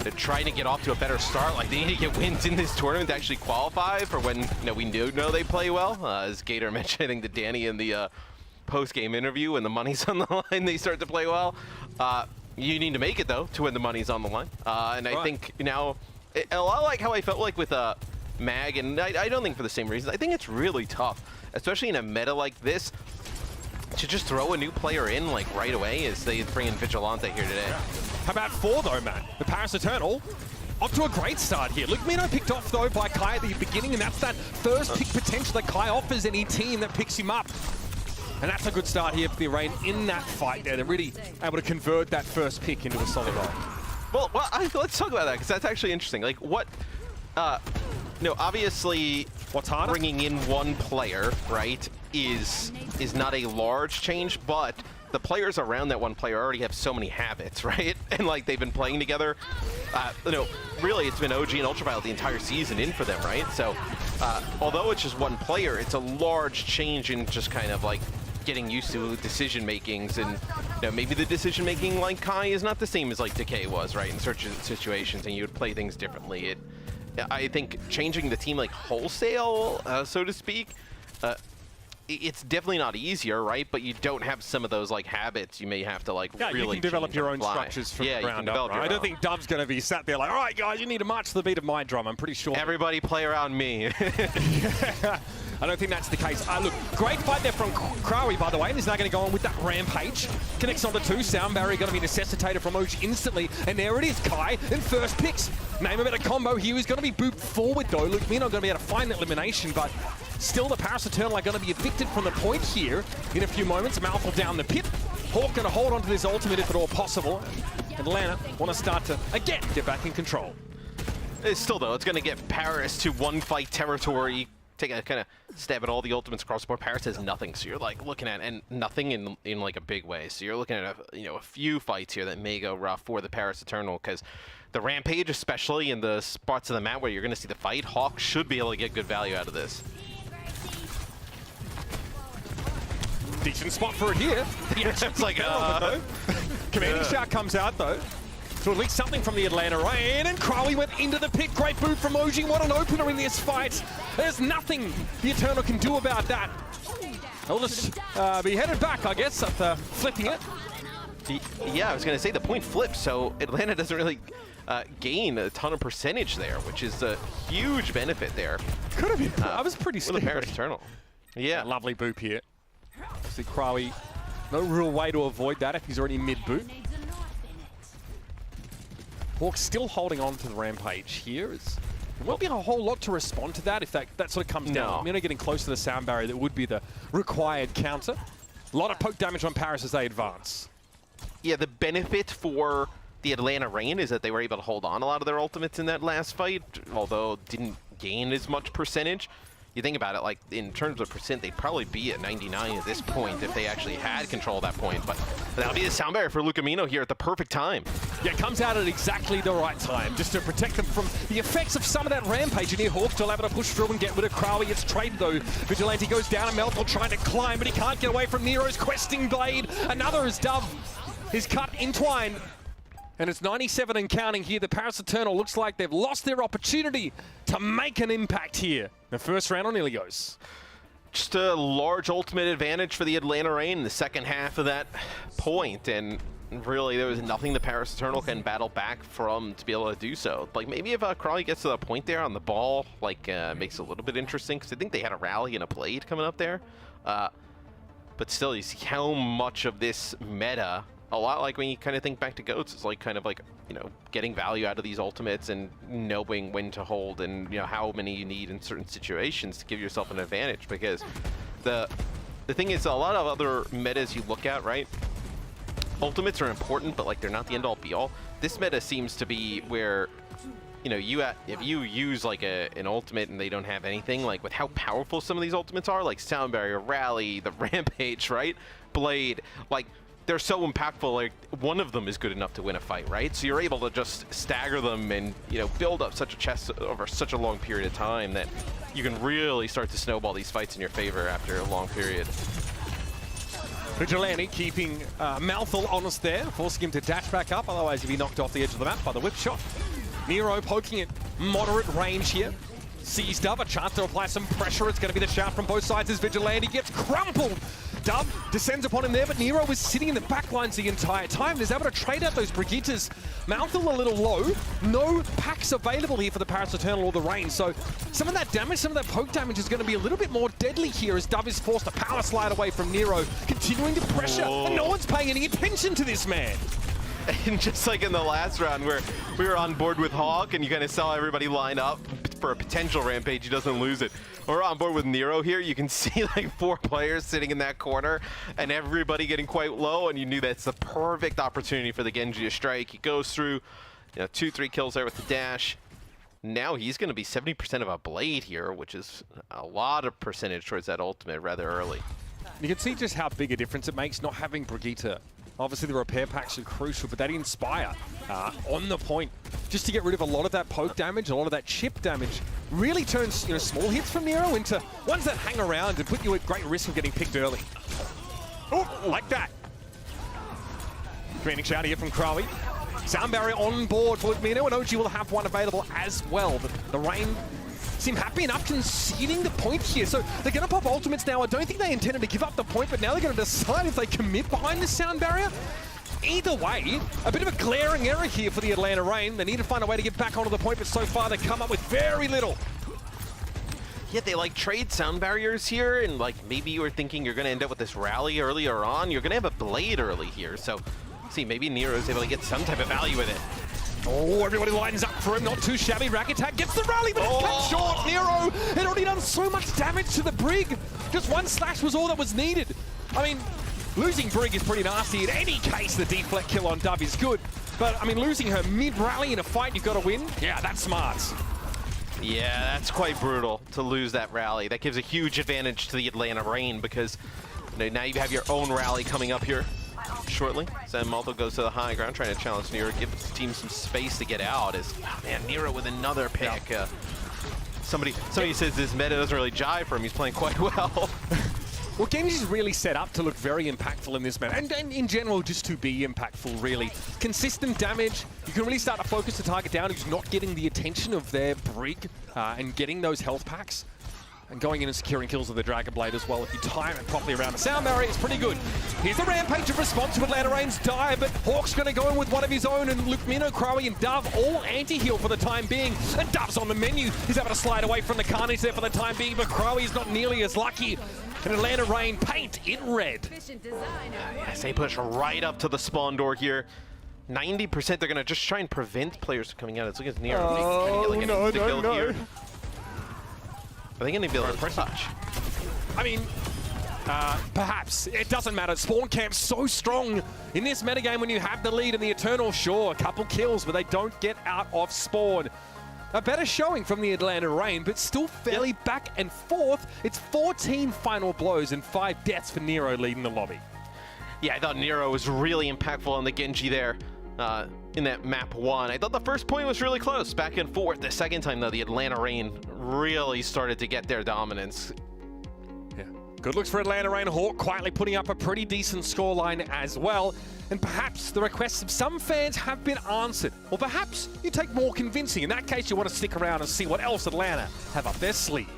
they're trying to get off to a better start. They need to get wins in this tournament to actually qualify for when we do know they play well. As Gator mentioned, I think, to Danny in the post-game interview, when the money's on the line, they start to play well. You need to make it, though, to when the money's on the line. And I think now, a lot like how I felt with Mag, and I don't think for the same reasons. I think it's really tough, especially in a meta like this, to just throw a new player in right away as they bring in Vigilante here today. How about 4 though, man? The Paris Eternal off to a great start here. Luke Mino picked off though by Kai at the beginning, and that's that first pick potential that Kai offers any team that picks him up. And that's a good start here for the Reign in that fight there. They're really able to convert that first pick into a solid roll. Well, let's talk about that, because that's actually interesting. Obviously, what's harder? Bringing in one player, right, is not a large change, but the players around that one player already have so many habits, right? And they've been playing together. Really, it's been OG and Ultraviolet the entire season in for them, right? So, although it's just one player, it's a large change in just kind of getting used to decision makings, and maybe the decision making Kai is not the same as Decay was, right? In certain situations, and you would play things differently. I think changing the team wholesale, so to speak, it's definitely not easier, right? But you don't have some of those habits you may have to really you can develop your own structures from the ground up, right? I don't think Dove's going to be sat there all right, guys, you need to march to the beat of my drum. I'm pretty sure. Everybody play around me. I don't think that's the case. Look, great fight there from Krawi, by the way, and he's now going to go on with that Rampage. Connects on the 2, Sound Barrier going to be necessitated from OG instantly, and there it is, Kai in first picks. Name a better combo here. He's going to be booped forward though. Lumino going to be able to find elimination, but still the Paris Eternal are going to be evicted from the point here in a few moments. Mouthful down the pit. Hawk going to hold on to this ultimate if at all possible. Atlanta want to start to, again, get back in control. Still, though, it's going to get Paris to one-fight territory, take a kind of stab at all the ultimates across the board. Paris has nothing, so you're like looking at, and nothing in like a big way. So you're looking at a few fights here that may go rough for the Paris Eternal, because the Rampage, especially in the spots of the map where you're going to see the fight, Hawk should be able to get good value out of this. Decent spot for it here. It's like, Commanding Shout comes out though. So at least something from the Atlanta Rain, and Crowley went into the pit. Great boot from OG. What an opener in this fight. There's nothing the Eternal can do about that. They'll just be headed back, I guess, after flipping it. Yeah, I was going to say the point flips, so Atlanta doesn't really gain a ton of percentage there, which is a huge benefit there. Could have been. I was pretty scared. For the Paris Eternal. Yeah. Lovely boop here. Obviously, Crowley, no real way to avoid that if he's already mid-boot. Hawk's still holding on to the Rampage here. There won't be a whole lot to respond to that if that sort of comes down. You know, getting close to the sound barrier, that would be the required counter. A lot of poke damage on Paris as they advance. Yeah, the benefit for the Atlanta Rain is that they were able to hold on a lot of their ultimates in that last fight, although didn't gain as much percentage. You think about it, like, in terms of percent, they'd probably be at 99 at this point if they actually had control at that point. But that'll be the sound barrier for Lucamino here at the perfect time. Yeah, it comes out at exactly the right time, just to protect them from the effects of some of that Rampage. And here, Hawk still able to push through and get rid of Crowley. It's traded, though. Vigilante goes down, and Melthor trying to climb, but he can't get away from Nero's questing blade. Another is Dove. His cut entwined. And it's 97 and counting here. The Paris Eternal looks like they've lost their opportunity to make an impact here. The first round on Ilios. Just a large ultimate advantage for the Atlanta Rain in the second half of that point. And really, there was nothing the Paris Eternal can battle back from to be able to do so. Like, maybe if Crawley gets to that point there on the ball, like, makes it a little bit interesting. Because I think they had a rally and a blade coming up there. But still, you see how much of this meta, a lot like when you kind of think back to GOATs, it's like kind of like, you know, getting value out of these ultimates and knowing when to hold and, you know, how many you need in certain situations to give yourself an advantage. Because the thing is, a lot of other metas you look at, right? Ultimates are important, but like they're not the end all be all. This meta seems to be where, you know, if you use like an ultimate and they don't have anything, like with how powerful some of these ultimates are, like Sound Barrier, Rally, the Rampage, right? Blade, like, they're so impactful, like one of them is good enough to win a fight, right? So you're able to just stagger them and, you know, build up such a chest over such a long period of time that you can really start to snowball these fights in your favor after a long period. Vigilante keeping Malthal honest there, forcing him to dash back up, otherwise he'd be knocked off the edge of the map by the whip shot. Nero poking at moderate range here. Sees Dove, a chance to apply some pressure. It's going to be the shout from both sides as Vigilante gets crumpled. Dove descends upon him there, but Nero was sitting in the back lines the entire time. He's able to trade out those Brigittas. Malthal a little low. No packs available here for the Paris Eternal or the Rain. So some of that damage, some of that poke damage is going to be a little bit more deadly here as Dove is forced to power slide away from Nero, continuing to pressure. Whoa. And no one's paying any attention to this man. And just like in the last round where we were on board with Hawk and you kind of saw everybody line up for a potential Rampage, he doesn't lose it. We're on board with Nero here. You can see like 4 players sitting in that corner and everybody getting quite low, and you knew that's the perfect opportunity for the Genji to strike. He goes through, you know, 2-3 kills there with the dash. Now he's going to be 70% of a blade here, which is a lot of percentage towards that ultimate rather early. You can see just how big a difference it makes not having Brigitte. Obviously, the repair packs are crucial, but that Inspire on the point, just to get rid of a lot of that poke damage, a lot of that chip damage, really turns, you know, small hits from Nero into ones that hang around and put you at great risk of getting picked early. Oh, like that. Commanding shout here from Crowley. Sound Barrier on board for Mino, and OG will have one available as well. But the Rain seem happy enough conceding the point here. So they're going to pop ultimates now. I don't think they intended to give up the point, but now they're going to decide if they commit behind the Sound Barrier. Either way, a bit of a glaring error here for the Atlanta Rain. They need to find a way to get back onto the point, but so far they come up with very little. Yeah, they like trade sound barriers here, and like maybe you were thinking you're gonna end up with this rally earlier on. You're gonna have a blade early here, so see, maybe Nero's able to get some type of value with it. Oh, everybody lines up for him. Not too shabby. Rack Attack gets the rally, but it's cut short. Nero had already done so much damage to the Brig. Just one slash was all that was needed. I mean, losing Brig is pretty nasty. In any case, the deflect kill on Dove is good. But, I mean, losing her mid-rally in a fight you've got to win, yeah, that's smart. Yeah, that's quite brutal to lose that rally. That gives a huge advantage to the Atlanta Reign because now you have your own rally coming up here shortly. Zen Malto goes to the high ground, trying to challenge Nero, give the team some space to get out. Man, Nero with another pick. Yeah. Somebody says this meta doesn't really jive for him. He's playing quite well. Well, Genji's really set up to look very impactful in this meta, and in general, just to be impactful, really. Consistent damage, you can really start to focus the target down who's not getting the attention of their Brig and getting those health packs. And going in and securing kills with the Dragon Blade as well. If you time it properly around the sound barrier, it's pretty good. Here's the Rampage of response to Atlanta Reign's dive, but Hawk's going to go in with one of his own, and Luke Mino, Crowy, and Dove all anti-heal for the time being. And Dove's on the menu. He's able to slide away from the carnage there for the time being, but Crowy's not nearly as lucky. And Atlanta Reign paint in red. Yes, they push right up to the spawn door here. 90% they're going to just try and prevent players from coming out. It's looking at Nero. Oh, no. Here. Are they going to be able to touch? I mean, perhaps. It doesn't matter. Spawn Camp's so strong in this metagame when you have the lead in the Eternal. Sure, a couple kills, but they don't get out of Spawn. A better showing from the Atlanta Reign, but still fairly back and forth. It's 14 final blows and 5 deaths for Nero leading the lobby. Yeah, I thought Nero was really impactful on the Genji there. In that map 1. I thought the first point was really close, back and forth. The second time, though, the Atlanta Reign really started to get their dominance. Yeah, good looks for Atlanta Reign. Hawk quietly putting up a pretty decent scoreline as well. And perhaps the requests of some fans have been answered. Or perhaps you take more convincing. In that case, you want to stick around and see what else Atlanta have up their sleeve.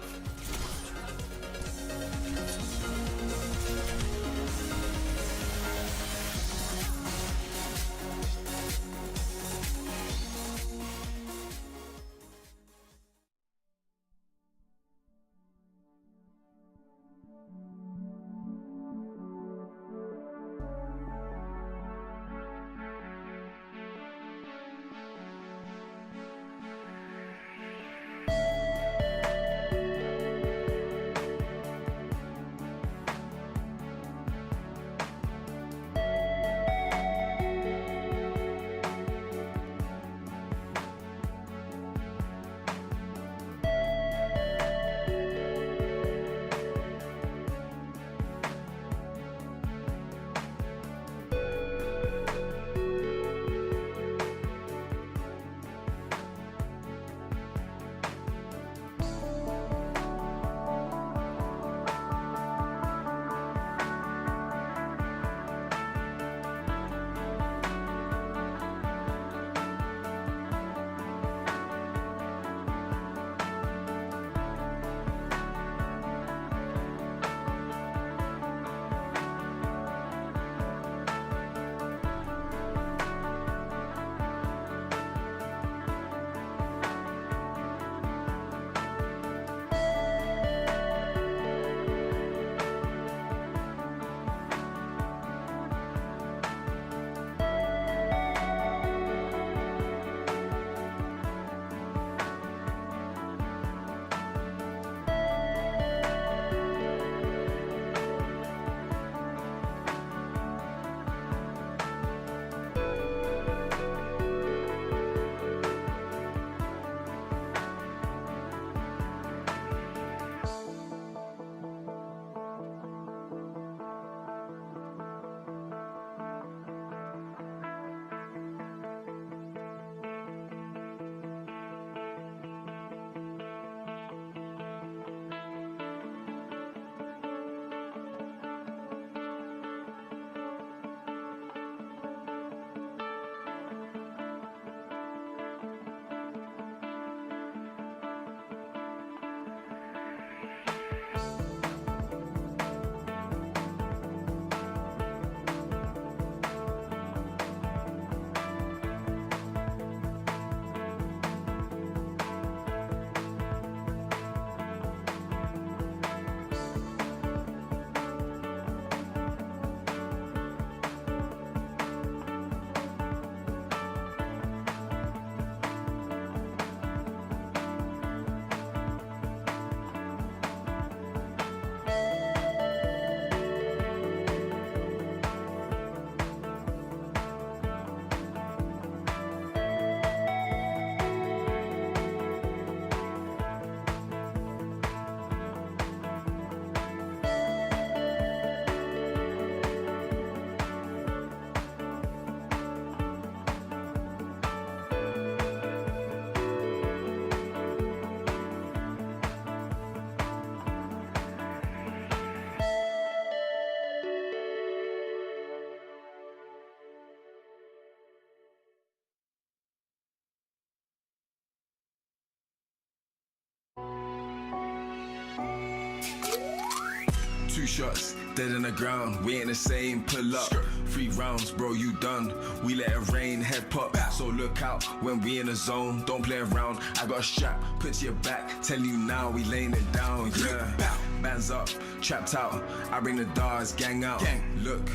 2 shots, dead in the ground. We ain't the same, pull up. 3 rounds, bro, you done. We let it rain, head pop. So look out when we in the zone. Don't play around. I got a strap, put to your back. Tell you now, we laying it down. Yeah, bands up, trapped out. I bring the dogs, gang out. Look.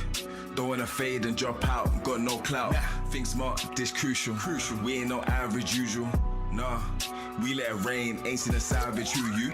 Don't wanna fade and drop out, got no clout. Think smart, this crucial. We ain't no average usual. Nah, we let it rain, ain't seen a savage who you.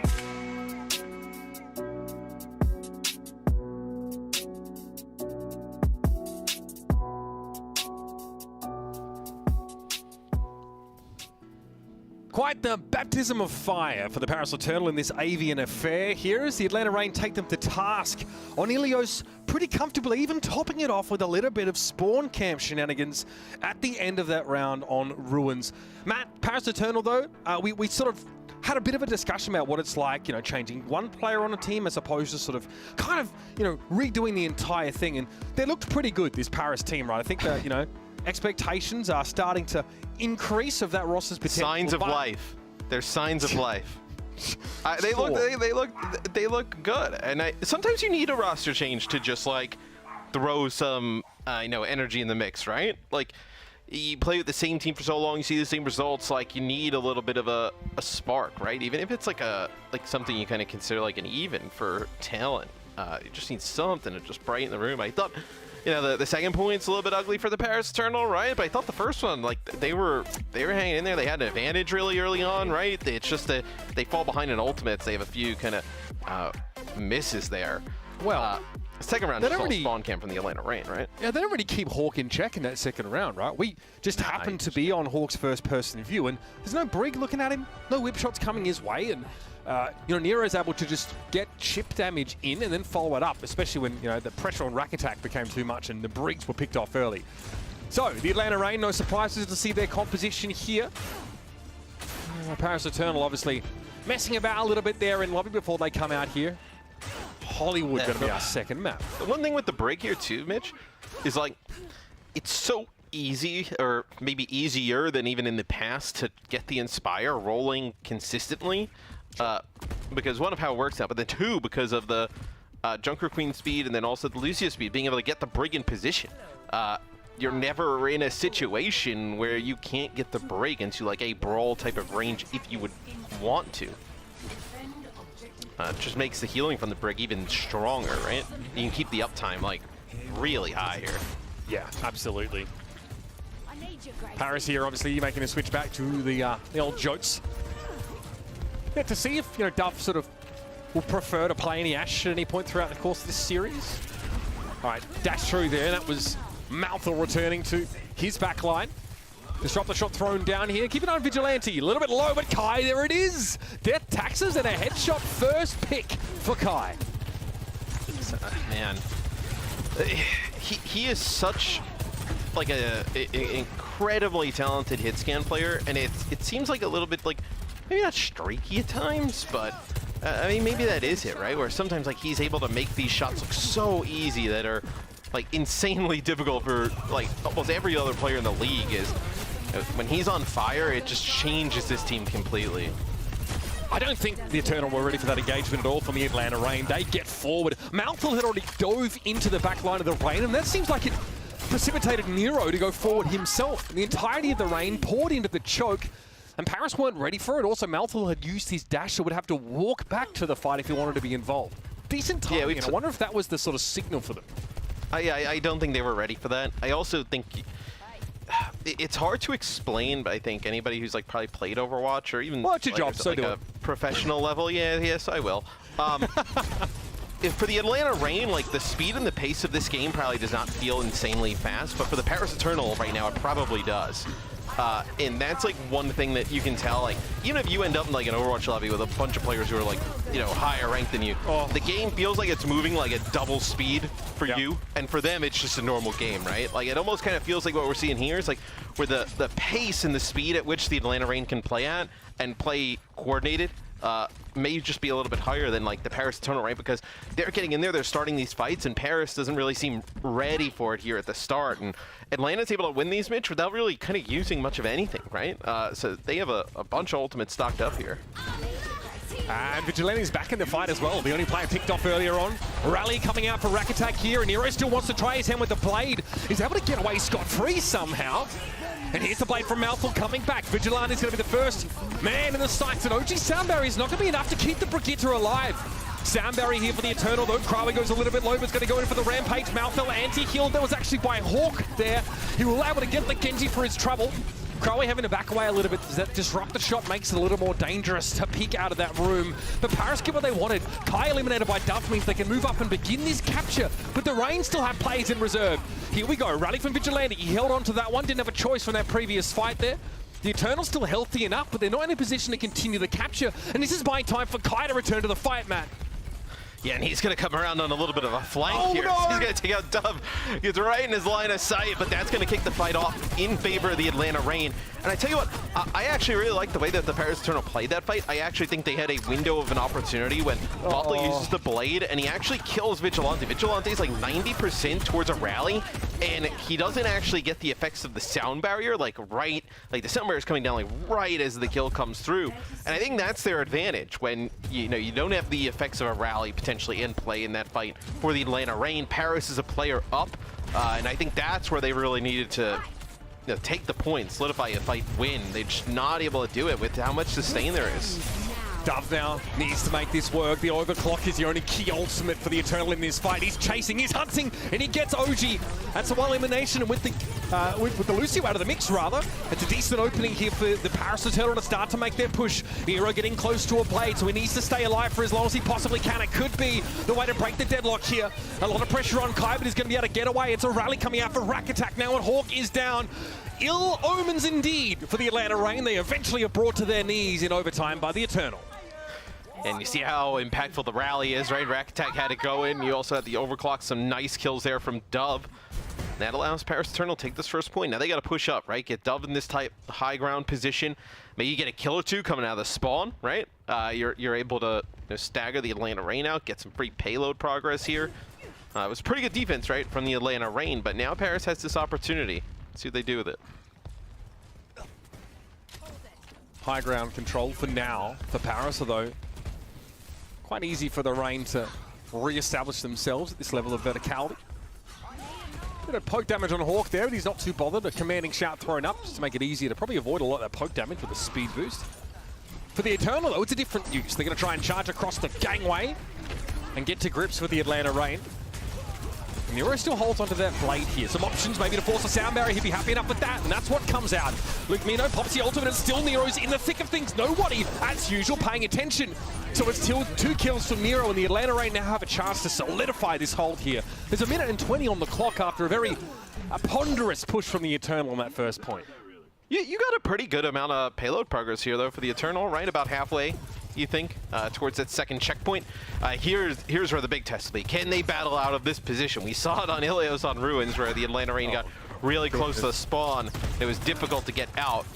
Quite the baptism of fire for the Paris Eternal in this avian affair here as the Atlanta Reign take them to task on Ilios pretty comfortably, even topping it off with a little bit of spawn camp shenanigans at the end of that round on Ruins. Matt, Paris Eternal though, we sort of had a bit of a discussion about what it's like, you know, changing one player on a team as opposed to sort of kind of, you know, redoing the entire thing, and they looked pretty good, this Paris team, right? I think that, you know, expectations are starting to increase of that roster's potential. Signs of life. There's signs of life. They look good, and sometimes you need a roster change to just like throw some you know, energy in the mix, right? Like you play with the same team for so long, you see the same results, like you need a little bit of a spark, right? Even if it's like something you kind of consider like an even for talent, you just need something to just brighten the room. I thought, you know, the second point's a little bit ugly for the Paris Eternal, right? But I thought the first one, like, they were hanging in there. They had an advantage really early on, right? It's just that they fall behind in ultimates. They have a few kind of misses there. Well, second round just all spawn camp from the Atlanta Reign, right? Yeah, they don't really keep Hawk in check in that second round, right? We just happened to be on Hawk's first-person view, and there's no Brig looking at him, no whip shots coming his way, and you know, Nero's able to just get chip damage in and then follow it up, especially when, you know, the pressure on rack attack became too much and the Brigs were picked off early. So, the Atlanta Reign, no surprises to see their composition here. Paris Eternal obviously messing about a little bit there in lobby before they come out here. Hollywood going to be our second map. The one thing with the Brig here too, Mitch, is like, it's so easy, or maybe easier than even in the past, to get the Inspire rolling consistently. Because one of how it works out, but then two, because of the Junker Queen speed and then also the Lucia speed, being able to get the Brig in position. You're never in a situation where you can't get the Brig into like a brawl type of range if you would want to. It just makes the healing from the Brig even stronger, right? You can keep the uptime like really high here. Yeah, absolutely. Paris here obviously making a switch back to the old Jotes. Yeah, to see if, you know, Duff sort of will prefer to play any Ashe at any point throughout the course of this series. All right, dash through there. That was Malthor returning to his back line. Disrupt the shot thrown down here. Keep an eye on Vigilante. A little bit low, but Kai, there it is. Death taxes and a headshot first pick for Kai. Man, he is such like an incredibly talented hit scan player, and it seems like a little bit like, maybe not streaky at times, but I mean, maybe that is it, right? Where sometimes like he's able to make these shots look so easy that are like insanely difficult for like almost every other player in the league. Is when he's on fire, it just changes this team completely. I don't think the Eternal were ready for that engagement at all from the Atlanta Reign. They get forward. Malthor had already dove into the back line of the Reign, and that seems like it precipitated Nero to go forward himself. And the entirety of the Reign poured into the choke, and Paris weren't ready for it. Also, Malthor had used his dash, so would have to walk back to the fight if he wanted to be involved. Decent timing, and I wonder if that was the sort of signal for them. I don't think they were ready for that. I also think it's hard to explain, but I think anybody who's like probably played Overwatch or even watch your job, so like a professional level, yes, I will. If for the Atlanta Reign, like the speed and the pace of this game probably does not feel insanely fast, but for the Paris Eternal right now, it probably does. And that's like one thing that you can tell, like even if you end up in like an Overwatch lobby with a bunch of players who are like, you know, higher ranked than you, the game feels like it's moving like at double speed for you, and for them it's just a normal game, right? Like it almost kind of feels like what we're seeing here is like where the pace and the speed at which the Atlanta Reign can play at and play coordinated may just be a little bit higher than like the Paris Eternal, right? Because they're getting in there, they're starting these fights, and Paris doesn't really seem ready for it here at the start. And Atlanta's able to win these, Mitch, without really kind of using much of anything, right? So they have a bunch of ultimates stocked up here. And Vigilante's back in the fight as well. The only player picked off earlier on. Rally coming out for Rack Attack here, and Nero still wants to try his hand with the blade. He's able to get away scot-free somehow. And here's the blade from Mouthful coming back. Vigilante's going to be the first man in the sights, and OG Sound Barrier is not going to be enough to keep the Brigitte alive. Sound Barrier here for the Eternal, though. Krawi goes a little bit low, but it's going to go in for the Rampage. Malfell anti-heal. That was actually by Hawk there. He was able to get the Genji for his trouble. Krawi having to back away a little bit. Does that disrupt the shot? Makes it a little more dangerous to peek out of that room. But Paris get what they wanted. Kai eliminated by Duff means they can move up and begin this capture. But the Reign still have plays in reserve. Here we go. Rally from Vigilante. He held on to that one. Didn't have a choice from that previous fight there. The Eternal's still healthy enough, but they're not in a position to continue the capture. And this is buying time for Kai to return to the fight, Matt. Yeah, and he's going to come around on a little bit of a flank here. No. He's going to take out Dove. He's right in his line of sight, but that's going to kick the fight off in favor of the Atlanta Reign. And I tell you what, I actually really like the way that the Paris Eternal played that fight. I actually think they had a window of an opportunity when Butler uses the blade, and he actually kills Vigilante. Vigilante's like 90% towards a rally, and he doesn't actually get the effects of the sound barrier, like the sound barrier is coming down like right as the kill comes through. And I think that's their advantage when, you know, you don't have the effects of a rally potentially in play in that fight for the Atlanta Reign. Paris is a player up, and I think that's where they really needed to take the point, solidify a fight, win. They're just not able to do it with how much sustain there is. Dove now needs to make this work. The overclock is the only key ultimate for the Eternal in this fight. He's chasing, he's hunting, and he gets OG. That's a one elimination, and with the Lucio out of the mix, rather, it's a decent opening here for the Paris Eternal to start to make their push. Nero getting close to a blade, so he needs to stay alive for as long as he possibly can. It could be the way to break the deadlock here. A lot of pressure on Kai, but he's going to be able to get away. It's a rally coming out for Rack Attack now, and Hawk is down. Ill omens indeed for the Atlanta Reign. They eventually are brought to their knees in overtime by the Eternal. And you see how impactful the rally is, right? Rack Attack had to go in. You also had the overclock, some nice kills there from Dove. That allows Paris Eternal to take this first point. Now they got to push up, right? Get Dove in this type high ground position. Maybe you get a kill or two coming out of the spawn, right? You're able to stagger the Atlanta Reign out, get some free payload progress here. It was pretty good defense, right, from the Atlanta Reign, but now Paris has this opportunity. Let's see what they do with it. High ground control for now for Paris, although quite easy for the Reign to re-establish themselves at this level of verticality. Bit of poke damage on Hawk there, but he's not too bothered. A commanding shout thrown up just to make it easier to probably avoid a lot of that poke damage with a speed boost. For the Eternal, though, it's a different use. They're going to try and charge across the gangway and get to grips with the Atlanta Reign. Nero still holds onto that blade here. Some options maybe to force a sound barrier. He'd be happy enough with that, and that's what comes out. Luke Mino pops the ultimate, and still Nero's in the thick of things. Nobody, as usual, paying attention. So it's still 2 kills from Nero, and the Atlanta Reign now have a chance to solidify this hold here. There's a minute and 20 on the clock after a very ponderous push from the Eternal on that first point. You got a pretty good amount of payload progress here, though, for the Eternal, right? About halfway, you think, towards that second checkpoint. Here's where the big test will be. Can they battle out of this position? We saw it on Ilios on Ruins, where the Atlanta Reign got really close to the spawn. It was difficult to get out.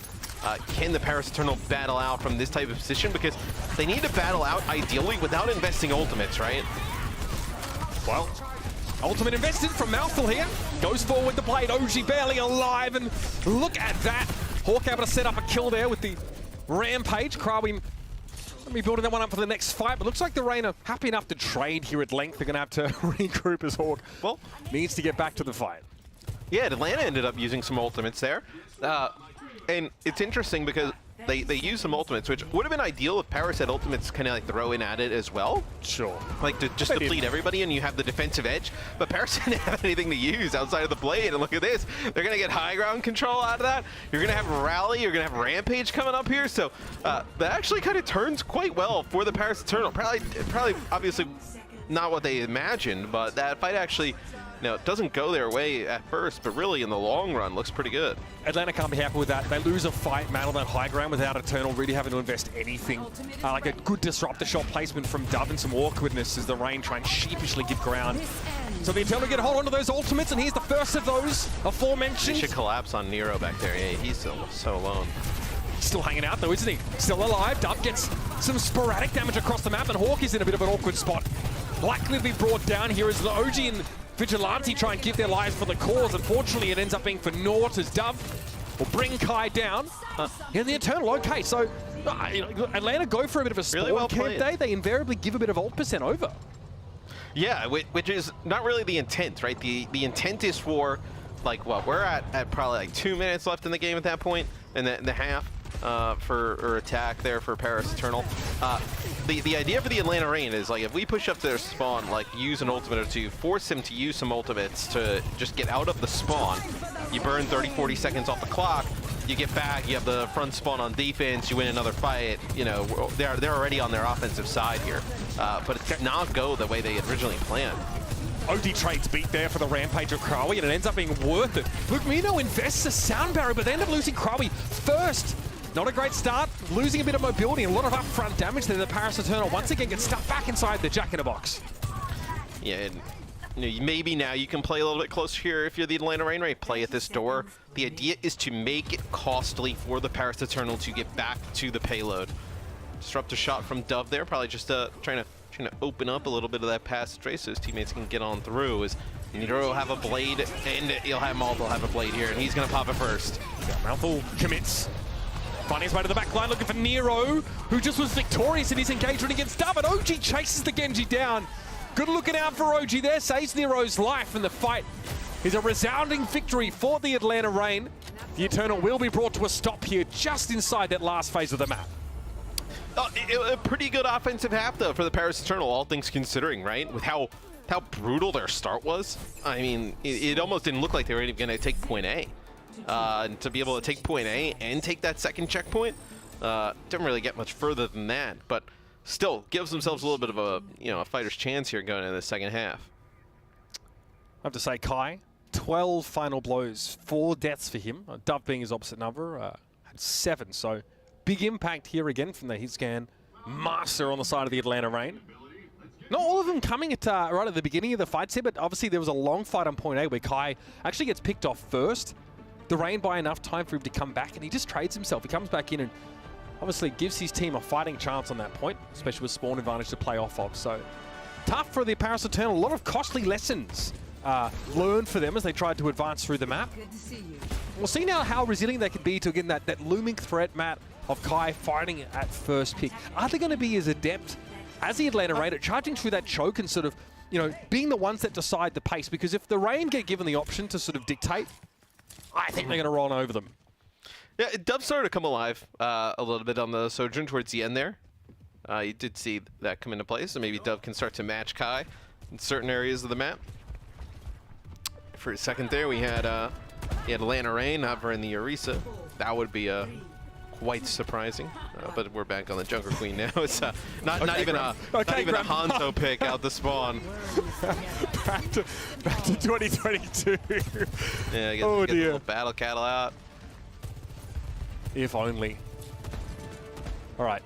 Can the Paris Eternal battle out from this type of position? Because they need to battle out, ideally, without investing ultimates, right? Well, ultimate invested from Mouthful here. Goes forward with the blade. OG barely alive, and look at that. Hawk able to set up a kill there with the Rampage. Krawi going to be building that one up for the next fight, but looks like the Reign are happy enough to trade here at length. They're going to have to regroup as Hawk needs to get back to the fight. Yeah, Atlanta ended up using some ultimates there. And it's interesting because they used some ultimates, which would have been ideal if Paris had ultimates kind of like throw in at it as well. Sure. Like to just deplete everybody and you have the defensive edge. But Paris didn't have anything to use outside of the blade. And look at this. They're going to get high ground control out of that. You're going to have Rally. You're going to have Rampage coming up here. So that actually kind of turns quite well for the Paris Eternal. Probably obviously not what they imagined, but that fight actually... Now, it doesn't go their way at first, but really in the long run looks pretty good. Atlanta can't be happy with that. They lose a fight, man, on that high ground without Eternal really having to invest anything. Like a good disruptor shot placement from Dove and some awkwardness as the Reign try and sheepishly give ground. So the Eternal get a hold onto those ultimates, and here's the first of those aforementioned. He should collapse on Nero back there. Yeah, he's still so alone. Still hanging out though, isn't he? Still alive. Dove gets some sporadic damage across the map, and Hawk is in a bit of an awkward spot. Likely to be brought down here as the OG and Vigilante try and give their lives for the cause. Unfortunately, it ends up being for naught as Dove will bring Kai down. And the Eternal, okay, so Atlanta go for a bit of a spawn Really well camp played. day. They invariably give a bit of ult percent over. Yeah, which is not really the intent, right? The intent is for, like, what, we're at probably like 2 minutes left in the game at that point, and the half for attack there for Paris Eternal. The idea for the Atlanta Reign is, like, if we push up their spawn, like, use an ultimate or two, force him to use some ultimates to just get out of the spawn. You burn 30, 40 seconds off the clock, you get back, you have the front spawn on defense, you win another fight. You know, they're already on their offensive side here. But it did not go the way they had originally planned. OD trades beat there for the Rampage of Krawi, and it ends up being worth it. Look, Mino invests a sound barrier, but they end up losing Krawi first. Not a great start, losing a bit of mobility, and a lot of upfront damage there. The Paris Eternal once again gets stuck back inside the Jack-in-a-Box. Yeah, and, you know, maybe now you can play a little bit closer here if you're the Atlanta Reign, right? Play at this door. The idea is to make it costly for the Paris Eternal to get back to the payload. Disruptive shot from Dove there, probably just trying to open up a little bit of that passageway so his teammates can get on through. As Nero will have a blade, and he'll have Malta have a blade here, and he's going to pop it first. Yeah, Malthal commits. Finding his way to the back line, looking for Nero, who just was victorious in his engagement against Dove, and OG chases the Genji down. Good looking out for OG there, saves Nero's life, and the fight is a resounding victory for the Atlanta Reign. The Eternal will be brought to a stop here just inside that last phase of the map. A pretty good offensive half, though, for the Paris Eternal, all things considering, right? With how brutal their start was. I mean, it almost didn't look like they were even going to take point A. And to be able to take point A and take that second checkpoint, didn't really get much further than that. But still, gives themselves a little bit of a fighter's chance here going into the second half. I have to say, Kai, 12 final blows, 4 deaths for him. Dove being his opposite number, had 7. So big impact here again from the hit scan master on the side of the Atlanta Reign. Not all of them coming at right at the beginning of the fights here, but obviously there was a long fight on point A where Kai actually gets picked off first. The Reign buy enough time for him to come back, and he just trades himself. He comes back in and obviously gives his team a fighting chance on that point, especially with spawn advantage to play off of. So tough for the Paris Eternal. A lot of costly lessons learned for them as they tried to advance through the map. Good to see you. We'll see now how resilient they can be to, again, that looming threat, Matt, of Kai fighting at first pick. Are they going to be as adept as the Atlanta Reign at charging through that choke and sort of, you know, being the ones that decide the pace? Because if the Reign get given the option to sort of dictate, I think they're going to roll over them. Yeah, Dove started to come alive a little bit on the Sojourn towards the end there. You did see that come into play, so maybe Dove can start to match Kai in certain areas of the map. For a second there, we had Atlanta Reign hovering the Orisa. That would be quite surprising, but we're back on the Junker Queen now. It's not even a Hanzo pick out the spawn. back to 2022. Yeah, get oh the dear. little battle cattle out. If only. All right.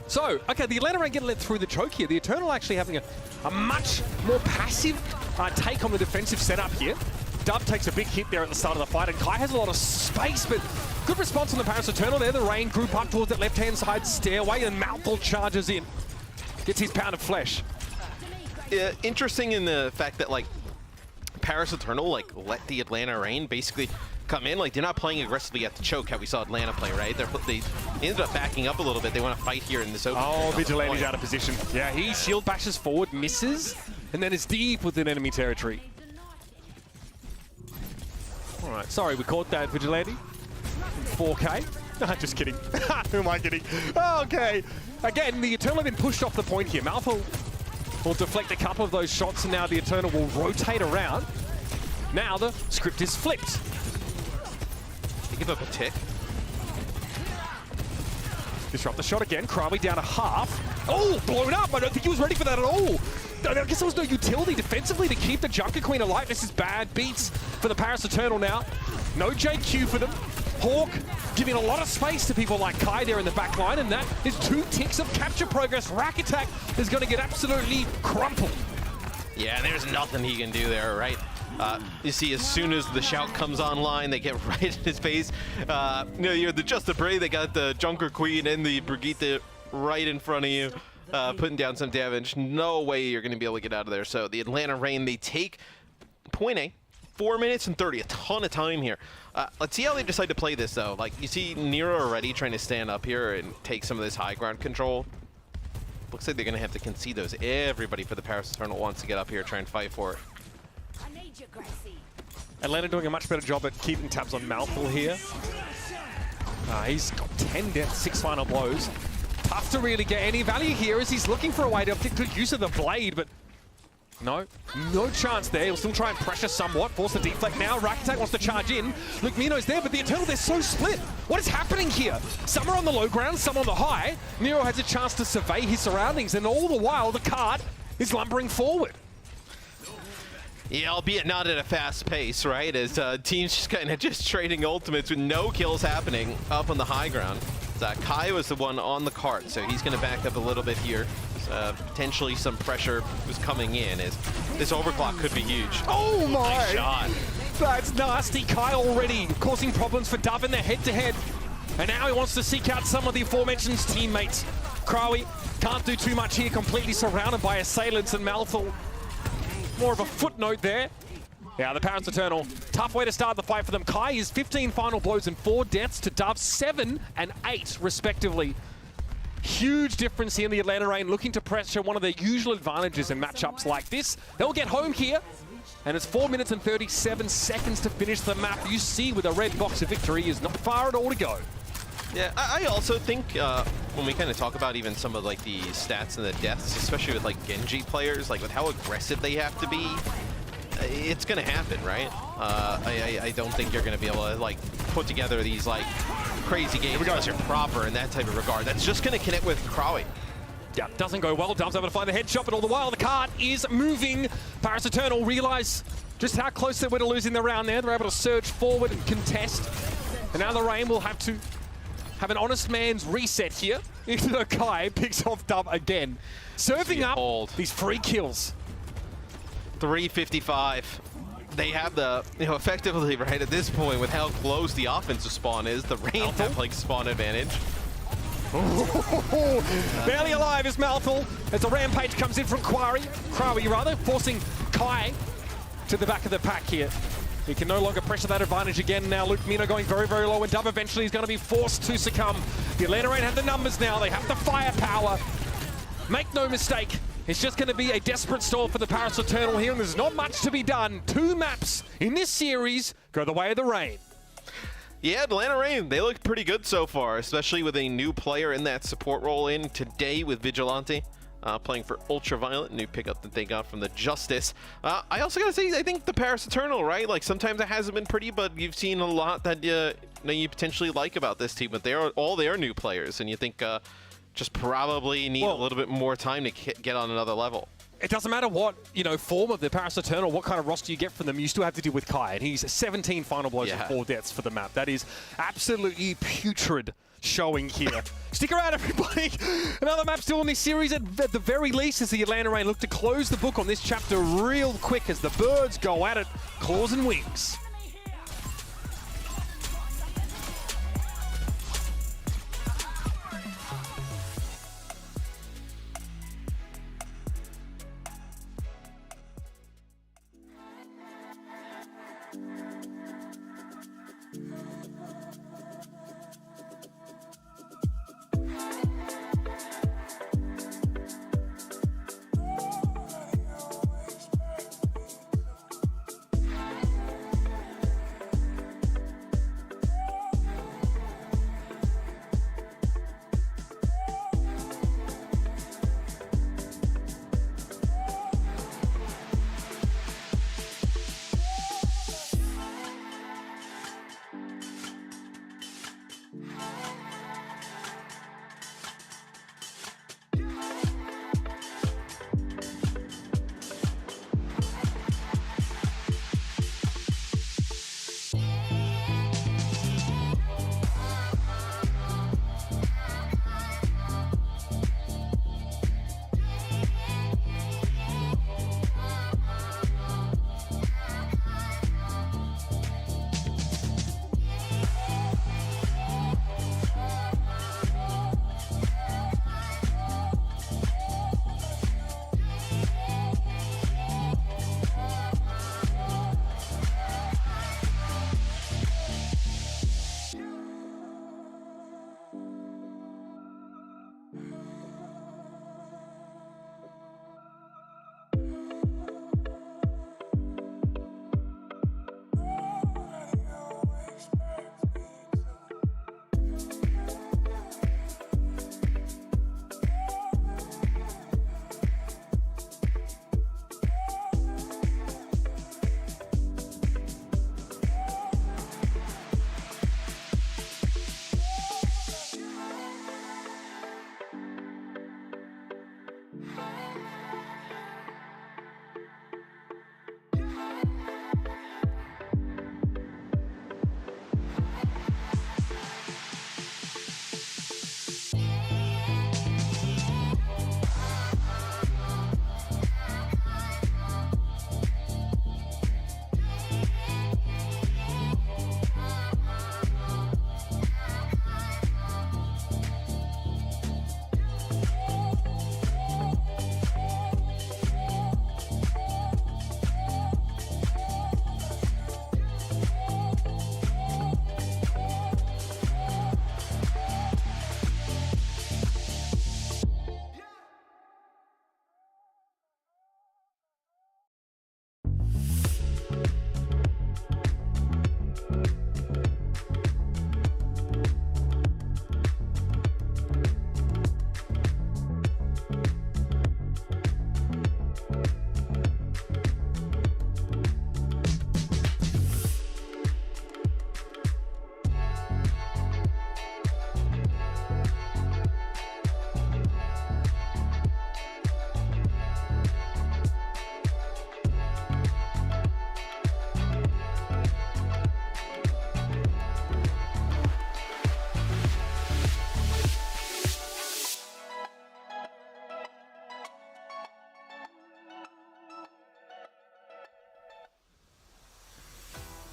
So, okay, the Atlanta Reign getting let through the choke here. The Eternal actually having a much more passive take on the defensive setup here. Dove takes a big hit there at the start of the fight, and Kai has a lot of space, but good response on the Paris Eternal there. The Reign group up towards that left-hand side stairway, and Malthal charges in. Gets his pound of flesh. Interesting in the fact that, like, Paris Eternal, like, let the Atlanta Reign basically come in. Like, they're not playing aggressively at the choke how we saw Atlanta play, right? They ended up backing up a little bit. They want to fight here in this open. Oh, Vigilante's out of position. Yeah, he shield bashes forward, misses, and then is deep within enemy territory. All right, sorry, we caught that, Vigilante. 4K. Just kidding. Who am I kidding? Okay. Again, the Eternal have been pushed off the point here. Malthal will deflect a couple of those shots, and now the Eternal will rotate around. Now the script is flipped. They give up a tick. Disrupt the shot again. Krawi down to half. Oh, blown up. I don't think he was ready for that at all. I guess there was no utility defensively to keep the Junker Queen alive. This is bad beats for the Paris Eternal now. No JQ for them. Hawk giving a lot of space to people like Kai there in the back line, and that is 2 ticks of capture progress. Rack Attack is going to get absolutely crumpled. Yeah, there's nothing he can do there, right? You see, as soon as the shout comes online, they get right in his face. You're the Just a Bray, they got the Junker Queen and the Brigitte right in front of you, putting down some damage. No way you're going to be able to get out of there. So the Atlanta Reign, they take point A. 4 minutes and 30, a ton of time here. Let's see how they decide to play this, though. Like, you see Nero already trying to stand up here and take some of this high ground control. Looks like they're going to have to concede those. Everybody for the Paris Eternal wants to get up here, try and fight for it. Atlanta doing a much better job at keeping tabs on Malthul here. He's got 10 deaths, 6 final blows. Tough to really get any value here as he's looking for a way to get good use of the blade, but no chance there. He'll still try and pressure somewhat, force the deflect now. Rakitak wants to charge in. Luke Mino's there, but the Eternal, they're so split. What is happening here? Some are on the low ground, some on the high. Nero has a chance to survey his surroundings, and all the while, the cart is lumbering forward. Yeah, albeit not at a fast pace, right? As teams just kind of just trading ultimates with no kills happening up on the high ground. Kai was the one on the cart, so he's going to back up a little bit here. Potentially some pressure was coming in as this overclock could be huge. Oh my! Nice shot. That's nasty. Kai already causing problems for Dove in their head-to-head. And now he wants to seek out some of the aforementioned teammates. Krawi can't do too much here, completely surrounded by assailants, and Malthul more of a footnote there. Yeah, the Paris Eternal, tough way to start the fight for them. Kai is 15 final blows and 4 deaths to Dove, 7 and 8 respectively. Huge difference here in the Atlanta Reign, looking to pressure one of their usual advantages in matchups like this. They'll get home here, and it's 4 minutes and 37 seconds to finish the map. You see with a red box of victory is not far at all to go. Yeah, I also think when we kind of talk about even some of like the stats and the deaths, especially with like Genji players, like with how aggressive they have to be, it's gonna happen, right? I don't think you're gonna be able to like put together these like crazy games unless you're proper in that type of regard. That's just gonna connect with Krawi. Yeah, doesn't go well. Dove's able to find the headshot, but all the while the cart is moving. Paris Eternal realize just how close they were to losing the round there. They're able to surge forward and contest. And now the Reign will have to have an honest man's reset here. Into the Kai picks off Dove again. Serving up these free kills. 355. They have the, effectively right at this point with how close the offensive spawn is, the Reign have like spawn advantage. Barely alive is Malthul as the rampage comes in from Krawi rather, forcing Kai to the back of the pack here. He can no longer pressure that advantage again now. Luke Mino going very, very low, and Dove eventually is going to be forced to succumb. The Atlanta Reign have the numbers now. They have the firepower. Make no mistake, it's just going to be a desperate stall for the Paris Eternal here, and there's not much to be done. 2 maps in this series go the way of the Reign. Yeah, Atlanta Reign, they look pretty good so far, especially with a new player in that support role in today with Vigilante. Playing for Ultraviolet, new pickup that they got from the Justice. I also gotta say, I think the Paris Eternal, right? Like sometimes it hasn't been pretty, but you've seen a lot that you potentially like about this team. But they are all their new players, and you think just probably need a little bit more time to get on another level. It doesn't matter what, form of the Paris Eternal, what kind of roster you get from them, you still have to deal with Kai, and he's 17 final blows and 4 deaths for the map. That is absolutely putrid showing here. Stick around, everybody. Another map still in this series at the very least as the Atlanta Reign look to close the book on this chapter real quick as the birds go at it, claws and wings.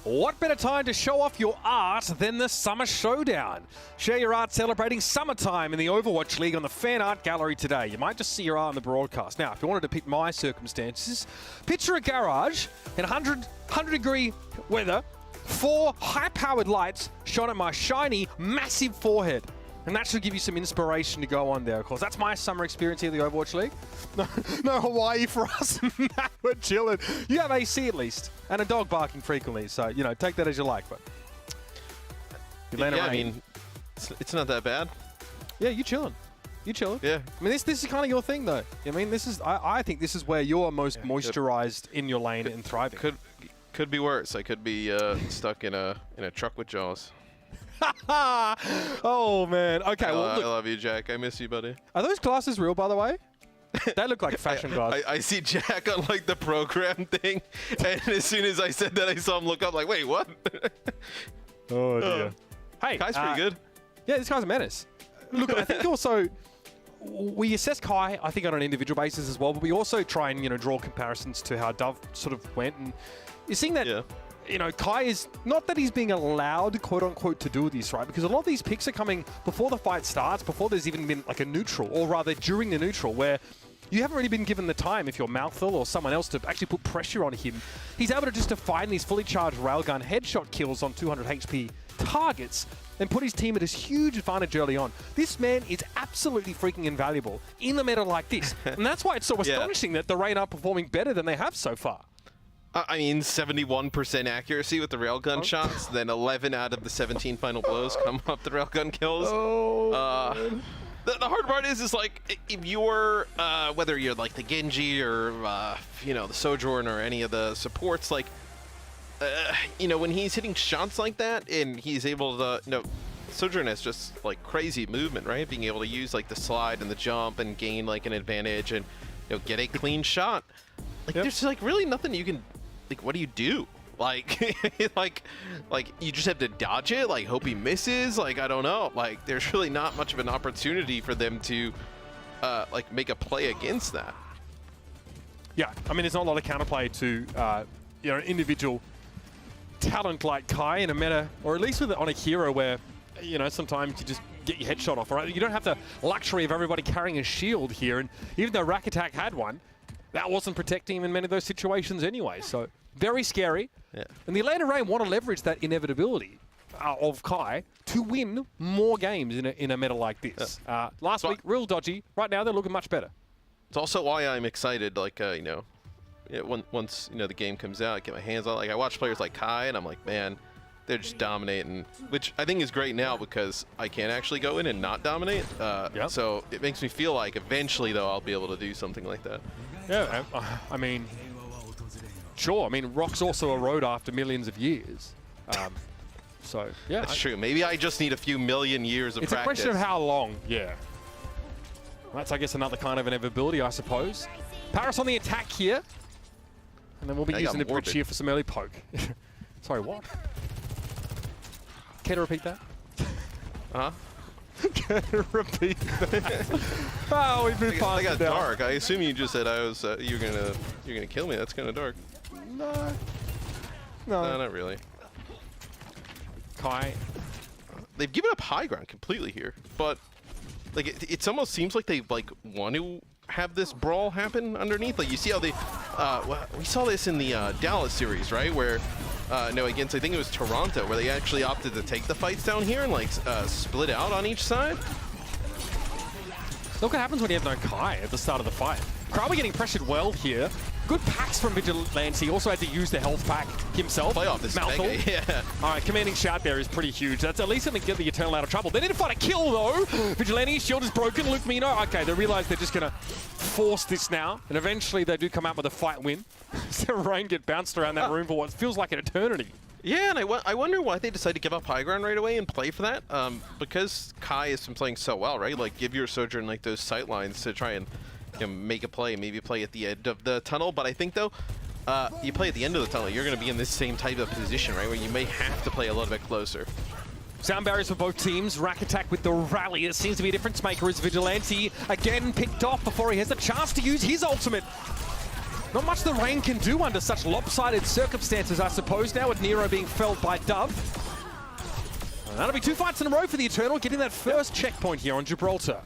What better time to show off your art than the Summer Showdown? Share your art celebrating summertime in the Overwatch League on the Fan Art Gallery today. You might just see your art on the broadcast. Now, if you wanted to pick my circumstances, picture a garage in 100-degree weather, 4 high-powered lights shone at my shiny, massive forehead. And that should give you some inspiration to go on there, of course. That's my summer experience here at the Overwatch League. No Hawaii for us. We're chilling. You have AC at least, and a dog barking frequently. So, you know, take that as you like. But I mean, it's not that bad. Yeah, you chilling. You chilling. Yeah. I mean, this is kind of your thing, though. I mean, this is. I think this is where you're most moisturized in your lane and thriving. Could be worse. I could be stuck in a truck with jaws. Oh man. Okay. Well, I love you, Jack. I miss you, buddy. Are those glasses real, by the way? They look like fashion glasses. I see Jack on like the program thing, and as soon as I said that, I saw him look up like, wait, what? Oh dear. Hey, Kai's pretty good. Yeah, this guy's a menace. Look, I think also we assess Kai, I think, on an individual basis as well, but we also try and draw comparisons to how Dove sort of went, and you're seeing that. Yeah. Kai is, not that he's being allowed, quote-unquote, to do this, right? Because a lot of these picks are coming before the fight starts, before there's even been like a neutral, or rather during the neutral, where you haven't really been given the time, if you're Mouthful or someone else, to actually put pressure on him. He's able to just find these fully charged railgun headshot kills on 200 HP targets and put his team at a huge advantage early on. This man is absolutely freaking invaluable in a meta like this. And that's why it's so astonishing that the Rain are performing better than they have so far. I mean, 71% accuracy with the railgun shots, then 11 out of the 17 final blows come up the railgun kills. The hard part is like, if you're, whether you're like the Genji or, the Sojourn or any of the supports, like, when he's hitting shots like that and he's able to, Sojourn has just like crazy movement, right? Being able to use like the slide and the jump and gain like an advantage and, get a clean shot. Like, there's like really nothing you can. Like, what do you do? Like, like you just have to dodge it? Like, hope he misses? Like, I don't know. Like, there's really not much of an opportunity for them to, like, make a play against that. Yeah, I mean, there's not a lot of counterplay to, an individual talent like Kai in a meta, or at least on a hero where, sometimes you just get your headshot off, right? You don't have the luxury of everybody carrying a shield here, and even though Rack Attack had one, that wasn't protecting him in many of those situations anyway, so very scary. Yeah. And the Atlanta Reign want to leverage that inevitability of Kai to win more games in a meta like this. Last week, real dodgy. Right now, they're looking much better. It's also why I'm excited, like, once, the game comes out, I get my hands on it. Like, I watch players like Kai, and I'm like, man, they're just dominating, which I think is great now because I can actually go in and not dominate. So it makes me feel like eventually, though, I'll be able to do something like that. Yeah, I mean, sure. I mean, Rock's also a road after millions of years. So, yeah. That's true. Maybe I just need a few million years of practice. It's a question of how long, yeah. That's, I guess, another kind of inevitability, I suppose. Paris on the attack here. And then we'll be using the bridge here for some early poke. Sorry, what? Care to repeat that? Uh-huh. Can you repeat that? Oh, we've been past I got dark. I assume you just said I was you're gonna kill me. That's kind of dark. No, not really. Kai, they've given up high ground completely here, but like it almost seems like they like want to have this brawl happen underneath. Like, you see how they we saw this in the Dallas series, right, where against, I think it was Toronto, where they actually opted to take the fights down here and like split out on each side. Look what happens when you have no Kai at the start of the fight. Krabi getting pressured well here. Good packs from Vigilante. He also had to use the health pack himself. Play off this Mouthful. Yeah. All right, commanding shout there is pretty huge. That's at least going to get the Eternal out of trouble. They need to find a kill, though. Vigilante, shield is broken. Luke Mino. Okay, they realize they're just going to force this now. And eventually they do come out with a fight win. So Rain get bounced around that room for what feels like an eternity. Yeah, and I wonder why they decided to give up high ground right away and play for that. Because Kai has been playing so well, right? Like, give your Sojourn like those sight lines to try and make a play, maybe play at the end of the tunnel. But I think, though, you play at the end of the tunnel, you're going to be in this same type of position, right, where you may have to play a little bit closer. Sound barriers for both teams. Rack Attack with the rally. It seems to be a difference maker as Vigilante again picked off before he has the chance to use his ultimate. Not much the Rain can do under such lopsided circumstances, I suppose, now with Nero being felled by Dove. And that'll be 2 fights in a row for the Eternal, getting that first checkpoint here on Gibraltar.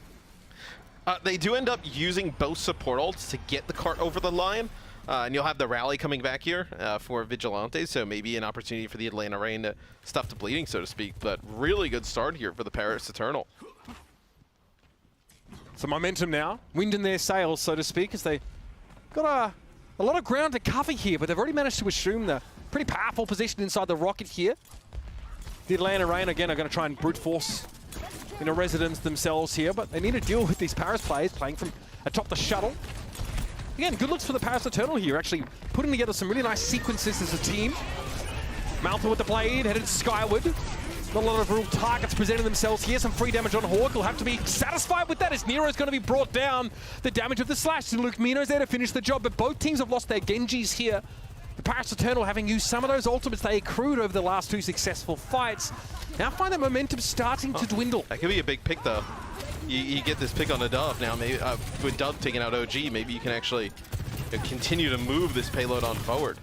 They do end up using both support ults to get the cart over the line. And you'll have the rally coming back here for Vigilante, so maybe an opportunity for the Atlanta Reign to stop the bleeding, so to speak. But really good start here for the Paris Eternal. Some momentum now, wind in their sails, so to speak, as they got a lot of ground to cover here, but they've already managed to assume the pretty powerful position inside the rocket here. The Atlanta Reign, again, are going to try and brute force into residence themselves here, but they need to deal with these Paris players playing from atop the shuttle. Again, good looks for the Paris Eternal here, actually putting together some really nice sequences as a team. Maltha with the blade, headed skyward. Not a lot of real targets presenting themselves here. Some free damage on Hawk. He'll have to be satisfied with that as Nero's going to be brought down. The damage of the slash. Luke Mino's there to finish the job, but both teams have lost their Genjis here. The Paris Eternal having used some of those ultimates they accrued over the last 2 successful fights. Now find that momentum starting to dwindle. That could be a big pick, though. You get this pick on the Dove now. Maybe with Dove taking out OG, maybe you can actually continue to move this payload on forward.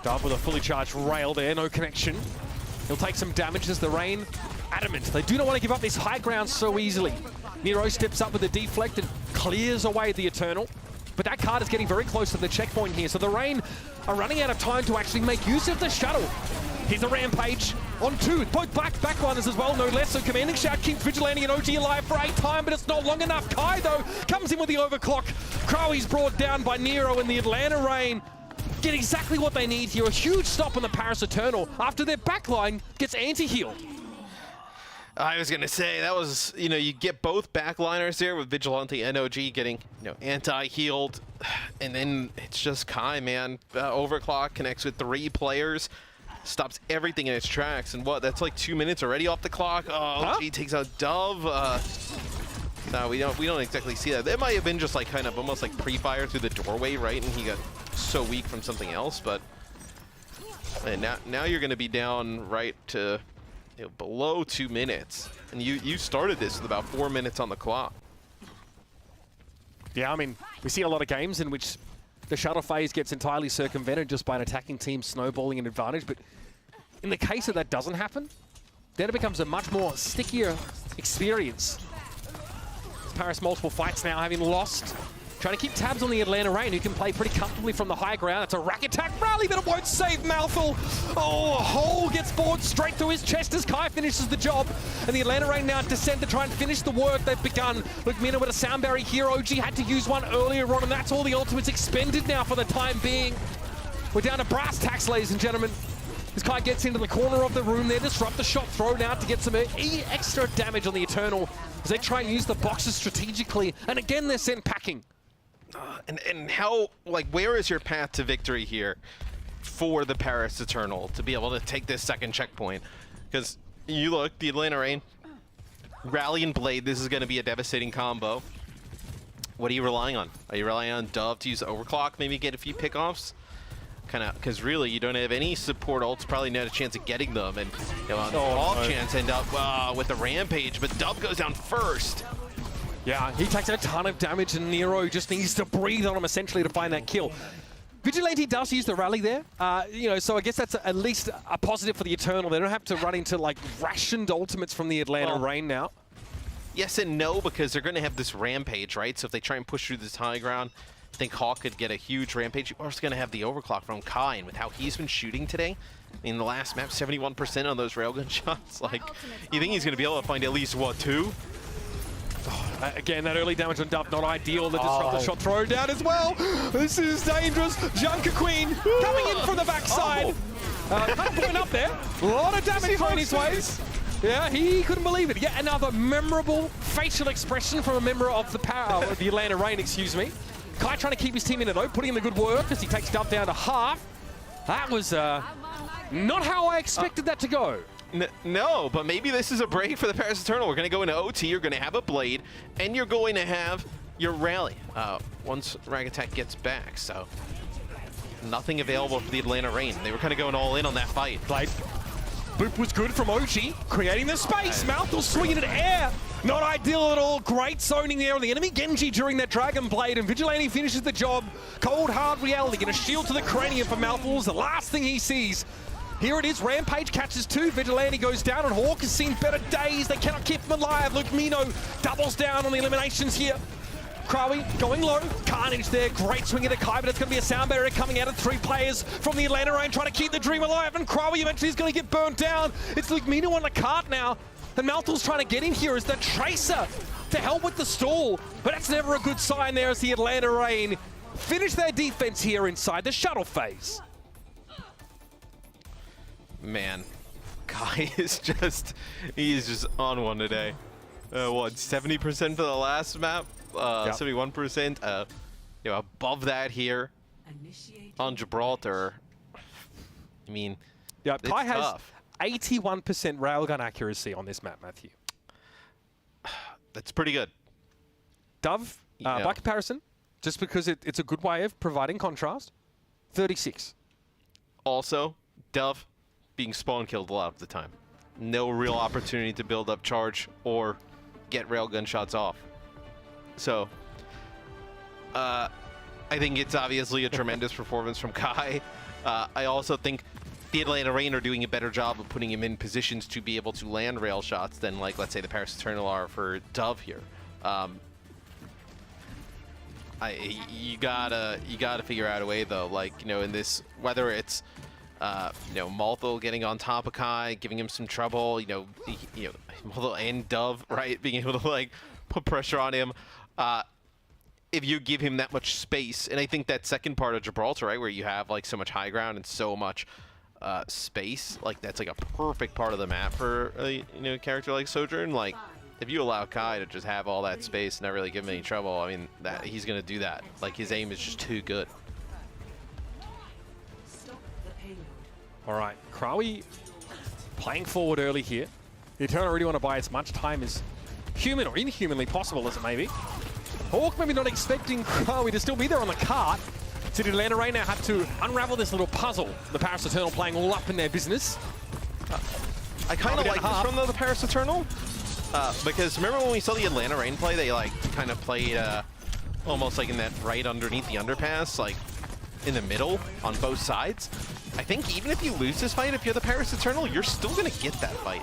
Dove with a fully charged rail there, no connection. He'll take some damage as the Rain adamant. They do not want to give up this high ground so easily. Nero steps up with a deflect and clears away the Eternal. But that card is getting very close to the checkpoint here, so the Rain are running out of time to actually make use of the shuttle. Here's a Rampage on 2, both backliners as well, no less. So commanding shout keeps Vigilante and OG alive for 8 time, but it's not long enough. Kai, though, comes in with the overclock. Crowie's brought down by Nero, and the Atlanta Reign get exactly what they need here. A huge stop on the Paris Eternal after their backline gets anti-healed. I was going to say, that was, you get both backliners there with Vigilante and OG getting, anti-healed. And then it's just Kai, man. Overclock connects with 3 players. Stops everything in its tracks. And that's like 2 minutes already off the clock. Oh, OG takes out Dove. No, we don't exactly see that. That might have been just like kind of almost like pre-fire through the doorway, right? And he got so weak from something else. But man, now you're going to be down right to below 2 minutes, and you started this with about 4 minutes on the clock. Yeah, I mean, we see a lot of games in which the shuttle phase gets entirely circumvented just by an attacking team snowballing an advantage, but in the case that doesn't happen, then it becomes a much more stickier experience. Paris multiple fights now, having lost. Trying to keep tabs on the Atlanta Reign, who can play pretty comfortably from the high ground. It's a rack attack rally, but it won't save Malthal. Oh, Hole gets bored straight through his chest as Kai finishes the job. And the Atlanta Reign now descend to try and finish the work they've begun. Luke Mina with a sound barrier here. OG had to use one earlier on, and that's all the ultimates expended now for the time being. We're down to brass tacks, ladies and gentlemen. This Kai gets into the corner of the room there, disrupt the shot thrown out to get some extra damage on the Eternal as they try and use the boxes strategically. And again, they're sent packing. And how, where is your path to victory here for the Paris Eternal to be able to take this second checkpoint? Because you look, the Atlanta Reign, Rally and Blade, this is going to be a devastating combo. What are you relying on? Are you relying on Dove to use overclock, maybe get a few pickoffs? Because really, you don't have any support ults, probably not a chance of getting them. And on the off chance, end up with the Rampage, but Dove goes down first. Yeah, he takes a ton of damage, and Nero just needs to breathe on him, essentially, to find that kill. Vigilante does use the rally there, so I guess that's at least a positive for the Eternal. They don't have to run into, rationed ultimates from the Atlanta Reign now. Yes and no, because they're going to have this Rampage, right? So if they try and push through this high ground, I think Hawk could get a huge Rampage. You're also going to have the overclock from Kai, and with how he's been shooting today, in the last map, 71% on those railgun shots. You think he's going to be able to find at least, 2? Again, that early damage on Dove, not ideal. The disruptor shot thrown down as well. This is dangerous. Junker Queen coming in from the backside. Kind of blowing up there. A lot of damage thrown his ways. Yeah, he couldn't believe it. Yet another memorable facial expression from a member of the Atlanta Reign, excuse me. Kai trying to keep his team in it though, putting in the good work as he takes Dove down to half. That was not how I expected that to go. No, but maybe this is a break for the Paris Eternal. We're going to go into OT, you're going to have a Blade, and you're going to have your Rally once Rag Attack gets back. So nothing available for the Atlanta Reign. They were kind of going all in on that fight. Blade. Boop was good from OG, creating the space. Malthal swinging in air. Not ideal at all. Great zoning there on the enemy Genji during that Dragon Blade, and Vigilante finishes the job. Cold, hard reality. Going to shield to the cranium for Malthus. The last thing he sees. Here it is. Rampage catches 2. Vigilante goes down, and Hawk has seen better days. They cannot keep him alive. Luke Mino doubles down on the eliminations here. Krawi going low. Carnage there. Great swing at the Kai, but it's going to be a sound barrier coming out of 3 players from the Atlanta Rain trying to keep the dream alive, and Krawi eventually is going to get burnt down. It's Luke Mino on the cart now. And Malthus trying to get in here as the Tracer to help with the stall. But that's never a good sign there as the Atlanta Rain finish their defense here inside the shuttle phase. Man, Kai is just, he's just on one today. What, 70% for the last map? 71%. You know, above that here on Gibraltar. I mean, yeah, Kai has tough. 81% railgun accuracy on this map, Matthew. That's pretty good. Dove, by comparison, just because it's a good way of providing contrast, 36. Also, Dove being spawn killed a lot of the time. No real opportunity to build up charge or get railgun shots off. So, I think it's obviously a tremendous performance from Kai. I also think the Atlanta Rain are doing a better job of putting him in positions to be able to land rail shots than, like, let's say the Paris Eternal are for Dove here. You gotta figure out a way though, like, you know, in this, whether it's you know, Malthus getting on top of Kai, giving him some trouble, you know, Malthus and Dove, right, being able to like put pressure on him. If you give him that much space, and I think that second part of Gibraltar, right, where you have like so much high ground and so much space, like that's like a perfect part of the map for you know, a character like Sojourn. Like, if you allow Kai to just have all that space and not really give him any trouble, I mean, that he's gonna do that. Like, his aim is just too good. All right, Krawi playing forward early here. The Eternal really want to buy as much time as human or inhumanly possible as it may be. Hawk maybe not expecting Krawi to still be there on the cart. So the Atlanta Rain now have to unravel this little puzzle. The Paris Eternal playing all up in their business. I kind of like this from the Paris Eternal. Because remember when we saw the Atlanta Rain play, they like kind of played almost like in that right underneath the underpass, like in the middle on both sides. I think even if you lose this fight, if you're the Paris Eternal, you're still going to get that fight.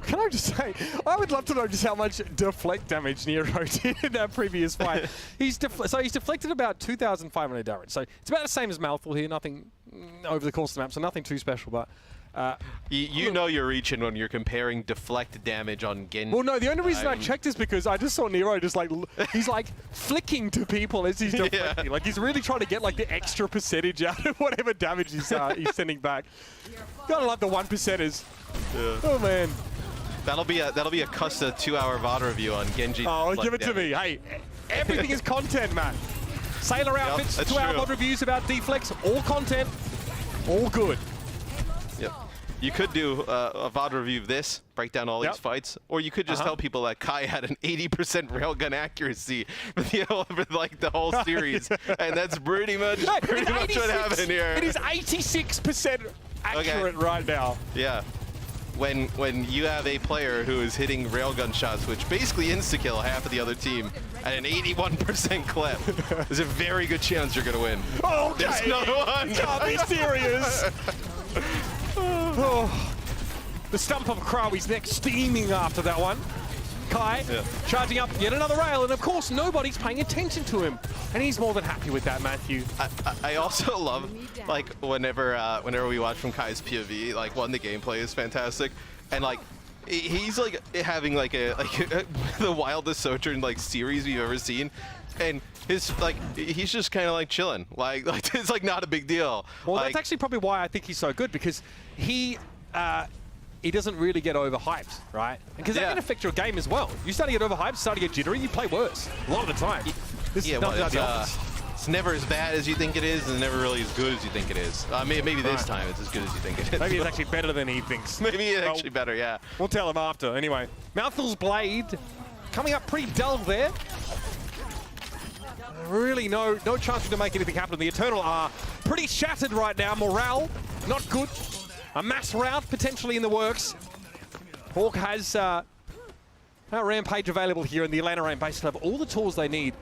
Can I just say, I would love to know just how much deflect damage Nero did in that previous fight. He's deflected about 2,500 damage. So it's about the same as Malthus here, nothing over the course of the map, so nothing too special. But you know you're reaching when you're comparing deflect damage on Genji. Well, no, the only reason I checked is because I just saw Nero just like, he's like flicking to people as he's deflecting. Like, he's really trying to get like the extra percentage out of whatever damage he's sending back. Gotta love the 1%ers. Yeah. Oh, man. That'll be a custom 2-hour VOD review on Genji. Oh, give it to me. Hey, everything is content, man. Sailor outfits, 2-hour VOD reviews about deflects, all content, all good. Yep. You could do a VOD review of this, break down all these fights, or you could just tell people that Kai had an 80% railgun accuracy for like the whole series, and that's pretty much what happened here. It is 86% accurate right now. Yeah. When you have a player who is hitting railgun shots, which basically insta-kill half of the other team at an 81% clip, there's a very good chance you're going to win. Oh, there's another one. Can't be serious. The stump of Krawi's neck steaming after that one. Kai charging up yet another rail, and of course nobody's paying attention to him, and he's more than happy with that, Matthew. I also love, like, whenever we watch from Kai's POV, like, one, the gameplay is fantastic, and like he's like having like the wildest Sojourn like series we've ever seen, and he's just kind of like chilling, like it's like not a big deal. Well, that's actually probably why I think he's so good, because he doesn't really get overhyped, right? Because that can affect your game as well. You start to get overhyped, start to get jittery, you play worse a lot of the time. It's never as bad as you think it is, and never really as good as you think it is. Maybe this time it's as good as you think it is. Maybe it's actually better than he thinks. Maybe it's actually better, yeah. We'll tell him after. Anyway, Malthus Blade coming up pretty dull there. Really no chance to make anything happen. The Eternal are pretty shattered right now. Morale, not good. A mass rout potentially in the works. Hawk has Rampage available here, and the Atlanta Rain basically have all the tools they need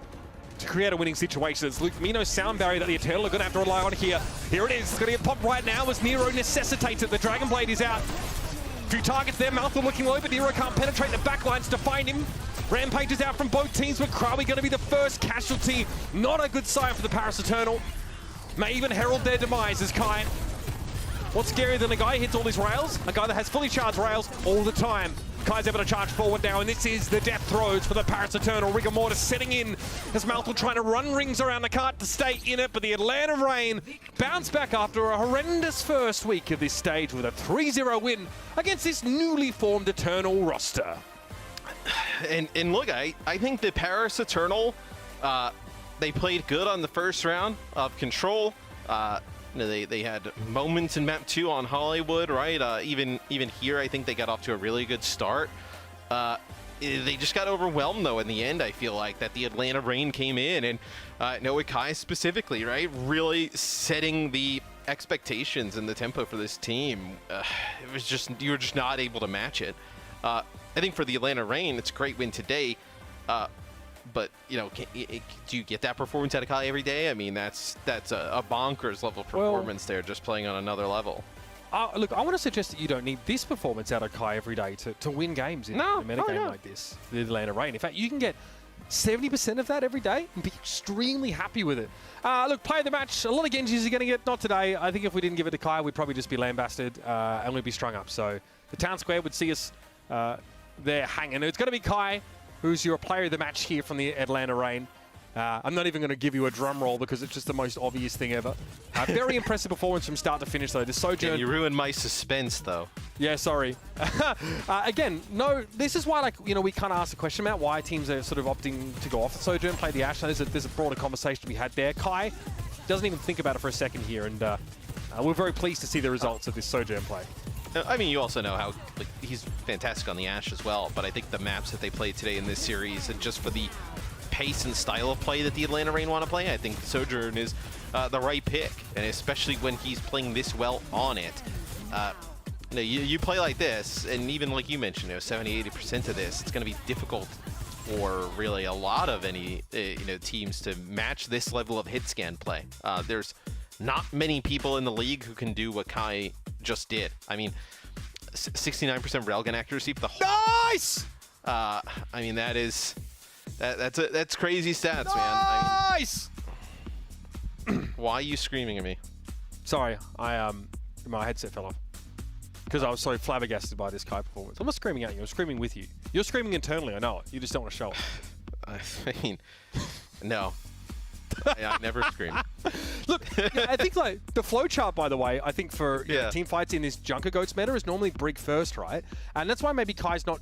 to create a winning situation. It's Luke Mino's sound barrier that the Eternal are going to have to rely on here. Here it is. It's going to get popped right now as Nero necessitates it. The Dragon Blade is out. Few targets there. Mouthful looking low, but Nero can't penetrate the backlines to find him. Rampage is out from both teams, but Krawi going to be the first casualty. Not a good sign for the Paris Eternal. May even herald their demise as Kai. What's scarier than a guy who hits all his rails? A guy that has fully charged rails all the time. Kai's able to charge forward now, and this is the death throes for the Paris Eternal. Rigor Mortis setting in as Malthul trying to run rings around the cart to stay in it, but the Atlanta Rain bounce back after a horrendous first week of this stage with a 3-0 win against this newly formed Eternal roster. And look, I think the Paris Eternal, they played good on the first round of Control. They had moments in map 2 on Hollywood, right? Even here, I think they got off to a really good start. They just got overwhelmed, though, in the end, I feel like, that the Atlanta Rain came in. And Noah Kai specifically, right? Really setting the expectations and the tempo for this team. It was just, you were just not able to match it. I think for the Atlanta Rain, it's a great win today. But, you know, do you get that performance out of Kai every day? I mean, that's a bonkers level performance there, just playing on another level. Look, I want to suggest that you don't need this performance out of Kai every day to win games in a metagame like this, the Atlanta Rain. In fact, you can get 70% of that every day and be extremely happy with it. Look, player of the match, a lot of Genjis are getting it. Not today. I think if we didn't give it to Kai, we'd probably just be lambasted and we'd be strung up. So the town square would see us there hanging. It's going to be Kai, who's your player of the match here from the Atlanta Rain. I'm not even going to give you a drum roll because it's just the most obvious thing ever. Very impressive performance from start to finish, though. The Sojourn... You ruined my suspense, though. Yeah, sorry. Again, no, this is why, like, you know, we kind of asked a question about why teams are sort of opting to go off the Sojourn, play the Ashe. There's a broader conversation to be had there. Kai doesn't even think about it for a second here, and we're very pleased to see the results of this Sojourn play. I mean, you also know how he's fantastic on the Ashe as well, but I think the maps that they played today in this series, and just for the pace and style of play that the Atlanta Rain want to play, I think Sojourn is the right pick, and especially when he's playing this well on it. You play like this, and even like you mentioned, 70-80% of this, it's going to be difficult for really a lot of any teams to match this level of hit scan play. There's not many people in the league who can do what Kai just did. I mean, 69% railgun accuracy for the whole... Nice! I mean, that's crazy stats, nice! Man. Why are you screaming at me? Sorry, my headset fell off. Because I was so flabbergasted by this Kai performance. I'm not screaming at you, I'm screaming with you. You're screaming internally, I know it. You just don't want to show it. I mean, no. I never scream. Look, I think like the flowchart, by the way, I think for team fights in this Junker Goats meta is normally Brig first, right? And that's why maybe Kai's not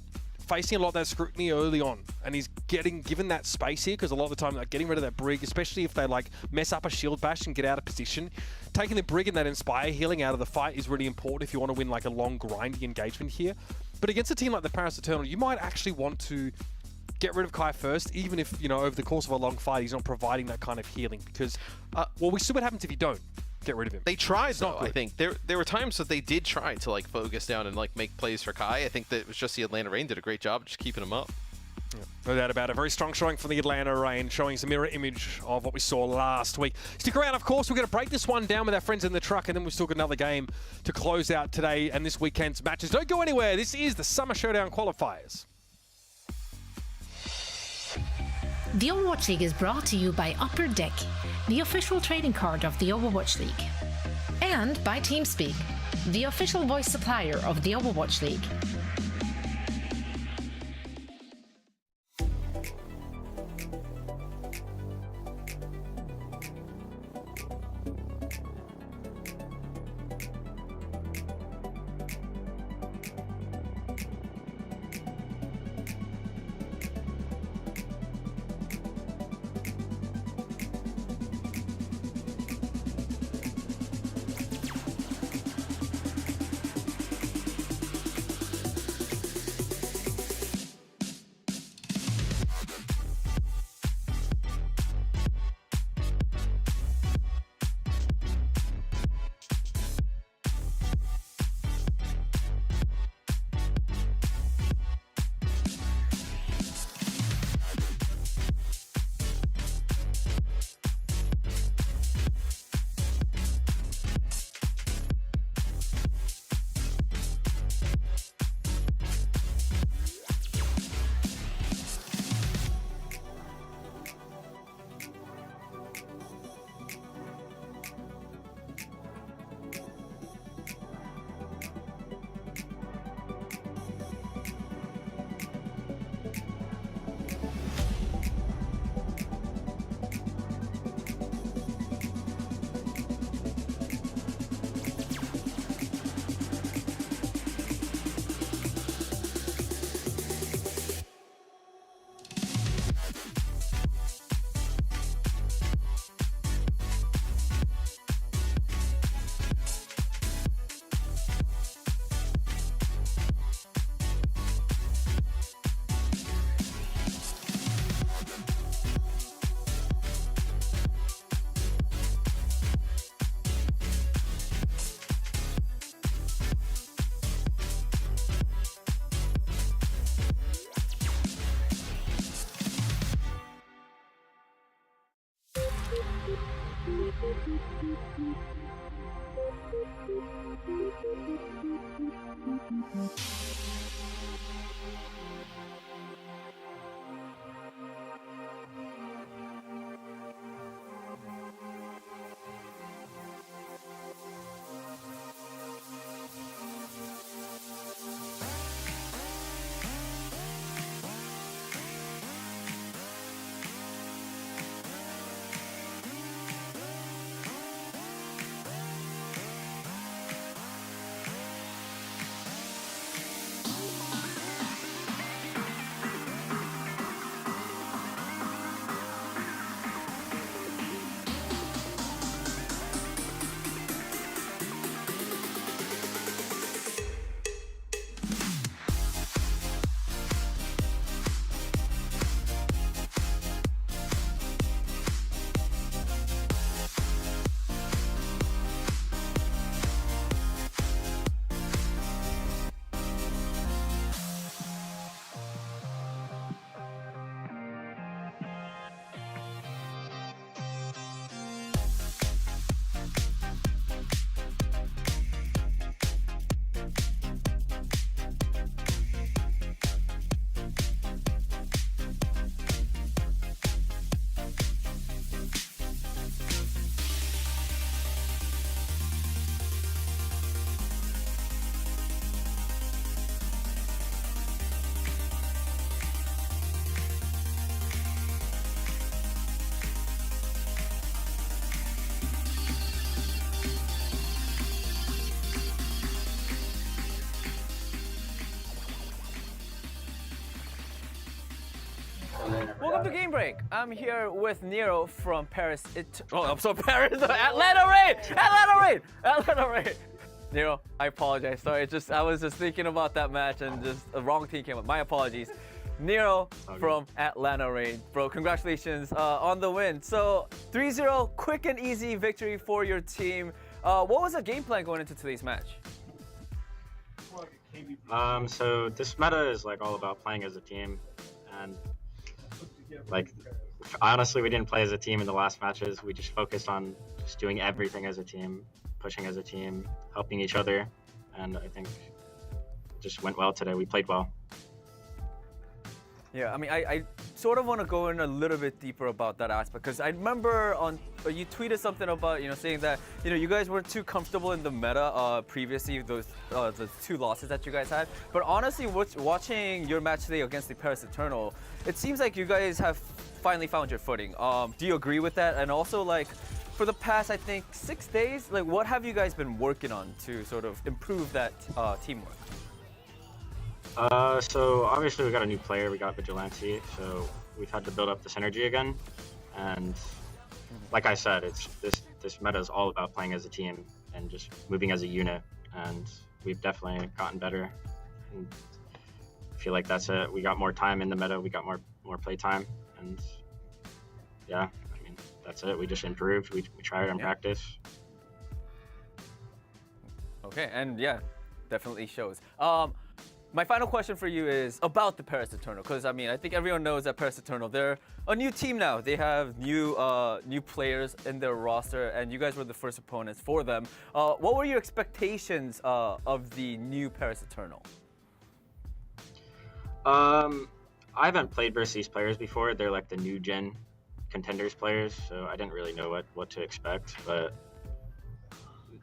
facing a lot of that scrutiny early on, and he's getting given that space here because a lot of the time, like getting rid of that Brig, especially if they like mess up a shield bash and get out of position, taking the Brig and that Inspire healing out of the fight is really important if you want to win like a long grindy engagement here. But against a team like the Paris Eternal, you might actually want to get rid of Kai first, even if, over the course of a long fight, he's not providing that kind of healing. Because, well, we see what happens if you don't get rid of him. They tried, though, I think. There were times that they did try to, like, focus down and, like, make plays for Kai. I think that it was just the Atlanta Rain did a great job just keeping him up. Yeah, no doubt about it. Very strong showing from the Atlanta Rain, showing us a mirror image of what we saw last week. Stick around, of course. We're going to break this one down with our friends in the truck, and then we've still got another game to close out today and this weekend's matches. Don't go anywhere. This is the Summer Showdown Qualifiers. The Overwatch League is brought to you by Upper Deck, the official trading card of the Overwatch League. And by TeamSpeak, the official voice supplier of the Overwatch League. Welcome to Game Break. I'm here with Nero from Paris. I'm so Paris. Atlanta Rain. Nero, I apologize. Sorry, I was just thinking about that match and just the wrong team came up. My apologies. Nero from Atlanta Rain. Bro, congratulations on the win. So 3-0, quick and easy victory for your team. What was the game plan going into today's match? So this meta is like all about playing as a team, and like honestly, we didn't play as a team in the last matches. We just focused on just doing everything as a team, pushing as a team, helping each other, and I think it just went well today. We played well. Yeah, I mean, I sort of want to go in a little bit deeper about that aspect, because I remember you tweeted something about, saying that, you guys weren't too comfortable in the meta previously, the 2 losses that you guys had. But honestly, watching your match today against the Paris Eternal, it seems like you guys have finally found your footing. Do you agree with that? And also, like, for the past, I think, 6 days, like, what have you guys been working on to sort of improve that teamwork? So obviously we got a new player, we got Vigilante, so we've had to build up the synergy again. And like I said, this meta is all about playing as a team and just moving as a unit. And we've definitely gotten better. And I feel like that's it. We got more time in the meta, we got more play time, and yeah, I mean that's it. We just improved. We tried in practice. Okay, and yeah, definitely shows. My final question for you is about the Paris Eternal, because I mean, I think everyone knows that Paris Eternal, they're a new team now. They have new players in their roster, and you guys were the first opponents for them. What were your expectations of the new Paris Eternal? I haven't played versus these players before. They're like the new gen contenders players, so I didn't really know what to expect. But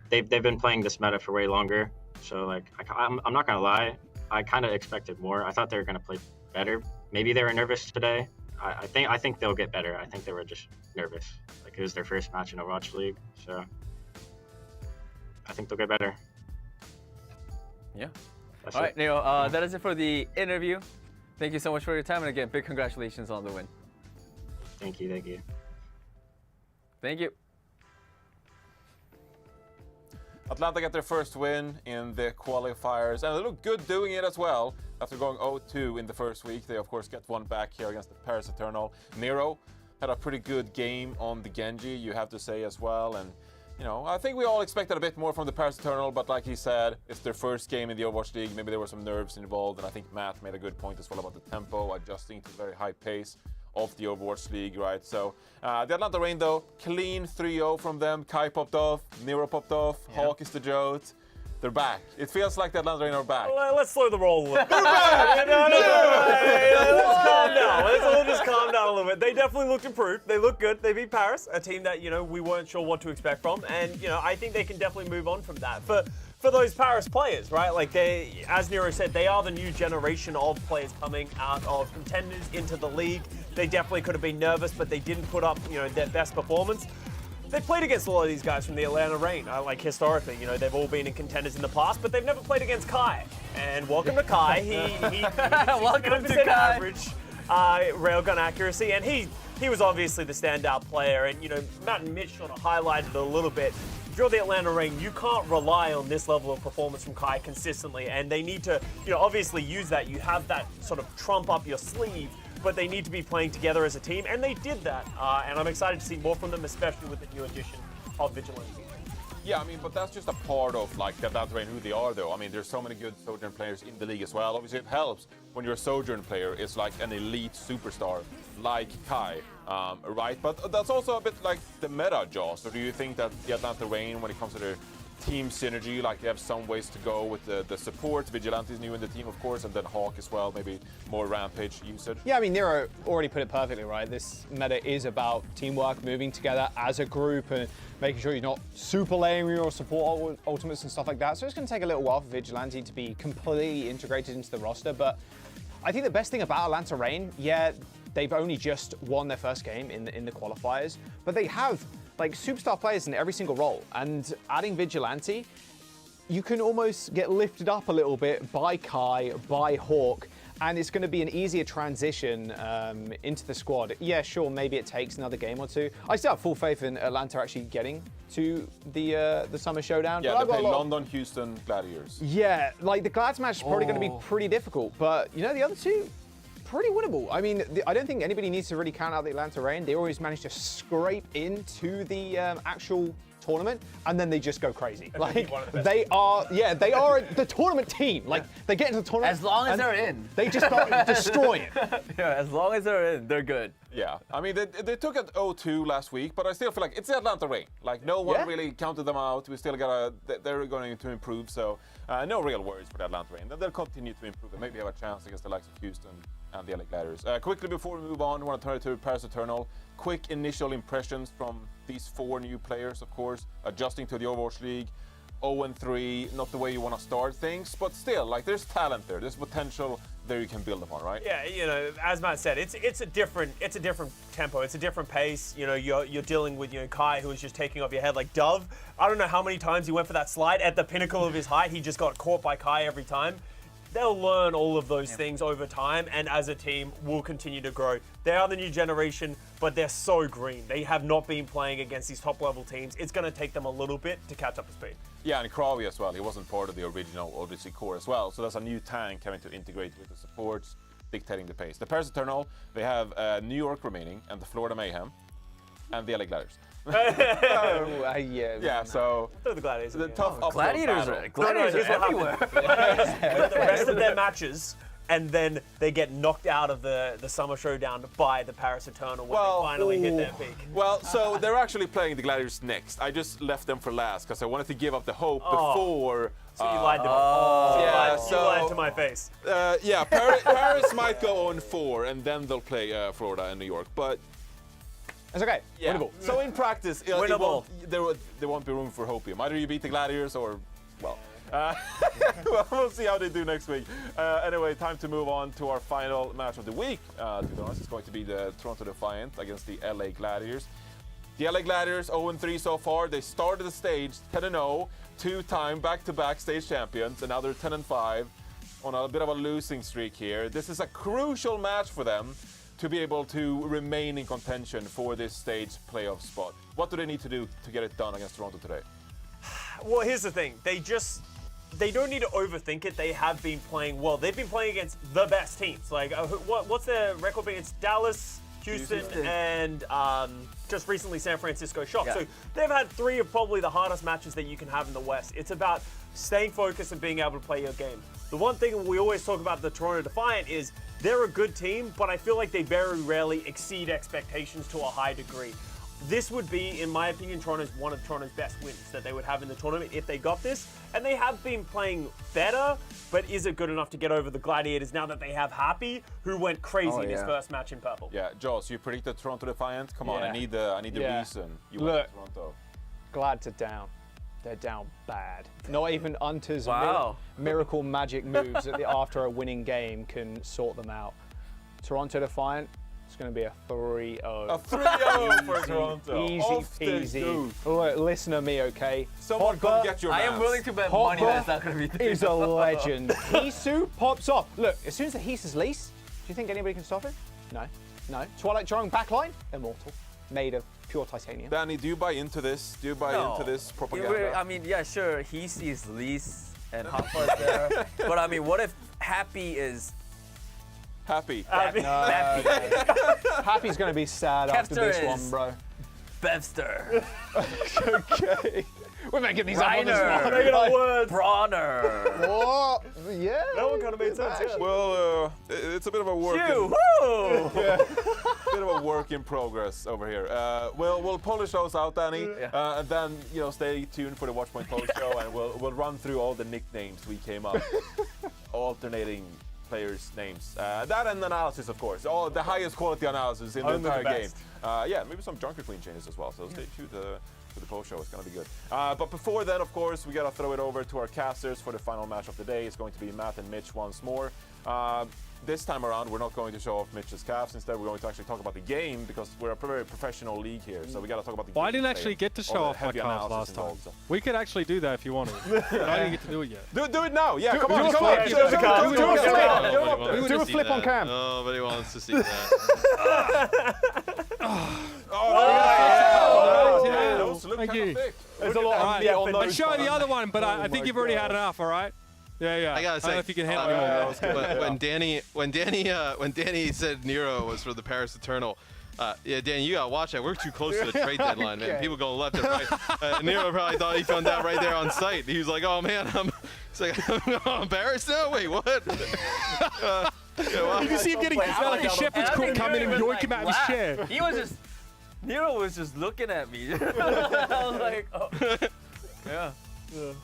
they've been playing this meta for way longer, so like I'm not gonna lie. I kind of expected more. I thought they were going to play better. Maybe they were nervous today. I think they'll get better. I think they were just nervous. Like it was their first match in Overwatch League, so I think they'll get better. Yeah. All right, Neo. That is it for the interview. Thank you so much for your time, and again, big congratulations on the win. Thank you. Thank you. Atlanta got their first win in the qualifiers, and they look good doing it as well. After going 0-2 in the first week, they of course get one back here against the Paris Eternal. Nero had a pretty good game on the Genji, you have to say as well. And I think we all expected a bit more from the Paris Eternal, but like he said, it's their first game in the Overwatch League. Maybe there were some nerves involved, and I think Matt made a good point as well about the tempo, adjusting to a very high pace. of the Overwatch League, right? So the Atlanta Reign, though, clean 3-0 from them. Kai popped off, Nero popped off, Hawk is the Jote. They're back. It feels like the Atlanta Reign are back. Let's slow the roll a little bit. They're back! Let's calm down. Let's all just calm down a little bit. They definitely looked improved. They look good. They beat Paris, a team that, we weren't sure what to expect from. And, I think they can definitely move on from that. For those Paris players, right? Like they, as Nero said, they are the new generation of players coming out of contenders into the league. They definitely could have been nervous, but they didn't put up, their best performance. They've played against a lot of these guys from the Atlanta Reign. Like historically, they've all been in contenders in the past, but they've never played against Kai. And welcome to Kai. He Welcome to Kai. Average railgun accuracy, and he was obviously the standout player. And Matt and Mitch sort of highlighted it a little bit. If you're the Atlanta Reign, you can't rely on this level of performance from Kai consistently, and they need to, obviously use that. You have that sort of trump up your sleeve, but they need to be playing together as a team, and they did that. And I'm excited to see more from them, especially with the new addition of Vigilante. Yeah, but that's just a part of the Atlanta Reign, who they are, though. There's so many good Sojourn players in the league as well. Obviously, it helps when your Sojourn player is like an elite superstar, like Kai, right? But that's also a bit like the meta, Joss. Or do you think that the Atlanta Reign, when it comes to their team synergy, they have some ways to go with the support? Vigilante is new in the team, of course, and then Hawk as well, maybe more Rampage usage. Yeah, Nero already put it perfectly, right? This meta is about teamwork, moving together as a group, and making sure you're not super layering your support ultimates and stuff like that. So it's going to take a little while for Vigilante to be completely integrated into the roster, but I think the best thing about Atlanta Reign, yeah, they've only just won their first game in the qualifiers, but they have superstar players in every single role, and adding Vigilante, you can almost get lifted up a little bit by Kai, by Hawk, and it's going to be an easier transition into the squad. Yeah, sure, maybe it takes another game or two. I still have full faith in Atlanta actually getting to the Summer Showdown. Yeah, they play London, Houston, Gladiators. Yeah, the Glads match is probably going to be pretty difficult, but the other two, pretty winnable. I don't think anybody needs to really count out the Atlanta Reign. They always manage to scrape into the actual tournament, and then they just go crazy. They are the tournament team. They get into the tournament. As long as they're in. They just start destroying it. Yeah, as long as they're in, they're good. Yeah, they took it 0-2 last week, but I still feel like it's the Atlanta Reign. No one really counted them out. We still they're going to improve, so no real worries for the Atlanta Reign. They'll continue to improve and maybe have a chance against the likes of Houston and the LA Gladiators. Quickly before we move on, I want to turn it to Paris Eternal. Quick initial impressions from these 4 new players, of course, adjusting to the Overwatch League. 0-3, not the way you want to start things, but still, there's talent there, there's potential there you can build upon, right? Yeah, as Matt said, it's a different tempo, it's a different pace. You're dealing with Kai, who is just taking off your head like Dove. I don't know how many times he went for that slide at the pinnacle of his height. He just got caught by Kai every time. They'll learn all of those things over time, and as a team, will continue to grow. They are the new generation, but they're so green. They have not been playing against these top-level teams. It's going to take them a little bit to catch up to speed. Yeah, and Kravi as well. He wasn't part of the original Odyssey core as well, so that's a new tank having to integrate with the supports, dictating the pace. The Paris Eternal, they have New York remaining, and the Florida Mayhem, and the LA Gladiators. Yeah, so throw the Gladiators. The tough Gladiators are everywhere. The rest of their matches, and then they get knocked out of the Summer Showdown by the Paris Eternal when they finally hit their peak. Well, so they're actually playing the Gladiators next. I just left them for last because I wanted to give up the hope before. So you lied to me. You lied to my face. Paris might go on 4, and then they'll play Florida and New York, but. It's okay. Yeah. Winnable. So in practice, winnable. There won't be room for hopium. Either you beat the Gladiators or, well, we'll see how they do next week. Anyway, time to move on to our final match of the week. To be honest, it's going to be the Toronto Defiant against the LA Gladiators. The LA Gladiators 0-3 so far. They started the stage 10-0, 2-time back-to-back stage champions, and now they're 10-5 on a bit of a losing streak here. This is a crucial match for them to be able to remain in contention for this stage playoff spot. What do they need to do to get it done against Toronto today? Well, here's the thing. They don't need to overthink it. They have been playing well. They've been playing against the best teams. What's their record being? It's Dallas, Houston, and just recently San Francisco Shock. Yeah. So they've had 3 of probably the hardest matches that you can have in the West. It's about staying focused and being able to play your game. The one thing we always talk about the Toronto Defiant is they're a good team, but I feel like they very rarely exceed expectations to a high degree. This would be, in my opinion, one of Toronto's best wins that they would have in the tournament if they got this. And they have been playing better, but is it good enough to get over the Gladiators now that they have Happy, who went crazy in his first match in purple? Yeah, Jaws, you predicted Toronto Defiant? Come on, I need the reason. You Look, went Toronto. Glads are down. They're down bad. Not even Hunter's miracle magic moves after a winning game can sort them out. Toronto Defiant, it's going to be a 3-0. A 3-0 for Toronto. Easy peasy. Look, listen to me, okay? Someone come get your I am willing to bet money that it's not going to be 3-0. He's a legend. Hisu pops off. Look, as soon as the Hisu's lease, do you think anybody can stop him? No. Twilight Drone backline, immortal. Made of pure titanium. Danny, do you buy into this? Do you buy into this propaganda? I mean, yeah, sure, he sees lease and Hoppa's there. But I mean, what if Happy is... Happy. Happy's going to be sad after this one, bro. Bevster. Okay. We're making these up on the Reiner. spot. Making up words. Bronner. What? Yeah. That one kind of made sense, yeah. Well, it's a bit of a work. Bit of a work in progress over here. We'll polish those out, Danny, and then stay tuned for the Watchpoint post show, and we'll run through all the nicknames we came up, alternating players' names. That and analysis, of course. All the highest quality analysis in the entire game. Yeah, maybe some Junker Queen changes as well. So stay tuned to the post show. It's going to be good. But before then, of course, we got to throw it over to our casters for the final match of the day. It's going to be Matt and Mitch once more. This time around, we're not going to show off Mitch's calves. Instead, we're going to actually talk about the game because we're a very professional league here. So we got to talk about the game. Well, I didn't actually get to show off my calves last time. We could actually do that if you wanted. I didn't get to do it yet. Do it now. Yeah, come on. Do a flip on cam. Nobody wants to see that. Thank you. There's a lot. I'm showing the other one, but I think you've already had enough. All right. Yeah. I gotta say, I don't know if you can handle it. When Danny said Nero was for the Paris Eternal, yeah, Danny, you gotta watch that. We're too close to the trade deadline, man. People going left and right. Nero probably thought he found that right there on site. He was like, "Oh man, I'm on Paris now. Wait, what?" You can see him getting like a shepherd's crook come in and yoink him out of his chair. Nero was just looking at me. I was like, oh.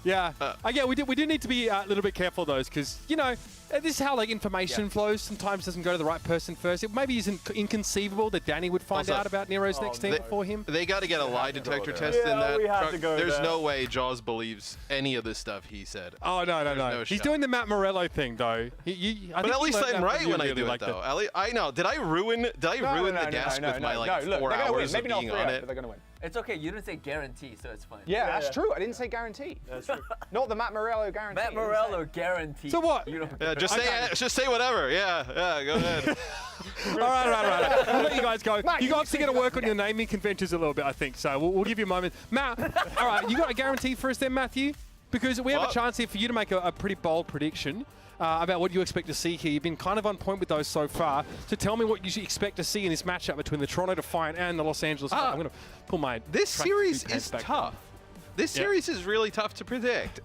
Yeah. Again, we do need to be a little bit careful though, because this is how information flows. Sometimes doesn't go to the right person first. It maybe isn't inconceivable that Danny would find out about Nero's next team before him. They got to get a lie detector test in that truck. There's no way Jaws believes any of this stuff he said. Oh no. He's doing the Matt Morello thing though. But at least I'm right when I do it though. I know. Did I ruin the desk with my 4 hours of being on it? They're gonna win. It's okay. You didn't say guarantee, so it's fine. Yeah, that's true. I didn't say guarantee. That's true. Not the Matt Morello guarantee. Matt Morello guarantee. So what? Yeah, just say whatever. Yeah, go ahead. All right. I'll let you guys go. You guys are going to work on your naming conventions a little bit, I think. So we'll give you a moment. Matt, all right, you got a guarantee for us then, Matthew? Because we have a chance here for you to make a pretty bold prediction about what you expect to see here. You've been kind of on point with those so far. So tell me what you expect to see in this matchup between the Toronto Defiant and the Los Angeles. I'm going to pull my. This series is tough. This series is really tough to predict.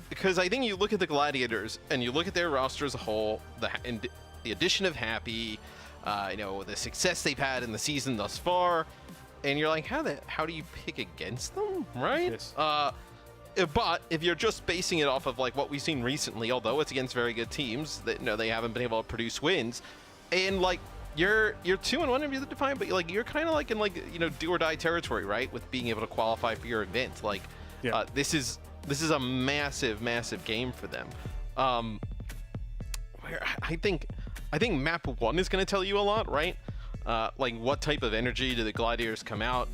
Because I think you look at the Gladiators and you look at their roster as a whole, the addition of Happy, the success they've had in the season thus far, and you're like, how do you pick against them, right? Yes. But if you're just basing it off of what we've seen recently, although it's against very good teams, that they haven't been able to produce wins, and you're 2-1 if you're the Defiant, but you're kind of in do or die territory, right? With being able to qualify for your event, this is a massive game for them. Where I think map 1 is going to tell you a lot, right? What type of energy do the Gladiators come out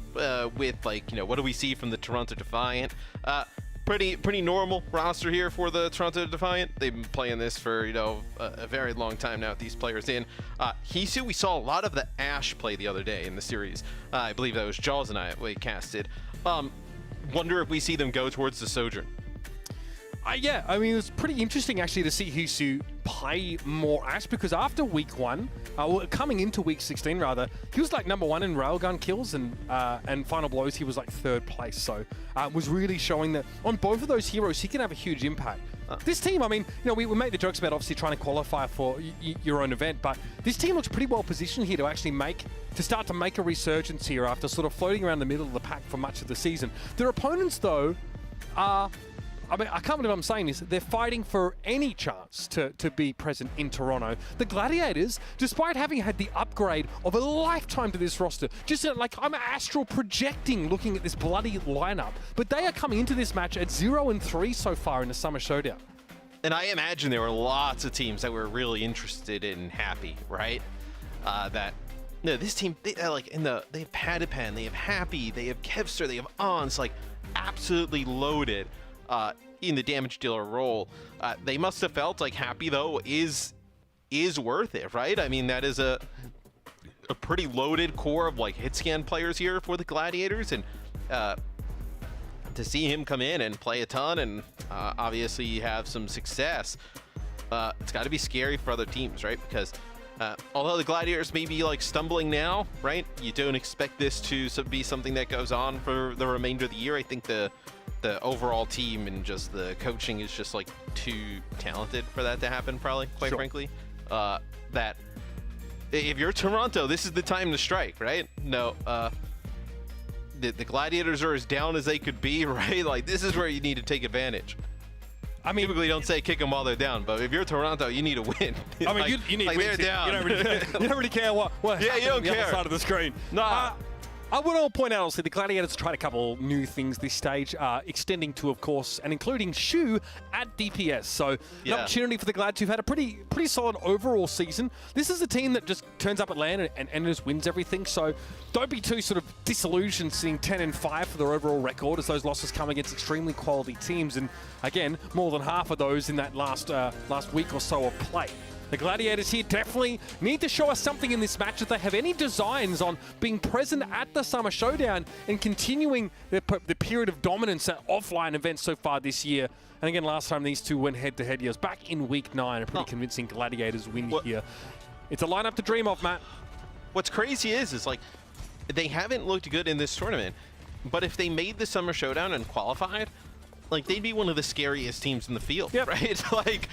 with? What do we see from the Toronto Defiant? Pretty normal roster here for the Toronto Defiant. They've been playing this for a very long time now with these players in. Hisu, we saw a lot of the Ashe play the other day in the series. I believe that was Jaws and I we casted. Wonder if we see them go towards the Sojourn. Yeah, I mean, it was pretty interesting actually to see Hisu play more Ash, because after week 1, well, coming into week 16 rather, he was like #1 in railgun kills, and final blows he was like 3rd place. So was really showing that on both of those heroes he can have a huge impact. This team, I mean, you know, we made the jokes about obviously trying to qualify for your own event, but this team looks pretty well positioned here to actually start to make a resurgence here after sort of floating around the middle of the pack for much of the season. Their opponents, though, are... I mean, I can't believe I'm saying this. They're fighting for any chance to be present in Toronto. The Gladiators, despite having had the upgrade of a lifetime to this roster, just like I'm astral projecting looking at this bloody lineup, but they are coming into this match at 0-3 so far in the Summer Showdown. And I imagine there were lots of teams that were really interested and happy, right? This team, they have Padapan, they have Happy, they have Kevster, they have Ons, like absolutely loaded. In the damage dealer role. They must have felt like Happy, though, is worth it, right? I mean, that is a pretty loaded core of like hit scan players here for the Gladiators, and to see him come in and play a ton and obviously have some success, it's got to be scary for other teams, right? Because although the Gladiators may be like stumbling now, right? You don't expect this to be something that goes on for the remainder of the year. I think the overall team and just the coaching is just like too talented for that to happen, probably, quite frankly. That if you're Toronto, this is the time to strike, right? No, the Gladiators are as down as they could be, right? Like, this is where you need to take advantage. I mean, typically don't say kick them while they're down, but if you're Toronto, you need to win. I mean, you need like wins. They're down. You don't really care what yeah, happens you don't on the care. other side of the screen. Nah. I would all point out, also, the Gladiators tried a couple new things this stage, extending to, of course, and including Shu at DPS. So, an opportunity for the Glads who've had a pretty solid overall season. This is a team that just turns up at LAN and just wins everything. So, don't be too sort of disillusioned seeing 10-5 for their overall record, as those losses come against extremely quality teams. And again, more than half of those in that last week or so of play. The Gladiators here definitely need to show us something in this match if they have any designs on being present at the Summer Showdown and continuing the period of dominance at offline events so far this year. And again, last time these two went head-to-head, it was back in week 9. A pretty convincing Gladiators win here. It's a lineup to dream of, Matt. What's crazy is like, they haven't looked good in this tournament, but if they made the Summer Showdown and qualified, like, they'd be one of the scariest teams in the field, right? like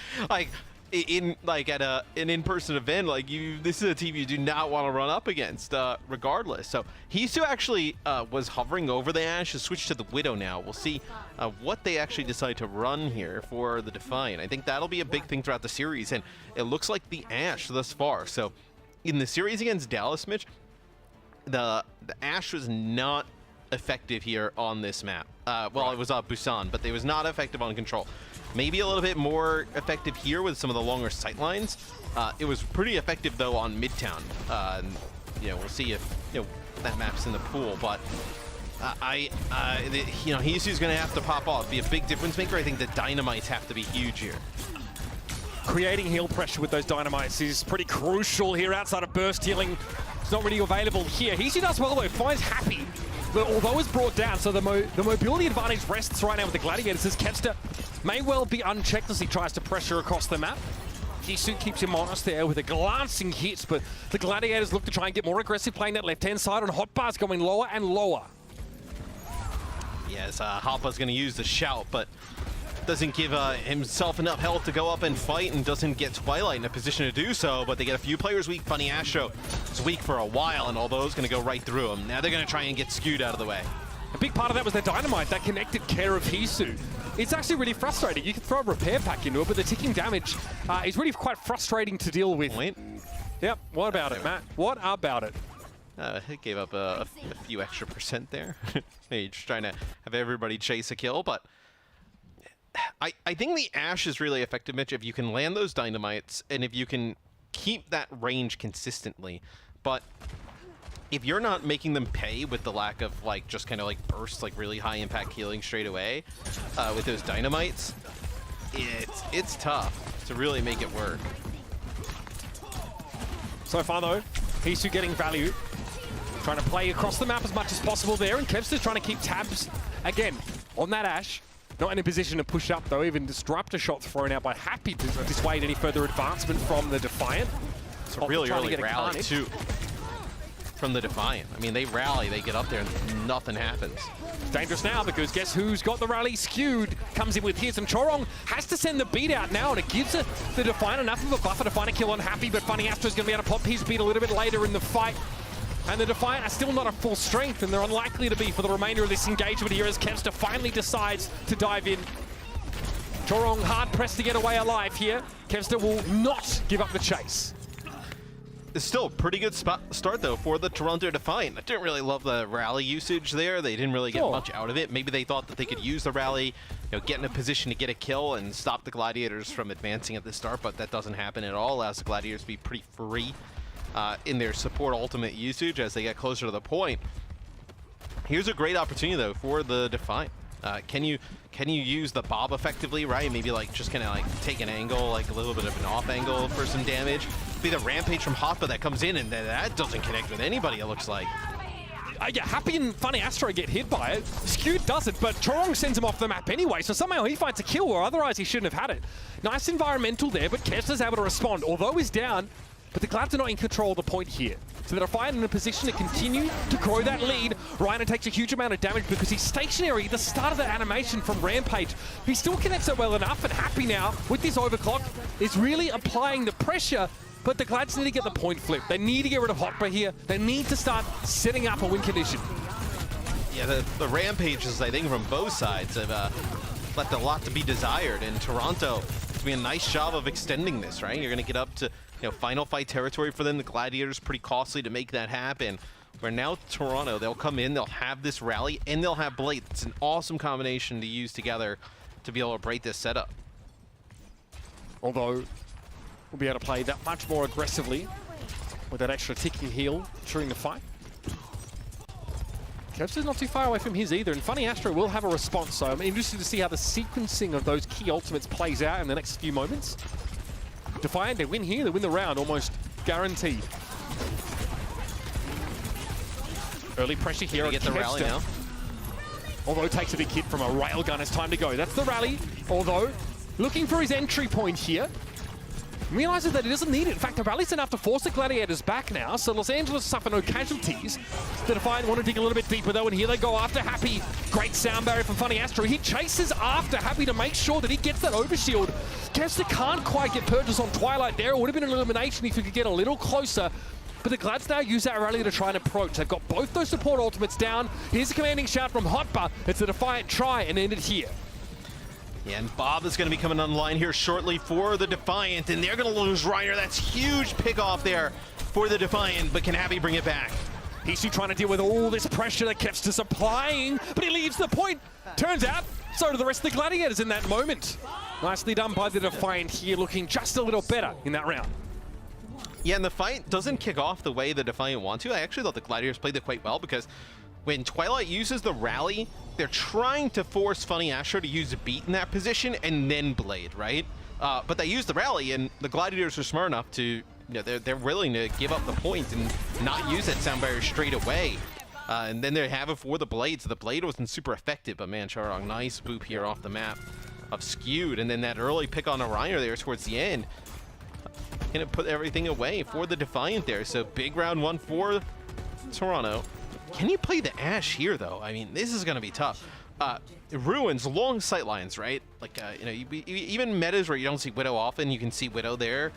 at an in-person event, like, this is a team you do not want to run up against, regardless. So Hisu actually was hovering over the Ashe, has switched to the Widow now. We'll see what they actually decide to run here for the Defiant. I think that'll be a big thing throughout the series, and it looks like the Ashe thus far. So in the series against Dallas, Mitch, the Ashe was not effective here on this map. Well, it was Busan, but it was not effective on control. Maybe a little bit more effective here with some of the longer sightlines. It was pretty effective, though, on Midtown. We'll see if that map's in the pool, but Hisu's going to have to pop off, be a big difference maker. I think the dynamites have to be huge here. Creating heal pressure with those dynamites is pretty crucial here outside of burst healing. It's not really available here. Hisu does well, though, finds Happy. But although it's brought down, so the mobility advantage rests right now with the Gladiators, as Kevster may well be unchecked as he tries to pressure across the map. Hisu keeps him honest there with a glancing hit, but the Gladiators look to try and get more aggressive, playing that left-hand side, and Hotbar's going lower and lower. Yes, Hoppa's going to use the shout, but doesn't give himself enough health to go up and fight, and doesn't get Twilight in a position to do so, but they get a few players weak. Funny Astro is weak for a while, and all those going to go right through him. Now they're going to try and get skewed out of the way. A big part of that was their dynamite that connected care of Hisu. It's actually really frustrating. You can throw a repair pack into it, but the ticking damage is really quite frustrating to deal with. Yep, what about it, Matt? What about it? It gave up a few extra % there. Maybe just trying to have everybody chase a kill, but I think the Ashe is really effective, Mitch, if you can land those dynamites and if you can keep that range consistently. But if you're not making them pay with the lack of just kind of bursts, really high impact healing straight away with those dynamites, it's tough to really make it work. So far though, Hisu getting value, trying to play across the map as much as possible there, and Kevster's trying to keep tabs again on that Ashe. Not in a position to push up, though. Even disruptor shot thrown out by Happy to dissuade any further advancement from the Defiant. It's a really early rally, too, from the Defiant. I mean, they rally, they get up there, and nothing happens. Dangerous now, because guess who's got the rally skewed? Comes in with his, and Chorong has to send the beat out now, and it gives the Defiant enough of a buffer to find a kill on Happy, but Funny Astro's going to be able to pop his beat a little bit later in the fight. And the Defiant are still not at full strength, and they're unlikely to be for the remainder of this engagement here as Kevster finally decides to dive in. Chorong hard pressed to get away alive here. Kevster will not give up the chase. It's still a pretty good start, though, for the Toronto Defiant. I didn't really love the rally usage there. They didn't really get much out of it. Maybe they thought that they could use the rally, get in a position to get a kill and stop the Gladiators from advancing at the start, but that doesn't happen at all. Allows the Gladiators to be pretty free in their support ultimate usage as they get closer to the point. Here's a great opportunity, though, for the Defiant. Can you use the Bob effectively, right? Maybe just kind of take an angle, like a little bit of an off angle for some damage. Be the Rampage from Hotba that comes in, and that doesn't connect with anybody, it looks like. Yeah, Happy and Funny Astro get hit by it. Skewed doesn't, but Chorong sends him off the map anyway, so somehow he finds a kill, or otherwise he shouldn't have had it. Nice environmental there, but Kevster's able to respond, although he's down. But the Glads are not in control of the point here. So they're Defiant in a position to continue to grow that lead. Reiner takes a huge amount of damage because he's stationary at the start of the animation from Rampage. He still connects it well enough, and Happy now, with this overclock, is really applying the pressure. But the Glads need to get the point flip. They need to get rid of Hotba here. They need to start setting up a win condition. Yeah, the Rampages, I think, from both sides have left a lot to be desired. And Toronto is doing a nice job of extending this, right? You're going to get up to final fight territory for them. The Gladiators pretty costly to make that happen. Where now Toronto, they'll come in, they'll have this rally, and they'll have Blade. It's an awesome combination to use together to be able to break this setup. Although we'll be able to play that much more aggressively with that extra ticking heal during the fight. Kevster's not too far away from his either, and Funny Astro will have a response, so I'm interested to see how the sequencing of those key ultimates plays out in the next few moments. Defiant, they win here, they win the round, almost guaranteed. Early pressure here. Get the rally now. Although takes a big hit from a railgun, it's time to go. That's the rally, although looking for his entry point here. Realizes that he doesn't need it. In fact, the rally's enough to force the Gladiators back now, so Los Angeles suffer no casualties. The Defiant want to dig a little bit deeper though, and here they go after Happy. Great sound barrier from Funny Astro. He chases after Happy to make sure that he gets that overshield. Kevster can't quite get purchase on Twilight there. It would have been an elimination if he could get a little closer. But the Glads now use that rally to try and approach. They've got both those support ultimates down. Here's a commanding shout from Hotba. It's the Defiant try and end it here. Yeah, and Bob is going to be coming online here shortly for the Defiant, and they're going to lose Reiner. That's huge pick off there for the Defiant, but can Happy bring it back? He's trying to deal with all this pressure that Kevster's applying, but he leaves the point. Turns out, so do the rest of the Gladiators in that moment. Nicely done by the Defiant here, looking just a little better in that round. Yeah, and the fight doesn't kick off the way the Defiant want to. I actually thought the Gladiators played it quite well because when Twilight uses the rally, they're trying to force Funny Astro to use a beat in that position and then Blade, right? But they use the rally, and the Gladiators are smart enough to, they're willing to give up the point and not use that sound barrier straight away. And then they have it for the Blade, so the Blade wasn't super effective, but man, Chorong, nice boop here off the map of Skewed, and then that early pick on a Reiner there towards the end. Gonna put everything away for the Defiant there, so big round one for Toronto. Can you play the Ashe here, though? I mean, this is going to be tough. Ruins, long sight lines, right? Like, even metas where you don't see Widow often, you can see Widow there.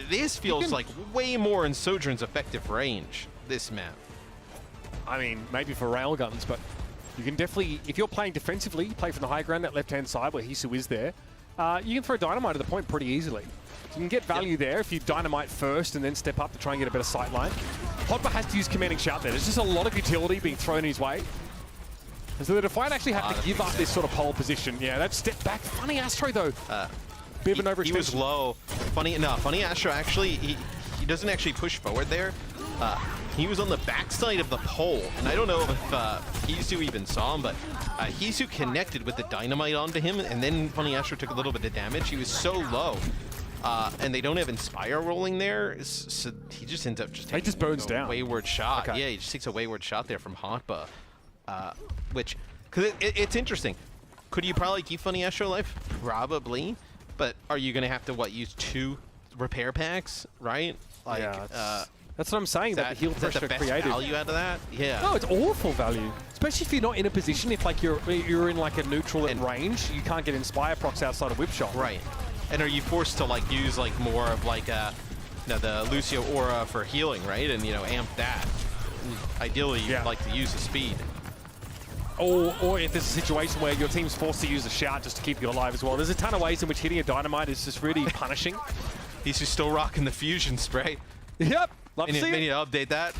This feels like way more in Sojourn's effective range, this map. I mean, maybe for railguns, but you can definitely, if you're playing defensively, play from the high ground, that left-hand side where Hisu is there, you can throw Dynamite at the point pretty easily. You can get value there if you Dynamite first and then step up to try and get a better sight line. Hotba has to use Commanding Shout there. There's just a lot of utility being thrown his way. And so the Defiant actually had to give up this sort of pole position. Yeah, that step back. Funny Astro, though. Bit of an overextension. He was low. Funny Astro actually, he doesn't actually push forward there. He was on the backside of the pole, and I don't know if Hisu even saw him, but Hisu connected with the Dynamite onto him, and then Funny Astro took a little bit of damage. He was so low. And they don't have Inspire rolling there, so he just ends up taking just burns down. Wayward shot. Okay. Yeah, he just takes a wayward shot there from Hotba, which, because it's interesting. Could you probably keep Funny Astro alive? Probably. But are you going to have to, what, use 2 repair packs, right? Like, yeah, that's what I'm saying, that the heal is that pressure the best created. value out of that? Yeah. No, it's awful value. Especially if you're not in a position, if like you're in like a neutral at range, you can't get Inspire procs outside of Whip Shot. Right. And are you forced to like use like more of like the Lucio Aura for healing, right? And amp that. Ideally, you'd like to use the speed. Or if there's a situation where your team's forced to use a shout just to keep you alive as well. There's a ton of ways in which hitting a Dynamite is just really punishing. He's just still rocking the fusion spray. Yep. Love to see need to update that.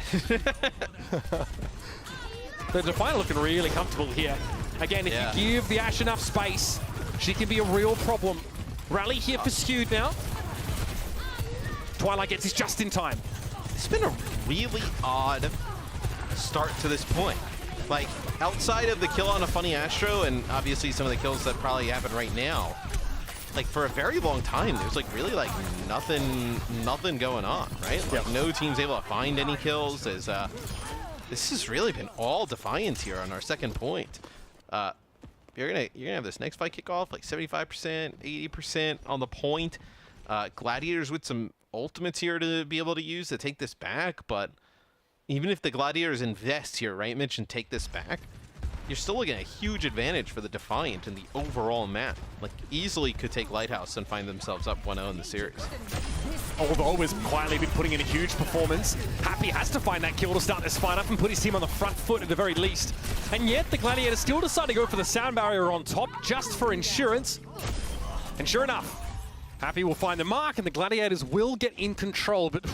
The Defiant looking really comfortable here. Again, if you give the Ashe enough space, she can be a real problem. Rally here for Skewed now. Twilight gets his just in time. It's been a really odd start to this point. Like, outside of the kill on a Funny Astro, and obviously some of the kills that probably happen right now, like, for a very long time, there's, like, really, like, nothing going on, right? Like, no team's able to find any kills. There's, this has really been all Defiance here on our second point. You're gonna have this next fight kick off, like, 75%, 80% on the point. Gladiators with some ultimates here to be able to use to take this back, but even if the Gladiators invest here, right, Mitch, and take this back, you're still looking at a huge advantage for the Defiant in the overall map. Like, easily could take Lighthouse and find themselves up 1-0 in the series. Although has quietly been putting in a huge performance. Happy has to find that kill to start this fight up and put his team on the front foot at the very least. And yet the Gladiators still decide to go for the sound barrier on top just for insurance. And sure enough, Happy will find the mark and the Gladiators will get in control. But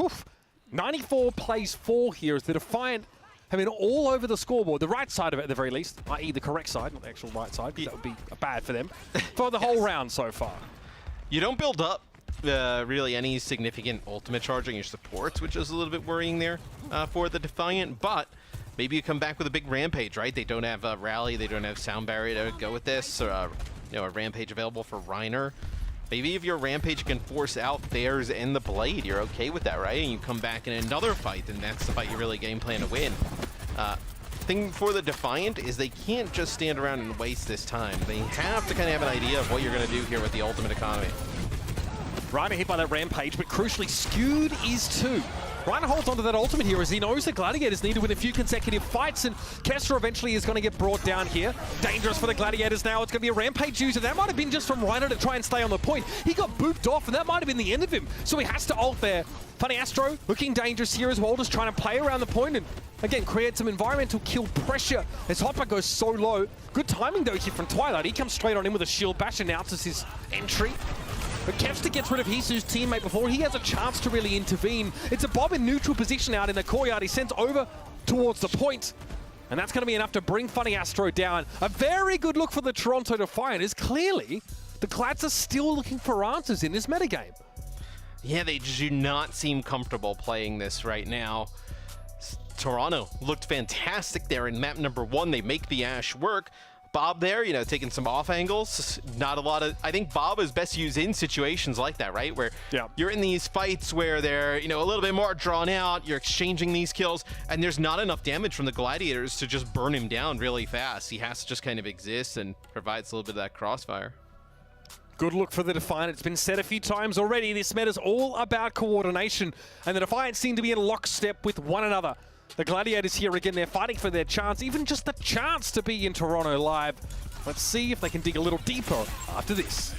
94 plays 4 here as the Defiant have been all over the scoreboard, the right side of it at the very least, i.e. the correct side, not the actual right side, because that would be bad for them, for the whole round so far. You don't build up really any significant ultimate charge on your supports, which is a little bit worrying there for the Defiant, but maybe you come back with a big Rampage, right? They don't have a Rally, they don't have Sound Barrier to go with this, or a Rampage available for Reiner. Maybe if your Rampage can force out theirs and the Blade, you're okay with that, right? And you come back in another fight, and that's the fight you really game plan to win. Thing for the Defiant is they can't just stand around and waste this time. They have to kind of have an idea of what you're going to do here with the ultimate economy. Reiner hit by that Rampage, but crucially, Skewed is too. Reiner holds onto that ultimate here as he knows the Gladiators need to win a few consecutive fights, and Kessler eventually is going to get brought down here. Dangerous for the Gladiators now. It's going to be a Rampage user. That might have been just from Reiner to try and stay on the point. He got booped off, and that might have been the end of him. So he has to ult there. Funny Astro looking dangerous here as well, just trying to play around the point and, again, create some environmental kill pressure as Hopper goes so low. Good timing, though, here from Twilight. He comes straight on in with a shield bash, announces his entry. But Kevster gets rid of Jesus' teammate before he has a chance to really intervene. It's a Bob in neutral position out in the courtyard. He sends over towards the point. And that's going to be enough to bring Funny Astro down. A very good look for the Toronto Defiant is clearly the Glads are still looking for answers in this metagame. Yeah, they do not seem comfortable playing this right now. Toronto looked fantastic there in map number 1. They make the Ashe work. Bob there, taking some off angles. Not a lot of... I think Bob is best used in situations like that, right? Where you're in these fights where they're, a little bit more drawn out, you're exchanging these kills, and there's not enough damage from the Gladiators to just burn him down really fast. He has to just kind of exist and provides a little bit of that crossfire. Good look for the Defiant. It's been said a few times already. This meta's all about coordination, and the Defiant seem to be in lockstep with one another. The Gladiators here again, they're fighting for their chance, even just the chance to be in Toronto live. Let's see if they can dig a little deeper after this.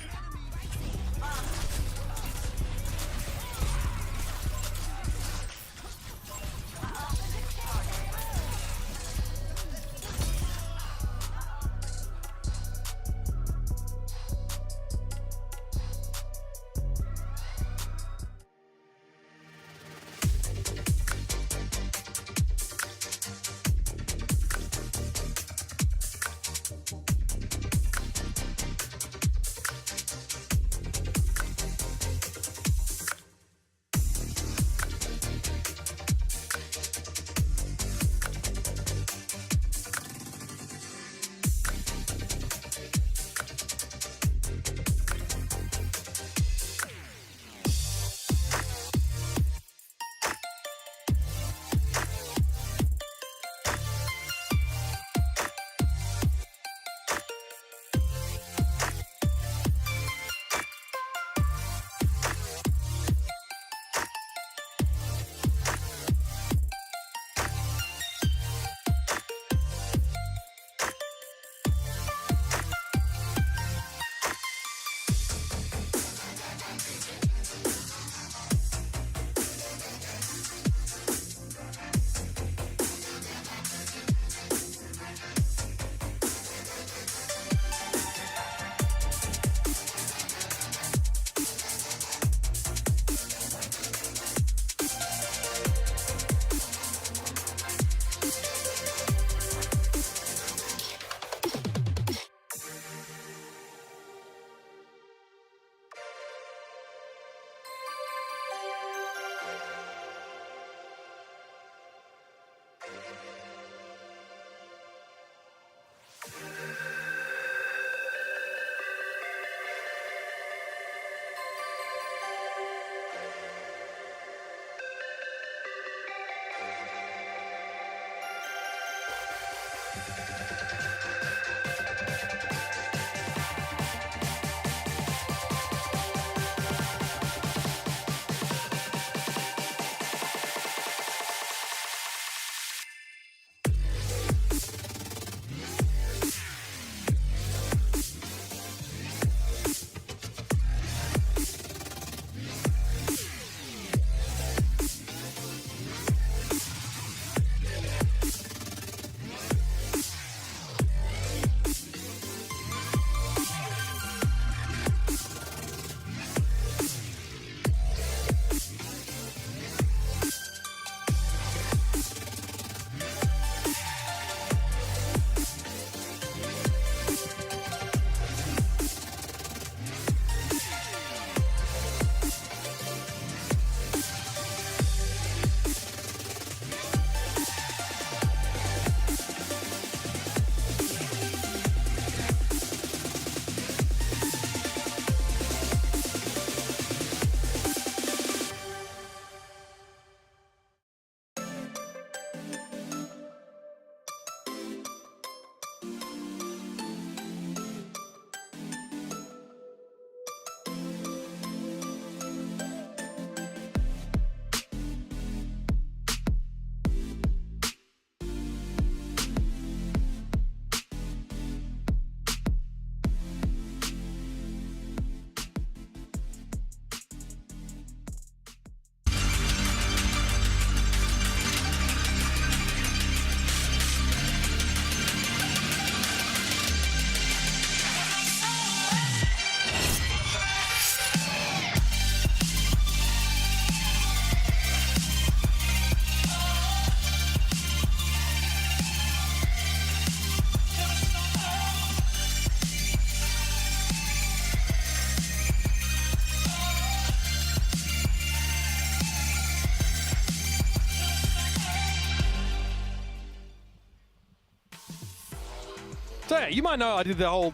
Yeah, you might know I did the whole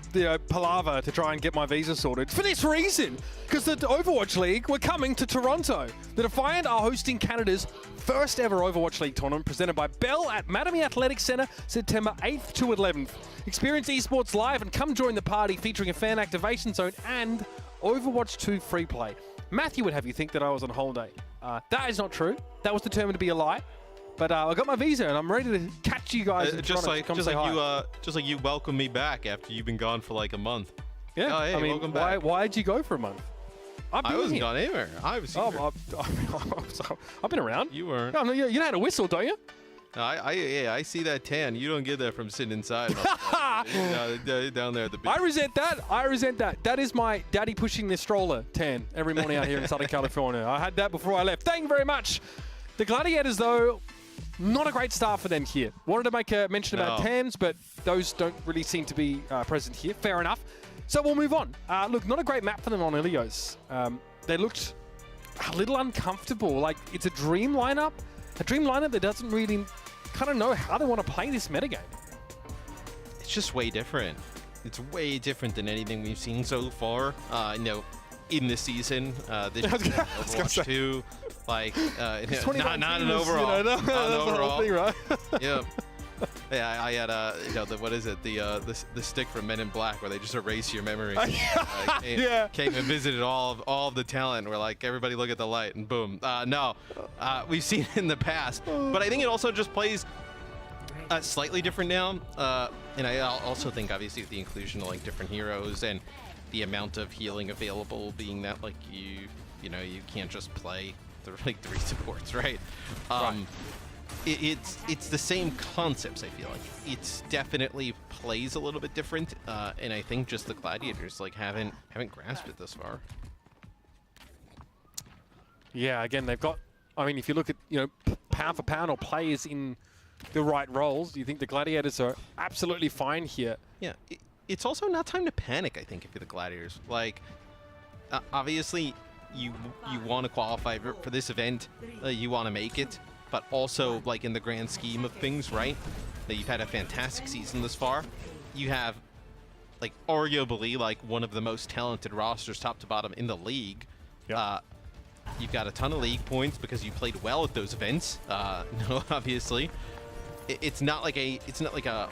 palaver to try and get my visa sorted for this reason, because the Overwatch League were coming to Toronto. The Defiant are hosting Canada's first ever Overwatch League tournament presented by Bell at Mattamy Athletic Centre, September 8th to 11th. Experience esports live and come join the party featuring a fan activation zone and Overwatch 2 free play. Matthew would have you think that I was on holiday. That is not true. That was determined to be a lie. But I got my visa and I'm ready to catch you guys. Just like you welcome me back after you've been gone for like a month. Yeah, oh, hey, I mean, welcome back. why'd you go for a month? I wasn't gone anywhere. I was here. I've been around. You weren't. No, you know how to whistle, don't you? I see that tan. You don't get that from sitting inside. Down there at the beach. I resent that. That is my daddy pushing the stroller tan every morning out here in Southern California. I had that before I left. Thank you very much. The Gladiators, though, not a great start for them here. Wanted to make a mention about TAMs, but those don't really seem to be present here. Fair enough. So we'll move on. Look, not a great map for them on Ilios. They looked a little uncomfortable. Like, it's a dream lineup. A dream lineup that doesn't really kind of know how they want to play this metagame. It's just way different. It's way different than anything we've seen so far. In the season. This is Overwatch 2. Like, not an overall. Not an overall. Thing, right? Yeah. Yeah, I had what is it? The stick from Men in Black where they just erase your memory. Came and visited all of the talent. We're like, everybody look at the light, and boom. We've seen it in the past, but I think it also just plays slightly different now. And I also think obviously with the inclusion of like different heroes and the amount of healing available, being that like you can't just play the like 3 supports, right? It's the same concepts. I feel like it's definitely plays a little bit different, and I think just the Gladiators like haven't grasped it this far. Yeah, again, they've got. I mean, if you look at pound for pound or players in the right roles, you think the Gladiators are absolutely fine here. Yeah, it's also not time to panic. I think if you're the Gladiators, like obviously you want to qualify for this event, you want to make it. But also, like, in the grand scheme of things, right, that you've had a fantastic season this far. You have, like, arguably, like, one of the most talented rosters top to bottom in the league. Yep. You've got a ton of league points because you played well at those events. Obviously. It's not like a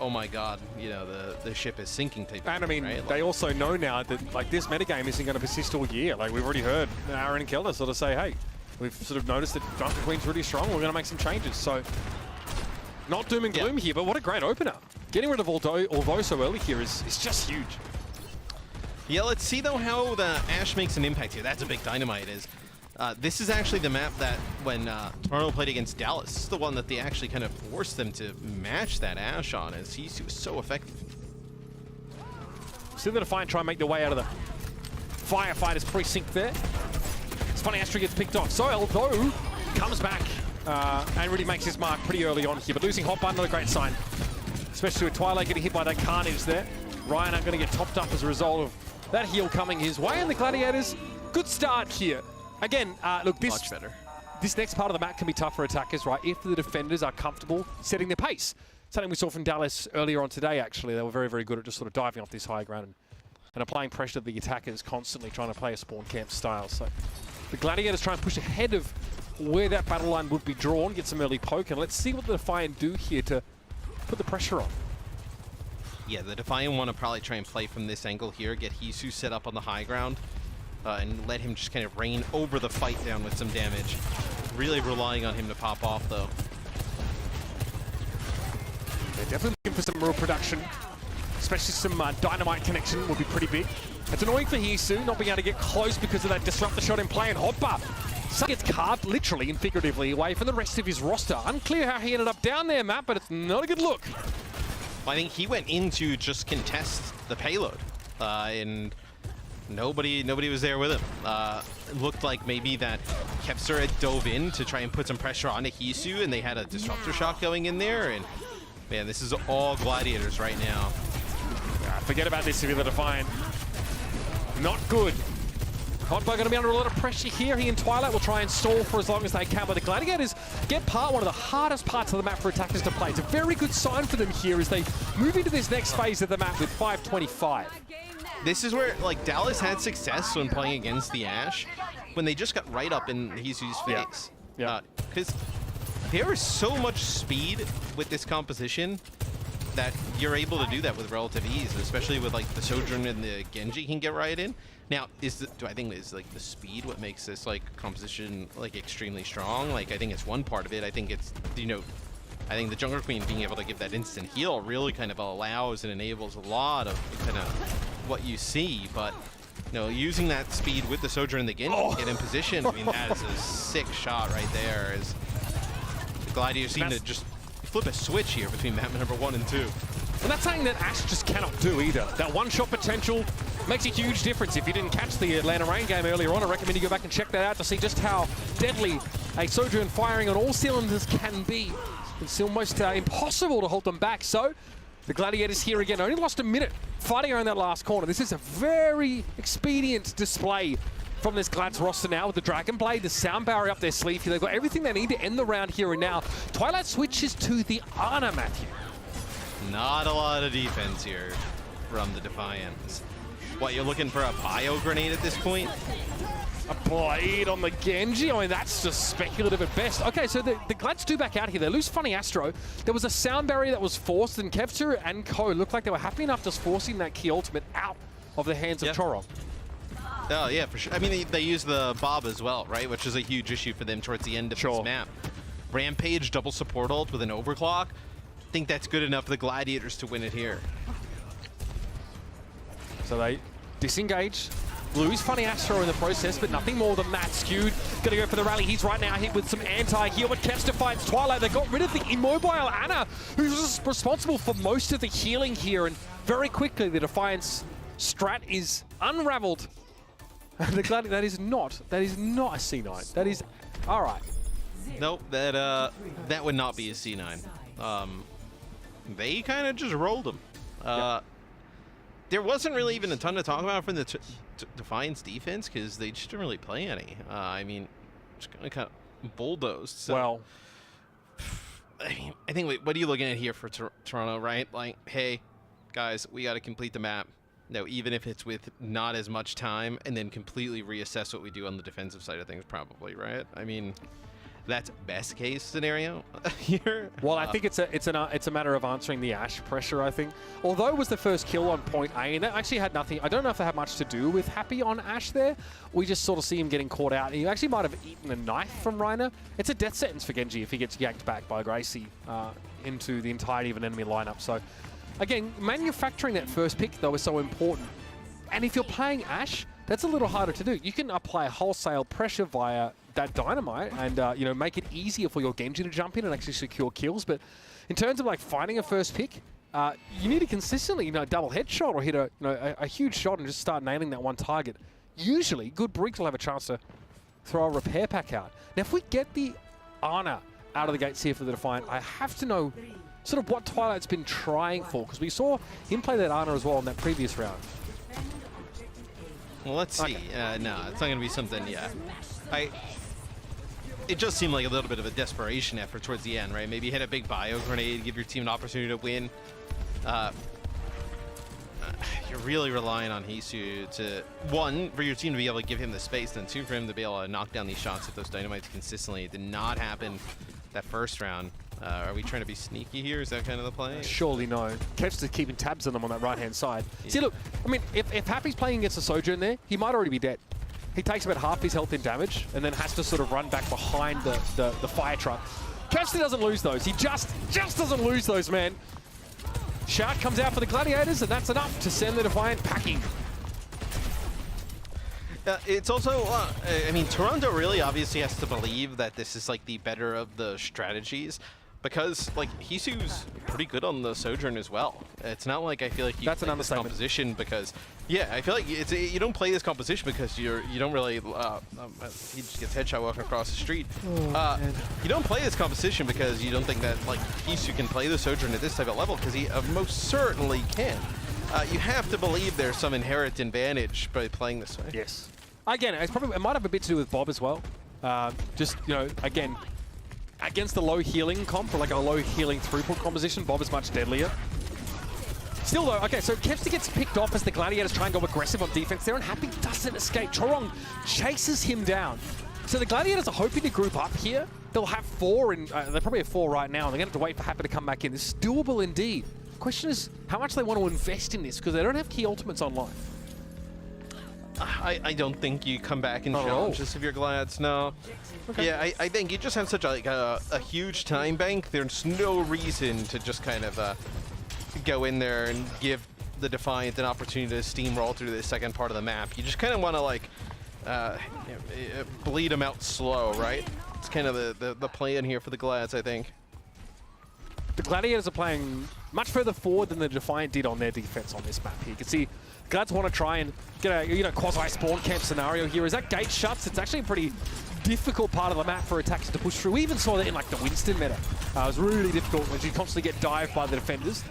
oh my god, the ship is sinking type. And I mean, right? they also know now that like this metagame isn't going to persist all year. Like we've already heard Aaron and Keller sort of say, hey, we've sort of noticed that Junker Queen's really strong. We're going to make some changes. So not doom and gloom here, but what a great opener. Getting rid of Although so early here is just huge. Yeah, let's see though how the Ashe makes an impact here. That's a big dynamite is. This is actually the map that when Toronto played against Dallas, this is the one that they actually kind of forced them to match that Ashe on, as he was so effective. Still going to try and make their way out of the Firefighters precinct there. It's funny, Astrid gets picked off. So Although comes back and really makes his mark pretty early on here, but losing Hot Button, not a great sign. Especially with Twilight getting hit by that Carnage there. Ryan are going to get topped up as a result of that heal coming his way, and the Gladiators, good start here. Again, look, much better. This next part of the map can be tough for attackers, right? If the defenders are comfortable setting their pace. Something we saw from Dallas earlier on today, actually. They were very, very good at just sort of diving off this high ground and applying pressure to the attackers, constantly trying to play a spawn camp style. So the Gladiators try and push ahead of where that battle line would be drawn, get some early poke, and let's see what the Defiant do here to put the pressure on. Yeah, the Defiant want to probably try and play from this angle here, get Hisu set up on the high ground. And let him just kind of rain over the fight down with some damage. Really relying on him to pop off, though. They're definitely looking for some real production. Especially some dynamite connection would be pretty big. It's annoying for Hisu not being able to get close because of that disruptor shot in play, and Hopper gets carved literally and figuratively away from the rest of his roster. Unclear how he ended up down there, Matt, but it's not a good look. I think he went in to just contest the payload, and nobody was there with him. It looked like maybe that Kepser had dove in to try and put some pressure onto Hisu, and they had a disruptor shot going in there, and man, this is all Gladiators right now. Forget about this if you're the Defiant. Not good. Hotbar going to be under a lot of pressure here. He and Twilight will try and stall for as long as they can, but the Gladiators get one of the hardest parts of the map for attackers to play. It's a very good sign for them here as they move into this next phase of the map with 5:25. This is where, like, Dallas had success when playing against the Ashe, when they just got right up in Hisu's face. Yeah. Because there is so much speed with this composition that you're able to do that with relative ease, especially with, like, the Sojourn and the Genji can get right in. Now, do I think is like the speed what makes this like composition like extremely strong? Like, I think it's one part of it. I think it's, you know, I think the Jungle Queen being able to give that instant heal really kind of allows and enables a lot of kind of what you see. But, you know, using that speed with the Sojourn and the Genji to get in position, I mean, that is a sick shot right there. As the Gladiators seem to just flip a switch here between map number 1 and 2. And that's something that Ashe just cannot do either. That one-shot potential makes a huge difference. If you didn't catch the Atlanta Reign game earlier on, I recommend you go back and check that out to see just how deadly a Sojourn firing on all cylinders can be. It's almost impossible to hold them back. So the Gladiators here again only lost a minute fighting around that last corner. This is a very expedient display from this Glads roster now with the Dragon Blade, the sound barrier up their sleeve here. They've got everything they need to end the round here and now. Twilight switches to the Ana, Matthew. Not a lot of defense here from the Defiants. What, you're looking for a bio grenade at this point? A blade on the Genji? I mean, that's just speculative at best. Okay, so the Glads do back out here. They lose Funny Astro. There was a sound barrier that was forced, and Kevster and Co looked like they were happy enough just forcing that key ultimate out of the hands of Chorong. Oh, yeah, for sure. I mean, they use the Bob as well, right? Which is a huge issue for them towards the end of this map. Rampage, double support ult with an overclock. I think that's good enough for the Gladiators to win it here. So they disengage, lose Funny Astro in the process, but nothing more than that. Skewed, gonna go for the rally. He's right now hit with some anti-heal, but Kevster finds Twilight. They got rid of the immobile Ana, who's responsible for most of the healing here, and very quickly the Defiance strat is unraveled. The Gladiator, that is not a C9. That is, all right. Nope, that would not be a C9. They kind of just rolled them. There wasn't really even a ton to talk about from the Defiance defense because they just didn't really play any. I mean, just kind of bulldozed. So. Well, I think, what are you looking at here for Toronto, right? Like, hey, guys, we got to complete the map. No, even if it's with not as much time, and then completely reassess what we do on the defensive side of things, probably, right? I mean, that's best case scenario here. Well, I think it's a matter of answering the Ashe pressure, I think. Although it was the first kill on point A, and that actually had nothing, I don't know if it had much to do with Happy on Ashe there. We just sort of see him getting caught out. He actually might have eaten a knife from Reiner. It's a death sentence for Genji if he gets yanked back by Gracie into the entirety of an enemy lineup. So, again, manufacturing that first pick, though, is so important. And if you're playing Ashe, that's a little harder to do. You can apply wholesale pressure via that dynamite and you know, make it easier for your Genji to jump in and actually secure kills. But in terms of like finding a first pick, you need to consistently, you know, double headshot or hit a huge shot and just start nailing that one target. Usually, good Briggs will have a chance to throw a repair pack out. Now, if we get the Ana out of the gates here for the Defiant, I have to know sort of what Twilight's been trying for, because we saw him play that Ana as well in that previous round. Well, let's see. No, it's not going to be something, it just seemed like a little bit of a desperation effort towards the end, right? Maybe hit a big bio grenade, give your team an opportunity to win. You're really relying on Hisu to, one, for your team to be able to give him the space, and two, for him to be able to knock down these shots with those dynamites consistently. It did not happen that first round. Are we trying to be sneaky here? Is that kind of the play? Surely no. Kev's just keeping tabs on them on that right-hand side. Yeah. See, look, I mean, if Happy's playing against a Sojourn there, he might already be dead. He takes about half his health in damage and then has to sort of run back behind the fire truck. Kevster doesn't lose those. He just doesn't lose those, man. Shark comes out for the Gladiators, and that's enough to send the Defiant packing. It's also, I mean, Toronto really obviously has to believe that this is like the better of the strategies, because like Hisu's pretty good on the Sojourn as well. It's not like I feel like you play this composition because, yeah, I feel like you don't play this composition because you don't really. He just gets headshot walking across the street. You don't play this composition because you don't think that like Hisu can play the Sojourn at this type of level, because he most certainly can. You have to believe there's some inherent advantage by playing this way. Yes. Again, it might have a bit to do with Bob as well. Just, you know, again, against the low healing comp, or like a low healing throughput composition, Bob is much deadlier. Still though, okay, so Kevster gets picked off as the Gladiators try and go aggressive on defense there, and Happy doesn't escape. Chorong chases him down. So the Gladiators are hoping to group up here. They'll have 4, and they probably have 4 right now, and they're going to have to wait for Happy to come back in. This is doable indeed. The question is how much they want to invest in this, because they don't have key ultimates online. I don't think you come back and challenge this if you're Glads, no. Okay. Yeah, I think you just have such a huge time bank. There's no reason to just kind of go in there and give the Defiant an opportunity to steamroll through the second part of the map. You just kind of want to like bleed them out slow, right? It's kind of the plan here for the Glads, I think. The Gladiators are playing much further forward than the Defiant did on their defense on this map here. You can see Glads want to try and get a quasi-spawn camp scenario here. As that gate shuts, it's actually a pretty difficult part of the map for attackers to push through. We even saw that in like the Winston meta. It was really difficult when you constantly get dived by the defenders.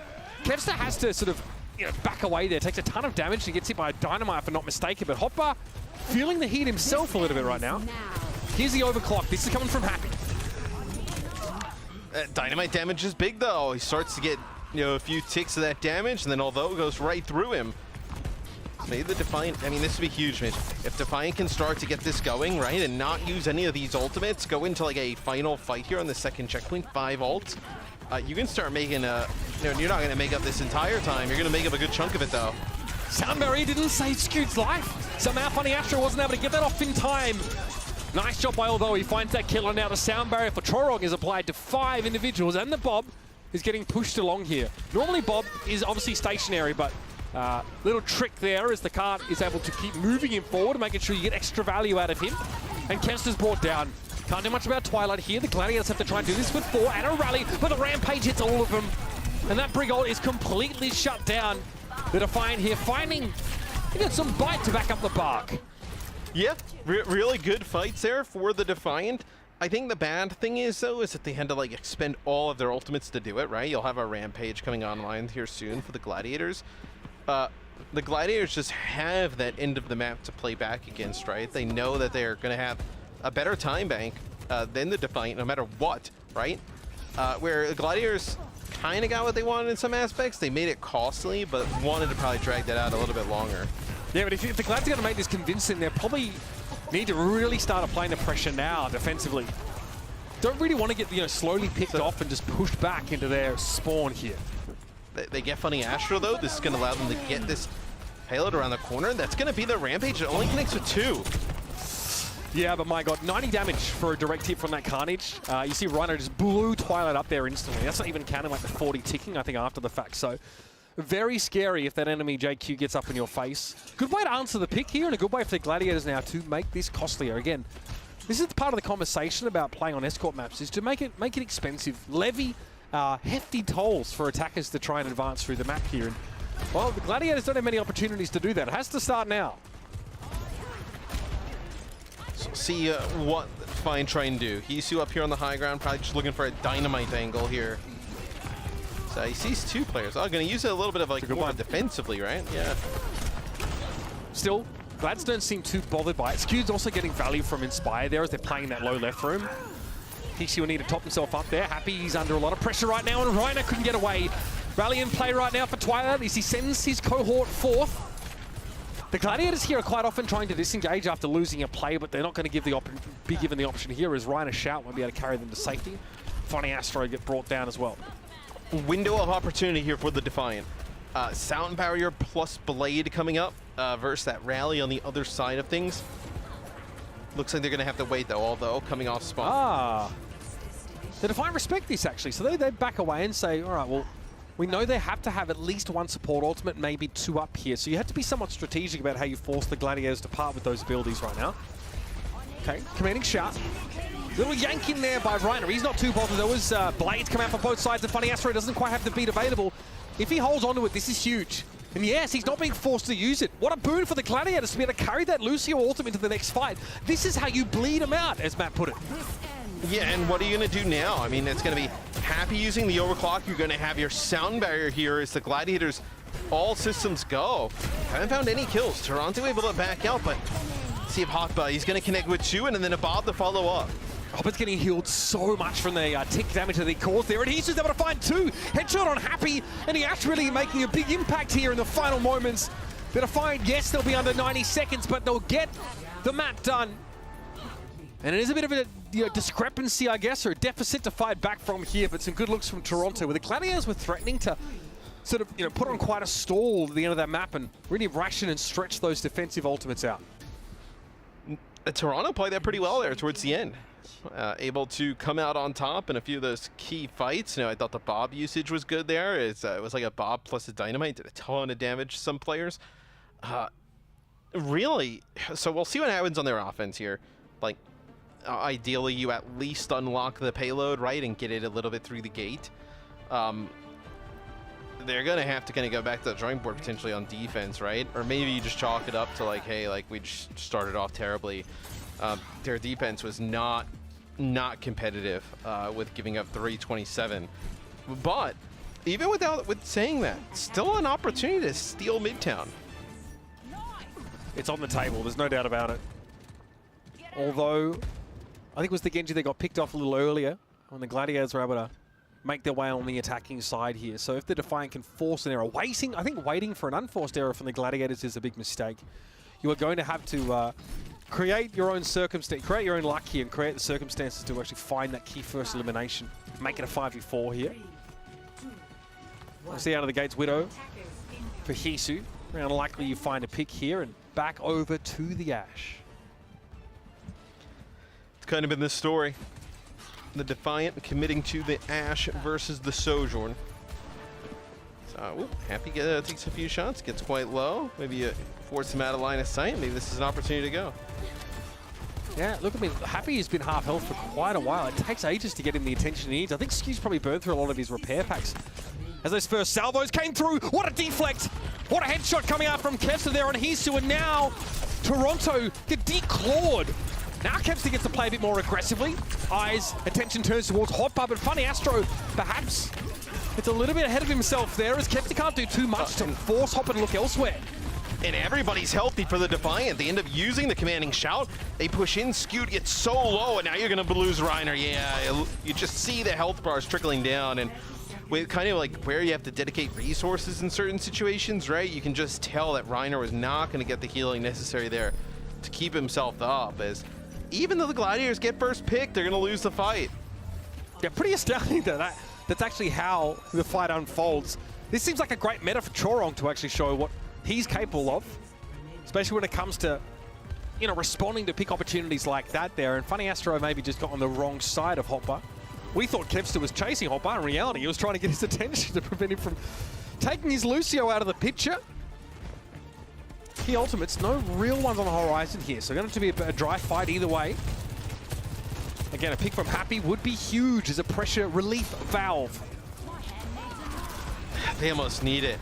Kevster has to sort of back away there, takes a ton of damage. He gets hit by a dynamite if I'm not mistaken, but Hotbar feeling the heat himself a little bit right now. Here's the overclock. This is coming from Happy. Dynamite damage is big though. He starts to get a few ticks of that damage, and then although it goes right through him, maybe the Defiant, I mean, this would be huge, Mitch. If Defiant can start to get this going, right, and not use any of these ultimates, go into like a final fight here on the second checkpoint, 5 ults, you can start making you're not going to make up this entire time. You're going to make up a good chunk of it though. Sound Barrier didn't save Scoot's life. Somehow Funny Astro wasn't able to get that off in time. Nice job by Although. He finds that kill, and now the Sound Barrier for Chorong is applied to 5 individuals, and the Bob is getting pushed along here. Normally Bob is obviously stationary, but little trick there as the cart is able to keep moving him forward, making sure you get extra value out of him. And Kevster's brought down. Can't do much about Twilight here. The Gladiators have to try and do this with 4 and a rally, but the Rampage hits all of them. And that Brig ult is completely shut down. The Defiant here finding some bite to back up the bark. Yeah, really good fights there for the Defiant. I think the bad thing is, though, is that they had to like expend all of their ultimates to do it, right? You'll have a Rampage coming online here soon for the Gladiators. The Gladiators just have that end of the map to play back against, right? They know that they're going to have a better time bank than the Defiant, no matter what, right? Where the Gladiators kind of got what they wanted in some aspects. They made it costly, but wanted to probably drag that out a little bit longer. Yeah, but if the Glads are going to make this convincing, they probably need to really start applying the pressure now defensively. Don't really want to get slowly picked off and just pushed back into their spawn here. They get Funny Astro though. This is going to allow them to get this payload around the corner. That's going to be the Rampage. It only connects with 2. Yeah, but my god, 90 damage for a direct hit from that Carnage. You see Rhino just blew Twilight up there instantly. That's not even counting like the 40 ticking, I think, after the fact. So very scary if that enemy JQ gets up in your face. Good way to answer the pick here, and a good way for the Gladiators now to make this costlier. Again, this is part of the conversation about playing on escort maps, is to make it expensive. Levy hefty tolls for attackers to try and advance through the map here. And, well, the Gladiators don't have many opportunities to do that. It has to start now. So see what Fine try and do. Hisu up here on the high ground, probably just looking for a dynamite angle here. So he sees 2 players. Oh, going to use it a little bit of like more defensively, right? Yeah. Still, Glads don't seem too bothered by it. Skew's also getting value from Inspire there as they're playing that low left room. Hisu will need to top himself up there. Happy he's under a lot of pressure right now, and Reiner couldn't get away. Rally in play right now for Twilight as he sends his cohort forth. The Gladiators here are quite often trying to disengage after losing a play, but they're not going to be given the option here as Reiner Shout won't be able to carry them to safety. Funny Astro get brought down as well. Window of opportunity here for the Defiant. Sound Barrier plus Blade coming up versus that Rally on the other side of things. Looks like they're going to have to wait, though, although coming off spawn. The Defiant respect this, actually. So they back away and say, all right, well, we know they have to have at least 1 support ultimate, maybe 2 up here. So you have to be somewhat strategic about how you force the Gladiators to part with those abilities right now. Okay, commanding Shout. Little yank in there by Reiner. He's not too bothered. There was Blades come out from both sides. The Funny Astro doesn't quite have the beat available. If he holds onto it, this is huge. And yes, he's not being forced to use it. What a boon for the Gladiators to be able to carry that Lucio ultimate into the next fight. This is how you bleed him out, as Matt put it. Yeah, and what are you going to do now? I mean, it's going to be Happy using the overclock. You're going to have your Sound Barrier here as the Gladiators all systems go. Haven't found any kills. Toronto able to back out, but Let's see if Hotba, he's going to connect with 2 and then a Bob to follow up. Hopper's getting healed so much from the tick damage that he caused there, and he's just able to find 2. Headshot on Happy, and he actually making a big impact here in the final moments. The Defiant, yes, they'll be under 90 seconds, but they'll get the map done. And it is a bit of a discrepancy, I guess, or a deficit to fight back from here, but some good looks from Toronto, where the Gladiators were threatening to sort of, put on quite a stall at the end of that map and really ration and stretch those defensive ultimates out. Toronto played that pretty well there towards the end. Able to come out on top in a few of those key fights. I thought the Bob usage was good there. It was like a Bob plus a Dynamite. Did a ton of damage to some players. Really, so we'll see what happens on their offense here. Like, ideally, you at least unlock the payload, right, and get it a little bit through the gate. They're going to have to kind of go back to the drawing board potentially on defense, right? Or maybe you just chalk it up to like, hey, like we just started off terribly. Their defense was not competitive with giving up 327. But even with saying that, still an opportunity to steal Midtown. It's on the table, there's no doubt about it. Although, I think it was the Genji that got picked off a little earlier when the Gladiators were able to make their way on the attacking side here. So if the Defiant can force an error, I think waiting for an unforced error from the Gladiators is a big mistake. You are going to have to create your own circumstance, create your own luck here, and create the circumstances to actually find that key first elimination. Make it a 5v4 here. We'll see out of the gates Widow for Hisu. Very unlikely you find a pick here, and back over to the Ash. It's kind of been this story. The Defiant committing to the Ash versus the Sojourn. So, Happy takes a few shots, gets quite low. Maybe force him out of line of sight. Maybe this is an opportunity to go. Yeah, look at me. Happy has been half health for quite a while. It takes ages to get him the attention he needs. I think Skew's probably burned through a lot of his repair packs. As those first salvos came through, what a deflect! What a headshot coming out from Kevster there on Hisu, and now Toronto get declawed. Now Kevster gets to play a bit more aggressively. Attention turns towards Hotbar, but Funny Astro, perhaps, it's a little bit ahead of himself there, as Kevster can't do too much to force Hopper to look elsewhere. And everybody's healthy for the Defiant. They end up using the commanding shout. They push in, Scoot gets so low, and now you're going to lose Reiner. Yeah, you just see the health bars trickling down, and with kind of like where you have to dedicate resources in certain situations, right? You can just tell that Reiner was not going to get the healing necessary there to keep himself up, as even though the Gladiators get first pick, they're going to lose the fight. Yeah, pretty astounding that that's actually how the fight unfolds. This seems like a great meta for Chorong to actually show what he's capable of, especially when it comes to, responding to pick opportunities like that there. And Funny Astro maybe just got on the wrong side of Hotbar. We thought Kevster was chasing Hotbar. In reality, he was trying to get his attention to prevent him from taking his Lucio out of the picture. Key ultimates, no real ones on the horizon here, so going to be a dry fight either way. Again, a pick from Happy would be huge as a pressure relief valve. They almost need it.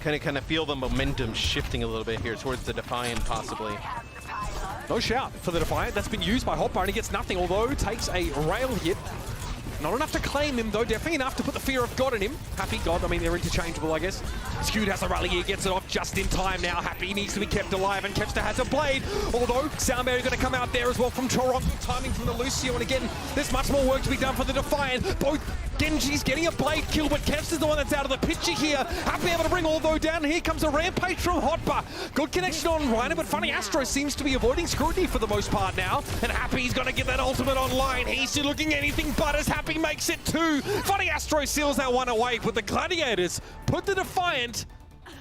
Kind of feel the momentum shifting a little bit here towards the Defiant, possibly. No shout for the Defiant. That's been used by Hotbar, and he gets nothing, although takes a rail hit. Not enough to claim him, though. Definitely enough to put the fear of God in him. Happy, God, I mean, they're interchangeable, I guess. Skewed has a rally here, gets it off just in time now. Happy needs to be kept alive, and Kevster has a blade. Although, Sound Barrier going to come out there as well from Chorong. Timing from the Lucio, and again, there's much more work to be done for the Defiant. Both Genji's getting a blade kill, but Kevster's the one that's out of the picture here. Happy able to bring although down. Here comes a rampage from Hotbar. Good connection on Reiner, but Funny Astro seems to be avoiding scrutiny for the most part now. And Happy's going to get that ultimate online. He's looking anything but as Happy makes it too. Funny Astro seals that one away, but the Gladiators put the Defiant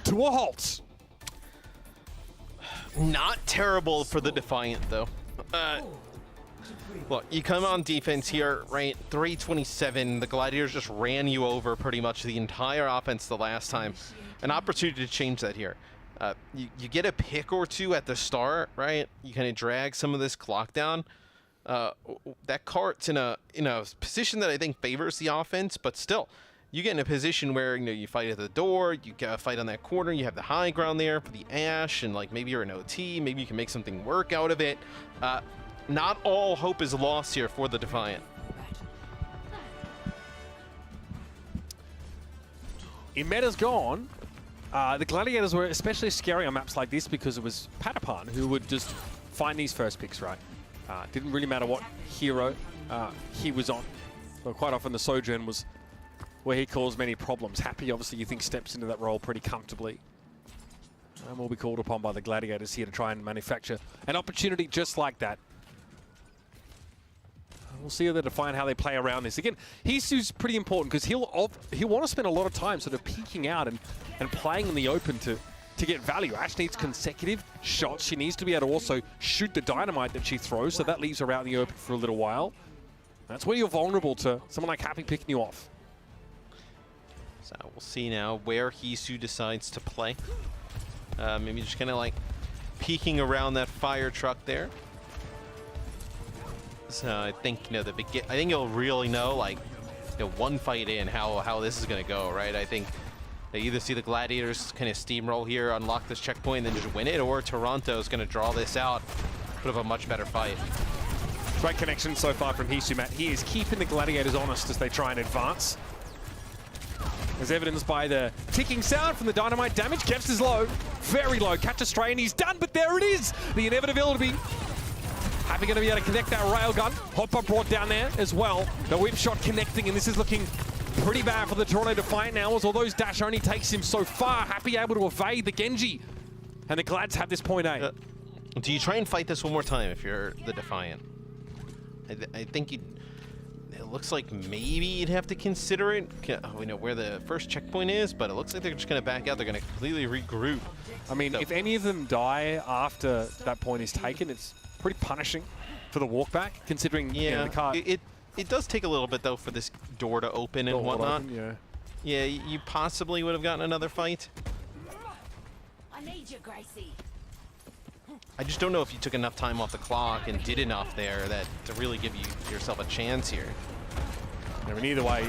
to a halt. Not terrible for the Defiant, though. Look, you come on defense here, right? 327. The Gladiators just ran you over pretty much the entire offense the last time. An opportunity to change that here. You get a pick or two at the start, right? You kind of drag some of this clock down. That cart's in a position that I think favors the offense, but still, you get in a position where you fight at the door, you get a fight on that corner, you have the high ground there for the Ash, and like maybe you're an OT, maybe you can make something work out of it. Not all hope is lost here for the Defiant. Imeta's gone. The Gladiators were especially scary on maps like this because it was Patapan who would just find these first picks, right? Didn't really matter what hero he was on. But quite often the Sojourn was where he caused many problems. Happy, obviously, you think steps into that role pretty comfortably. And will be called upon by the Gladiators here to try and manufacture an opportunity just like that. We'll see how they define how they play around this. Again, Hisu's pretty important because he'll want to spend a lot of time sort of peeking out and playing in the open to get value. Ash needs consecutive shots. She needs to be able to also shoot the dynamite that she throws, so that leaves her out in the open for a little while. That's where you're vulnerable to someone like Happy picking you off. So we'll see now where Hisu decides to play. Maybe just kind of like peeking around that fire truck there. So I think, you know, I think you'll really know, like, you know, one fight in how this is going to go, right? I think they either see the Gladiators kind of steamroll here, unlock this checkpoint, and then just win it, or Toronto is going to draw this out, put up a much better fight. Great connection so far from Hisu, Matt. He is keeping the Gladiators honest as they try and advance. As evidenced by the ticking sound from the dynamite damage. Kevs is low, very low. Catch a stray and he's done, but there it is. The inevitability. Happy going to be able to connect that railgun. Hopper brought down there as well. The whip shot connecting, and this is looking pretty bad for the Toronto Defiant now, as although Dash only takes him so far. Happy able to evade the Genji. And the Glads have this point A. Do you try and fight this one more time if you're the Defiant? I think it looks like maybe you'd have to consider it. We know where the first checkpoint is, but it looks like they're just going to back out. They're going to completely regroup. I mean, if any of them die after that point is taken, it's pretty punishing for the walk back, considering you know, the car. It does take a little bit, though, for this door to open and whatnot. Yeah, you possibly would have gotten another fight. I need you, Gracie. I just don't know if you took enough time off the clock and did enough there to really give yourself a chance here. I mean, either way,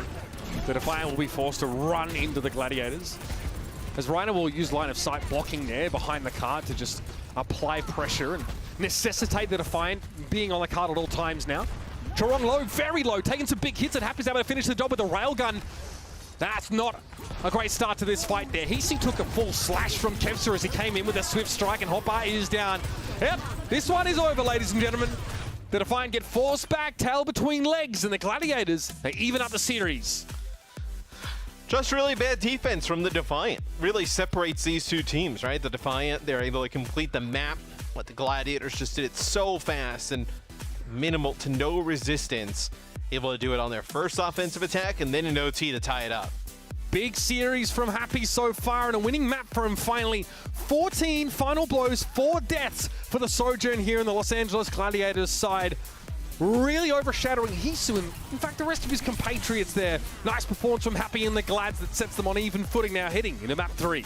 the Defiant will be forced to run into the Gladiators. As Reiner will use line of sight blocking there behind the cart to just apply pressure and necessitate the Defiant being on the cart at all times now. Charong low, very low, taking some big hits and Happy's able to finish the job with the railgun. That's not a great start to this fight there. Hisu took a full slash from Kevster as he came in with a swift strike, and Hoppa is down. Yep, this one is over, ladies and gentlemen. The Defiant get forced back, tail between legs, and the Gladiators, they even up the series. Just really bad defense from the Defiant. Really separates these two teams, right? The Defiant, they're able to complete the map. What the Gladiators just did it so fast and minimal to no resistance. Able to do it on their first offensive attack and then an OT to tie it up. Big series from Happy so far and a winning map for him finally. 14 final blows, 4 deaths for the Sojourn here in the Los Angeles Gladiators side. Really overshadowing Hisu and, in fact, the rest of his compatriots there. Nice performance from Happy and the Glads that sets them on even footing now, heading into map 3.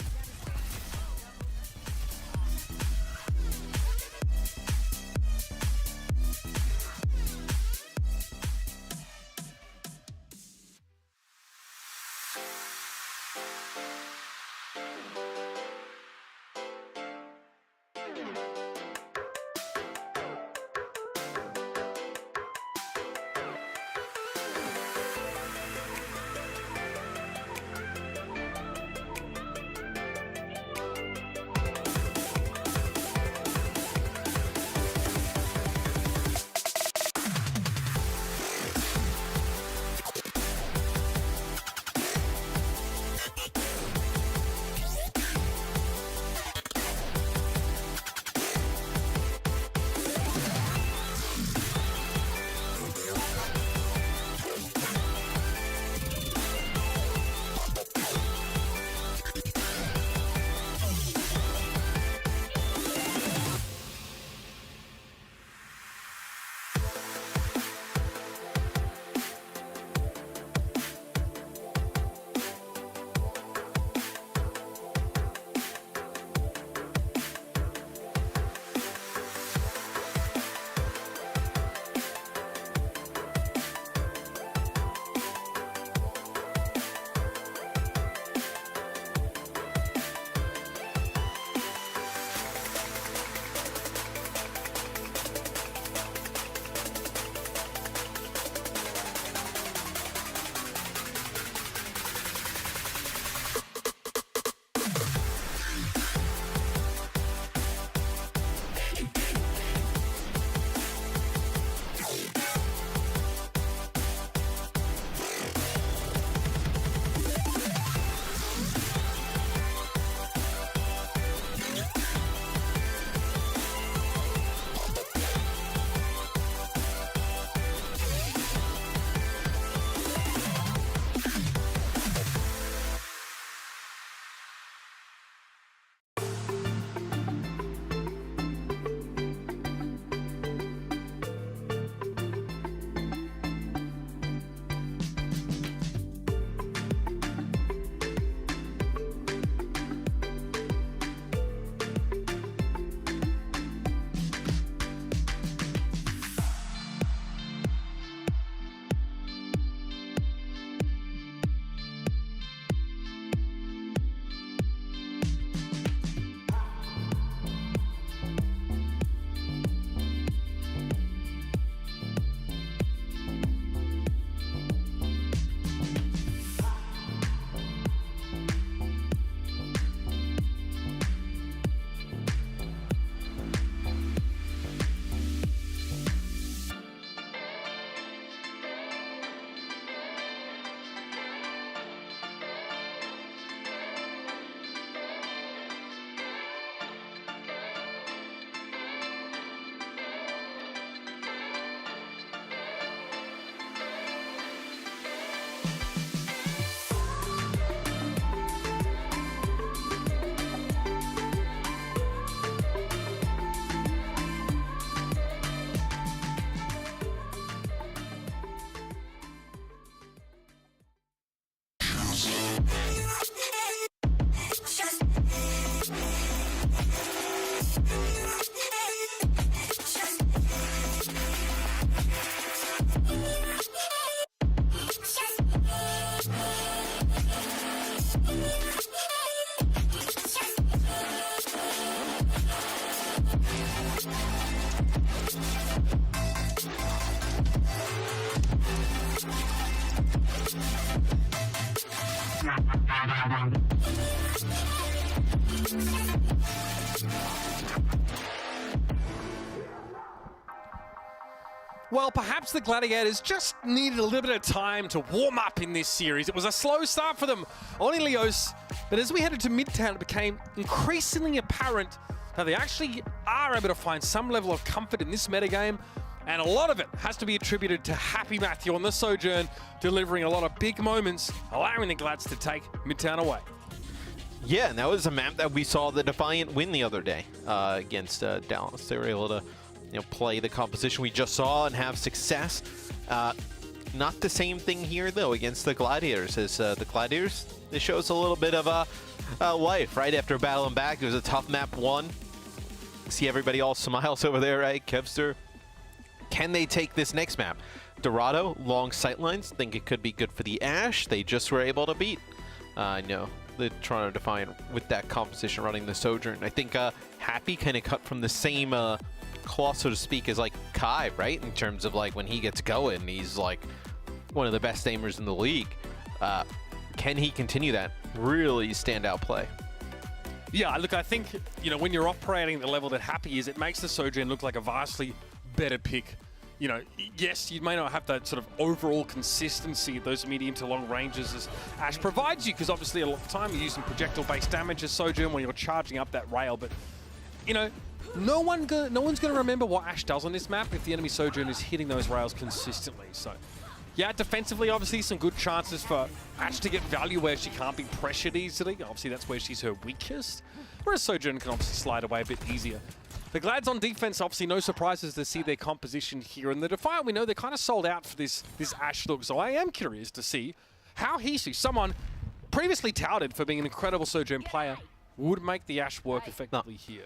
well, perhaps the Gladiators just needed a little bit of time to warm up in this series. It was a slow start for them on Ilios, but as we headed to Midtown, it became increasingly apparent that they actually are able to find some level of comfort in this metagame, and a lot of it has to be attributed to Happy Matthew on the Sojourn, delivering a lot of big moments, allowing the Glads to take Midtown away. Yeah, and that was a map that we saw the Defiant win the other day against Dallas. They were able to play the composition we just saw and have success. Not the same thing here, though, against the Gladiators. As the Gladiators, this shows a little bit of a life, right? After battling back, it was a tough map one. See everybody all smiles over there, right? Kevster. Can they take this next map? Dorado, long sightlines. Think it could be good for the Ashe. They just were able to beat, the Toronto Defiant with that composition running the Sojourn. I think Happy kind of cut from the same cloth, so to speak, as like Kai, right? In terms of like when he gets going, he's like one of the best aimers in the league. Can he continue that really standout play? Yeah, look, I think, when you're operating at the level that Happy is, it makes the Sojourn look like a vastly better pick. Yes, you may not have that sort of overall consistency at those medium to long ranges as Ashe provides you, because obviously a lot of the time you're using projectile-based damage as Sojourn when you're charging up that rail, but, no one's going to remember what Ashe does on this map if the enemy Sojourn is hitting those rails consistently. So, yeah, defensively, obviously, some good chances for Ashe to get value where she can't be pressured easily. Obviously, that's where she's her weakest, whereas Sojourn can obviously slide away a bit easier. The Glads on defense, obviously no surprises to see their composition here. And the Defiant, we know they're kind of sold out for this Ashe look. So I am curious to see how Hisu, someone previously touted for being an incredible Sojourn player, would make the Ashe work effectively here.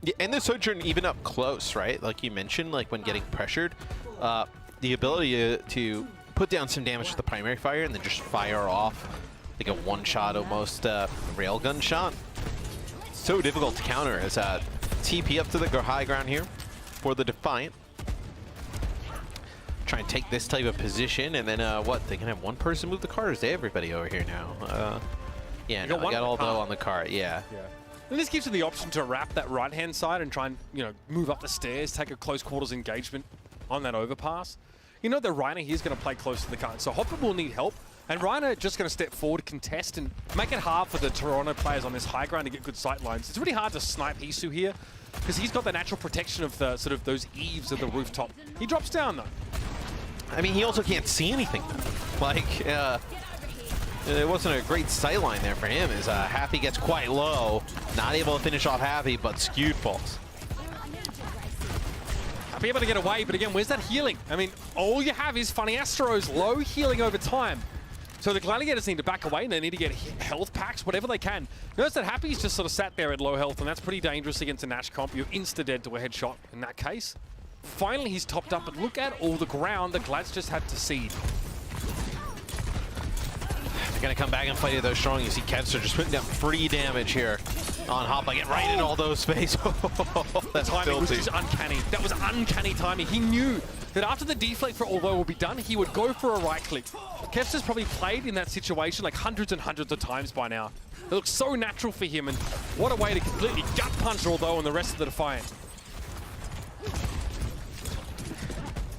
Yeah, and the Sojourn even up close, right? Like you mentioned, like when getting pressured, the ability to put down some damage with the primary fire and then just fire off like a one-shot almost railgun shot. So difficult to counter as TP up to the high ground here for the Defiant. Try and take this type of position, and then what? They can have one person move the cart, or is everybody over here now? Yeah, no, I got all on the cart, yeah. And this gives you the option to wrap that right-hand side and try and, move up the stairs, take a close quarters engagement on that overpass. The Reiner here is going to play close to the cart, so Hopper will need help. And Reiner just going to step forward, contest, and make it hard for the Toronto players on this high ground to get good sight lines. It's really hard to snipe Hisu here, because he's got the natural protection of the sort of those eaves of the rooftop. He drops down, though. I mean, he also can't see anything. Like, it wasn't a great sight line there for him, as Happy gets quite low. Not able to finish off Happy, but skewed falls. Happy able to get away, but again, where's that healing? I mean, all you have is Funny Astro's low healing over time. So the Gladiators need to back away, and they need to get health packs, whatever they can. Notice that Happy's just sort of sat there at low health, and that's pretty dangerous against an Ashe comp. You're insta-dead to a headshot in that case. Finally, he's topped up, but look at all the ground the Glads just had to cede. They're going to come back and fight it, though, strong. You see Kevster just putting down free damage here on Hop. Like, get right in all those space. That's timing was filthy. just uncanny. That was uncanny timing. He knew that after the deflate for Although will be done, he would go for a right click. Kevster's probably played in that situation like hundreds and hundreds of times by now. It looks so natural for him, and what a way to completely gut punch Although and the rest of the Defiant.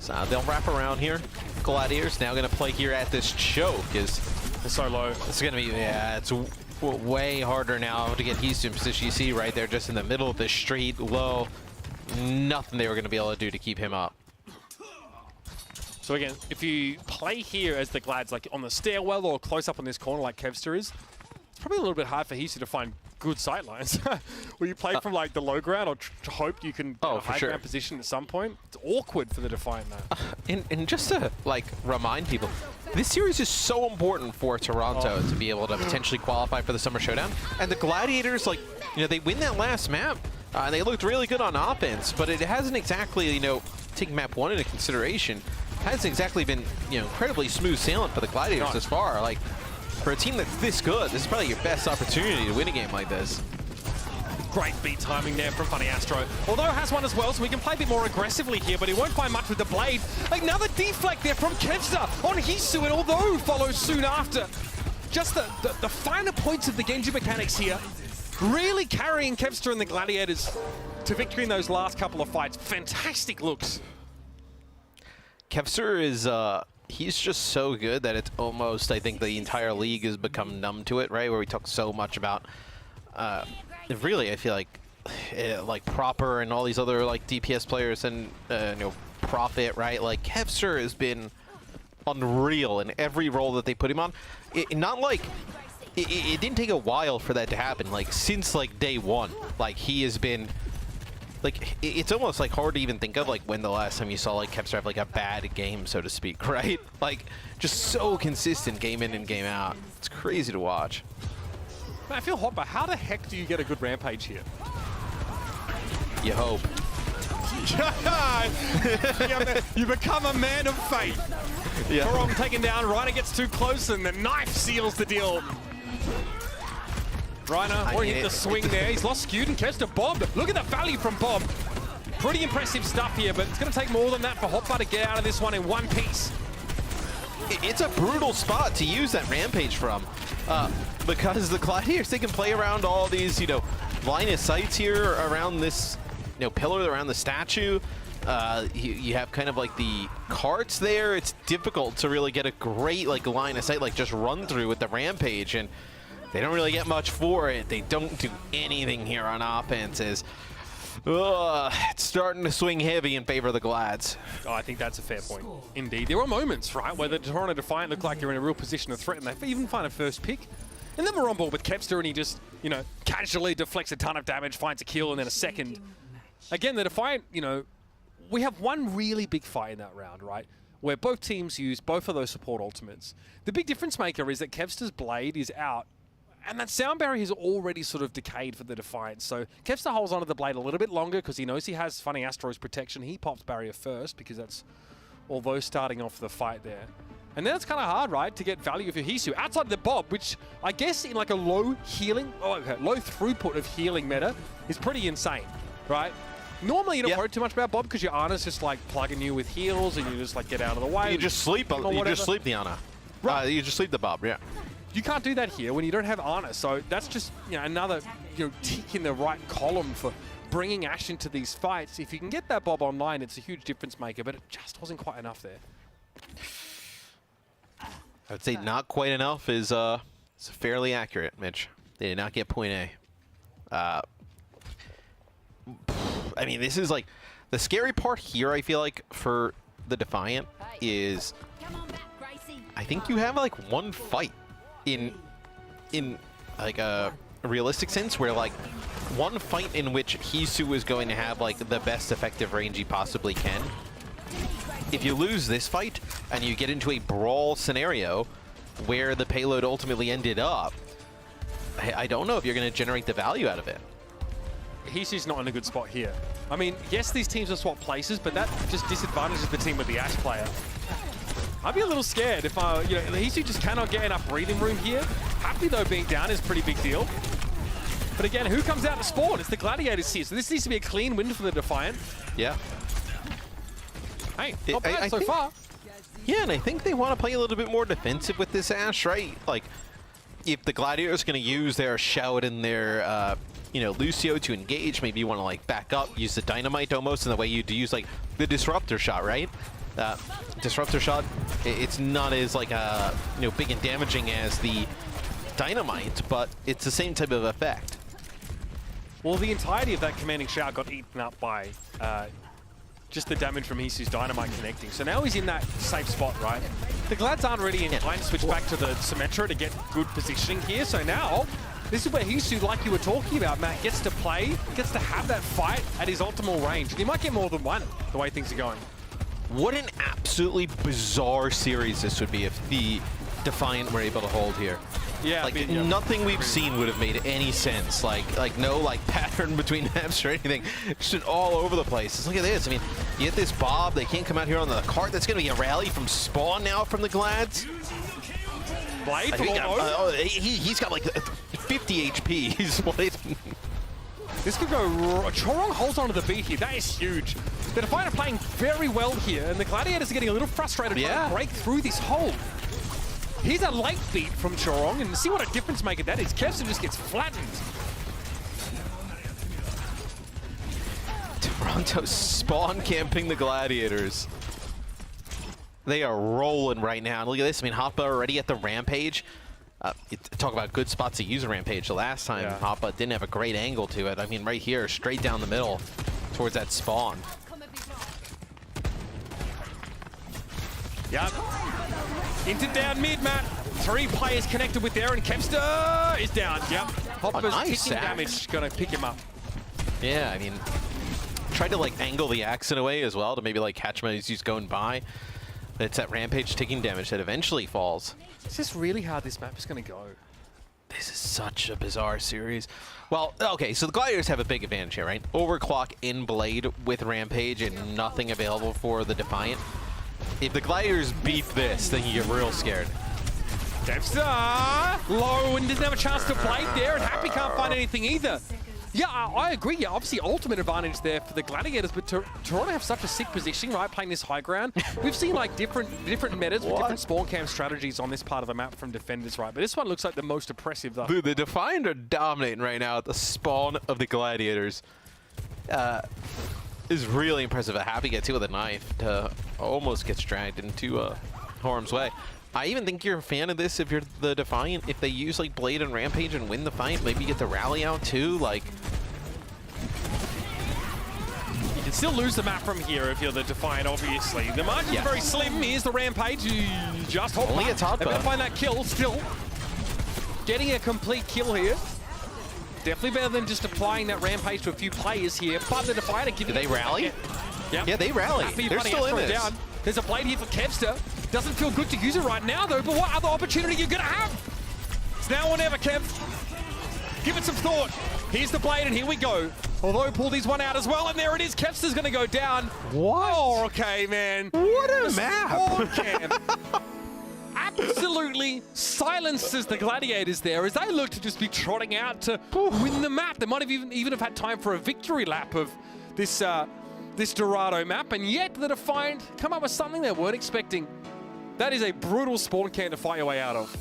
So they'll wrap around here. Gladiators now going to play here at this choke. They're so low. It's going to be, yeah, it's way harder now to get Hisu in position. You see right there, just in the middle of the street, low. Nothing they were going to be able to do to keep him up. So again, if you play here as the Glads, like on the stairwell or close up on this corner like Kevster is, it's probably a little bit hard for Hisu to find good sight lines. Will you play from like the low ground or hope you can get a high ground position at some point? It's awkward for the Defiant now. And just to like remind people, this series is so important for Toronto to be able to potentially qualify for the Summer Showdown. And the Gladiators, like, they win that last map. And they looked really good on offense, but it hasn't exactly, taking map one into consideration, hasn't exactly been, incredibly smooth sailing for the Gladiators this far. Like, for a team that's this good, this is probably your best opportunity to win a game like this. Great beat timing there from Funny Astro. Although has one as well, so we can play a bit more aggressively here, but he won't find much with the blade. Another deflect there from Kevster on Hisu, and Although follows soon after. Just the finer points of the Genji mechanics here, really carrying Kevster and the Gladiators to victory in those last couple of fights. Fantastic looks. Kevser is, he's just so good that it's almost, I think the entire league has become numb to it, right? Where we talk so much about, really, I feel like Proper and all these other like DPS players and, you know, Profit, right? Like Kevser has been unreal in every role that they put him on. Not like, it didn't take a while for that to happen. Like since like day one, like he has been, like it's almost like hard to even think of like when the last time you saw like Kevster have like a bad game, so to speak, right? Like just so consistent game in and game out. It's crazy to watch. Man, I feel hot, but how the heck do you get a good Rampage here? You hope. You become a man of fate. Yeah. Chorong taken down, Reiner gets too close and the knife seals the deal. Reiner, or hit the swing there. He's lost Skewed and catch to Bob. Look at the value from Bob. Pretty impressive stuff here, but it's going to take more than that for Hotbar to get out of this one in one piece. It's a brutal spot to use that Rampage from, because the Gladiators, they can play around all these, you know, line of sights here around this, you know, pillar around the statue. You have kind of like the carts there. It's difficult to really get a great like line of sight, like just run through with the Rampage, and they don't really get much for it. They don't do anything here on offenses. It's starting to swing heavy in favor of the Glads. Oh, I think that's a fair point. Indeed. There were moments, right, where the Toronto Defiant looked like they're in a real position to threaten. They even find a first pick. And then we're on board with Kevster, and he just, you know, casually deflects a ton of damage, finds a kill, and then a second. Again, the Defiant, you know, we have one really big fight in that round, right? Where both teams use both of those support ultimates. The big difference maker is that Kevster's blade is out, and that sound barrier has already sort of decayed for the Defiant. So Kevster holds onto the blade a little bit longer because he knows he has Funny Astro's protection. He pops barrier first because that's although starting off the fight there. And then it's kind of hard, right, to get value for Hisu outside the Bob, which I guess in like a low throughput of healing meta is pretty insane, right? Normally you don't worry too much about Bob because your Ana's just like plugging you with heals and you just like get out of the way. You just sleep. You just sleep the Ana. Right. You just sleep the Bob. Yeah. You can't do that here when you don't have Ana. So that's just, you know, another, you know, tick in the right column for bringing Ashe into these fights. If you can get that Bob online, it's a huge difference maker. But it just wasn't quite enough there. I would say not quite enough is fairly accurate, Mitch. They did not get point A. I mean, this is like the scary part here. I feel like for the Defiant is, I think you have like one fight in like a realistic sense where like one fight in which Hisu is going to have like the best effective range he possibly can. If you lose this fight and you get into a brawl scenario where the payload ultimately ended up, I don't know if you're going to generate the value out of it. Hisu's not in a good spot here. I mean, yes, these teams are swap places, but that just disadvantages the team with the Ashe player. I'd be a little scared if you know, Hisu just cannot get enough breathing room here. Happy though, being down is a pretty big deal. But again, who comes out to spawn? It's the Gladiators here, so this needs to be a clean win for the Defiant. Yeah. Hey, not bad so far. Yeah, and I think they want to play a little bit more defensive with this Ashe, right? Like, if the Gladiators going to use their Shout and their, you know, Lucio to engage, maybe you want to, like, back up, use the Dynamite almost in the way you'd use, like, the Disruptor Shot, right? Disruptor Shot, it's not as, like, you know, big and damaging as the Dynamite, but it's the same type of effect. Well, the entirety of that commanding Shout got eaten up by just the damage from Hisu's Dynamite connecting. So now he's in that safe spot, right? The Glads aren't really inclined to switch back to the Symmetra to get good positioning here. So now, this is where Hisu, like you were talking about, Matt, gets to play, gets to have that fight at his optimal range. And he might get more than one, the way things are going. What an absolutely bizarre series this would be if the Defiant were able to hold here. Yeah, like nothing we've seen would have made any sense. Like no like pattern between maps or anything. It's just all over the place. Just look at this. I mean, you get this Bob. They can't come out here on the cart. That's going to be a rally from spawn now from the Glads. Blade from he's got like 50 HP. He's Blade. This could go. Chorong holds onto the beat here. That is huge. The Defiant are playing very well here, and the Gladiators are getting a little frustrated trying to break through this hole. Here's a late beat from Chorong, and see what a difference maker that is. Kevster just gets flattened. Toronto spawn camping the Gladiators. They are rolling right now. And look at this. I mean, Hoppa already at the Rampage. Talk about good spots to use a Rampage. The last time Hoppa didn't have a great angle to it. I mean, right here, straight down the middle towards that spawn. Yep. Into down mid, Matt. 3 players connected with there, and Kempster is down. Yep. Hoppa's nice kicking axe. damage, gonna pick him up. Yeah, I mean, tried to like angle the axe in a way as well to maybe like catch him as he's going by. But it's that Rampage taking damage that eventually falls. It's just really hard this map is gonna go. This is such a bizarre series. Well, okay, so the Gladiators have a big advantage here, right? Overclock in Blade with Rampage and nothing available for the Defiant. If the Gladiators beat this, then you get real scared. Dempster low and doesn't have a chance to Blade there, and Happy can't find anything either. Yeah, I agree. Yeah, obviously ultimate advantage there for the Gladiators, but Toronto have such a sick positioning, right? Playing this high ground. We've seen like different metas with different spawn camp strategies on this part of the map from defenders, right? But this one looks like the most oppressive though. Dude, the Defiant are dominating right now at the spawn of the Gladiators. Is really impressive. A Happy gets hit with a knife to almost gets dragged into harm's way. I even think you're a fan of this if you're the Defiant. If they use like Blade and Rampage and win the fight, maybe get the rally out too. Like, you can still lose the map from here if you're the Defiant, obviously. The margin's very slim. Here's the Rampage. Just Hoppa. Only gets Hoppa. They're gonna find that kill still. Getting a complete kill here. Definitely better than just applying that Rampage to a few players here. But the Defiant are giving do they rally? Yep. Yeah, they rally. Happy They're still in this. down. There's a Blade here for Kempster. Doesn't feel good to use it right now, though, but what other opportunity are you going to have? It's now or never, Kemp. Give it some thought. Here's the Blade, and here we go. Although Pauldy's one out as well, and there it is. Kempster's going to go down. What? Oh, okay, man. What a map. Absolutely silences the Gladiators there as they look to just be trotting out to win the map. They might have even have had time for a victory lap of this this Dorado map, and yet the Defiant come up with something they weren't expecting. That is a brutal spawn can to fight your way out of.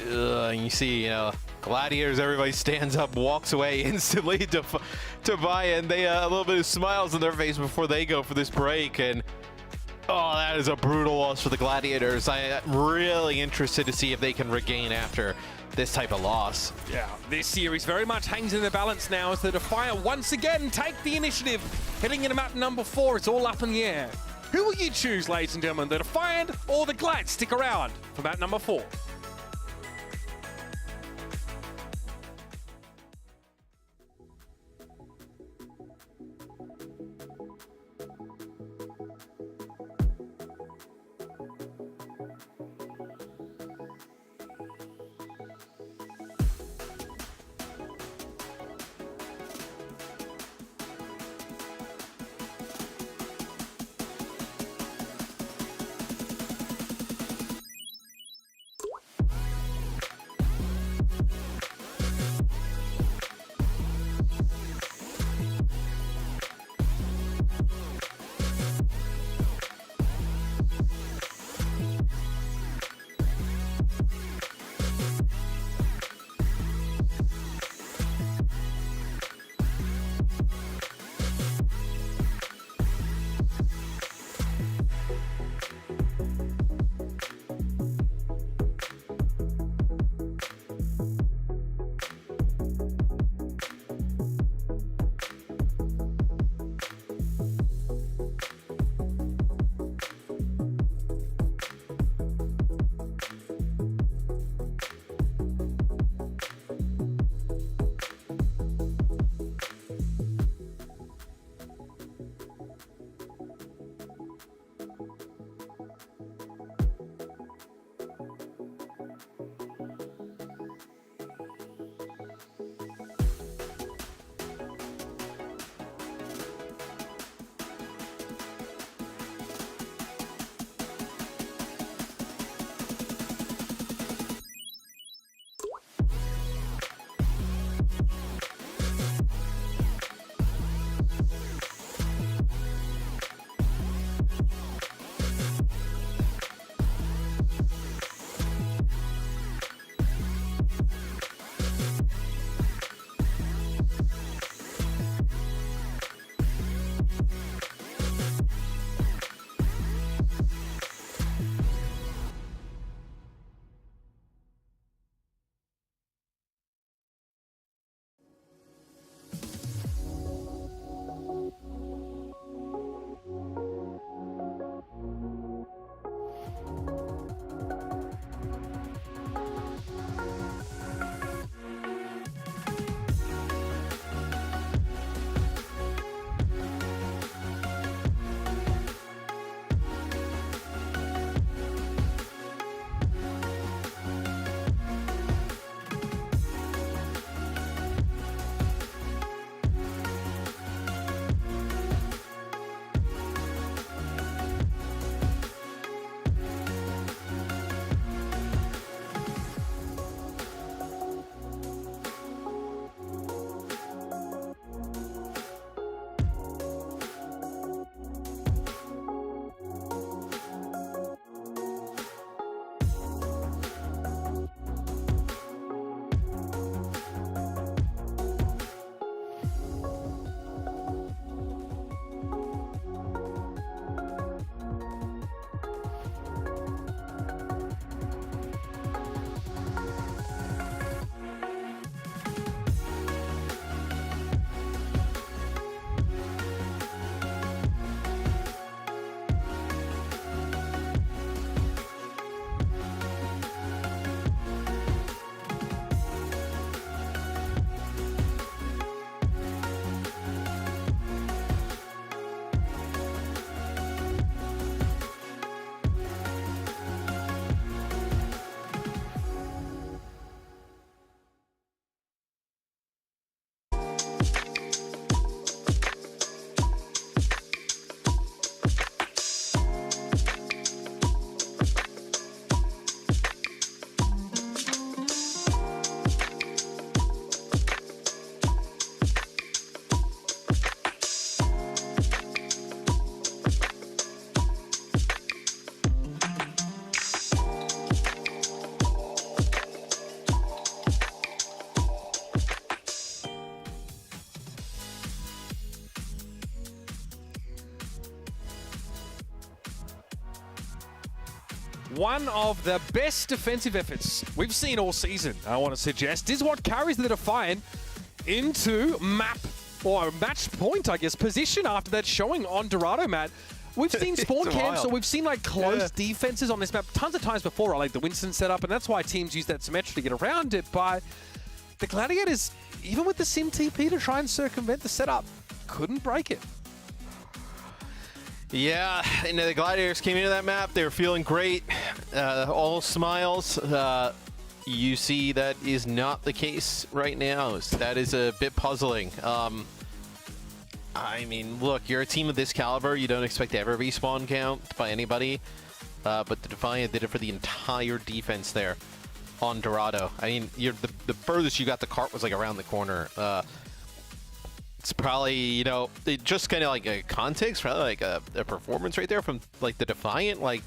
And you see, you know, Gladiators, everybody stands up, walks away instantly to buy, and they a little bit of smiles on their face before they go for this break. And oh, that is a brutal loss for the Gladiators. I'm really interested to see if they can regain after this type of loss. Yeah, this series very much hangs in the balance now as the Defiant once again take the initiative. Heading into map number 4, it's all up in the air. Who will you choose, ladies and gentlemen, the Defiant or the Glad? Stick around for map number 4. one of the best defensive efforts we've seen all season, I want to suggest, is what carries the Defiant into map, or match point, I guess, position after that showing on Dorado, Matt. We've seen spawn camps, or we've seen like close defenses on this map tons of times before, like the Winston setup, and that's why teams use that symmetry to get around it. But the Gladiators, even with the Sim TP to try and circumvent the setup, couldn't break it. Yeah, and the Gladiators came into that map. They were feeling great, all smiles. You see that is not the case right now. So that is a bit puzzling. I mean, look, you're a team of this caliber. You don't expect to ever be spawn count by anybody. But the Defiant did it for the entire defense there on Dorado. I mean, the furthest you got the cart was like around the corner. It's probably, you know, just kind of like a context, probably like a performance right there from like the Defiant. Like,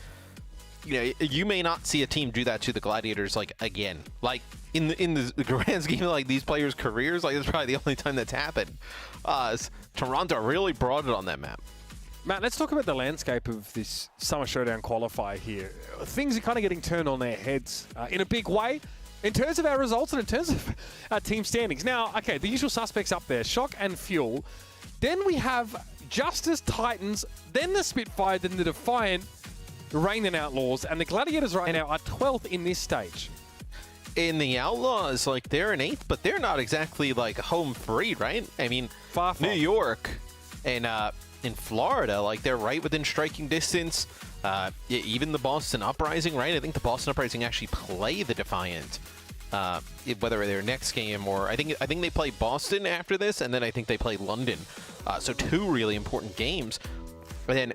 you know, you may not see a team do that to the Gladiators like again. Like in the grand scheme of like these players' careers, like it's probably the only time that's happened. Toronto really brought it on that map. Matt, let's talk about the landscape of this Summer Showdown qualifier here. Things are kind of getting turned on their heads in a big way in terms of our results and in terms of our team standings. Now, okay, the usual suspects up there, Shock and Fuel. Then we have Justice, Titans, then the Spitfire, then the Defiant, Rain and Outlaws, and the Gladiators right now are 12th in this stage. In the Outlaws, like they're in 8th, but they're not exactly like home free, right? I mean, far New York and in Florida, like they're right within striking distance. Even the Boston Uprising, right? I think the Boston Uprising actually play the Defiant, whether their next game or I think they play Boston after this, and then I think they play London. So 2 really important games. And then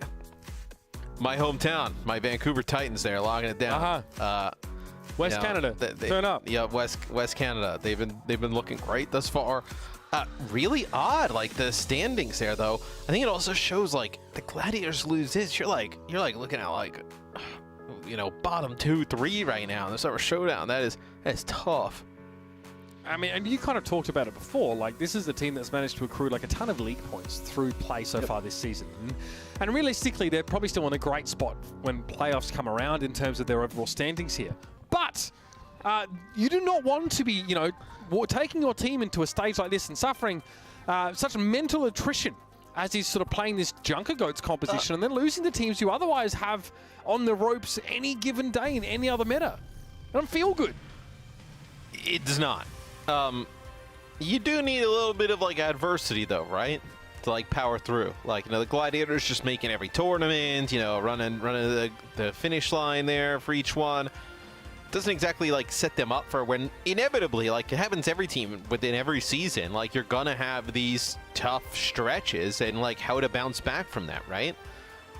my hometown, my Vancouver Titans, there locking it down. West Canada, turn up. Yeah, West Canada. They've been looking great thus far. Really odd, like the standings there though. I think it also shows like the Gladiators lose this. You're like looking at like, you know, bottom 2, 3 right now in the Summer Showdown. That is tough. I mean, and you kind of talked about it before. Like, this is the team that's managed to accrue like a ton of league points through play so far this season. And realistically, they're probably still in a great spot when playoffs come around in terms of their overall standings here. But you do not want to be, you know, taking your team into a stage like this and suffering such mental attrition as he's sort of playing this Junker Goats composition and then losing the teams you otherwise have on the ropes any given day in any other meta. It don't feel good. It does not. You do need a little bit of like adversity though, right? To like power through. Like, you know, the Gladiators just making every tournament, you know, running the finish line there for each one. Doesn't exactly like set them up for when inevitably, like it happens every team within every season, like you're gonna have these tough stretches and like how to bounce back from that, right?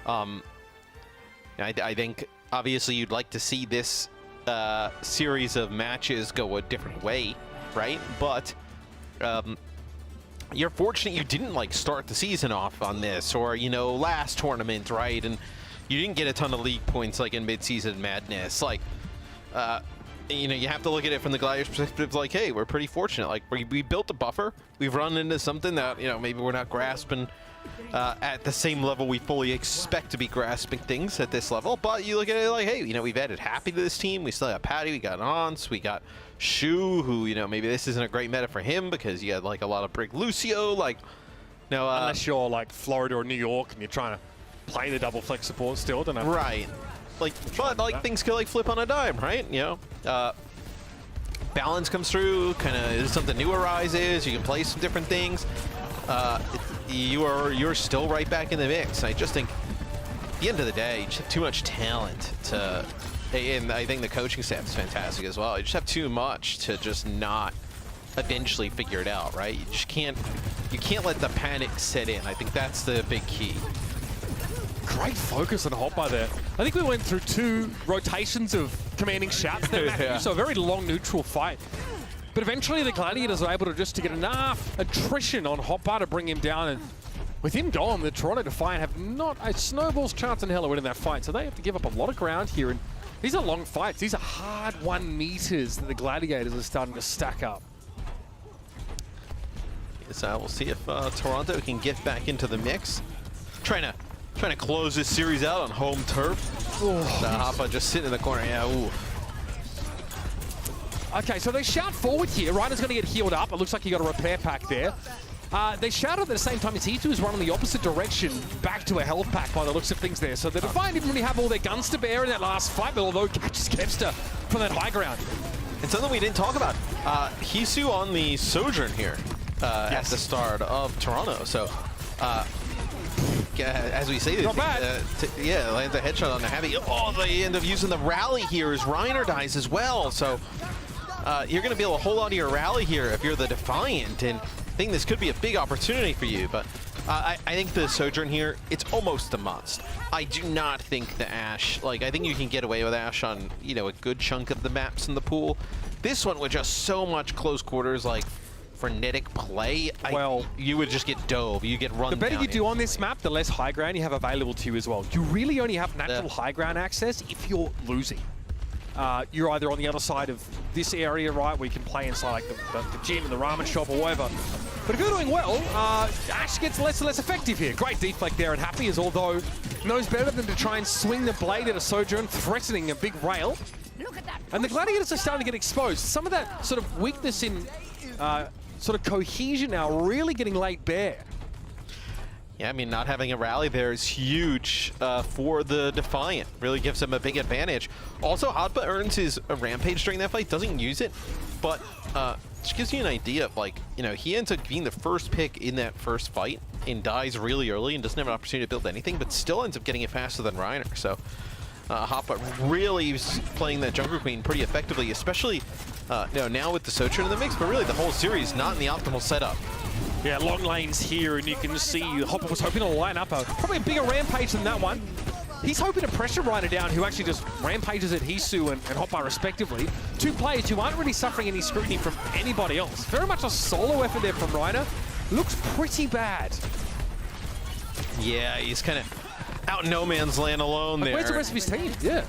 I think obviously you'd like to see this series of matches go a different way, right? But you're fortunate you didn't like start the season off on this, or you know, last tournament, right? And you didn't get a ton of league points like in mid-season madness. Like, you know, you have to look at it from the Gladiators' perspective, like, hey, we're pretty fortunate. Like, we built a buffer. We've run into something that, you know, maybe we're not grasping at the same level we fully expect to be grasping things at this level. But you look at it like, hey, you know, we've added Happy to this team. We still got Patty. We got Ons. We got Shu, who, you know, maybe this isn't a great meta for him because you had, like, a lot of Brig Lucio. Like, no, unless you're, like, Florida or New York and you're trying to play the double flex support still, don't know. Right. Like, but like things could like flip on a dime, right? You know, balance comes through, kind of something new arises. You can play some different things. You're still right back in the mix. I just think, at the end of the day, you just have too much talent to, and I think the coaching staff is fantastic as well. You just have too much to just not eventually figure it out, right? You just can't let the panic set in. I think that's the big key. Great focus on Hotbar there. I think we went through 2 rotations of commanding shouts there, Matthew, so a very long neutral fight. But eventually the Gladiators are able to get enough attrition on Hotbar to bring him down, and with him gone, the Toronto Defiant have not a snowball's chance in hell of winning that fight, so they have to give up a lot of ground here, and these are long fights. These are hard-won meters that the Gladiators are starting to stack up. So we'll see if Toronto can get back into the mix. Trying to Trying to close this series out on home turf. Hoppa just sitting in the corner. Yeah, ooh. Okay, so they shout forward here. Reiner's going to get healed up. It looks like he got a repair pack there. They shout at the same time as Hisu is running the opposite direction back to a health pack by the looks of things there. So the Defiant didn't really have all their guns to bear in that last fight, but although catches Kevster from that high ground. And something we didn't talk about, Hisu on the Sojourn here at the start of Toronto. So, as we say, not bad. lands a headshot on the heavy. Oh, they end up using the rally here as Reiner dies as well. So, you're going to be able to hold on to your rally here if you're the Defiant, and I think this could be a big opportunity for you. But I think the Sojourn here, it's almost a must. I do not think the Ashe, I think you can get away with Ashe on, a good chunk of the maps in the pool. This one with just so much close quarters, frenetic play, you would just get dove. You get run down. The better you do on this map, the less high ground you have available to you as well. You really only have natural high ground access if you're losing. You're either on the other side of this area, right, where you can play inside the gym and the ramen shop or whatever. But if you're doing well, Ashe gets less and less effective here. Great deflect there, and Happy is, although, knows better than to try and swing the blade at a Sojourn, threatening a big rail. And the Gladiators are starting to get exposed. Some of that sort of weakness in sort of cohesion now really getting laid bare. Yeah, I mean, not having a rally there is huge for the Defiant. Really gives him a big advantage. Also, Hotba earns his Rampage during that fight, doesn't use it, but just gives you an idea of, he ends up being the first pick in that first fight and dies really early and doesn't have an opportunity to build anything, but still ends up getting it faster than Reiner. So Hotba really is playing that Junker Queen pretty effectively, especially now with the Sojourn in the mix, but really the whole series not in the optimal setup. Yeah, long lanes here, and you can see Hopper was hoping to line up probably a bigger Rampage than that one. He's hoping to pressure Reiner down, who actually just rampages at Hisu and Hopper respectively. Two players who aren't really suffering any scrutiny from anybody else. Very much a solo effort there from Reiner. Looks pretty bad. Yeah, he's kind of out in no man's land alone there. Where's the rest of his team? Yeah.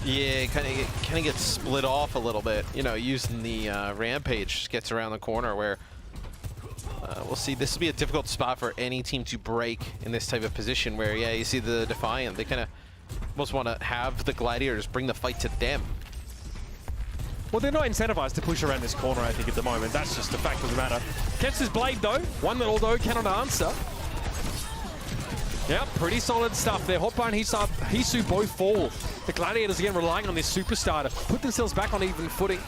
Yeah, kind of gets split off a little bit. Using the Rampage, just gets around the corner where we'll see. This will be a difficult spot for any team to break in this type of position where, you see the Defiant, they kind of almost want to have the Gladiators bring the fight to them. Well, they're not incentivized to push around this corner, I think, at the moment. That's just the fact of the matter. Gets his blade, though. One that, although cannot answer. Yeah, pretty solid stuff there. Hotbar and Hisu both fall. The Gladiators, again, relying on this superstar to put themselves back on even footing.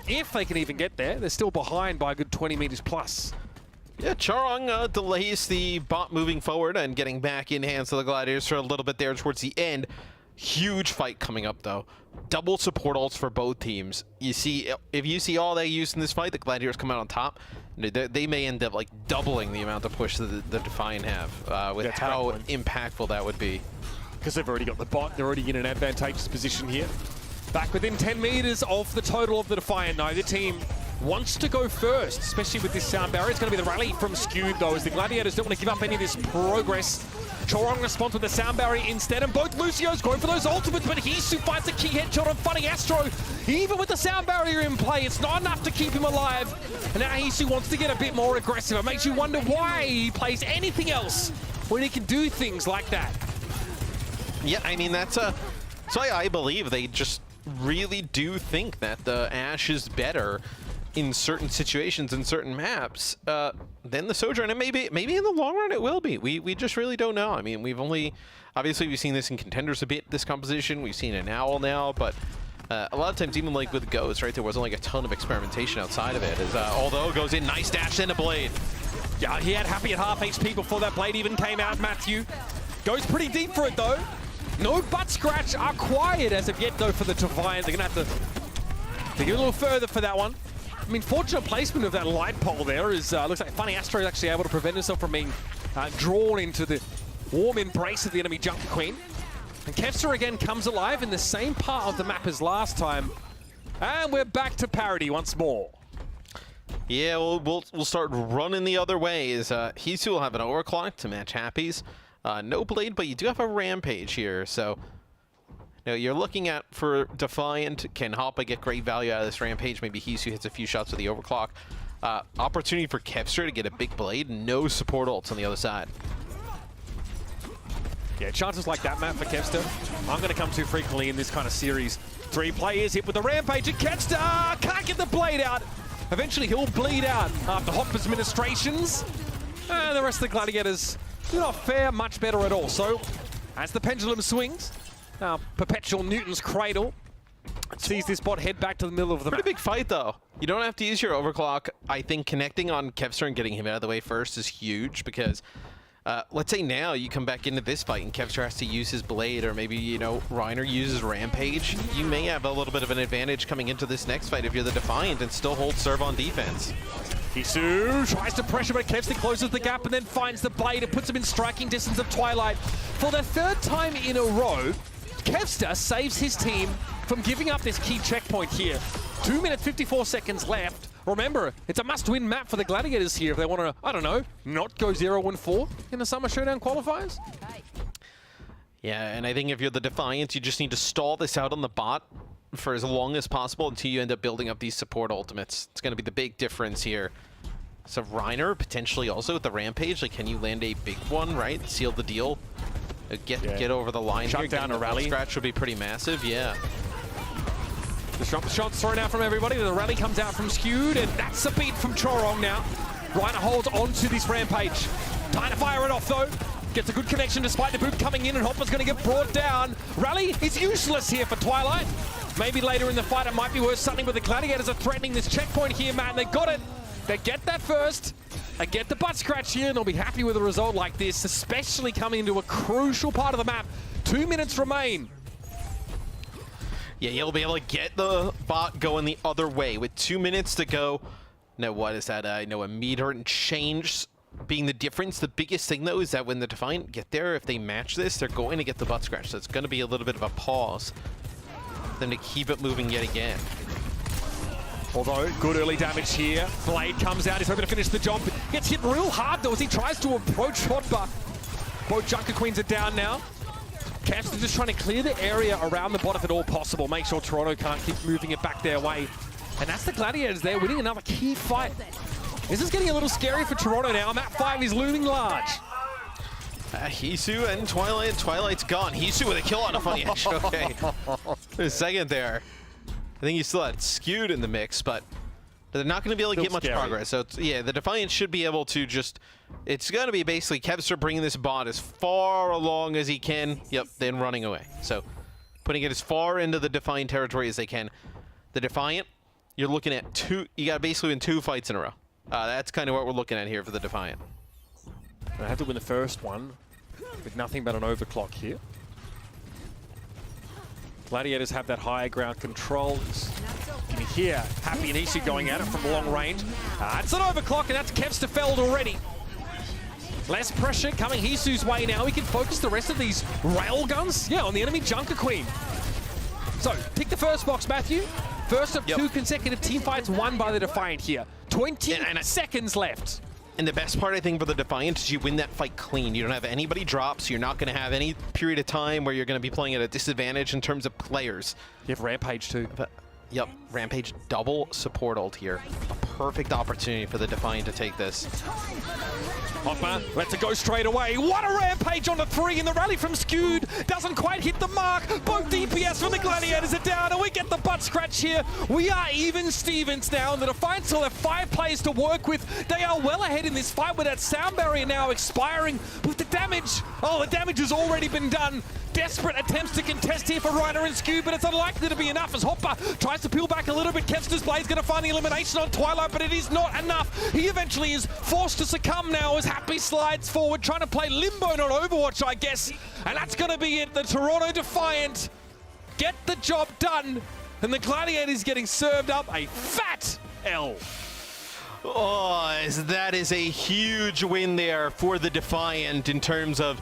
If they can even get there, they're still behind by a good 20 meters plus. Yeah, Charong delays the bot moving forward and getting back in hands of the Gladiators for a little bit there towards the end. Huge fight coming up, though. Double support ults for both teams. You see, if you see all they use in this fight, the Gladiators come out on top. They may end up doubling the amount of push that the Defiant have with how impactful that would be. Because they've already got the bot, they're already in an advantageous position here. Back within 10 meters of the total of the Defiant. Neither team wants to go first, especially with this sound barrier. It's going to be the rally from Skewed, though, as the Gladiators don't want to give up any of this progress. Chorong responds with the sound barrier instead, and both Lucio's going for those ultimates, but Hisu finds a key headshot on Funny Astro. Even with the sound barrier in play, it's not enough to keep him alive. And now Hisu wants to get a bit more aggressive. It makes you wonder why he plays anything else when he can do things like that. Yeah, I mean, that's so I believe they just really do think that the Ashe is better in certain situations and certain maps than the Sojourn, and maybe in the long run it will be. We just really don't know. I mean, obviously we've seen this in Contenders a bit, this composition. We've seen it in Owl now, but a lot of times, even with Ghost, right, there wasn't a ton of experimentation outside of it. Although goes in, nice dash and a blade. Yeah, he had Happy at half HP before that blade even came out, Matthew. Goes pretty deep for it, though. No butt scratch acquired as of yet, though, for the Defiant. They're going to have to get a little further for that one. I mean, fortunate placement of that light pole there is, looks like Funny Astro is actually able to prevent himself from being drawn into the warm embrace of the enemy Junker Queen. And Kevster again comes alive in the same part of the map as last time. And we're back to parity once more. Yeah, we'll start running the other way as Hisu will have an overclock to match Happy's. No blade, but you do have a Rampage here, so you're looking at for Defiant. Can Hoppa get great value out of this Rampage? Maybe Hisu hits a few shots with the overclock. Opportunity for Kevster to get a big blade. No support ults on the other side. Yeah, chances like that, Matt, for Kevster, aren't going to come too frequently in this kind of series. 3 players hit with the Rampage, and Kevster can't get the blade out. Eventually, he'll bleed out after Hopper's ministrations. And the rest of the Gladiators do not fare much better at all. So, as the pendulum swings, Perpetual Newton's Cradle sees this bot head back to the middle of the map. Pretty big fight, though. You don't have to use your overclock. I think connecting on Kevster and getting him out of the way first is huge because let's say now you come back into this fight and Kevster has to use his blade, or maybe, you know, Reiner uses Rampage. You may have a little bit of an advantage coming into this next fight if you're the Defiant and still hold serve on defense. Hisu tries to pressure, but Kevster closes the gap and then finds the blade. It puts him in striking distance of Twilight. For the 3rd time in a row, Kevster saves his team from giving up this key checkpoint here. 2 minutes, 54 seconds left. Remember, it's a must-win map for the Gladiators here if they want to, I don't know, not go 0-4 in the Summer Showdown qualifiers. Yeah, and I think if you're the Defiant, you just need to stall this out on the bot for as long as possible until you end up building up these support ultimates. It's going to be the big difference here. So Reiner, potentially also with the Rampage, like, can you land a big one, right? Seal the deal. Get over the line. Shut here. down a rally. Scratch would be pretty massive, yeah. The shots thrown out from everybody. The rally comes out from Skewed, and that's a beat from Chorong now. Reiner holds on to this Rampage. Time to fire it off, though. Gets a good connection despite the boot coming in, and Hopper's going to get brought down. Rally is useless here for Twilight. Maybe later in the fight it might be worth something, but the Gladiators are threatening this checkpoint here, Matt, and they got it. They get that first. They get the butt scratch here, and they'll be happy with a result like this, especially coming into a crucial part of the map. 2 minutes remain. Yeah, you'll be able to get the bot going the other way with 2 minutes to go. Now, what is that? I know a meter and change being the difference. The biggest thing, though, is that when the Defiant get there, if they match this, they're going to get the butt scratch. So it's going to be a little bit of a pause for them to keep it moving yet again. Although, good early damage here. Blade comes out, he's hoping to finish the job. Gets hit real hard, though, as he tries to approach Hotba. Both Junker Queens are down now. Kevster just trying to clear the area around the bot if at all possible. Make sure Toronto can't keep moving it back their way. And that's the Gladiators there, winning another key fight. This is getting a little scary for Toronto now. Map 5 is looming large. Hisu and Twilight. Twilight's gone. Hisu with a kill on a funny edge. Okay. For a second there. I think you still had Skewed in the mix, but they're not going to be able to get much progress. So, yeah, the Defiant should be able to just... It's going to be basically Kevster bringing this bot as far along as he can. Yep, then running away. So, putting it as far into the Defiant territory as they can. The Defiant, you're looking at two... You got basically win 2 fights in a row. That's kind of what we're looking at here for the Defiant. They have to win the first one with nothing but an overclock here. Gladiators have that higher ground control. You can hear Happy and Ishi going at it from long range. It's an overclock, and that's Kevster felled already. Less pressure coming Hisu's way now. He can focus the rest of these rail guns, on the enemy Junker Queen. So, tick the first box, Matthew. First of 2 consecutive team fights won by the Defiant here. 20 seconds left. And the best part, I think, for the Defiant is you win that fight clean. You don't have anybody drop, so you're not going to have any period of time where you're going to be playing at a disadvantage in terms of players. You have Rampage too. Yep, Rampage double support ult here. A perfect opportunity for the Defiant to take this. Hopper lets it go straight away. What a Rampage on the 3 in the rally from Skewed. Doesn't quite hit the mark. Both DPS from the Gladiators are down, and we get the butt scratch here. We are even Stevens now, and the Defiant still have 5 players to work with. They are well ahead in this fight with that sound barrier now expiring with the damage. Oh, the damage has already been done. Desperate attempts to contest here for Reiner and Skewed, but it's unlikely to be enough as Hopper tries to peel back a little bit. Kevster's Blade's going to find the elimination on Twilight, but it is not enough. He eventually is forced to succumb now as Happy slides forward, trying to play Limbo, not Overwatch, I guess. And that's going to be it. The Toronto Defiant get the job done, and the Gladiators getting served up a fat L. Oh, that is a huge win there for the Defiant in terms of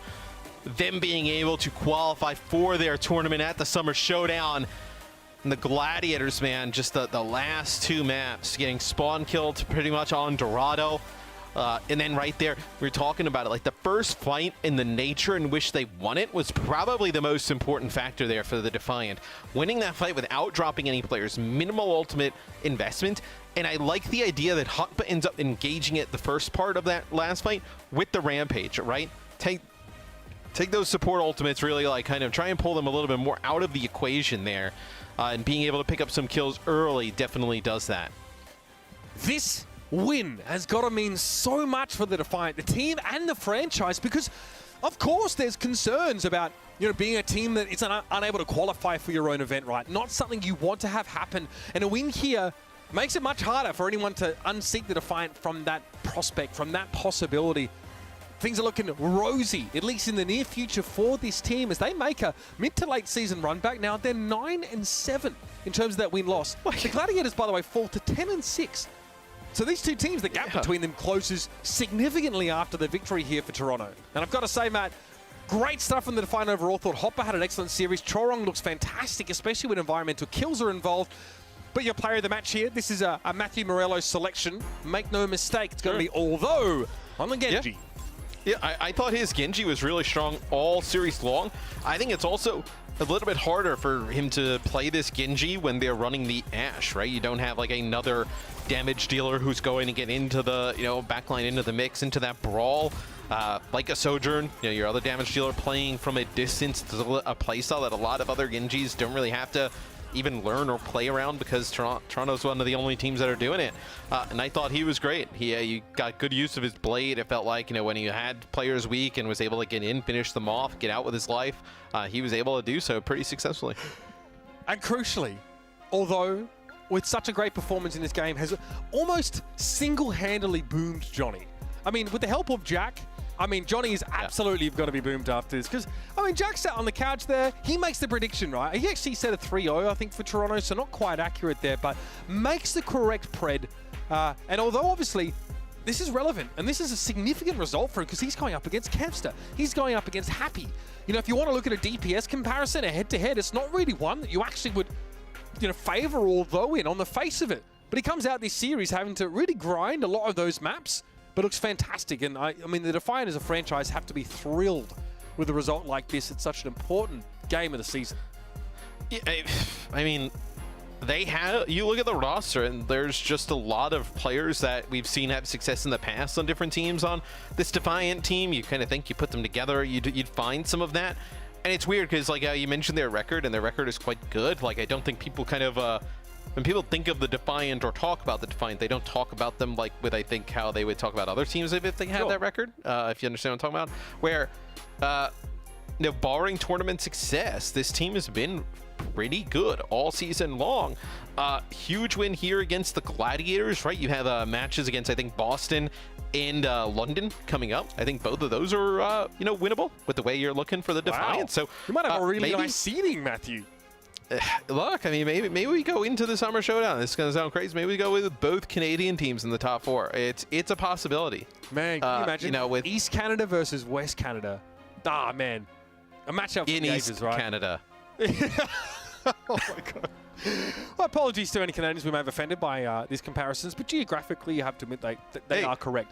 them being able to qualify for their tournament at the Summer Showdown. And the Gladiators, man, just the last 2 maps, getting spawn killed pretty much on Dorado. And then right there, we were talking about it, like the first fight and the nature in which they won it was probably the most important factor there for the Defiant. Winning that fight without dropping any players, minimal ultimate investment. And I like the idea that Hotba ends up engaging it the first part of that last fight with the Rampage, right? take those support ultimates, really like kind of try and pull them a little bit more out of the equation there. And being able to pick up some kills early definitely does that. This win has got to mean so much for the Defiant, the team and the franchise, because of course there's concerns about being a team that is unable to qualify for your own event, right? Not something you want to have happen. And a win here makes it much harder for anyone to unseat the Defiant from that prospect, from that possibility. Things are looking rosy, at least in the near future for this team, as they make a mid to late season run back. Now they're 9-7 in terms of that win-loss. The Gladiators, by the way, fall to 10-6. So these two teams, the gap between them closes significantly after the victory here for Toronto. And I've got to say, Matt, great stuff from the Defiant overall. Thought Hopper had an excellent series. Chorong looks fantastic, especially when environmental kills are involved. But your player of the match here, this is a Matthew Morello selection. Make no mistake, it's going to be Although on the Genji. Yeah, I thought his Genji was really strong all series long. I think it's also a little bit harder for him to play this Genji when they're running the Ashe, right? You don't have like another damage dealer who's going to get into the, backline, into the mix, into that brawl. Like a Sojourn, your other damage dealer playing from a distance, a playstyle that a lot of other Genjis don't really have to even learn or play around, because Toronto's one of the only teams that are doing it. And I thought he was great. You got good use of his blade. It felt like, when he had players weak and was able to get in, finish them off, get out with his life, he was able to do so pretty successfully. And crucially, although with such a great performance in this game, has almost single-handedly boomed Johnny. I mean, with the help of Jack, Johnny is absolutely going to be boomed after this, because, Jack sat on the couch there. He makes the prediction, right? He actually said a 3-0, I think, for Toronto, so not quite accurate there, but makes the correct pred. And although, obviously, this is relevant, and this is a significant result for him, because he's going up against Kempster. He's going up against Happy. If you want to look at a DPS comparison, a head-to-head, it's not really one that you actually would, favor Although in on the face of it. But he comes out this series having to really grind a lot of those maps, but looks fantastic. And the Defiant as a franchise have to be thrilled with a result like this. It's such an important game of the season. Yeah, you look at the roster, and there's just a lot of players that we've seen have success in the past on different teams. On this Defiant team, you kind of think you put them together, you'd find some of that. And it's weird because, you mentioned their record, and their record is quite good. I don't think people kind of when people think of the Defiant or talk about the Defiant, they don't talk about them with, I think, how they would talk about other teams if they had that record, if you understand what I'm talking about. Where, barring tournament success, this team has been pretty good all season long. Huge win here against the Gladiators, right? You have matches against, I think, Boston and London coming up. I think both of those are, winnable with the way you're looking for the Defiant. Wow. So you might have a really nice seeding, Matthew. Look, maybe we go into the Summer Showdown. This is going to sound crazy. Maybe we go with both Canadian teams in the top 4. It's a possibility. Man, can you imagine with East Canada versus West Canada? Ah, man. A matchup in East ages, right? Canada. Oh, my God. Well, apologies to any Canadians we may have offended by these comparisons, but geographically, you have to admit they are correct.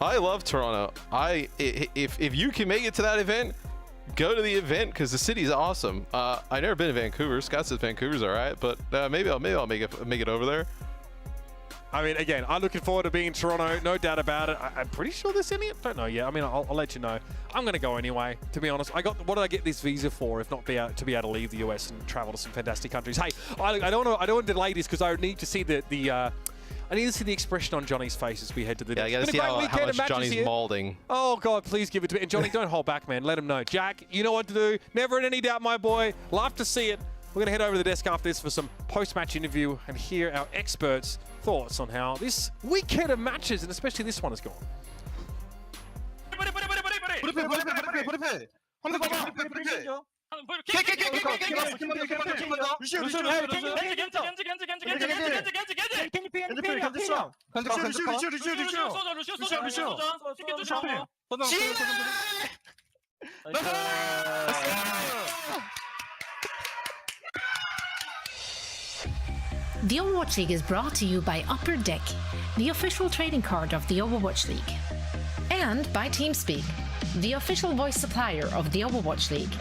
I love Toronto. If you can make it to that event, go to the event, because the city's awesome. I've never been to Vancouver. Scott says Vancouver's all right, but maybe I'll make it over there. Again, I'm looking forward to being in Toronto, no doubt about it. I'm pretty sure there's any. Don't know yet. I'll let you know. I'm going to go anyway, to be honest. What did I get this visa for, if not to be able to leave the US and travel to some fantastic countries? Hey, I don't want to delay this, because I need to see I need to see the expression on Johnny's face as we head to the I got to see how much Johnny's molding. Oh, God, please give it to me. And Johnny, don't hold back, man. Let him know. Jack, you know what to do. Never in any doubt, my boy. Love to see it. We're going to head over to the desk after this for some post-match interview and hear our experts' thoughts on how this weekend of matches, and especially this one, has gone. The Overwatch League is brought to you by Upper Deck, the official trading card of the Overwatch League. And by TeamSpeak, the official voice supplier of the Overwatch League.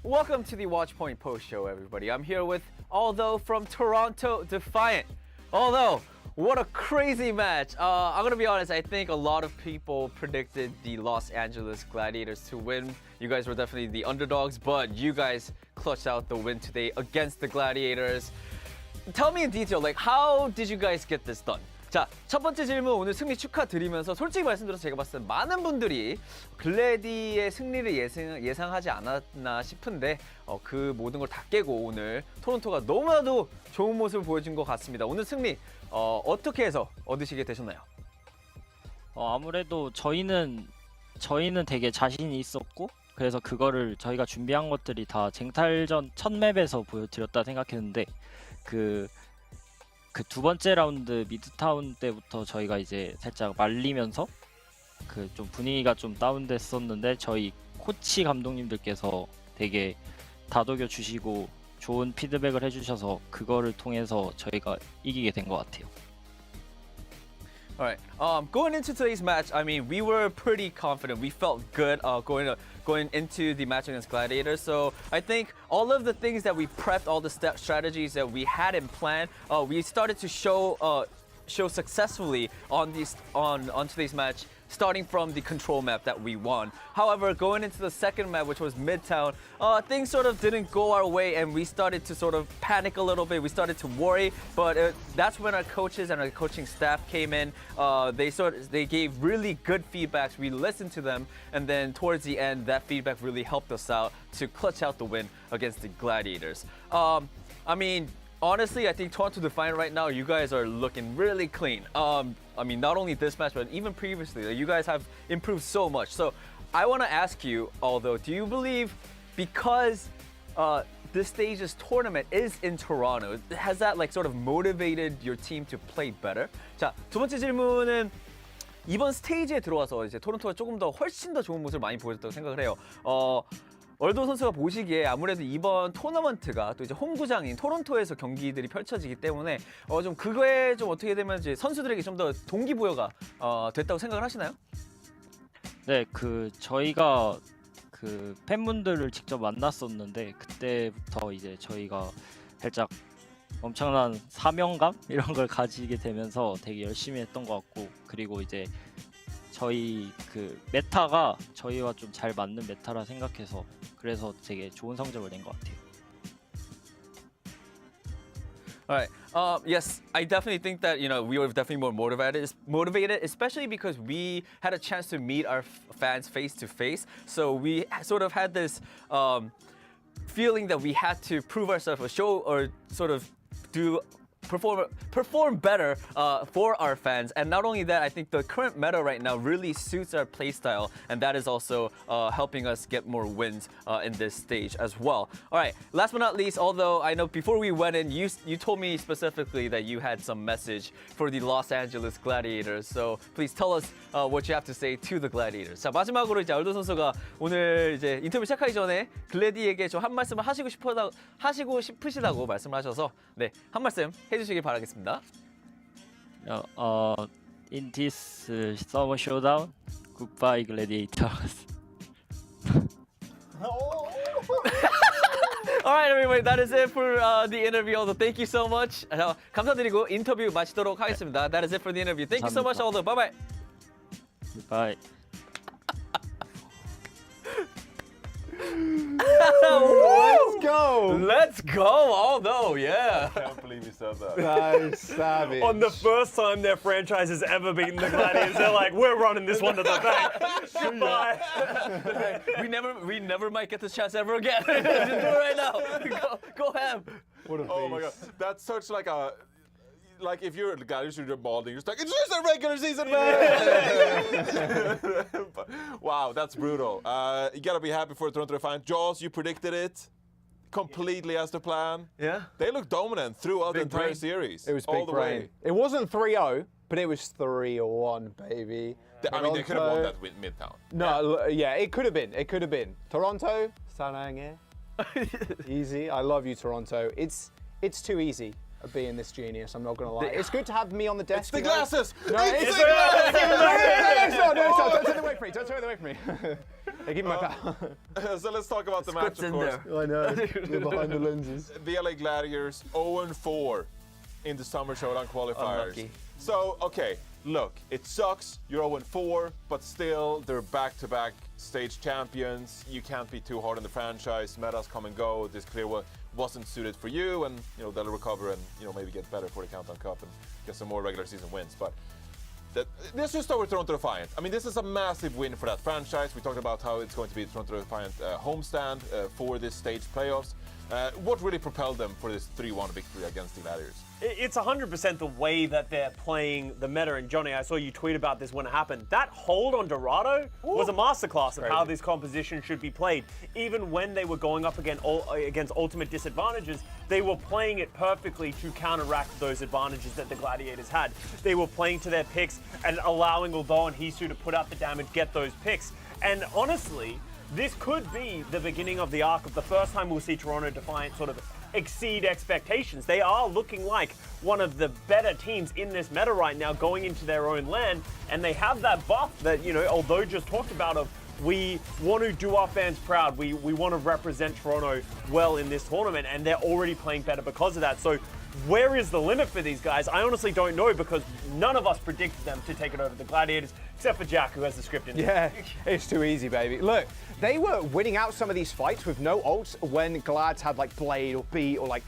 Welcome to the Watchpoint Post Show, everybody. I'm here with Aldo from Toronto Defiant. Aldo, what a crazy match. I'm gonna be honest, I think a lot of people predicted the Los Angeles Gladiators to win. You guys were definitely the underdogs, but you guys clutched out the win today against the Gladiators. Tell me in detail, like, how did you guys get this done? 자, 첫 번째 질문 오늘 승리 축하드리면서 솔직히 말씀드려서 제가 봤을 때 많은 분들이 글래디의 승리를 예상하지 않았나 싶은데 그 모든 걸 다 깨고 오늘 토론토가 너무나도 좋은 모습을 보여준 것 같습니다. 오늘 승리 어떻게 해서 얻으시게 되셨나요? 아무래도 저희는 되게 자신이 있었고 그래서 그거를 저희가 준비한 것들이 다 쟁탈전 첫 맵에서 보여드렸다 생각했는데 그 두 번째 라운드 미드타운 때부터 저희가 이제 살짝 말리면서 그 좀 분위기가 좀 다운됐었는데 저희 코치 감독님들께서 되게 다독여 주시고 좋은 피드백을 해주셔서 그거를 통해서 저희가 이기게 된 것 같아요. All right. Going into today's match, I mean, we were pretty confident. We felt good going into the match against Gladiators. So I think all of the things that we prepped, all the strategies that we had in plan, we started to show successfully on today's match, starting from the control map that we won. However, going into the second map, which was Midtown, things sort of didn't go our way and we started to sort of panic a little bit. We started to worry, but that's when our coaches and our coaching staff came in. They gave really good feedbacks. We listened to them, and then towards the end, that feedback really helped us out to clutch out the win against the Gladiators. I mean, honestly, I think Toronto Defiant right now, you guys are looking really clean. I mean, not only this match, but even previously, like, you guys have improved so much. So I want to ask you, although, do you believe because this stage's tournament is in Toronto, has that like sort of motivated your team to play better? 자, 두 번째 질문은 이번 스테이지에 들어와서 이제 토론토가 조금 더 훨씬 더 좋은 모습을 많이 보여줬다고 생각을 해요. 얼도 선수가 보시기에 아무래도 이번 토너먼트가 또 이제 홈구장인 토론토에서 경기들이 펼쳐지기 때문에 좀 그거에 좀 어떻게 되면 이제 선수들에게 좀 더 동기부여가 됐다고 생각을 하시나요? 네, 저희가 팬분들을 직접 만났었는데 그때부터 이제 저희가 살짝 엄청난 사명감 이런 걸 가지게 되면서 되게 열심히 했던 것 같고 그리고 이제 저희 메타가 저희와 좀 잘 맞는 메타라 생각해서 그래서 되게 좋은 성적을 낸 것 같아요. Alright. Yes, I definitely think that we were definitely more motivated, especially because we had a chance to meet our fans face to face. So we sort of had this feeling that we had to prove ourselves, or show, or sort of perform better for our fans. And not only that, I think the current meta right now really suits our playstyle, and that is also helping us get more wins in this stage as well. All right, last but not least, although I know before we went in, you told me specifically that you had some message for the Los Angeles Gladiators. So please tell us what you have to say to the Gladiators. 자, 마지막으로 이제 얼도 선수가 오늘 이제 인터뷰 시작하기 전에 글래디에게 좀 한 말씀을 하시고 싶으시다고 말씀을 하셔서 네, 한 말씀 해주시길 바라겠습니다. In this summer showdown, goodbye gladiators. Alright, everybody, that is it for the interview. Although, thank you so much. 감사드리고 인터뷰 마치도록 하겠습니다. That is it for the interview. Thank you so much, Aldo. Bye bye. Bye. Let's go! Let's go, Aldo, yeah. I can't believe you said that. Nice, savage. On the first time their franchise has ever beaten the Gladiators, they're like, we're running this one to the bank. Goodbye. we never might get this chance ever again. Just do it right now. Go ham. What a beast. Oh my god, that's such like a... Like if you're a Gladiators, you're balding, you're just like, it's just a regular season match! Wow, that's brutal. You gotta be happy for Toronto Defiant. Jaws, you predicted it completely as the plan. Yeah. They looked dominant throughout the entire series. It was all big the brain. way. It wasn't 3-0, but it was 3-1, baby. I mean, they could have won that with Midtown. No, yeah, it could have been. It could have been. Toronto, 사랑해. Easy. I love you, Toronto. It's too easy. Being this genius, I'm not gonna lie. It's good to have me on the desk. It's the glasses! No, it's the glasses! No, don't turn it away from me. Don't turn it away from me. They give him my back. So let's talk about the match, of course. I know. We're behind the lenses. The LA Gladiators 0-4 in the Summer Showdown qualifiers. Unlucky. So, okay, look, it sucks. You're 0-4, but still, they're back-to-back stage champions. You can't be too hard on the franchise. Metas come and go. This clearly wasn't suited for you, and they'll recover and maybe get better for the Countdown Cup and get some more regular season wins. But let's just start with Toronto Defiant. I mean, this is a massive win for that franchise. We talked about how it's going to be the Toronto Defiant homestand for this stage playoffs. What really propelled them for this 3-1 victory against the Gladiators? It's 100% the way that they're playing the meta. And Johnny, I saw you tweet about this when it happened. That hold on Dorado was a masterclass of how this composition should be played. Even when they were going up against ultimate disadvantages, they were playing it perfectly to counteract those advantages that the Gladiators had. They were playing to their picks and allowing Uldo and Hisu to put out the damage, get those picks. And honestly, this could be the beginning of the arc of the first time we'll see Toronto Defiant sort of exceed expectations. They are looking like one of the better teams in this meta right now going into their own land, and they have that buff that, although just talked about of we want to do our fans proud, we want to represent Toronto well in this tournament, and they're already playing better because of that. So where is the limit for these guys? I honestly don't know, because none of us predicted them to take it over the Gladiators, except for Jack, who has the script in there. Yeah, it's too easy, baby. Look, they were winning out some of these fights with no ults when Glads had Blade or Beat or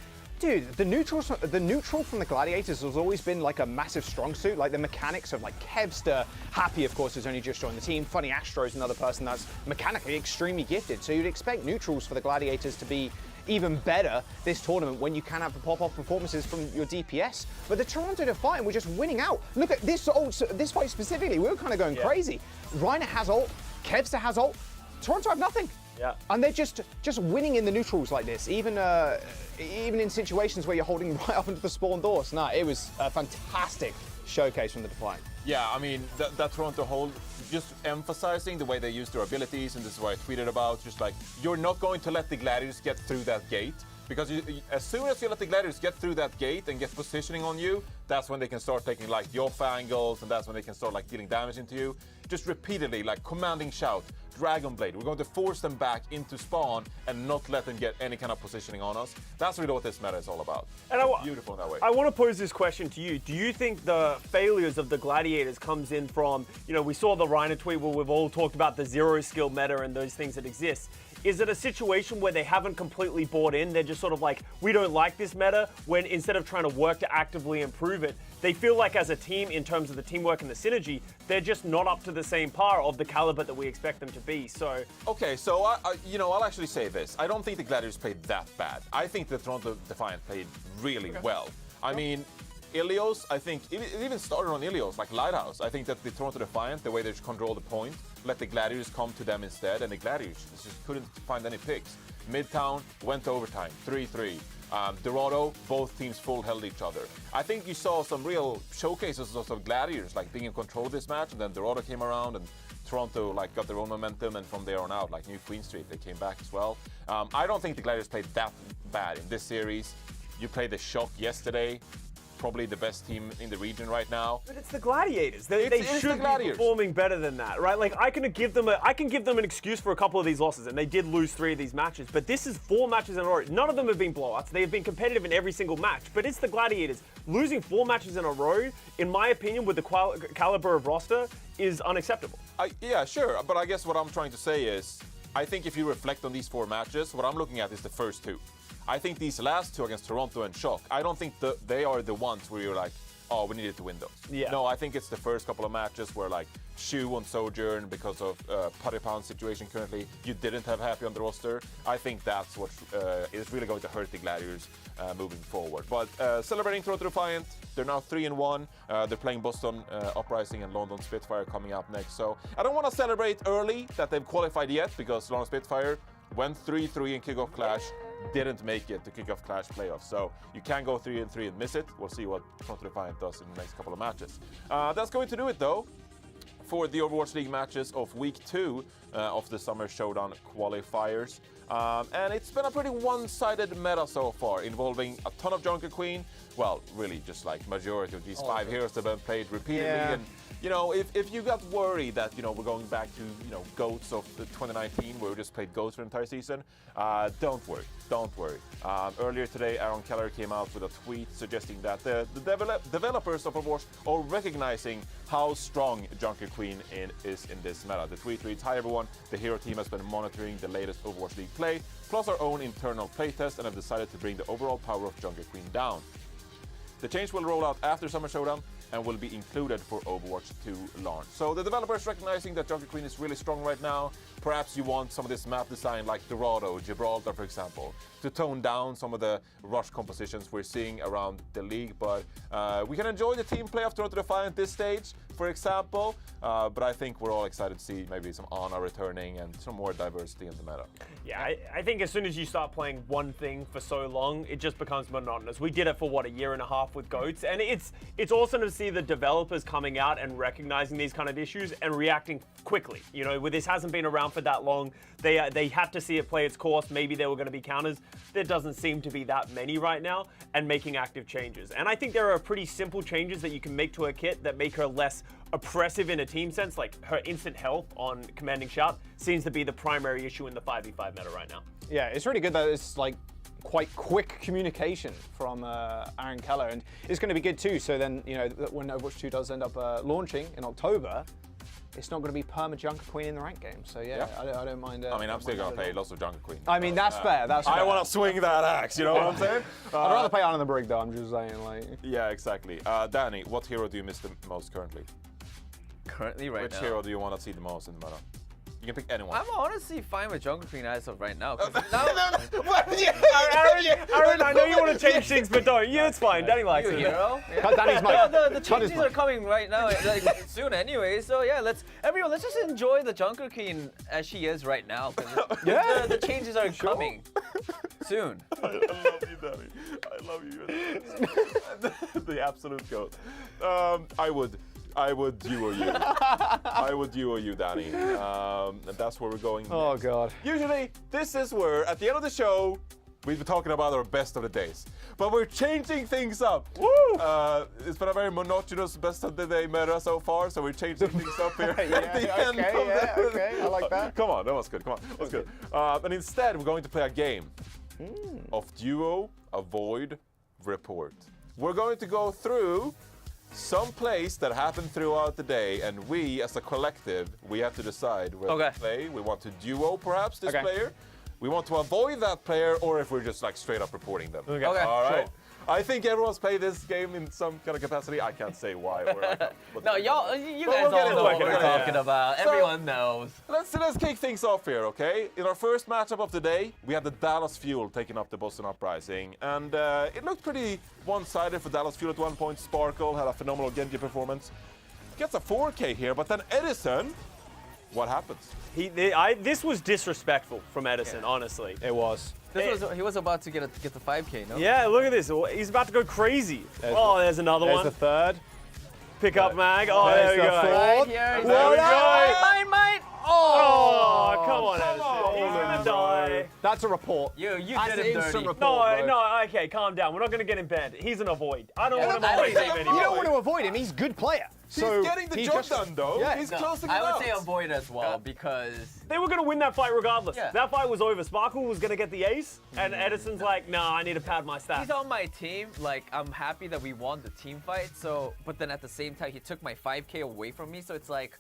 dude, the neutral from the Gladiators has always been a massive strong suit. The mechanics of Kevster, Happy of course has only just joined the team. Funny Astro is another person that's mechanically extremely gifted. So you'd expect neutrals for the Gladiators to be even better this tournament when you can have the pop-off performances from your DPS. But the Toronto Defiant were just winning out. Look at this this fight specifically. We were kind of going crazy. Reiner has ult, Kevster has ult. Toronto have nothing. Yeah. And they're just winning in the neutrals like this, even in situations where you're holding right up into the spawn doors. No, it was a fantastic showcase from the Defiant. Yeah, I mean, that Toronto hold, just emphasizing the way they use their abilities, and this is what I tweeted about, just you're not going to let the Gladiators get through that gate, because as soon as you let the Gladiators get through that gate and get positioning on you, that's when they can start taking the off angles, and that's when they can start dealing damage into you. Just repeatedly, commanding shout, Dragon Blade. We're going to force them back into spawn and not let them get any kind of positioning on us. That's really what this meta is all about. And it's beautiful in that way. I want to pose this question to you. Do you think the failures of the Gladiators comes in from, we saw the Reiner tweet where we've all talked about the zero skill meta and those things that exist. Is it a situation where they haven't completely bought in? They're just sort of we don't like this meta, when instead of trying to work to actively improve it, they feel like as a team, in terms of the teamwork and the synergy, they're just not up to the same par of the caliber that we expect them to be. So okay, so I'll actually say this. I don't think the Gladiators played that bad. I think the Toronto Defiant played really well. I mean, Ilios, I think, it even started on Ilios, Lighthouse. I think that the Toronto Defiant, the way they control the point, let the Gladiators come to them instead, and the Gladiators just couldn't find any picks. Midtown went overtime, 3-3. Dorado, both teams full held each other. I think you saw some real showcases of Gladiators being in control of this match, and then Dorado came around and Toronto got their own momentum, and from there on out, New Queen Street, they came back as well. I don't think the Gladiators played that bad in this series. You played the Shock yesterday. Probably the best team in the region right now. But it's the Gladiators. They should be performing better than that, right? I can give them an excuse for a couple of these losses, and they did lose 3 of these matches. But this is 4 matches in a row. None of them have been blowouts. They have been competitive in every single match. But it's the Gladiators. Losing 4 matches in a row, in my opinion, with the caliber of roster, is unacceptable. Yeah, sure. But I guess what I'm trying to say is, I think if you reflect on these 4 matches, what I'm looking at is the first 2. I think these last 2 against Toronto and Shock, I don't think they are the ones where you're oh, we needed to win those. Yeah. No, I think it's the first couple of matches where Shu on Sojourn because of Putty Pound situation currently, you didn't have Happy on the roster. I think that's what is really going to hurt the Gladiators moving forward. But celebrating Toronto Defiant, they're now 3-1. They're playing Boston Uprising and London Spitfire coming up next. So I don't want to celebrate early that they've qualified yet, because London Spitfire went 3-3 in Kickoff Clash, didn't make it to Kickoff Clash playoffs. So you can go 3-3 and miss it. We'll see what Toronto Defiant does in the next couple of matches. That's going to do it though for the Overwatch League matches of Week 2 of the Summer Showdown Qualifiers. And it's been a pretty one-sided meta so far, involving a ton of Junker Queen. Well, really, just like majority of these 5 heroes that have been played repeatedly. Yeah. And you know, if you got worried that, you know, we're going back to, you know, GOATs of 2019, where we just played GOATs for the entire season, don't worry, don't worry. Earlier today, Aaron Keller came out with a tweet suggesting that the developers of Overwatch are recognizing how strong Junker Queen is in this meta. The tweet reads, "Hi everyone, the hero team has been monitoring the latest Overwatch League play, plus our own internal playtest, and have decided to bring the overall power of Junker Queen down. The change will roll out after Summer Showdown and will be included for Overwatch 2 launch." So the developers recognizing that Junker Queen is really strong right now. Perhaps you want some of this map design like Dorado, Gibraltar, for example, to tone down some of the rush compositions we're seeing around the league. But we can enjoy the team play of Toronto Defiant this stage, for example. But I think we're all excited to see maybe some Ana returning and some more diversity in the meta. Yeah, I think as soon as you start playing one thing for so long, it just becomes monotonous. We did it for, what, a year and a half with GOATs, and it's awesome to see the developers coming out and recognizing these kind of issues and reacting quickly. You know, where this hasn't been around for that long, they had to see it play its course. Maybe there were going to be counters. There doesn't seem to be that many right now, and making active changes. And I think there are pretty simple changes that you can make to her kit that make her less oppressive in a team sense, like her instant health on Commanding Shout seems to be the primary issue in the 5v5 meta right now. Yeah, it's really good that it's like quite quick communication from Aaron Keller, and it's going to be good too. So then, you know, when Overwatch 2 does end up launching in October, it's not going to be perma Junker Queen in the rank game. So yeah. I don't mind. I mean, I'm still going to play lots of Junker Queen. I mean, that's fair. That's fair. I want to swing that axe, you know what I'm saying? I'd rather play Ana the Brig though, I'm just saying, like. Yeah, exactly. Danny, what hero do you miss the most currently? Currently, right Which now? hero do you want to see the most in the meta? You can pick anyone. I'm honestly fine with Junker Queen as of right now. Aaron, I know you want to change things, but don't. Yeah, it's fine. Danny likes it. Hero? Cut Danny's mic. The changes are coming right now, like, soon anyway. So yeah, let's just enjoy the Junker Queen as she is right now. Yeah. The changes are coming soon. I love you, Danny. I love you. The absolute goat. I would duo you. I would duo you, Danny. And that's where we're going Oh, next. God. Usually, this is where, at the end of the show, we've been talking about our best of the days. But we're changing things up. Woo! It's been a very monotonous best of the day meta so far, so we're changing things up here at the end of okay, I like that. Come on, that was good. Come on, that was good. And instead, we're going to play a game of duo, avoid, report. We're going to go through some plays that happen throughout the day, and we, as a collective, we have to decide whether to play. We want to duo, perhaps, this player. We want to avoid that player, or if we're just like straight up reporting them. Okay. All right. Sure. I think everyone's played this game in some kind of capacity. I can't say why. Or No, you guys all know what we're talking about. Everyone knows. Let's kick things off here, okay? In our first matchup of the day, we had the Dallas Fuel taking up the Boston Uprising, and it looked pretty one-sided for Dallas Fuel at one point. Sparkle had a phenomenal Genji performance. Gets a 4K here, but then Edison, what happens? This was disrespectful from Edison, honestly. It was. He was about to get the 5K, no? Yeah, look at this. He's about to go crazy. There's another one. There's the third. Pick up mag. Oh, there's there we go. the fourth. There we go. Mine. Oh, come on, Edison. He's gonna die. That's a report. You That's did an him instant dirty. report. No, okay, calm down. We're not gonna get him banned. He's an avoid. I don't want him I on don't my think team so. anymore. You don't want to avoid him. He's a good player. He's getting the job done, though. Yeah. He's closing it I out. would say avoid as well because They were going to win that fight regardless. Yeah. That fight was over. Sparkle was going to get the ace, and Edison's like, nah, I need to pad my stats. he's on my team. Like, I'm happy that we won the team fight. So, but then at the same time, he took my 5K away from me. So it's like,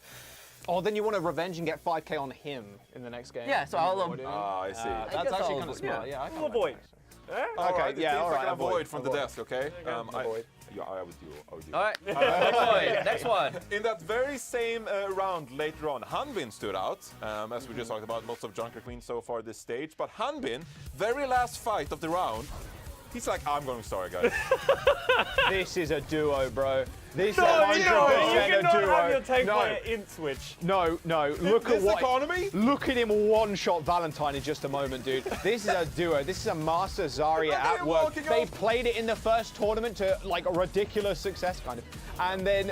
Oh, then you want to revenge and get 5K on him in the next game. yeah. So I'll I see. That's actually kind of avoid, smart. Yeah, We'll avoid. Okay, yeah, all right, avoid from the avoid. desk, okay? Avoid. I would do. All right. Next one. Next one. In that very same round later on, Hanbin stood out. As we just talked about, lots of Junker Queen so far this stage. But Hanbin, very last fight of the round, he's like, I'm going sorry, guys. This is a duo, bro. This is You 100% cannot a duo. have your tank No. player int switch. No. Look at This what. economy? Look at him one-shot Valentine in just a moment, dude. This is a duo. This is a Master Zarya Look at at him work. walking They off. played it in the first tournament to like a ridiculous success, kind of, and then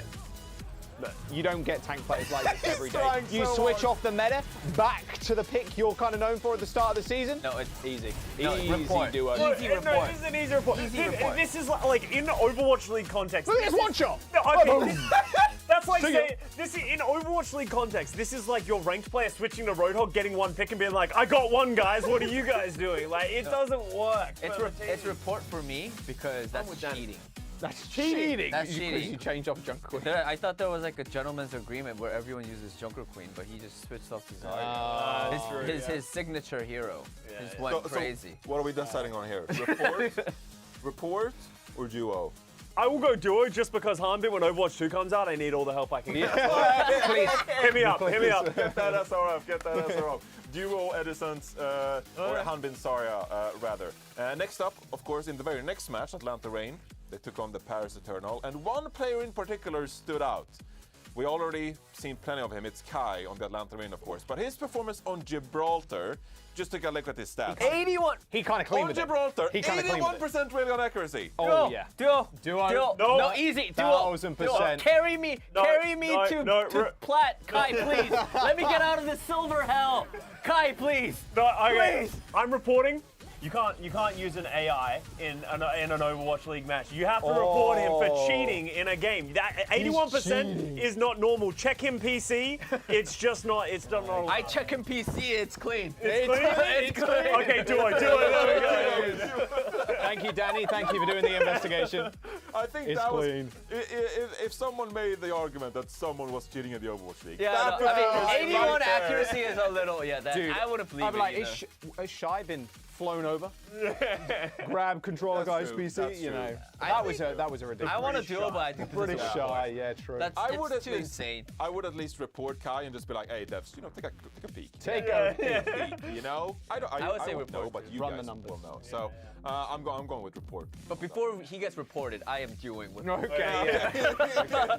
Look, you don't get tank players like this every day. trying You so switch hard. off the meta, back to the pick you're kind of known for at the start of the season. No, it's Easy. No, Easy report. duo. Look, Easy no, report. this is an easy report. Easy report. This is like in Overwatch League context. Look at this is- one shot. No, okay. That's like Sing saying this is in Overwatch League context. This is like your ranked player switching to Roadhog, getting one pick, and being like, "I got one, guys. What are you guys doing?" Like it doesn't work. It's report for me because that's cheating. That's cheating. That's Because cheating. you changed off Junker Queen. I thought there was like a gentleman's agreement where everyone uses Junker Queen, but he just switched off to Zarya. His signature hero. Just went crazy. What are we deciding on here? Report or duo? I will go duo just because Hanbin, when Overwatch 2 comes out, I need all the help I can get. Please. Hit me up, hit me up. Get that SRF, get that SRF. Duo Edison's, or Hanbin Zarya, rather. Next up, of course, in the very next match, Atlanta Reign, they took on the Paris Eternal, and one player in particular stood out. We already seen plenty of him. It's Kai on the Atlanta Reign, of course. But his performance on Gibraltar, just take a look at his stats. 81. He kind of clean On with it. Gibraltar, He kind of clean with it. 81% really on accuracy. Oh, yeah. Duo. Duo. No, easy. Duo. 1000%. Carry me. No, carry me no, to, no, to plat. Kai, please. Let me get out of this silver hell. Kai, please. No, okay. Please. I'm reporting. You can't use an AI in an Overwatch League match. You have to report him for cheating in a game. That 81% is not normal. Check him PC. It's just not. It's not normal. I check him PC. It's clean. It's clean. It's clean. Okay, do it. There we go. Thank you, Danny. Thank you for doing the investigation. I think It's that clean. was if someone made the argument that someone was cheating in the Overwatch League. Yeah, that no, I mean, 81 right there. accuracy is a little. Yeah, that Dude, I would have believed I'd be like, it. is Shy been flown over? Grab controller That's guys true, PC, that's you true. know. I That think- was a ridiculous. I want to duo, but I think British this is Shy, yeah, true. That's I would it's at too least, insane. I would at least report Kai and just be like, hey, devs, take a peek. Take a peek, you know? I would say won't know, report. but you Run guys the numbers. will know. So I'm going with report. But before he gets reported, I am duoing with. Okay.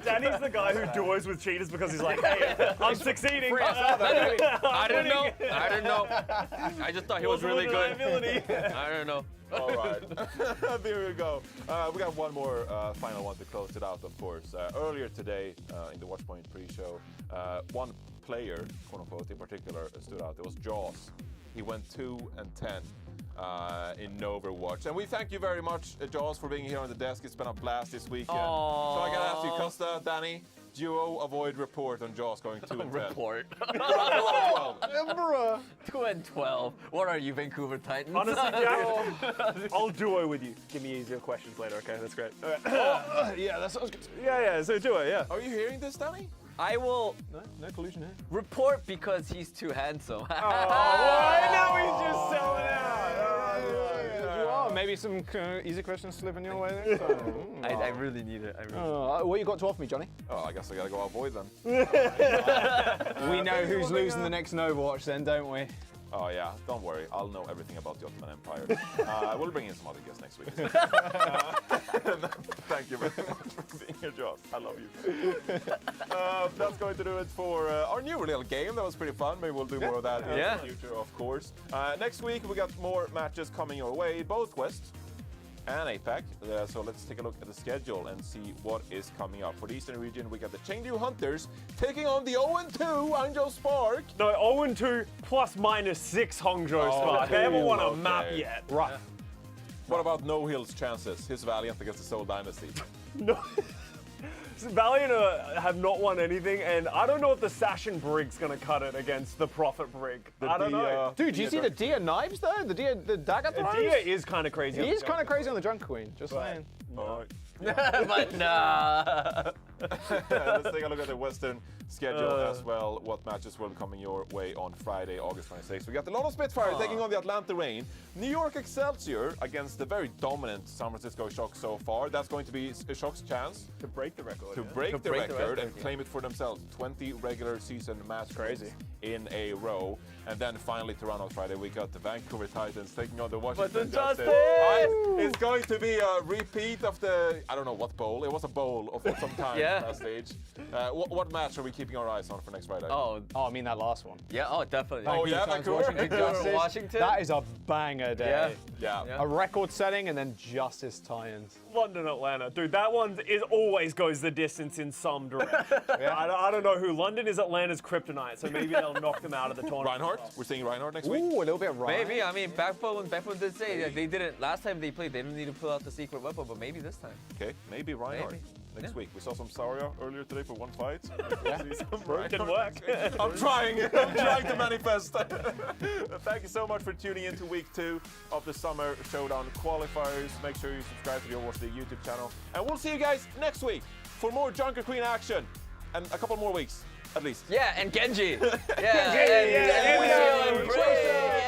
Danny's the guy who duos with cheaters because he's like, hey, I'm succeeding. I don't know. I just thought he was really good. Liability. I don't know. All right, there we go. We got one more final one to close it out, of course. Earlier today, in the Watchpoint pre-show, one player, quote unquote, in particular, stood out. It was Jaws. He went 2-10 in Overwatch. And we thank you very much, Jaws, for being here on the desk. It's been a blast this weekend. Aww. So I gotta ask you, Costa, Danny, duo avoid report on Jaws going 2-10. Report. Bruh. 2-12. What are you, Vancouver Titans? Honestly, Jack, I'll duo with you. Give me easier questions later, okay? That's great. Yeah, that sounds good. Yeah, so duo, yeah. Are you hearing this, Danny? I will No collusion here. report because he's too handsome. Now he's just selling out. Oh, maybe some easy questions slipping your way there. So, I really need it. what you got to offer me, Johnny? Oh, I guess I gotta go avoid them. We know who's losing the next Overwatch then, don't we? Oh yeah, don't worry. I'll know everything about the Ottoman Empire. We'll bring in some other guests next week. Thank you very much for being here, Josh. I love you. That's going to do it for our new little game. That was pretty fun. Maybe we'll do more of that in the future, of course. Next week we got more matches coming your way, both West and APAC. So let's take a look at the schedule and see what is coming up. For the Eastern region, we got the Chengdu Hunters taking on the 0-2 Hangzhou Spark. No, 0-2 plus minus 6 Hangzhou Spark. They haven't won a map yet. Rough. What about No Hill's chances? His Valiant against the Seoul Dynasty. No. Valiant have not won anything, and I don't know if the Sashin Brig's gonna cut it against the Prophet Brig. I don't know. Dude, do you see the Dia knives though? The dagger throws? Dia is kind of crazy. He is kind of crazy on the Junker Queen, just saying. All right. But nah. Let's take a look at the Western schedule as well. What matches will be coming your way on Friday, August 26th? We got the London Spitfire taking on the Atlanta Reign. New York Excelsior against the very dominant San Francisco Shock so far. That's going to be a Shock's chance to break the record. To break the record and claim it for themselves. 20 regular season matches in a row. And then finally, to run on Friday, we got the Vancouver Titans taking on the Washington Justice. It's going to be a repeat of the, I don't know what bowl. It was a bowl of some time last stage. What match are we keeping our eyes on for next Friday? Oh, I mean that last one. Yeah, oh, definitely. Oh, yeah, Washington Justice. Washington. That is a banger day. Yeah. A record setting and then Justice tie-ins. London, Atlanta. Dude, that one always goes the distance in some direction. I don't know who. London is Atlanta's kryptonite, so maybe they'll knock them out of the tournament. Reinhardt? We're seeing Reinhardt next week? Ooh, a little bit right. Maybe, I mean, Backbone did say like, they didn't, last time they played, they didn't need to pull out the secret weapon, but maybe this time. Okay, maybe Reinhardt next week. We saw some Zarya earlier today for one fight. Didn't work. I'm trying to manifest. Thank you so much for tuning in to week 2 of the Summer Showdown Qualifiers. Make sure you subscribe to the Overwatch League YouTube channel. And we'll see you guys next week for more Junker Queen action. And a couple more weeks, at least. Yeah, and Genji. Genji! Yeah, and we will embrace.